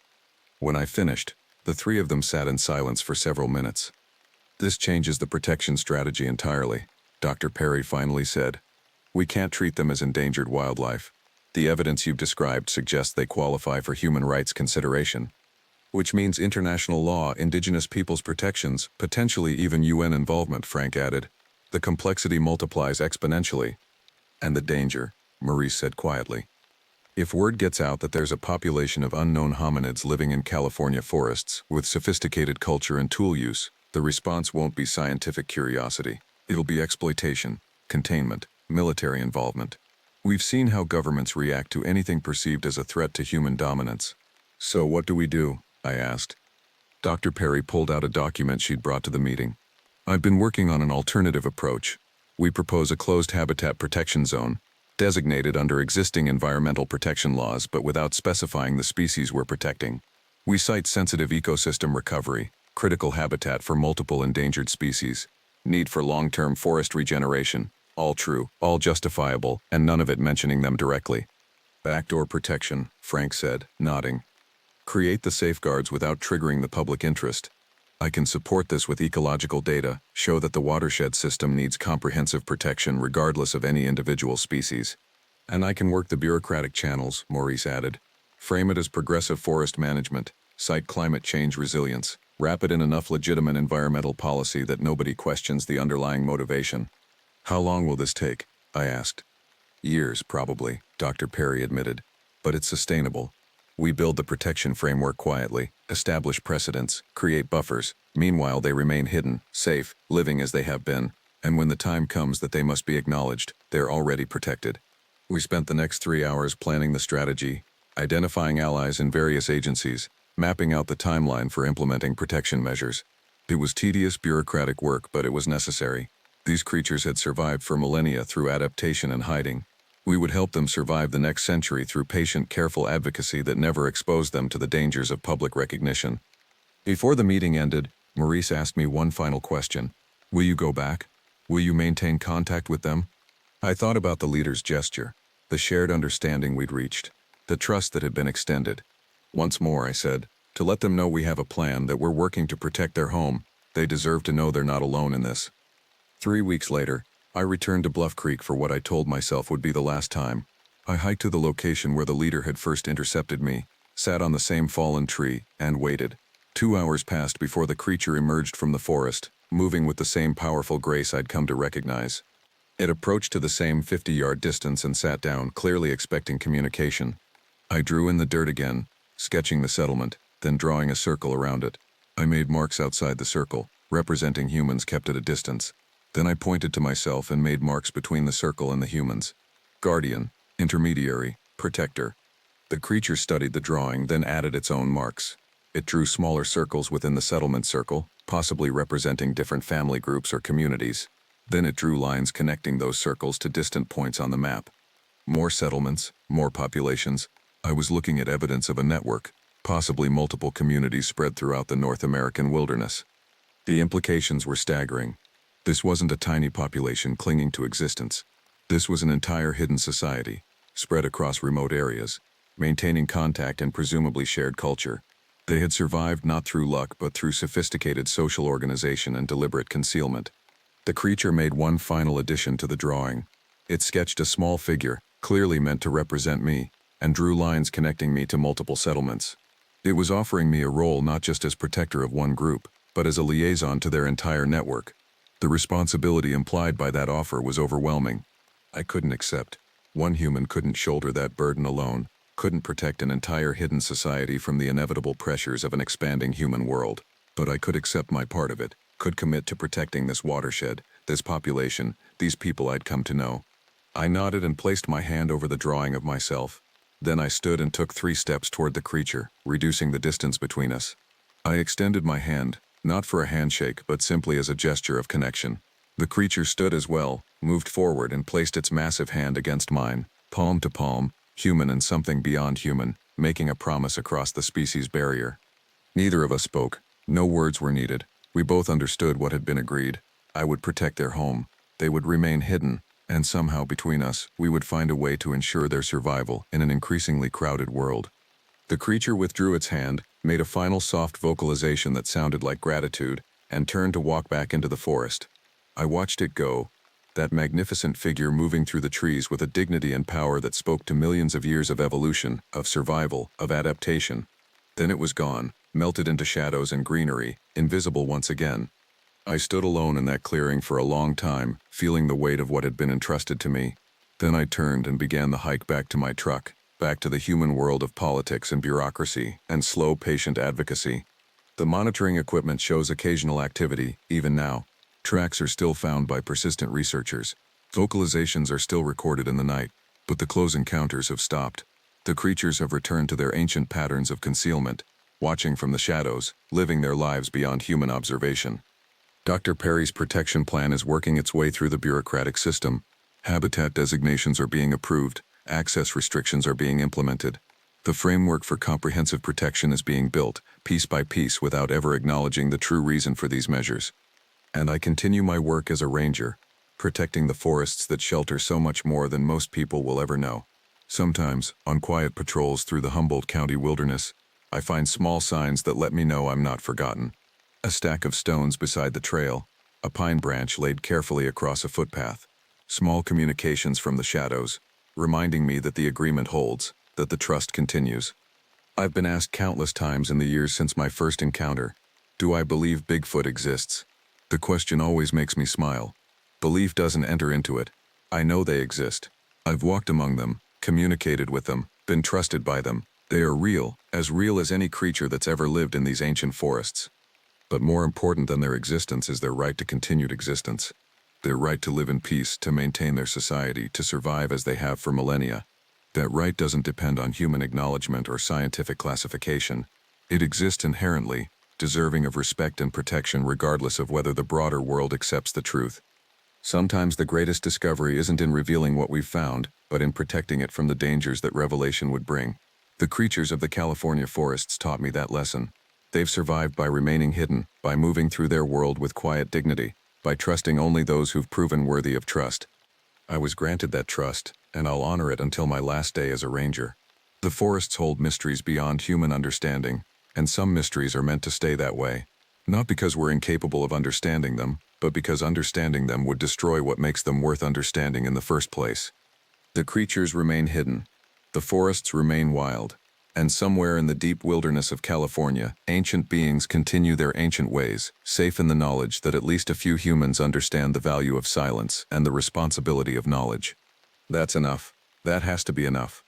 When I finished, the 3 of them sat in silence for several minutes. "This changes the protection strategy entirely," Dr. Perry finally said. "We can't treat them as endangered wildlife. The evidence you've described suggests they qualify for human rights consideration, which means international law, indigenous peoples' protections, potentially even UN involvement," Frank added. "The complexity multiplies exponentially." "And the danger," Maurice said quietly. "If word gets out that there's a population of unknown hominids living in California forests with sophisticated culture and tool use, the response won't be scientific curiosity. It'll be exploitation, containment, military involvement. We've seen how governments react to anything perceived as a threat to human dominance." "So what do we do?" I asked. Dr. Perry pulled out a document she'd brought to the meeting. "I've been working on an alternative approach. We propose a closed habitat protection zone, designated under existing environmental protection laws but without specifying the species we're protecting. We cite sensitive ecosystem recovery, critical habitat for multiple endangered species, need for long-term forest regeneration. All true, all justifiable, and none of it mentioning them directly." "Backdoor protection," Frank said, nodding. "Create the safeguards without triggering the public interest. I can support this with ecological data, show that the watershed system needs comprehensive protection regardless of any individual species. And I can work the bureaucratic channels," Maurice added. "Frame it as progressive forest management, cite climate change resilience, wrap it in enough legitimate environmental policy that nobody questions the underlying motivation." "How long will this take?" I asked. "Years, probably," Dr. Perry admitted. "But it's sustainable. We build the protection framework quietly, establish precedents, create buffers. Meanwhile, they remain hidden, safe, living as they have been. And when the time comes that they must be acknowledged, they're already protected. We spent the next 3 hours planning the strategy, identifying allies in various agencies, mapping out the timeline for implementing protection measures. It was tedious bureaucratic work, but it was necessary. These creatures had survived for millennia through adaptation and hiding. We would help them survive the next century through patient, careful advocacy that never exposed them to the dangers of public recognition. Before the meeting ended, Maurice asked me one final question. Will you go back? Will you maintain contact with them? I thought about the leader's gesture, the shared understanding we'd reached, the trust that had been extended. Once more, I said, to let them know we have a plan, that we're working to protect their home. They deserve to know they're not alone in this. 3 weeks later, I returned to Bluff Creek for what I told myself would be the last time. I hiked to the location where the leader had first intercepted me, sat on the same fallen tree, and waited. 2 hours passed before the creature emerged from the forest, moving with the same powerful grace I'd come to recognize. It approached to the same 50-yard distance and sat down, clearly expecting communication. I drew in the dirt again, sketching the settlement, then drawing a circle around it. I made marks outside the circle, representing humans kept at a distance. Then I pointed to myself and made marks between the circle and the humans. Guardian, intermediary, protector. The creature studied the drawing, then added its own marks. It drew smaller circles within the settlement circle, possibly representing different family groups or communities. Then it drew lines connecting those circles to distant points on the map. More settlements, more populations. I was looking at evidence of a network, possibly multiple communities spread throughout the North American wilderness. The implications were staggering. This wasn't a tiny population clinging to existence. This was an entire hidden society, spread across remote areas, maintaining contact and presumably shared culture. They had survived not through luck but through sophisticated social organization and deliberate concealment. The creature made one final addition to the drawing. It sketched a small figure, clearly meant to represent me, and drew lines connecting me to multiple settlements. It was offering me a role not just as protector of one group, but as a liaison to their entire network. The responsibility implied by that offer was overwhelming. I couldn't accept. One human couldn't shoulder that burden alone, couldn't protect an entire hidden society from the inevitable pressures of an expanding human world. But I could accept my part of it, could commit to protecting this watershed, this population, these people I'd come to know. I nodded and placed my hand over the drawing of myself. Then I stood and took 3 steps toward the creature, reducing the distance between us. I extended my hand, not for a handshake but simply as a gesture of connection. The creature stood as well, moved forward and placed its massive hand against mine, palm to palm, human and something beyond human, making a promise across the species barrier. Neither of us spoke. No words were needed. We both understood what had been agreed. I would protect their home. They would remain hidden, and somehow between us, we would find a way to ensure their survival in an increasingly crowded world. The creature withdrew its hand, made a final soft vocalization that sounded like gratitude, and turned to walk back into the forest. I watched it go, that magnificent figure moving through the trees with a dignity and power that spoke to millions of years of evolution, of survival, of adaptation. Then it was gone, melted into shadows and greenery, invisible once again. I stood alone in that clearing for a long time, feeling the weight of what had been entrusted to me. Then I turned and began the hike back to my truck, back to the human world of politics and bureaucracy and slow, patient advocacy. The monitoring equipment shows occasional activity, even now. Tracks are still found by persistent researchers. Vocalizations are still recorded in the night, but the close encounters have stopped. The creatures have returned to their ancient patterns of concealment, watching from the shadows, living their lives beyond human observation. Dr. Perry's protection plan is working its way through the bureaucratic system. Habitat designations are being approved, access restrictions are being implemented. The framework for comprehensive protection is being built, piece by piece, without ever acknowledging the true reason for these measures. And I continue my work as a ranger, protecting the forests that shelter so much more than most people will ever know. Sometimes, on quiet patrols through the Humboldt County wilderness, I find small signs that let me know I'm not forgotten. A stack of stones beside the trail, a pine branch laid carefully across a footpath, small communications from the shadows, reminding me that the agreement holds, that the trust continues. I've been asked countless times in the years since my first encounter, do I believe Bigfoot exists? The question always makes me smile. Belief doesn't enter into it. I know they exist. I've walked among them, communicated with them, been trusted by them, They are real as any creature that's ever lived in these ancient forests. But more important than their existence is their right to continued existence. Their right to live in peace, to maintain their society, to survive as they have for millennia. That right doesn't depend on human acknowledgement or scientific classification. It exists inherently, deserving of respect and protection regardless of whether the broader world accepts the truth. Sometimes the greatest discovery isn't in revealing what we've found, but in protecting it from the dangers that revelation would bring. The creatures of the California forests taught me that lesson. They've survived by remaining hidden, by moving through their world with quiet dignity, by trusting only those who've proven worthy of trust. I was granted that trust, and I'll honor it until my last day as a ranger. The forests hold mysteries beyond human understanding, and some mysteries are meant to stay that way. Not because we're incapable of understanding them, but because understanding them would destroy what makes them worth understanding in the first place. The creatures remain hidden. The forests remain wild. And somewhere in the deep wilderness of California, ancient beings continue their ancient ways, safe in the knowledge that at least a few humans understand the value of silence and the responsibility of knowledge. That's enough. That has to be enough.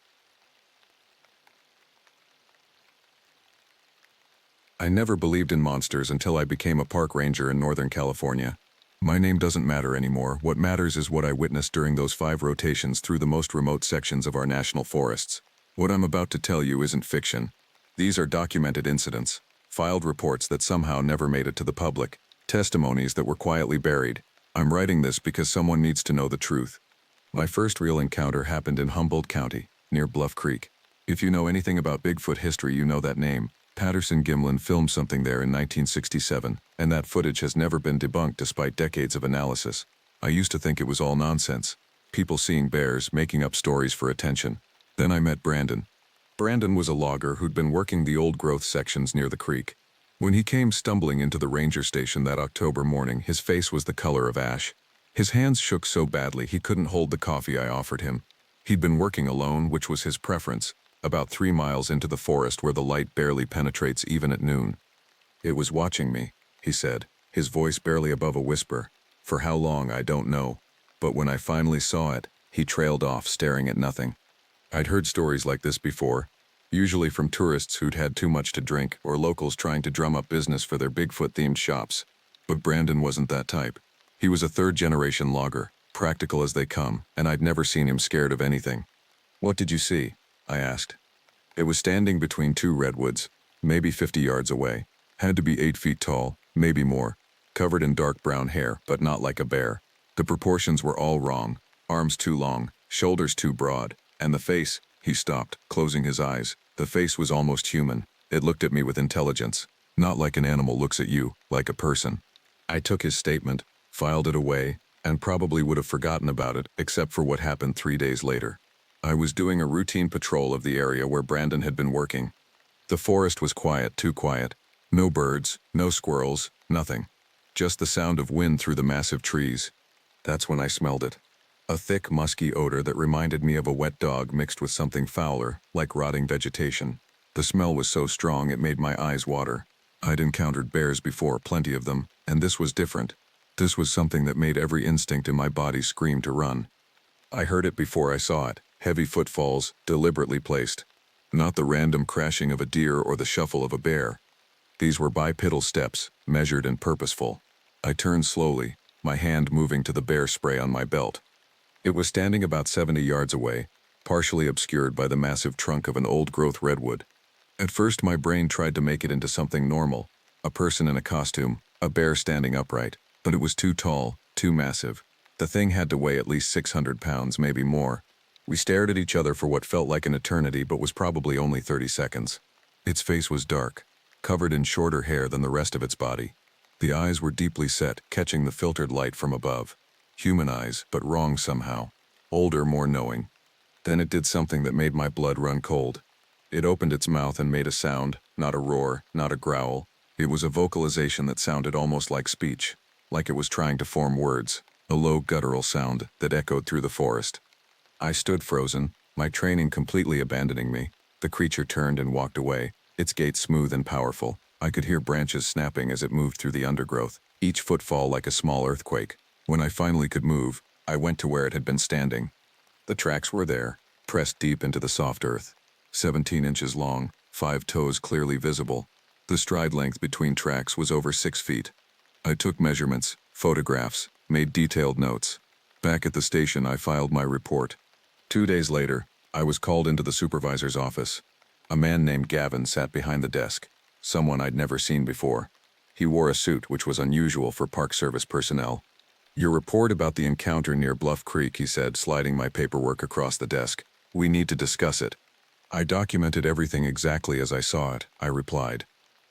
I never believed in monsters until I became a park ranger in Northern California. My name doesn't matter anymore. What matters is what I witnessed during those 5 rotations through the most remote sections of our national forests. What I'm about to tell you isn't fiction. These are documented incidents, filed reports that somehow never made it to the public, testimonies that were quietly buried. I'm writing this because someone needs to know the truth. My first real encounter happened in Humboldt County, near Bluff Creek. If you know anything about Bigfoot history, you know that name. Patterson Gimlin filmed something there in 1967, and that footage has never been debunked despite decades of analysis. I used to think it was all nonsense. People seeing bears, making up stories for attention. Then I met Brandon. Brandon was a logger who'd been working the old-growth sections near the creek. When he came stumbling into the ranger station that October morning, his face was the color of ash. His hands shook so badly he couldn't hold the coffee I offered him. He'd been working alone, which was his preference, about 3 miles into the forest where the light barely penetrates even at noon. "It was watching me," he said, his voice barely above a whisper. "For how long, I don't know. But when I finally saw it, he trailed off, staring at nothing." I'd heard stories like this before, usually from tourists who'd had too much to drink or locals trying to drum up business for their Bigfoot-themed shops. But Brandon wasn't that type. He was a 3rd-generation logger, practical as they come, and I'd never seen him scared of anything. "What did you see?" I asked. "It was standing between 2 redwoods, maybe 50 yards away. Had to be 8 feet tall, maybe more, covered in dark brown hair, but not like a bear. The proportions were all wrong, arms too long, shoulders too broad. And the face," he stopped, closing his eyes. "The face was almost human. It looked at me with intelligence. Not like an animal looks at you, like a person." I took his statement, filed it away, and probably would have forgotten about it except for what happened 3 days later. I was doing a routine patrol of the area where Brandon had been working. The forest was quiet, too quiet. No birds, no squirrels, nothing. Just the sound of wind through the massive trees. That's when I smelled it. A thick, musky odor that reminded me of a wet dog mixed with something fouler, like rotting vegetation. The smell was so strong it made my eyes water. I'd encountered bears before, plenty of them, and this was different. This was something that made every instinct in my body scream to run. I heard it before I saw it, heavy footfalls, deliberately placed. Not the random crashing of a deer or the shuffle of a bear. These were bipedal steps, measured and purposeful. I turned slowly, my hand moving to the bear spray on my belt. It was standing about 70 yards away, partially obscured by the massive trunk of an old-growth redwood. At first my brain tried to make it into something normal, a person in a costume, a bear standing upright, but it was too tall, too massive. The thing had to weigh at least 600 pounds, maybe more. We stared at each other for what felt like an eternity but was probably only 30 seconds. Its face was dark, covered in shorter hair than the rest of its body. The eyes were deeply set, catching the filtered light from above. Human eyes, but wrong somehow. Older, more knowing. Then it did something that made my blood run cold. It opened its mouth and made a sound, not a roar, not a growl. It was a vocalization that sounded almost like speech, like it was trying to form words, a low guttural sound that echoed through the forest. I stood frozen, my training completely abandoning me. The creature turned and walked away, its gait smooth and powerful. I could hear branches snapping as it moved through the undergrowth, each footfall like a small earthquake. When I finally could move, I went to where it had been standing. The tracks were there, pressed deep into the soft earth. 17 inches long, 5 toes clearly visible. The stride length between tracks was over 6 feet. I took measurements, photographs, made detailed notes. Back at the station, I filed my report. 2 days later, I was called into the supervisor's office. A man named Gavin sat behind the desk, someone I'd never seen before. He wore a suit, which was unusual for Park Service personnel. "Your report about the encounter near Bluff Creek," he said, sliding my paperwork across the desk. "We need to discuss it." "I documented everything exactly as I saw it," I replied.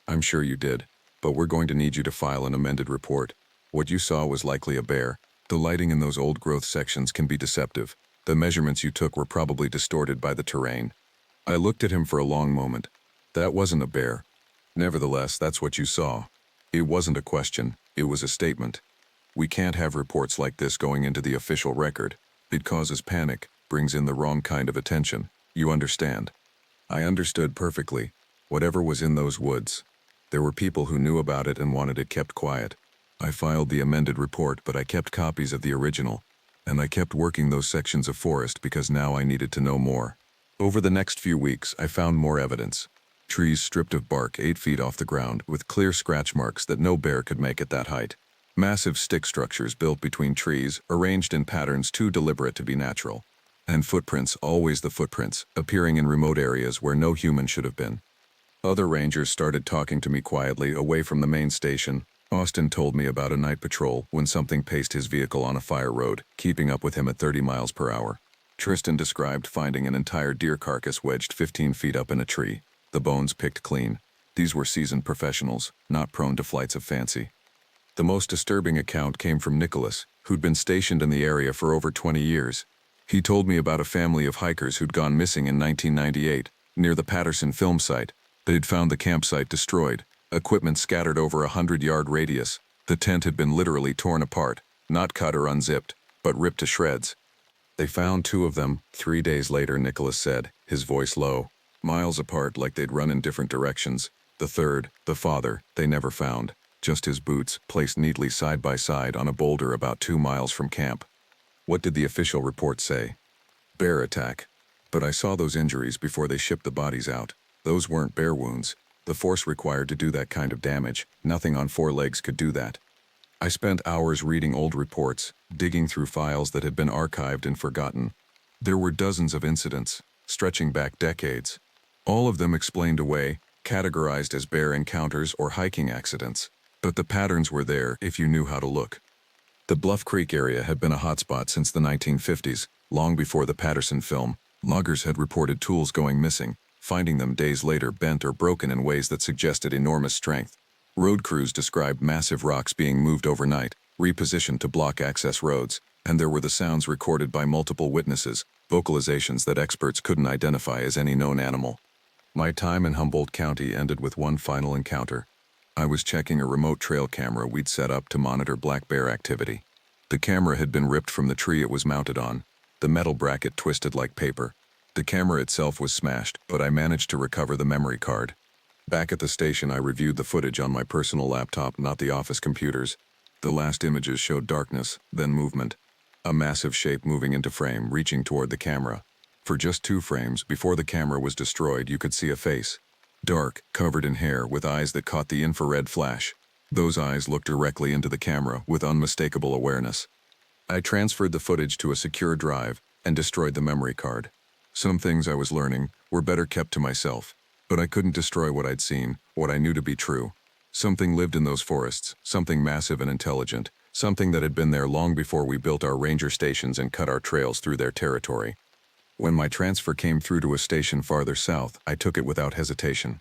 "I'm sure you did, but we're going to need you to file an amended report. What you saw was likely a bear. The lighting in those old-growth sections can be deceptive. The measurements you took were probably distorted by the terrain." I looked at him for a long moment. "That wasn't a bear. Nevertheless, that's what you saw." It wasn't a question, it was a statement. "We can't have reports like this going into the official record. It causes panic, brings in the wrong kind of attention. You understand?" I understood perfectly. Whatever was in those woods. There were people who knew about it and wanted it kept quiet. I filed the amended report, but I kept copies of the original. And I kept working those sections of forest because now I needed to know more. Over the next few weeks, I found more evidence. Trees stripped of bark 8 feet off the ground, with clear scratch marks that no bear could make at that height. Massive stick structures built between trees, arranged in patterns too deliberate to be natural. And footprints, always the footprints, appearing in remote areas where no human should have been. Other rangers started talking to me quietly away from the main station. Austin told me about a night patrol when something paced his vehicle on a fire road, keeping up with him at 30 miles per hour. Tristan described finding an entire deer carcass wedged 15 feet up in a tree, the bones picked clean. These were seasoned professionals, not prone to flights of fancy. The most disturbing account came from Nicholas, who'd been stationed in the area for over 20 years. He told me about a family of hikers who'd gone missing in 1998, near the Patterson film site. They'd found the campsite destroyed, equipment scattered over a 100-yard radius. The tent had been literally torn apart, not cut or unzipped, but ripped to shreds. They found 2 of them 3 days later, Nicholas said, his voice low, miles apart like they'd run in different directions. The third, the father, they never found, just his boots placed neatly side by side on a boulder about 2 miles from camp. What did the official report say? Bear attack. But I saw those injuries before they shipped the bodies out. Those weren't bear wounds. The force required to do that kind of damage, nothing on 4 legs could do that. I spent hours reading old reports, digging through files that had been archived and forgotten. There were dozens of incidents, stretching back decades. All of them explained away, categorized as bear encounters or hiking accidents. But the patterns were there if you knew how to look. The Bluff Creek area had been a hotspot since the 1950s, long before the Patterson film. Loggers had reported tools going missing, finding them days later bent or broken in ways that suggested enormous strength. Road crews described massive rocks being moved overnight, repositioned to block access roads, and there were the sounds recorded by multiple witnesses, vocalizations that experts couldn't identify as any known animal. My time in Humboldt County ended with one final encounter. I was checking a remote trail camera we'd set up to monitor black bear activity. The camera had been ripped from the tree it was mounted on, the metal bracket twisted like paper. The camera itself was smashed, but I managed to recover the memory card. Back at the station, I reviewed the footage on my personal laptop, not the office computers. The last images showed darkness, then movement. A massive shape moving into frame, reaching toward the camera. For just 2 frames, before the camera was destroyed, you could see a face. Dark, covered in hair, with eyes that caught the infrared flash. Those eyes looked directly into the camera with unmistakable awareness. I transferred the footage to a secure drive and destroyed the memory card. Some things I was learning were better kept to myself. But I couldn't destroy what I'd seen, what I knew to be true. Something lived in those forests, something massive and intelligent, something that had been there long before we built our ranger stations and cut our trails through their territory. When my transfer came through to a station farther south, I took it without hesitation.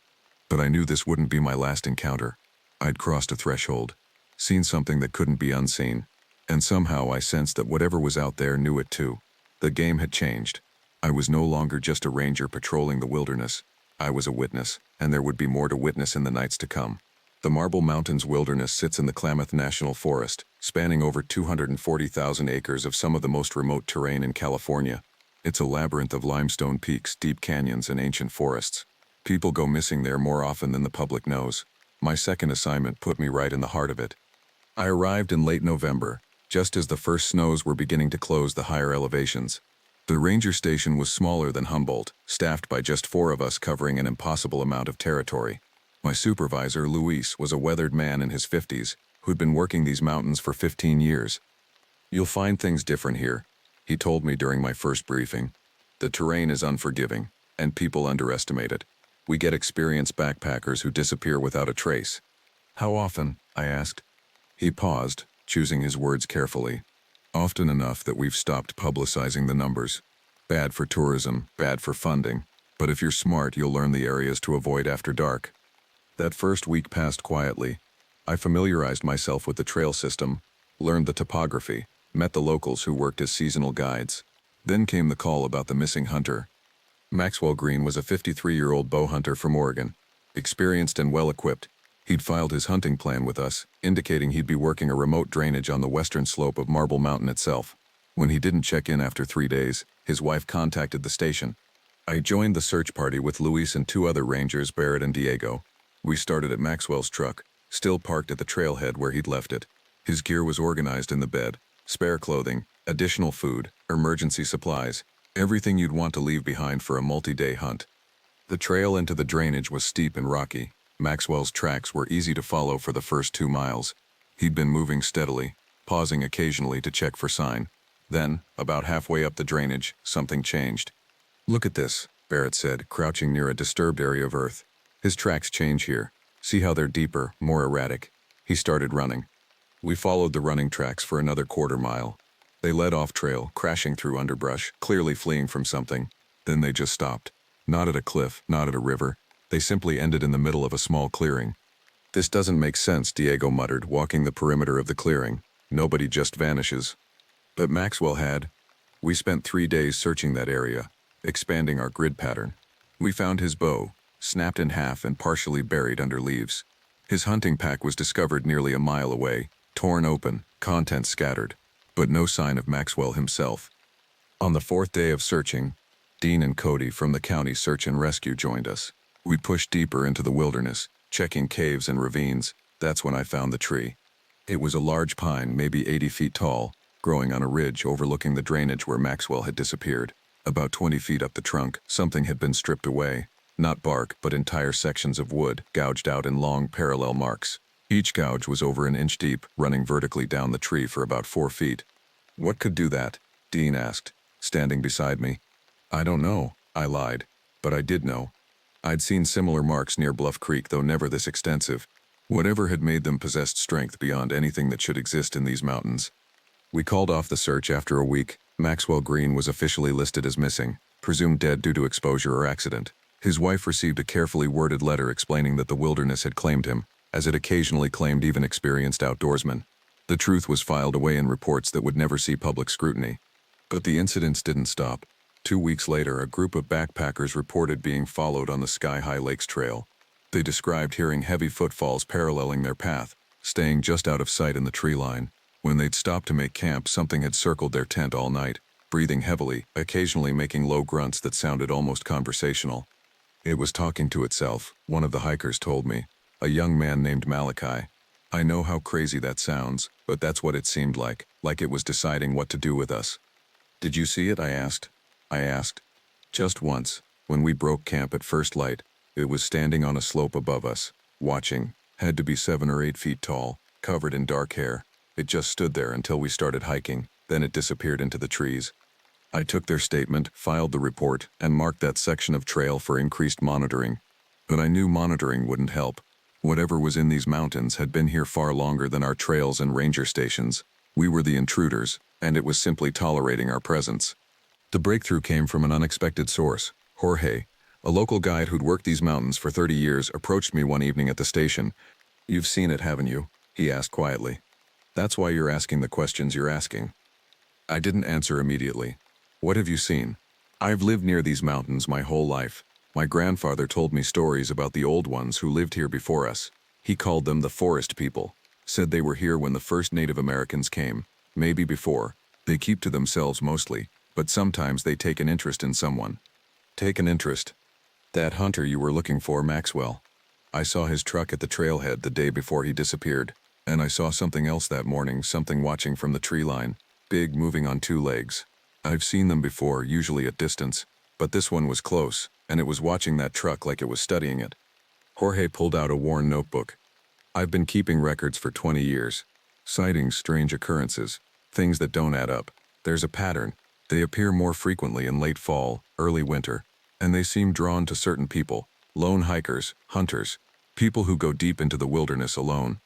But I knew this wouldn't be my last encounter. I'd crossed a threshold, seen something that couldn't be unseen, and somehow I sensed that whatever was out there knew it too. The game had changed. I was no longer just a ranger patrolling the wilderness. I was a witness, and there would be more to witness in the nights to come. The Marble Mountains Wilderness sits in the Klamath National Forest, spanning over 240,000 acres of some of the most remote terrain in California. It's a labyrinth of limestone peaks, deep canyons, and ancient forests. People go missing there more often than the public knows. My second assignment put me right in the heart of it. I arrived in late November, just as the first snows were beginning to close the higher elevations. The ranger station was smaller than Humboldt, staffed by just 4 of us covering an impossible amount of territory. My supervisor, Luis, was a weathered man in his 50s who'd been working these mountains for 15 years. "You'll find things different here," he told me during my first briefing. "The terrain is unforgiving, and people underestimate it. We get experienced backpackers who disappear without a trace." "How often?" I asked. He paused, choosing his words carefully. "Often enough that we've stopped publicizing the numbers. Bad for tourism, bad for funding. But if you're smart, you'll learn the areas to avoid after dark." That first week passed quietly. I familiarized myself with the trail system, learned the topography, met the locals who worked as seasonal guides. Then came the call about the missing hunter. Maxwell Green was a 53-year-old bow hunter from Oregon, experienced and well-equipped. He'd filed his hunting plan with us, indicating he'd be working a remote drainage on the western slope of Marble Mountain itself. When he didn't check in after 3 days, his wife contacted the station. I joined the search party with Luis and 2 other rangers, Barrett and Diego. We started at Maxwell's truck, still parked at the trailhead where he'd left it. His gear was organized in the bed: spare clothing, additional food, emergency supplies, everything you'd want to leave behind for a multi-day hunt. The trail into the drainage was steep and rocky. Maxwell's tracks were easy to follow for the first 2 miles. He'd been moving steadily, pausing occasionally to check for sign. Then, about halfway up the drainage, something changed. "Look at this," Barrett said, crouching near a disturbed area of earth. "His tracks change here. See how they're deeper, more erratic." He started running. We followed the running tracks for another quarter mile. They led off trail, crashing through underbrush, clearly fleeing from something. Then they just stopped. Not at a cliff, not at a river. They simply ended in the middle of a small clearing. "This doesn't make sense," Diego muttered, walking the perimeter of the clearing. "Nobody just vanishes." But Maxwell had. We spent 3 days searching that area, expanding our grid pattern. We found his bow, snapped in half and partially buried under leaves. His hunting pack was discovered nearly a mile away, torn open, contents scattered, but no sign of Maxwell himself. On the 4th day of searching, Dean and Cody from the county search and rescue joined us. We pushed deeper into the wilderness, checking caves and ravines. That's when I found the tree. It was a large pine, maybe 80 feet tall, growing on a ridge overlooking the drainage where Maxwell had disappeared. About 20 feet up the trunk, something had been stripped away. Not bark, but entire sections of wood, gouged out in long, parallel marks. Each gouge was over an inch deep, running vertically down the tree for about 4 feet. "What could do that?" Dean asked, standing beside me. "I don't know," I lied. But I did know. I'd seen similar marks near Bluff Creek, though never this extensive. Whatever had made them possessed strength beyond anything that should exist in these mountains. We called off the search after a week. Maxwell Green was officially listed as missing, presumed dead due to exposure or accident. His wife received a carefully worded letter explaining that the wilderness had claimed him, as it occasionally claimed even experienced outdoorsmen. The truth was filed away in reports that would never see public scrutiny. But the incidents didn't stop. 2 weeks later, a group of backpackers reported being followed on the Sky High Lakes Trail. They described hearing heavy footfalls paralleling their path, staying just out of sight in the tree line. When they'd stopped to make camp, something had circled their tent all night, breathing heavily, occasionally making low grunts that sounded almost conversational. "It was talking to itself," one of the hikers told me, a young man named Malachi. "I know how crazy that sounds, but that's what it seemed like it was deciding what to do with us." "Did you see it?" I asked. "Just once, when we broke camp at first light. It was standing on a slope above us, watching. Had to be 7 or 8 feet tall, covered in dark hair. It just stood there until we started hiking, then it disappeared into the trees." I took their statement, filed the report, and marked that section of trail for increased monitoring. But I knew monitoring wouldn't help. Whatever was in these mountains had been here far longer than our trails and ranger stations. We were the intruders, and it was simply tolerating our presence. The breakthrough came from an unexpected source. Jorge, a local guide who'd worked these mountains for 30 years, approached me one evening at the station. "You've seen it, haven't you?" he asked quietly. "That's why you're asking the questions you're asking." I didn't answer immediately. "What have you seen?" "I've lived near these mountains my whole life. My grandfather told me stories about the old ones who lived here before us. He called them the forest people. Said they were here when the first Native Americans came, maybe before. They keep to themselves mostly, but sometimes they take an interest in someone." "Take an interest?" "That hunter you were looking for, Maxwell. I saw his truck at the trailhead the day before he disappeared. And I saw something else that morning, something watching from the tree line, big, moving on 2 legs. I've seen them before, usually at distance, but this one was close, and it was watching that truck like it was studying it. Jorge pulled out a worn notebook. I've been keeping records for 20 years. Sightings, strange occurrences, things that don't add up. There's a pattern. They appear more frequently in late fall, early winter, and they seem drawn to certain people, lone hikers, hunters, people who go deep into the wilderness alone.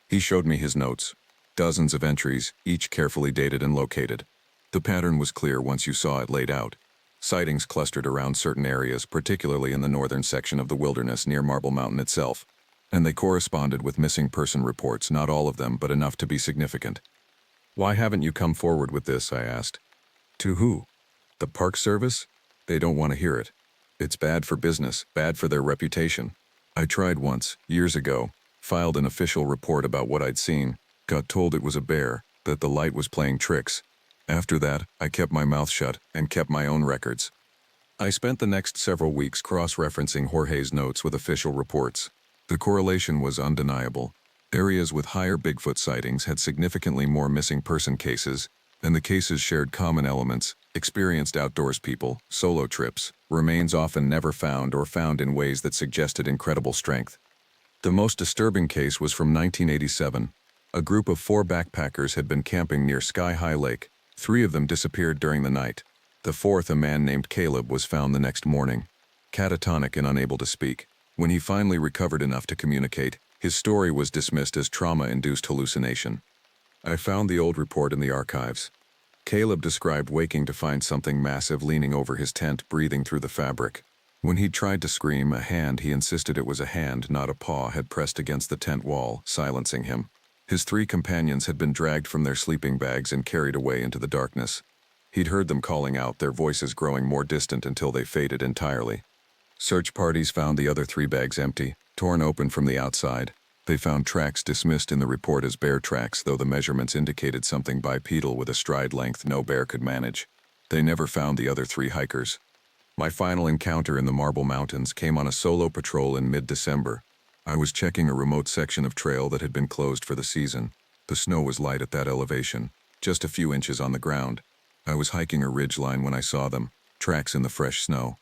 He showed me his notes. Dozens of entries, each carefully dated and located. The pattern was clear once you saw it laid out. Sightings clustered around certain areas, particularly in the northern section of the wilderness near Marble Mountain itself, and they corresponded with missing person reports, not all of them, but enough to be significant. Why haven't you come forward with this? I asked. To who? The Park Service? They don't want to hear it. It's bad for business, bad for their reputation. I tried once, years ago, filed an official report about what I'd seen, got told it was a bear, that the light was playing tricks. After that, I kept my mouth shut and kept my own records. I spent the next several weeks cross-referencing Jorge's notes with official reports. The correlation was undeniable. Areas with higher Bigfoot sightings had significantly more missing person cases, and the cases shared common elements: experienced outdoors people, solo trips, remains often never found or found in ways that suggested incredible strength. The most disturbing case was from 1987. A group of 4 backpackers had been camping near Sky High Lake. 3 of them disappeared during the night. The 4th, a man named Caleb, was found the next morning, catatonic and unable to speak. When he finally recovered enough to communicate, his story was dismissed as trauma-induced hallucination. I found the old report in the archives. Caleb described waking to find something massive leaning over his tent, breathing through the fabric. When he tried to scream, a hand, he insisted it was a hand, not a paw, had pressed against the tent wall, silencing him. His 3 companions had been dragged from their sleeping bags and carried away into the darkness. He'd heard them calling out, their voices growing more distant until they faded entirely. Search parties found the other 3 bags empty, torn open from the outside. They found tracks dismissed in the report as bear tracks, though the measurements indicated something bipedal with a stride length no bear could manage. They never found the other 3 hikers. My final encounter in the Marble Mountains came on a solo patrol in mid-December. I was checking a remote section of trail that had been closed for the season. The snow was light at that elevation, just a few inches on the ground. I was hiking a ridge line when I saw them, tracks in the fresh snow.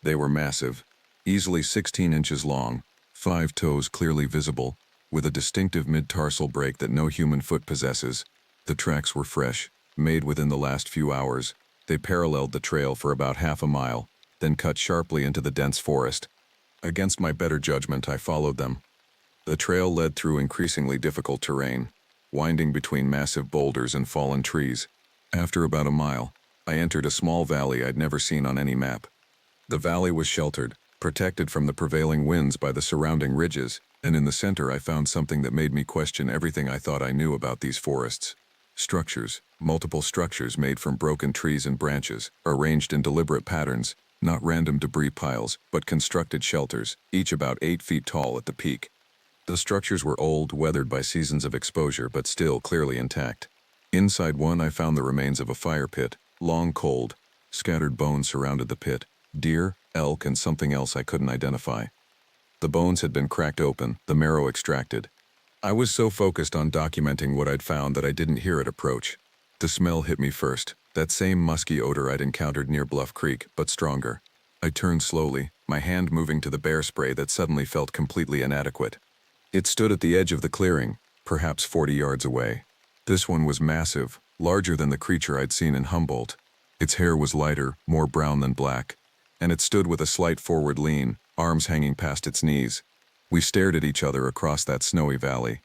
They were massive, easily 16 inches long, 5 toes clearly visible, with a distinctive mid-tarsal break that no human foot possesses. The tracks were fresh, made within the last few hours. They paralleled the trail for about half a mile, then cut sharply into the dense forest. Against my better judgment, I followed them. The trail led through increasingly difficult terrain, winding between massive boulders and fallen trees. After about a mile, I entered a small valley I'd never seen on any map. The valley was sheltered, protected from the prevailing winds by the surrounding ridges, and in the center I found something that made me question everything I thought I knew about these forests. Structures, multiple structures made from broken trees and branches, arranged in deliberate patterns, not random debris piles, but constructed shelters, each about 8 feet tall at the peak. The structures were old, weathered by seasons of exposure, but still clearly intact. Inside one I found the remains of a fire pit, long cold. Scattered bones surrounded the pit, deer, elk, and something else I couldn't identify. The bones had been cracked open, the marrow extracted. I was so focused on documenting what I'd found that I didn't hear it approach. The smell hit me first, that same musky odor I'd encountered near Bluff Creek, but stronger. I turned slowly, my hand moving to the bear spray that suddenly felt completely inadequate. It stood at the edge of the clearing, perhaps 40 yards away. This one was massive, larger than the creature I'd seen in Humboldt. Its hair was lighter, more brown than black, and it stood with a slight forward lean, arms hanging past its knees. We stared at each other across that snowy valley.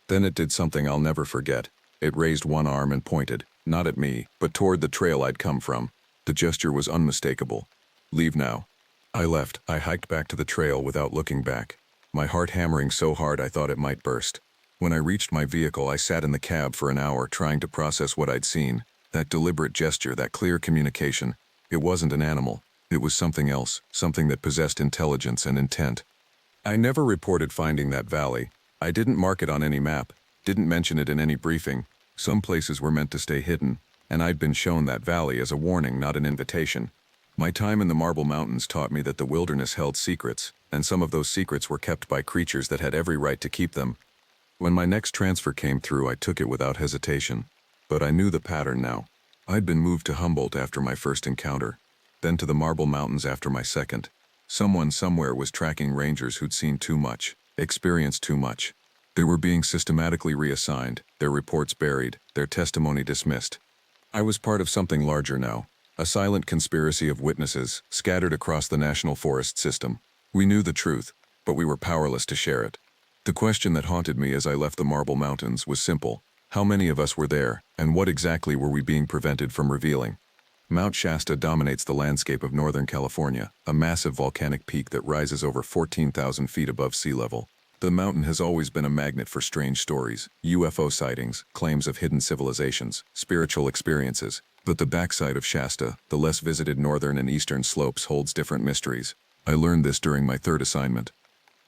Then it did something I'll never forget. It raised one arm and pointed, not at me, but toward the trail I'd come from. The gesture was unmistakable. Leave now. I left. I hiked back to the trail without looking back, my heart hammering so hard I thought it might burst. When I reached my vehicle, I sat in the cab for an hour trying to process what I'd seen. That deliberate gesture, that clear communication. It wasn't an animal. It was something else, something that possessed intelligence and intent. I never reported finding that valley. I didn't mark it on any map, didn't mention it in any briefing. Some places were meant to stay hidden, and I'd been shown that valley as a warning, not an invitation. My time in the Marble Mountains taught me that the wilderness held secrets, and some of those secrets were kept by creatures that had every right to keep them. When my next transfer came through, I took it without hesitation. But I knew the pattern now. I'd been moved to Humboldt after my first encounter, then to the Marble Mountains after my second. Someone somewhere was tracking rangers who'd seen too much, experienced too much. They were being systematically reassigned, their reports buried, their testimony dismissed. I was part of something larger now, a silent conspiracy of witnesses scattered across the national forest system. We knew the truth, but we were powerless to share it. The question that haunted me as I left the Marble Mountains was simple. How many of us were there, and what exactly were we being prevented from revealing? Mount Shasta dominates the landscape of Northern California, a massive volcanic peak that rises over 14,000 feet above sea level. The mountain has always been a magnet for strange stories, UFO sightings, claims of hidden civilizations, spiritual experiences. But the backside of Shasta, the less visited northern and eastern slopes, holds different mysteries. I learned this during my third assignment.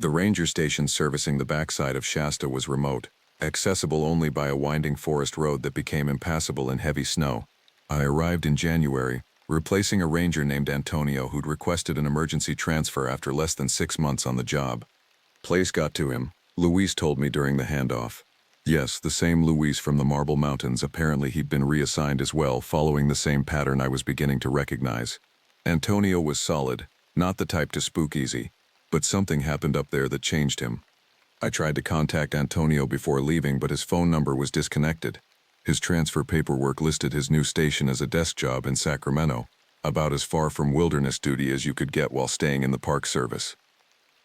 The ranger station servicing the backside of Shasta was remote, accessible only by a winding forest road that became impassable in heavy snow. I arrived in January, replacing a ranger named Antonio who'd requested an emergency transfer after less than 6 months on the job. Place got to him, Luis told me during the handoff. Yes, the same Luis from the Marble Mountains. Apparently he'd been reassigned as well, following the same pattern I was beginning to recognize. Antonio was solid, not the type to spook easy, but something happened up there that changed him. I tried to contact Antonio before leaving, but his phone number was disconnected. His transfer paperwork listed his new station as a desk job in Sacramento, about as far from wilderness duty as you could get while staying in the Park Service.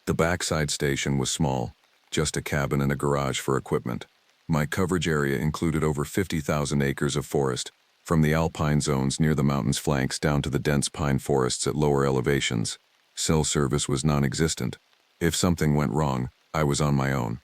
The backside station was small, just a cabin and a garage for equipment. My coverage area included over 50,000 acres of forest, from the alpine zones near the mountain's flanks down to the dense pine forests at lower elevations. Cell service was non-existent. If something went wrong, I was on my own.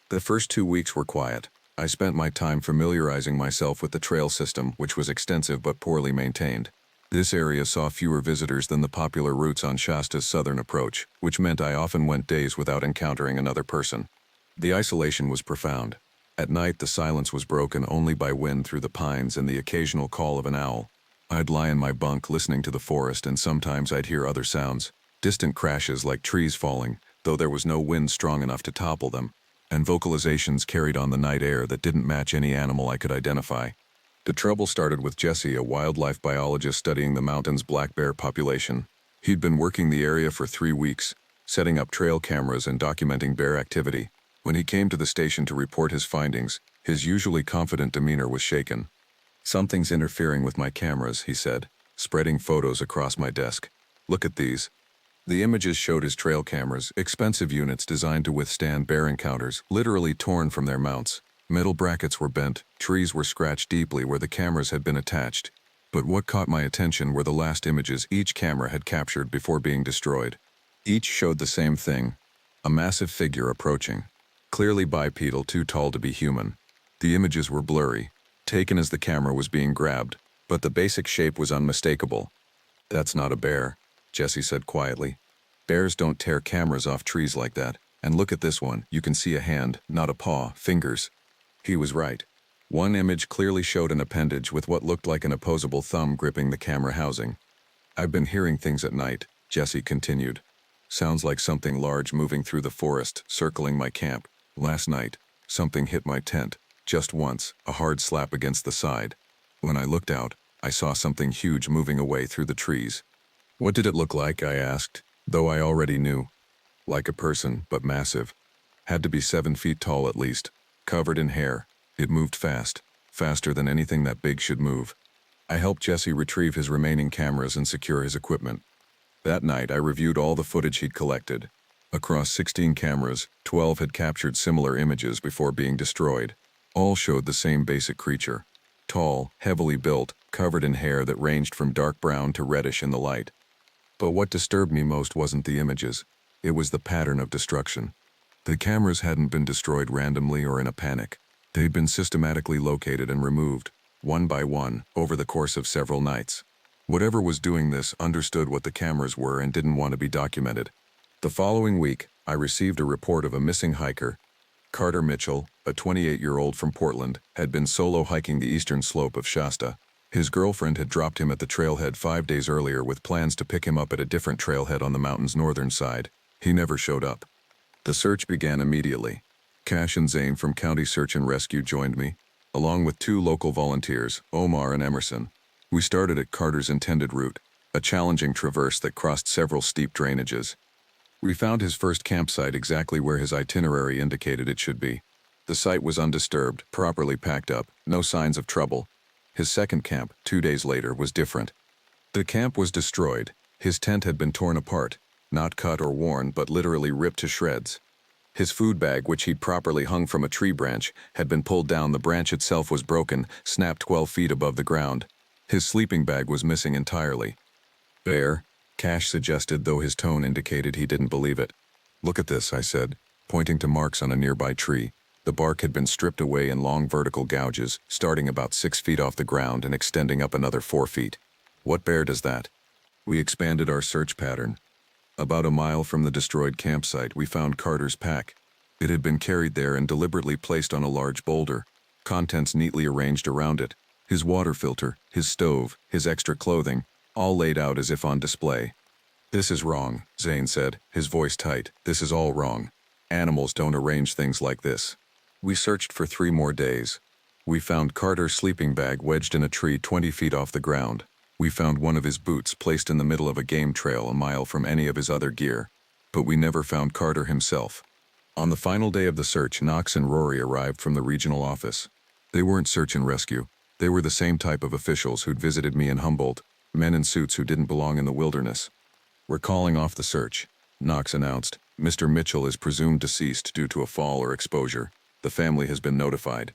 The first 2 weeks were quiet. I spent my time familiarizing myself with the trail system, which was extensive but poorly maintained. This area saw fewer visitors than the popular routes on Shasta's southern approach, which meant I often went days without encountering another person. The isolation was profound. At night, the silence was broken only by wind through the pines and the occasional call of an owl. I'd lie in my bunk listening to the forest, and sometimes I'd hear other sounds, distant crashes like trees falling, though there was no wind strong enough to topple them, and vocalizations carried on the night air that didn't match any animal I could identify. The trouble started with Jesse, a wildlife biologist studying the mountain's black bear population. He'd been working the area for 3 weeks, setting up trail cameras and documenting bear activity. When he came to the station to report his findings, his usually confident demeanor was shaken. "Something's interfering with my cameras," he said, spreading photos across my desk. "Look at these." The images showed his trail cameras, expensive units designed to withstand bear encounters, literally torn from their mounts. Metal brackets were bent, trees were scratched deeply where the cameras had been attached. But what caught my attention were the last images each camera had captured before being destroyed. Each showed the same thing: a massive figure approaching, clearly bipedal, too tall to be human. The images were blurry, taken as the camera was being grabbed, but the basic shape was unmistakable. "That's not a bear," Jesse said quietly. "Bears don't tear cameras off trees like that. And look at this one, you can see a hand, not a paw, fingers." He was right. One image clearly showed an appendage with what looked like an opposable thumb gripping the camera housing. "I've been hearing things at night," Jesse continued. "Sounds like something large moving through the forest, circling my camp. Last night, something hit my tent, just once, a hard slap against the side. When I looked out, I saw something huge moving away through the trees." "What did it look like?" I asked, though I already knew. "Like a person, but massive. Had to be 7 feet tall at least, covered in hair. It moved fast, faster than anything that big should move." I helped Jesse retrieve his remaining cameras and secure his equipment. That night, I reviewed all the footage he'd collected. Across 16 cameras, 12 had captured similar images before being destroyed. All showed the same basic creature: tall, heavily built, covered in hair that ranged from dark brown to reddish in the light. But what disturbed me most wasn't the images. It was the pattern of destruction. The cameras hadn't been destroyed randomly or in a panic. They'd been systematically located and removed, one by one, over the course of several nights. Whatever was doing this understood what the cameras were and didn't want to be documented. The following week, I received a report of a missing hiker. Carter Mitchell, a 28-year-old from Portland, had been solo hiking the eastern slope of Shasta. His girlfriend had dropped him at the trailhead 5 days earlier with plans to pick him up at a different trailhead on the mountain's northern side. He never showed up. The search began immediately. Cash and Zane from County Search and Rescue joined me, along with 2 local volunteers, Omar and Emerson. We started at Carter's intended route, a challenging traverse that crossed several steep drainages. We found his first campsite exactly where his itinerary indicated it should be. The site was undisturbed, properly packed up, no signs of trouble. His second camp, 2 days later, was different. The camp was destroyed. His tent had been torn apart, not cut or worn, but literally ripped to shreds. His food bag, which he'd properly hung from a tree branch, had been pulled down. The branch itself was broken, snapped 12 feet above the ground. His sleeping bag was missing entirely. Bear, Cash suggested, though his tone indicated he didn't believe it. Look at this, I said, pointing to marks on a nearby tree. The bark had been stripped away in long vertical gouges, starting about 6 feet off the ground and extending up another 4 feet. What bear does that? We expanded our search pattern. About a mile from the destroyed campsite, we found Carter's pack. It had been carried there and deliberately placed on a large boulder, contents neatly arranged around it. His water filter, his stove, his extra clothing, all laid out as if on display. This is wrong, Zane said, his voice tight. This is all wrong. Animals don't arrange things like this. We searched for 3 more days. We found Carter's sleeping bag wedged in a tree 20 feet off the ground. We found one of his boots placed in the middle of a game trail a mile from any of his other gear. But we never found Carter himself. On the final day of the search, Knox and Rory arrived from the regional office. They weren't search and rescue. They were the same type of officials who'd visited me in Humboldt, men in suits who didn't belong in the wilderness. We're calling off the search, Knox announced. Mr. Mitchell is presumed deceased due to a fall or exposure. The family has been notified.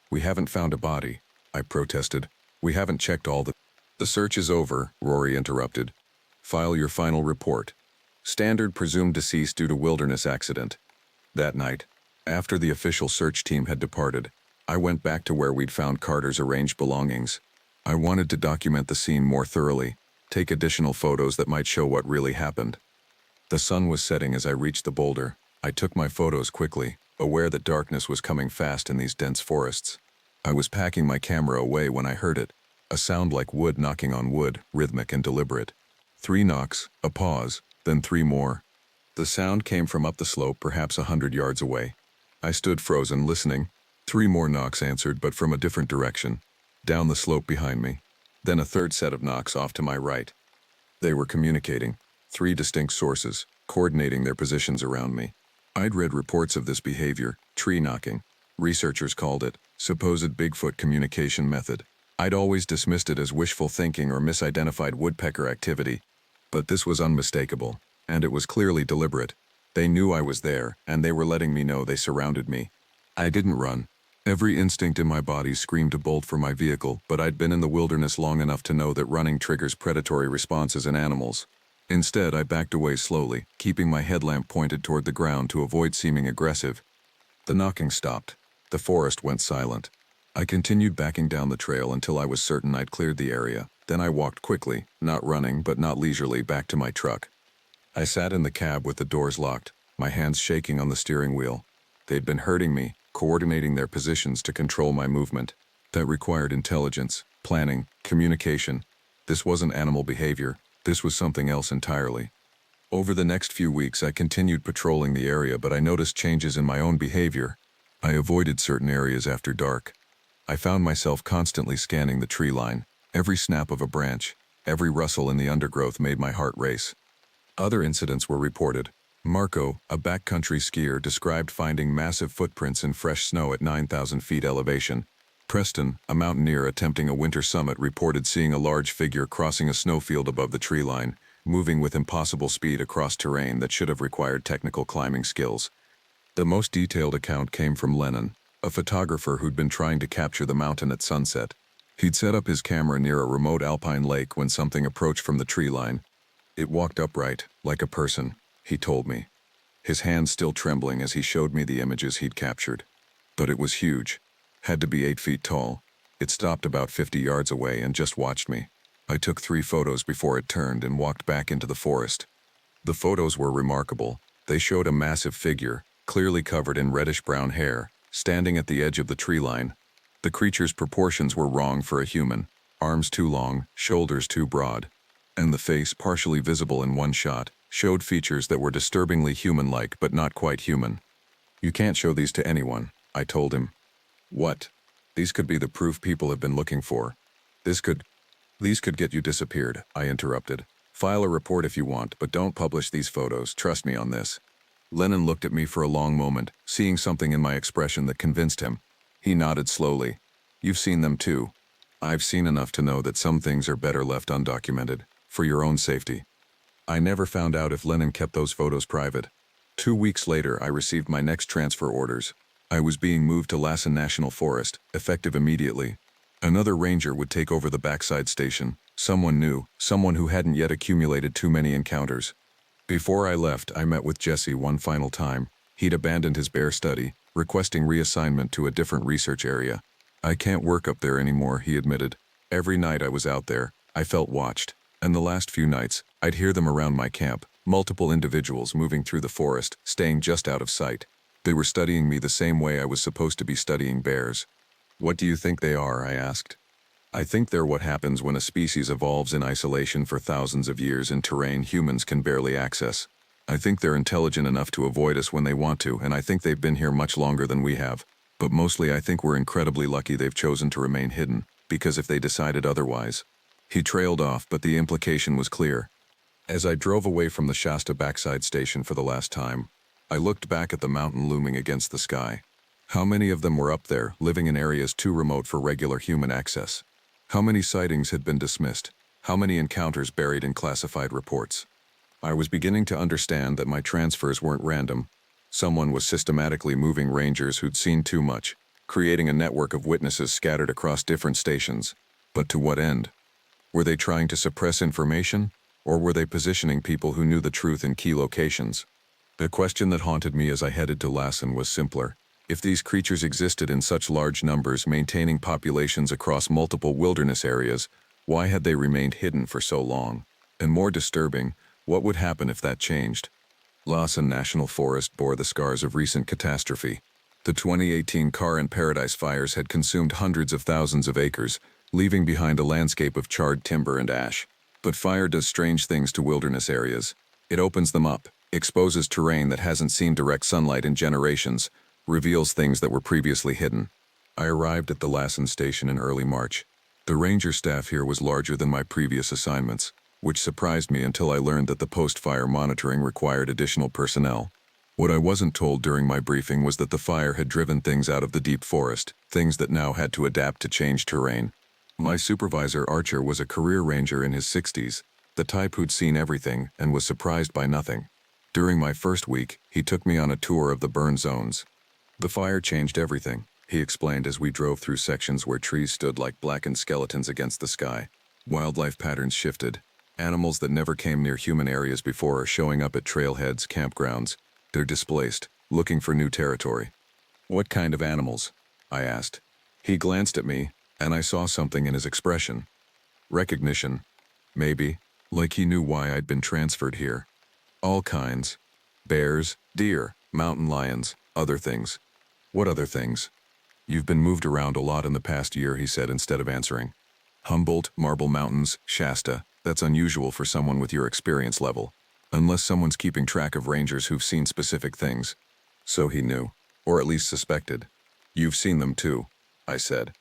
We haven't found a body, I protested. We haven't checked all the... The search is over, Rory interrupted. File your final report. Standard presumed deceased due to wilderness accident. That night, after the official search team had departed, I went back to where we'd found Carter's arranged belongings. I wanted to document the scene more thoroughly, take additional photos that might show what really happened. The sun was setting as I reached the boulder. I took my photos quickly, aware that darkness was coming fast in these dense forests. I was packing my camera away when I heard it, a sound like wood knocking on wood, rhythmic and deliberate. 3 knocks, a pause, then 3 more. The sound came from up the slope, perhaps 100 yards away. I stood frozen, listening. 3 more knocks answered, but from a different direction, down the slope behind me. Then a third set of knocks off to my right. They were communicating, 3 distinct sources, coordinating their positions around me. I'd read reports of this behavior, tree knocking. Researchers called it supposed Bigfoot communication method. I'd always dismissed it as wishful thinking or misidentified woodpecker activity. But this was unmistakable, and it was clearly deliberate. They knew I was there, and they were letting me know they surrounded me. I didn't run. Every instinct in my body screamed to bolt for my vehicle, but I'd been in the wilderness long enough to know that running triggers predatory responses in animals. Instead, I backed away slowly, keeping my headlamp pointed toward the ground to avoid seeming aggressive. The knocking stopped. The forest went silent. I continued backing down the trail until I was certain I'd cleared the area. Then I walked quickly, not running but not leisurely, back to my truck. I sat in the cab with the doors locked, my hands shaking on the steering wheel. They'd been hurting me, coordinating their positions to control my movement. That required intelligence, planning, communication. This wasn't animal behavior. This was something else entirely. Over the next few weeks, I continued patrolling the area, but I noticed changes in my own behavior. I avoided certain areas after dark. I found myself constantly scanning the tree line. Every snap of a branch, every rustle in the undergrowth made my heart race. Other incidents were reported. Marco, a backcountry skier, described finding massive footprints in fresh snow at 9,000 feet elevation. Preston, a mountaineer attempting a winter summit, reported seeing a large figure crossing a snowfield above the tree line, moving with impossible speed across terrain that should have required technical climbing skills. The most detailed account came from Lennon, a photographer who'd been trying to capture the mountain at sunset. He'd set up his camera near a remote alpine lake when something approached from the tree line. It walked upright, like a person, he told me, his hands still trembling as he showed me the images he'd captured. But it was huge. Had to be 8 feet tall. It stopped about 50 yards away and just watched me. I took 3 photos before it turned and walked back into the forest. The photos were remarkable. They showed a massive figure, clearly covered in reddish-brown hair, standing at the edge of the tree line. The creature's proportions were wrong for a human, arms too long, shoulders too broad, and the face, partially visible in one shot, showed features that were disturbingly human-like but not quite human. You can't show these to anyone, I told him. What? These could be the proof people have been looking for. This could... These could get you disappeared, I interrupted. File a report if you want, but don't publish these photos, trust me on this. Lennon looked at me for a long moment, seeing something in my expression that convinced him. He nodded slowly. You've seen them too. I've seen enough to know that some things are better left undocumented, for your own safety. I never found out if Lennon kept those photos private. 2 weeks later, I received my next transfer orders. I was being moved to Lassen National Forest, effective immediately. Another ranger would take over the backside station, someone new, someone who hadn't yet accumulated too many encounters. Before I left, I met with Jesse one final time. He'd abandoned his bear study, requesting reassignment to a different research area. I can't work up there anymore, he admitted. Every night I was out there, I felt watched. And the last few nights, I'd hear them around my camp, multiple individuals moving through the forest, staying just out of sight. They were studying me the same way I was supposed to be studying bears. What do you think they are? I asked. I think they're what happens when a species evolves in isolation for thousands of years in terrain humans can barely access. I think they're intelligent enough to avoid us when they want to, and I think they've been here much longer than we have. But mostly I think we're incredibly lucky they've chosen to remain hidden, because if they decided otherwise. He trailed off, but the implication was clear. As I drove away from the Shasta backside station for the last time, I looked back at the mountain looming against the sky. How many of them were up there, living in areas too remote for regular human access? How many sightings had been dismissed? How many encounters buried in classified reports? I was beginning to understand that my transfers weren't random. Someone was systematically moving rangers who'd seen too much, creating a network of witnesses scattered across different stations. But to what end? Were they trying to suppress information, or were they positioning people who knew the truth in key locations? The question that haunted me as I headed to Lassen was simpler. If these creatures existed in such large numbers, maintaining populations across multiple wilderness areas, why had they remained hidden for so long? And more disturbing, what would happen if that changed? Lassen National Forest bore the scars of recent catastrophe. The 2018 Car and Paradise fires had consumed hundreds of thousands of acres, leaving behind a landscape of charred timber and ash. But fire does strange things to wilderness areas. It opens them up, exposes terrain that hasn't seen direct sunlight in generations, reveals things that were previously hidden. I arrived at the Lassen station in early March. The ranger staff here was larger than my previous assignments, which surprised me until I learned that the post-fire monitoring required additional personnel. What I wasn't told during my briefing was that the fire had driven things out of the deep forest, things that now had to adapt to changed terrain. My supervisor, Archer, was a career ranger in his 60s, the type who'd seen everything and was surprised by nothing. During my first week, he took me on a tour of the burn zones. The fire changed everything, he explained as we drove through sections where trees stood like blackened skeletons against the sky. Wildlife patterns shifted. Animals that never came near human areas before are showing up at trailheads, campgrounds. They're displaced, looking for new territory. What kind of animals? I asked. He glanced at me, and I saw something in his expression. Recognition. Maybe, like he knew why I'd been transferred here. All kinds. Bears, deer, mountain lions, other things. What other things? You've been moved around a lot in the past year, he said instead of answering. Humboldt, Marble Mountains, Shasta. That's unusual for someone with your experience level. Unless someone's keeping track of rangers who've seen specific things. So he knew, or at least suspected. You've seen them too, I said.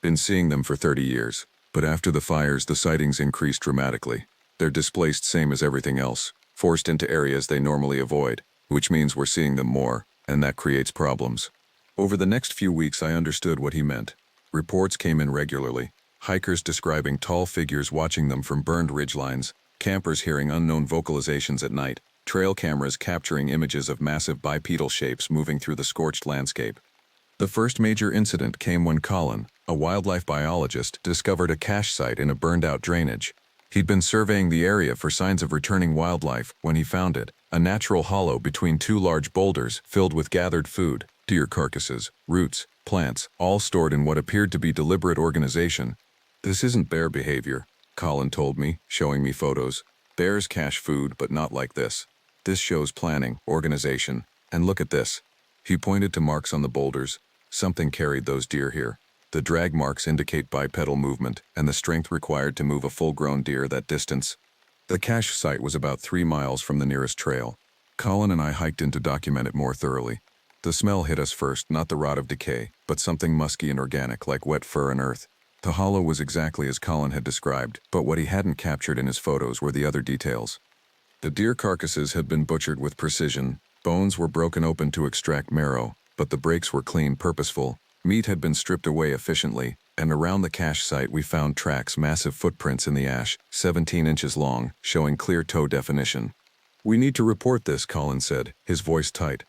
Been seeing them for 30 years. But after the fires, the sightings increased dramatically. They're displaced same as everything else, forced into areas they normally avoid, which means we're seeing them more, and that creates problems. Over the next few weeks, I understood what he meant. Reports came in regularly. Hikers describing tall figures watching them from burned ridgelines, campers hearing unknown vocalizations at night, trail cameras capturing images of massive bipedal shapes moving through the scorched landscape. The first major incident came when Colin, a wildlife biologist, discovered a cache site in a burned-out drainage. He'd been surveying the area for signs of returning wildlife when he found it, a natural hollow between two large boulders filled with gathered food, deer carcasses, roots, plants, all stored in what appeared to be deliberate organization. This isn't bear behavior, Colin told me, showing me photos. Bears cache food, but not like this. This shows planning, organization, and look at this. He pointed to marks on the boulders. Something carried those deer here. The drag marks indicate bipedal movement and the strength required to move a full-grown deer that distance. The cache site was about 3 miles from the nearest trail. Colin and I hiked in to document it more thoroughly. The smell hit us first, not the rot of decay, but something musky and organic like wet fur and earth. The hollow was exactly as Colin had described, but what he hadn't captured in his photos were the other details. The deer carcasses had been butchered with precision, bones were broken open to extract marrow, but the breaks were clean, purposeful. Meat had been stripped away efficiently, and around the cache site we found tracks, massive footprints in the ash, 17 inches long, showing clear toe definition. "We need to report this," Colin said, his voice tight.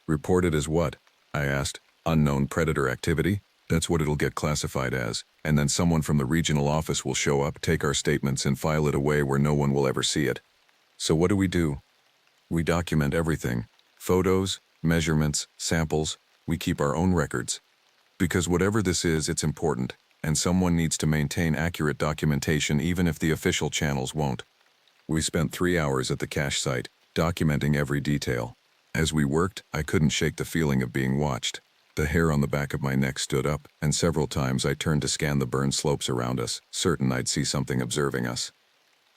"Report it as what?" I asked. "Unknown predator activity? That's what it'll get classified as, and then someone from the regional office will show up, take our statements, and file it away where no one will ever see it. So what do? We document everything. Photos, measurements, samples. We keep our own records. Because whatever this is, it's important, and someone needs to maintain accurate documentation even if the official channels won't." We spent 3 hours at the cache site, documenting every detail. As we worked, I couldn't shake the feeling of being watched. The hair on the back of my neck stood up, and several times I turned to scan the burned slopes around us, certain I'd see something observing us.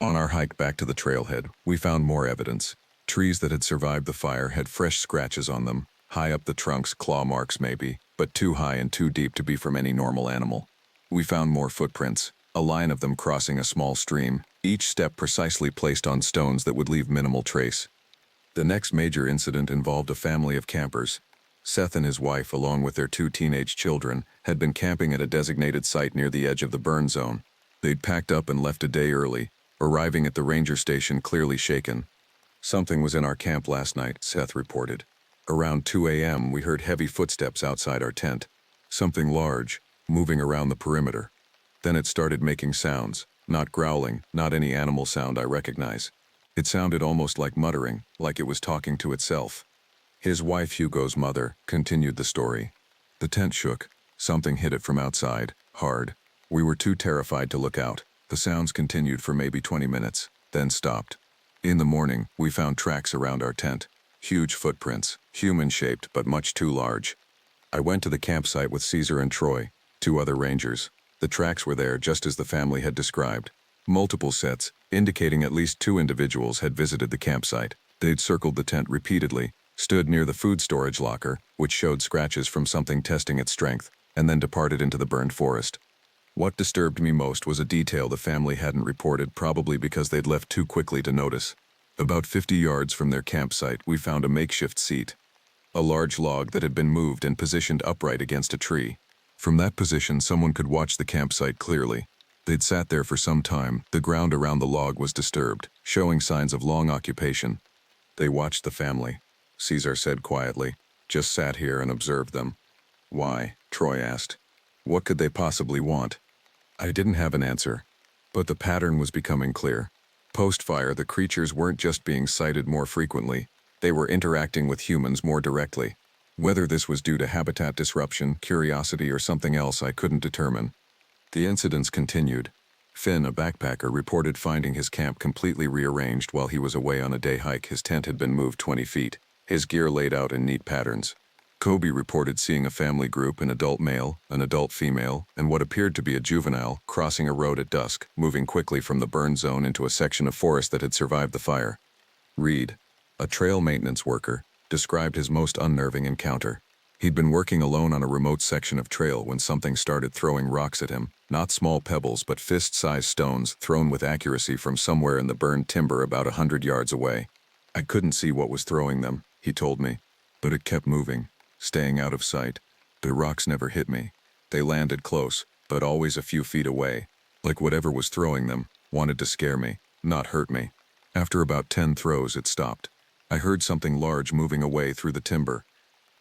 On our hike back to the trailhead, we found more evidence. Trees that had survived the fire had fresh scratches on them, high up the trunks, claw marks maybe, but too high and too deep to be from any normal animal. We found more footprints, a line of them crossing a small stream, each step precisely placed on stones that would leave minimal trace. The next major incident involved a family of campers. Seth and his wife, along with their 2 teenage children, had been camping at a designated site near the edge of the burn zone. They'd packed up and left a day early, arriving at the ranger station clearly shaken. "Something was in our camp last night," Seth reported. "Around 2 a.m. we heard heavy footsteps outside our tent. Something large, moving around the perimeter. Then it started making sounds, not growling, not any animal sound I recognize. It sounded almost like muttering, like it was talking to itself." His wife, Hugo's mother, continued the story. "The tent shook. Something hit it from outside, hard. We were too terrified to look out. The sounds continued for maybe 20 minutes, then stopped. In the morning, we found tracks around our tent. Huge footprints, human-shaped but much too large. I went to the campsite with Caesar and Troy, 2 other rangers. The tracks were there just as the family had described. Multiple sets, indicating at least 2 individuals had visited the campsite. They'd circled the tent repeatedly, stood near the food storage locker, which showed scratches from something testing its strength, and then departed into the burned forest. What disturbed me most was a detail the family hadn't reported, probably because they'd left too quickly to notice. About 50 yards from their campsite, we found a makeshift seat. A large log that had been moved and positioned upright against a tree. From that position, someone could watch the campsite clearly. They'd sat there for some time. The ground around the log was disturbed, showing signs of long occupation. "They watched the family," Caesar said quietly. "Just sat here and observed them." "Why?" Troy asked. "What could they possibly want?" I didn't have an answer, but the pattern was becoming clear. Post-fire, the creatures weren't just being sighted more frequently, they were interacting with humans more directly. Whether this was due to habitat disruption, curiosity, or something else, I couldn't determine. The incidents continued. Finn, a backpacker, reported finding his camp completely rearranged while he was away on a day hike. His tent had been moved 20 feet, his gear laid out in neat patterns. Kobe reported seeing a family group, an adult male, an adult female, and what appeared to be a juvenile, crossing a road at dusk, moving quickly from the burn zone into a section of forest that had survived the fire. Reed, a trail maintenance worker, described his most unnerving encounter. He'd been working alone on a remote section of trail when something started throwing rocks at him, not small pebbles but fist-sized stones thrown with accuracy from somewhere in the burned timber about 100 yards away. "I couldn't see what was throwing them," he told me, "but it kept moving, staying out of sight. The rocks never hit me. They landed close, but always a few feet away, like whatever was throwing them wanted to scare me, not hurt me. After about 10 throws, it stopped. I heard something large moving away through the timber."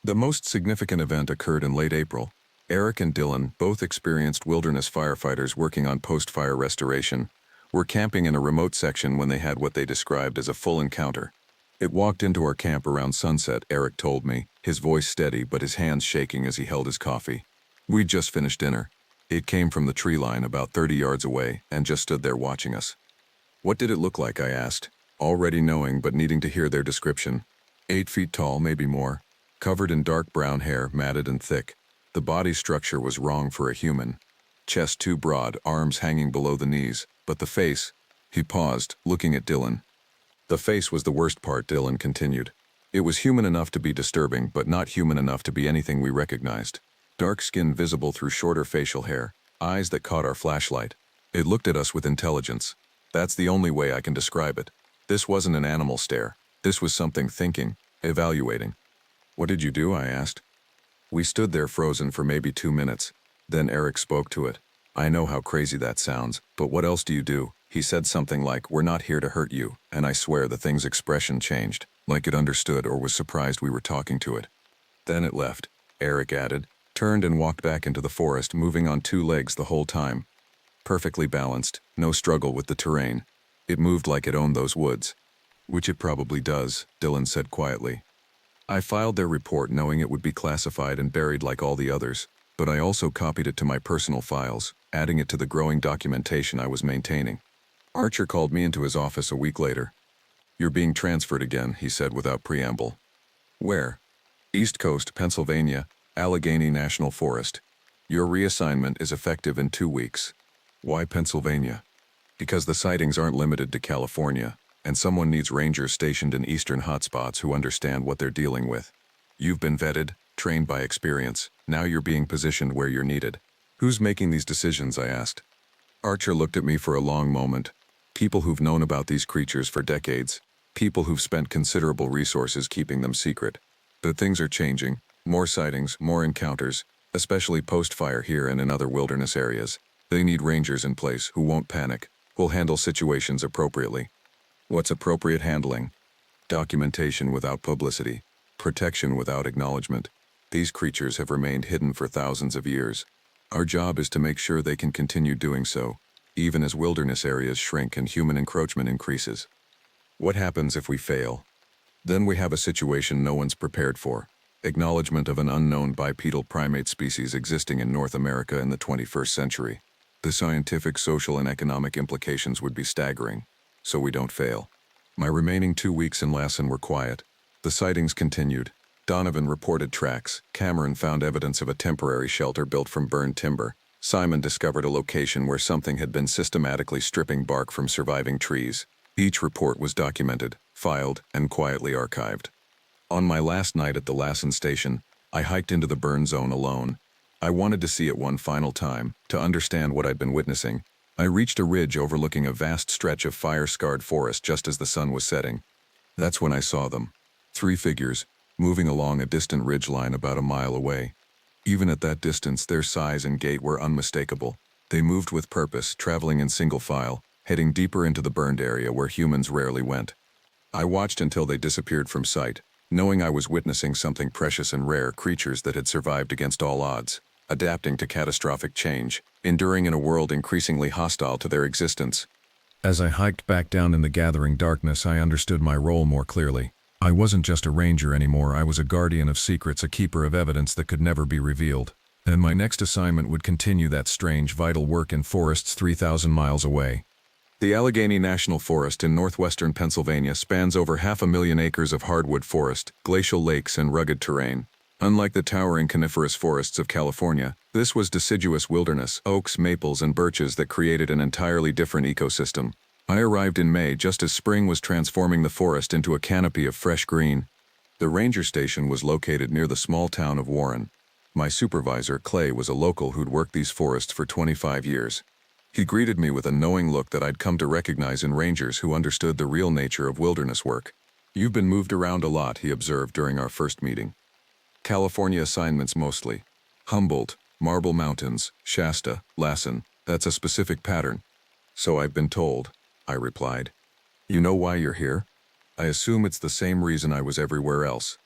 The most significant event occurred in late April. Eric and Dylan, both experienced wilderness firefighters working on post-fire restoration, were camping in a remote section when they had what they described as a full encounter. "It walked into our camp around sunset," Eric told me, his voice steady but his hands shaking as he held his coffee. "We'd just finished dinner. It came from the tree line about 30 yards away and just stood there watching us." "What did it look like?" I asked, already knowing but needing to hear their description. 8 feet tall, maybe more, covered in dark brown hair, matted and thick. The body structure was wrong for a human. Chest too broad, arms hanging below the knees, but the face—" He paused, looking at Dylan. "The face was the worst part," Dylan continued. "It was human enough to be disturbing, but not human enough to be anything we recognized. Dark skin visible through shorter facial hair, eyes that caught our flashlight. It looked at us with intelligence. That's the only way I can describe it. This wasn't an animal stare. This was something thinking, evaluating. What did you do? I asked. We stood there frozen for maybe 2 minutes. Then Eric spoke to it. I know how crazy that sounds, but what else do you do? He said something like, "We're not here to hurt you," and I swear the thing's expression changed, like it understood or was surprised we were talking to it. Then it left, Eric added, turned and walked back into the forest, moving on 2 legs the whole time. Perfectly balanced, no struggle with the terrain. It moved like it owned those woods. Which it probably does, Dylan said quietly. I filed their report knowing it would be classified and buried like all the others, but I also copied it to my personal files, adding it to the growing documentation I was maintaining. Archer called me into his office a week later. "You're being transferred again," he said without preamble. "Where?" "East Coast, Pennsylvania, Allegheny National Forest. Your reassignment is effective in 2 weeks. Why Pennsylvania? Because the sightings aren't limited to California, and someone needs rangers stationed in eastern hotspots who understand what they're dealing with. You've been vetted, trained by experience. Now you're being positioned where you're needed." "Who's making these decisions?" I asked. Archer looked at me for a long moment. People who've known about these creatures for decades. People who've spent considerable resources keeping them secret. But things are changing. More sightings, more encounters, especially post-fire here and in other wilderness areas. They need rangers in place who won't panic, who'll handle situations appropriately. What's appropriate handling? Documentation without publicity. Protection without acknowledgement. These creatures have remained hidden for thousands of years. Our job is to make sure they can continue doing so, even as wilderness areas shrink and human encroachment increases. What happens if we fail? Then we have a situation no one's prepared for. Acknowledgement of an unknown bipedal primate species existing in North America in the 21st century. The scientific, social, and economic implications would be staggering, so we don't fail. My remaining 2 weeks in Lassen were quiet. The sightings continued. Donovan reported tracks. Cameron found evidence of a temporary shelter built from burned timber. Simon discovered a location where something had been systematically stripping bark from surviving trees. Each report was documented, filed, and quietly archived. On my last night at the Lassen station, I hiked into the burn zone alone. I wanted to see it one final time, to understand what I'd been witnessing. I reached a ridge overlooking a vast stretch of fire-scarred forest just as the sun was setting. That's when I saw them. 3 figures, moving along a distant ridgeline about a mile away. Even at that distance, their size and gait were unmistakable. They moved with purpose, traveling in single file, heading deeper into the burned area where humans rarely went. I watched until they disappeared from sight, knowing I was witnessing something precious and rare, creatures that had survived against all odds, adapting to catastrophic change, enduring in a world increasingly hostile to their existence. As I hiked back down in the gathering darkness, I understood my role more clearly. I wasn't just a ranger anymore, I was a guardian of secrets, a keeper of evidence that could never be revealed. And my next assignment would continue that strange, vital work in forests 3,000 miles away. The Allegheny National Forest in northwestern Pennsylvania spans over 500,000 acres of hardwood forest, glacial lakes, and rugged terrain. Unlike the towering coniferous forests of California, this was deciduous wilderness, oaks, maples, and birches that created an entirely different ecosystem. I arrived in May just as spring was transforming the forest into a canopy of fresh green. The ranger station was located near the small town of Warren. My supervisor, Clay, was a local who'd worked these forests for 25 years. He greeted me with a knowing look that I'd come to recognize in rangers who understood the real nature of wilderness work. "You've been moved around a lot," he observed during our first meeting. "California assignments mostly. Humboldt, Marble Mountains, Shasta, Lassen. That's a specific pattern." "So I've been told," I replied. "You know why you're here?" "I assume it's the same reason I was everywhere else."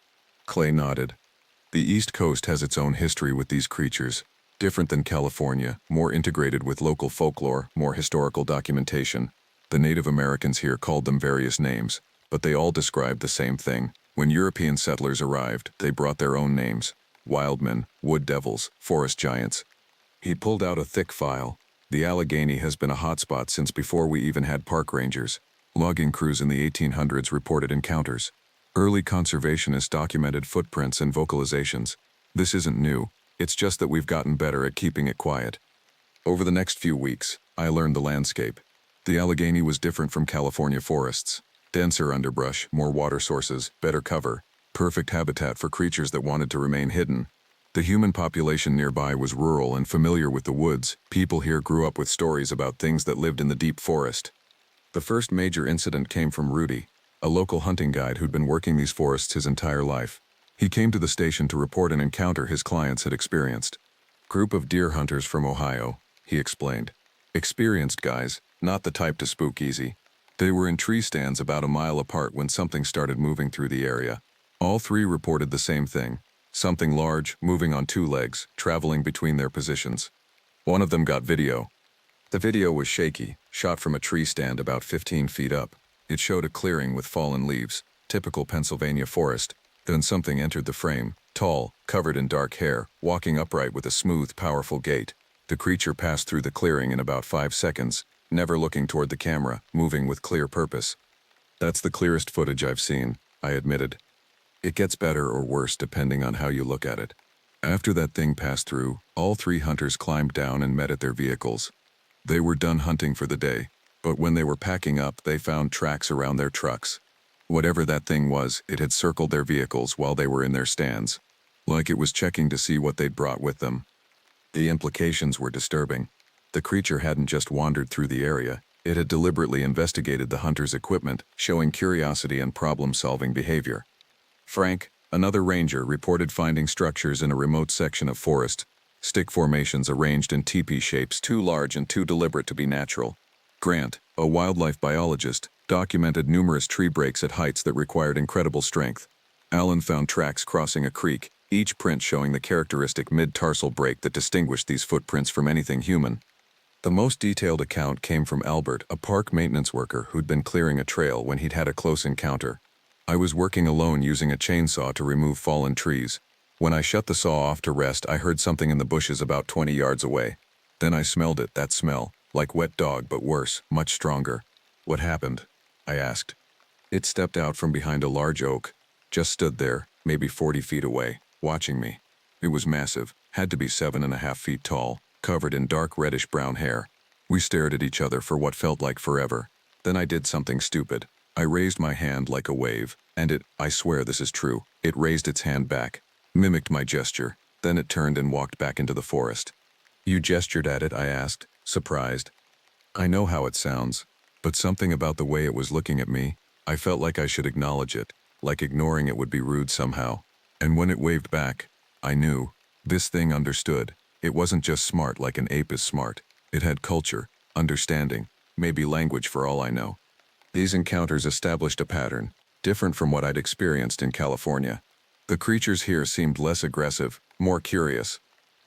Clay nodded. "The East Coast has its own history with these creatures. Different than California, more integrated with local folklore, more historical documentation. The Native Americans here called them various names, but they all described the same thing. When European settlers arrived, they brought their own names. Wildmen, wood devils, forest giants." He pulled out a thick file. "The Allegheny has been a hotspot since before we even had park rangers. Logging crews in the 1800s reported encounters. Early conservationists documented footprints and vocalizations. This isn't new. It's just that we've gotten better at keeping it quiet." Over the next few weeks, I learned the landscape. The Allegheny was different from California forests. Denser underbrush, more water sources, better cover. Perfect habitat for creatures that wanted to remain hidden. The human population nearby was rural and familiar with the woods. People here grew up with stories about things that lived in the deep forest. The first major incident came from Rudy, a local hunting guide who'd been working these forests his entire life. He came to the station to report an encounter his clients had experienced. Group of deer hunters from Ohio, he explained. Experienced guys, not the type to spook easy. They were in tree stands about a mile apart when something started moving through the area. All three reported the same thing. Something large, moving on two legs, traveling between their positions. One of them got video. The video was shaky, shot from a tree stand about 15 feet up. It showed a clearing with fallen leaves, typical Pennsylvania forest. Then something entered the frame, tall, covered in dark hair, walking upright with a smooth, powerful gait. The creature passed through the clearing in about 5 seconds, never looking toward the camera, moving with clear purpose. That's the clearest footage I've seen, I admitted. It gets better or worse depending on how you look at it. After that thing passed through, all three hunters climbed down and met at their vehicles. They were done hunting for the day, but when they were packing up, they found tracks around their trucks. Whatever that thing was, it had circled their vehicles while they were in their stands, like it was checking to see what they'd brought with them. The implications were disturbing. The creature hadn't just wandered through the area, it had deliberately investigated the hunters' equipment, showing curiosity and problem-solving behavior. Frank, another ranger, reported finding structures in a remote section of forest, stick formations arranged in teepee shapes too large and too deliberate to be natural. Grant, a wildlife biologist, documented numerous tree breaks at heights that required incredible strength. Allen found tracks crossing a creek, each print showing the characteristic mid-tarsal break that distinguished these footprints from anything human. The most detailed account came from Albert, a park maintenance worker who'd been clearing a trail when he'd had a close encounter. I was working alone using a chainsaw to remove fallen trees. When I shut the saw off to rest, I heard something in the bushes about 20 yards away. Then I smelled it, that smell, like wet dog but worse, much stronger. What happened? I asked. It stepped out from behind a large oak, just stood there, maybe 40 feet away, watching me. It was massive, had to be 7.5 feet tall, covered in dark reddish-brown hair. We stared at each other for what felt like forever. Then I did something stupid. I raised my hand like a wave, and I swear this is true, it raised its hand back, mimicked my gesture, then it turned and walked back into the forest. You gestured at it, I asked, surprised. I know how it sounds, but something about the way it was looking at me, I felt like I should acknowledge it, like ignoring it would be rude somehow. And when it waved back, I knew. This thing understood. It wasn't just smart like an ape is smart. It had culture, understanding, maybe language for all I know. These encounters established a pattern, different from what I'd experienced in California. The creatures here seemed less aggressive, more curious.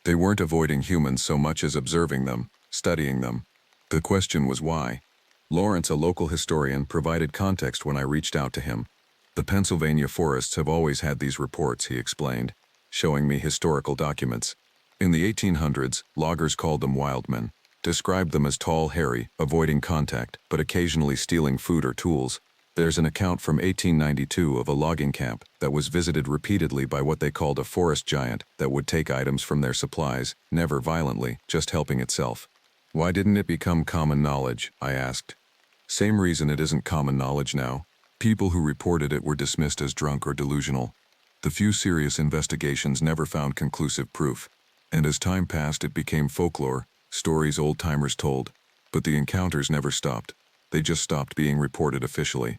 They weren't avoiding humans so much as observing them, studying them. The question was why. Lawrence, a local historian, provided context when I reached out to him. The Pennsylvania forests have always had these reports, he explained, showing me historical documents. In the 1800s, loggers called them wildmen, described them as tall, hairy, avoiding contact, but occasionally stealing food or tools. There's an account from 1892 of a logging camp that was visited repeatedly by what they called a forest giant that would take items from their supplies, never violently, just helping itself. Why didn't it become common knowledge? I asked. Same reason it isn't common knowledge now. People who reported it were dismissed as drunk or delusional. The few serious investigations never found conclusive proof. And as time passed, it became folklore, stories old-timers told. But the encounters never stopped. They just stopped being reported officially.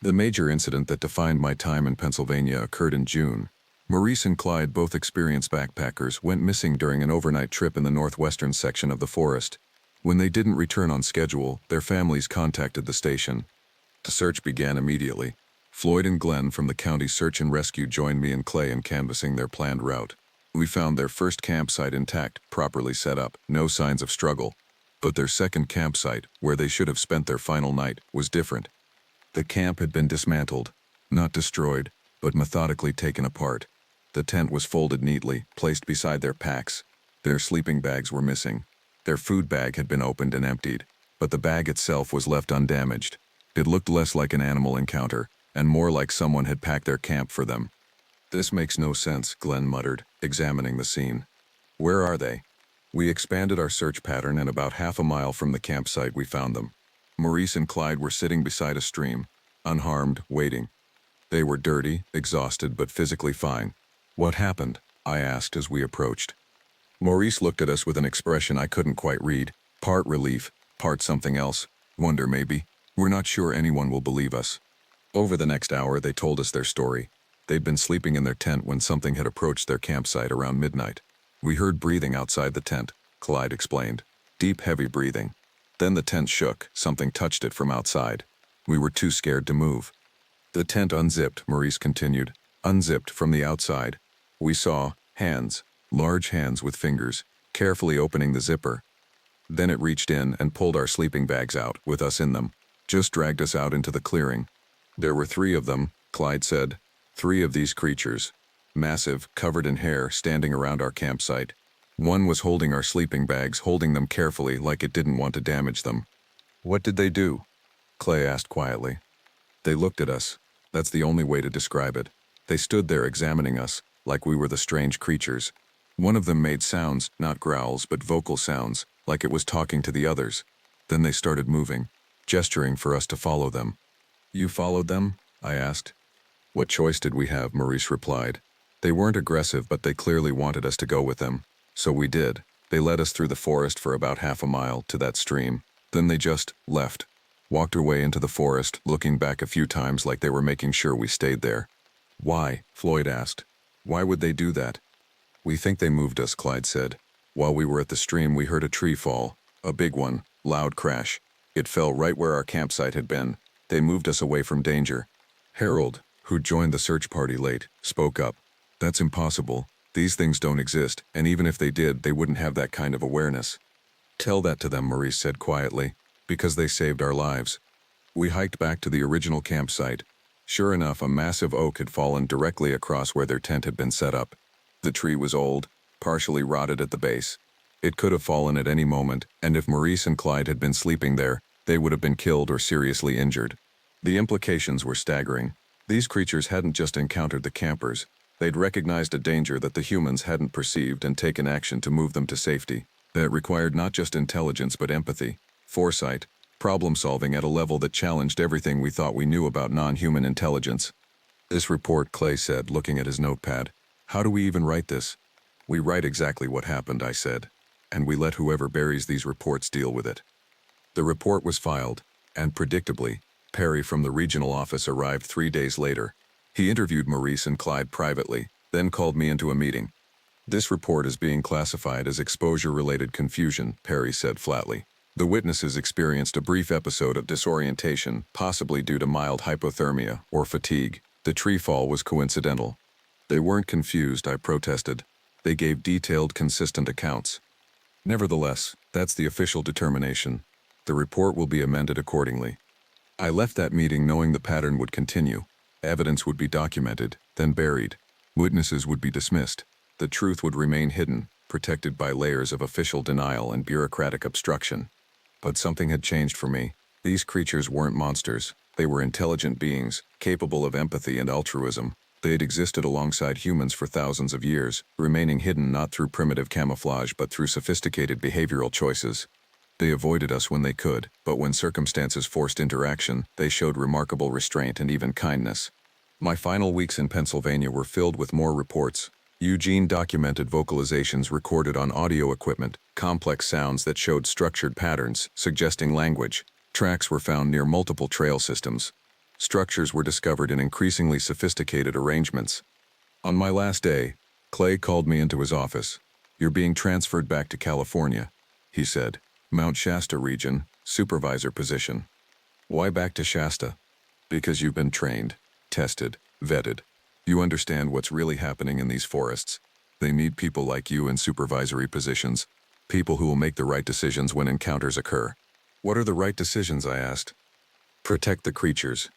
The major incident that defined my time in Pennsylvania occurred in June. Maurice and Clyde, both experienced backpackers, went missing during an overnight trip in the northwestern section of the forest. When they didn't return on schedule, their families contacted the station. The search began immediately. Floyd and Glenn from the county search and rescue joined me and Clay in canvassing their planned route. We found their first campsite intact, properly set up, no signs of struggle. But their second campsite, where they should have spent their final night, was different. The camp had been dismantled, not destroyed, but methodically taken apart. The tent was folded neatly, placed beside their packs. Their sleeping bags were missing. Their food bag had been opened and emptied, but the bag itself was left undamaged. It looked less like an animal encounter, and more like someone had packed their camp for them. This makes no sense, Glenn muttered, examining the scene. Where are they? We expanded our search pattern, and about half a mile from the campsite we found them. Maurice and Clyde were sitting beside a stream, unharmed, waiting. They were dirty, exhausted, but physically fine. What happened? I asked as we approached. Maurice looked at us with an expression I couldn't quite read, part relief, part something else, wonder maybe. We're not sure anyone will believe us. Over the next hour, they told us their story. They'd been sleeping in their tent when something had approached their campsite around midnight. We heard breathing outside the tent, Clyde explained. Deep, heavy breathing. Then the tent shook, something touched it from outside. We were too scared to move. The tent unzipped, Maurice continued. Unzipped from the outside. We saw hands, large hands with fingers, carefully opening the zipper. Then it reached in and pulled our sleeping bags out, with us in them. Just dragged us out into the clearing. There were 3 of them, Clyde said. 3 of these creatures. Massive, covered in hair, standing around our campsite. One was holding our sleeping bags, holding them carefully like it didn't want to damage them. What did they do? Clay asked quietly. They looked at us. That's the only way to describe it. They stood there examining us, like we were the strange creatures. One of them made sounds, not growls, but vocal sounds, like it was talking to the others. Then they started moving, gesturing for us to follow them. You followed them? I asked. What choice did we have? Maurice replied. They weren't aggressive, but they clearly wanted us to go with them. So we did. They led us through the forest for about half a mile to that stream. Then they just left. Walked away into the forest, looking back a few times like they were making sure we stayed there. Why? Floyd asked. Why would they do that? We think they moved us, Clyde said. While we were at the stream, we heard a tree fall. A big one. Loud crash. It fell right where our campsite had been. They moved us away from danger. Harold, who joined the search party late, spoke up. That's impossible. These things don't exist, and even if they did, they wouldn't have that kind of awareness. Tell that to them, Maurice said quietly, because they saved our lives. We hiked back to the original campsite. Sure enough, a massive oak had fallen directly across where their tent had been set up. The tree was old, partially rotted at the base. It could have fallen at any moment, and if Maurice and Clyde had been sleeping there, they would have been killed or seriously injured. The implications were staggering. These creatures hadn't just encountered the campers. They'd recognized a danger that the humans hadn't perceived and taken action to move them to safety. That required not just intelligence but empathy, foresight, problem-solving at a level that challenged everything we thought we knew about non-human intelligence. This report, Clay said, looking at his notepad. How do we even write this? We write exactly what happened, I said, and we let whoever buries these reports deal with it. The report was filed, and predictably, Perry from the regional office arrived 3 days later. He interviewed Maurice and Clyde privately, then called me into a meeting. This report is being classified as exposure-related confusion, Perry said flatly. The witnesses experienced a brief episode of disorientation, possibly due to mild hypothermia or fatigue. The tree fall was coincidental. They weren't confused, I protested. They gave detailed, consistent accounts. Nevertheless, that's the official determination. The report will be amended accordingly. I left that meeting knowing the pattern would continue. Evidence would be documented, then buried. Witnesses would be dismissed. The truth would remain hidden, protected by layers of official denial and bureaucratic obstruction. But something had changed for me. These creatures weren't monsters. They were intelligent beings, capable of empathy and altruism. They had existed alongside humans for thousands of years, remaining hidden not through primitive camouflage but through sophisticated behavioral choices. They avoided us when they could, but when circumstances forced interaction, they showed remarkable restraint and even kindness. My final weeks in Pennsylvania were filled with more reports. Eugene documented vocalizations recorded on audio equipment, complex sounds that showed structured patterns, suggesting language. Tracks were found near multiple trail systems. Structures were discovered in increasingly sophisticated arrangements. On my last day, Clay called me into his office. You're being transferred back to California, he said. Mount Shasta region, supervisor position. Why back to Shasta? Because you've been trained, tested, vetted. You understand what's really happening in these forests. They need people like you in supervisory positions, people who will make the right decisions when encounters occur. What are the right decisions, I asked. Protect the creatures.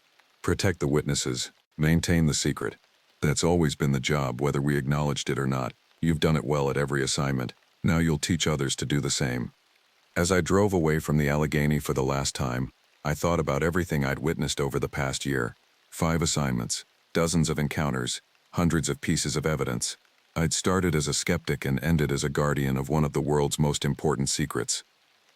Protect the witnesses. Maintain the secret. That's always been the job, whether we acknowledged it or not. You've done it well at every assignment. Now you'll teach others to do the same. As I drove away from the Allegheny for the last time, I thought about everything I'd witnessed over the past year. 5 assignments, dozens of encounters, hundreds of pieces of evidence. I'd started as a skeptic and ended as a guardian of one of the world's most important secrets.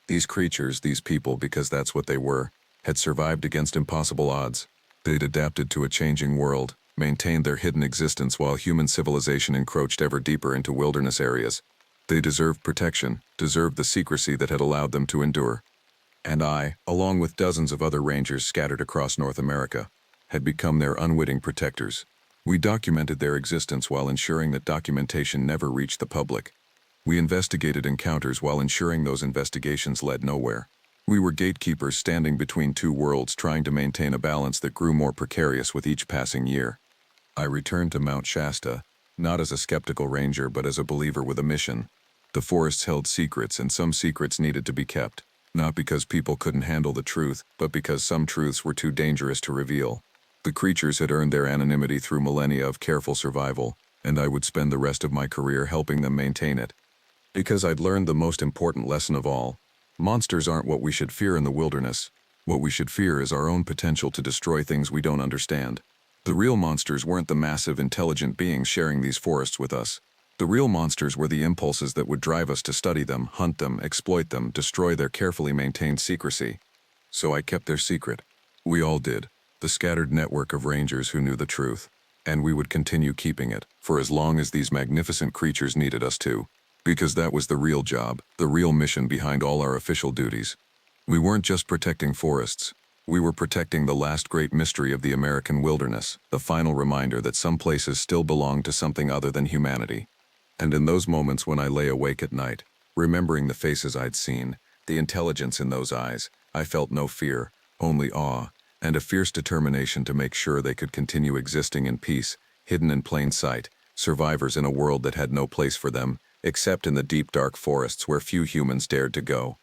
These creatures, these people, because that's what they were, had survived against impossible odds. They'd adapted to a changing world, maintained their hidden existence while human civilization encroached ever deeper into wilderness areas. They deserved protection, deserved the secrecy that had allowed them to endure. And I, along with dozens of other rangers scattered across North America, had become their unwitting protectors. We documented their existence while ensuring that documentation never reached the public. We investigated encounters while ensuring those investigations led nowhere. We were gatekeepers standing between two worlds, trying to maintain a balance that grew more precarious with each passing year. I returned to Mount Shasta, not as a skeptical ranger but as a believer with a mission. The forests held secrets, and some secrets needed to be kept, not because people couldn't handle the truth, but because some truths were too dangerous to reveal. The creatures had earned their anonymity through millennia of careful survival, and I would spend the rest of my career helping them maintain it. Because I'd learned the most important lesson of all: monsters aren't what we should fear in the wilderness. What we should fear is our own potential to destroy things we don't understand. The real monsters weren't the massive, intelligent beings sharing these forests with us. The real monsters were the impulses that would drive us to study them, hunt them, exploit them, destroy their carefully maintained secrecy. So I kept their secret. We all did. The scattered network of rangers who knew the truth. And we would continue keeping it, for as long as these magnificent creatures needed us to. Because that was the real job, the real mission behind all our official duties. We weren't just protecting forests. We were protecting the last great mystery of the American wilderness, the final reminder that some places still belong to something other than humanity. And in those moments when I lay awake at night, remembering the faces I'd seen, the intelligence in those eyes, I felt no fear, only awe, and a fierce determination to make sure they could continue existing in peace, hidden in plain sight, survivors in a world that had no place for them, except in the deep dark forests where few humans dared to go.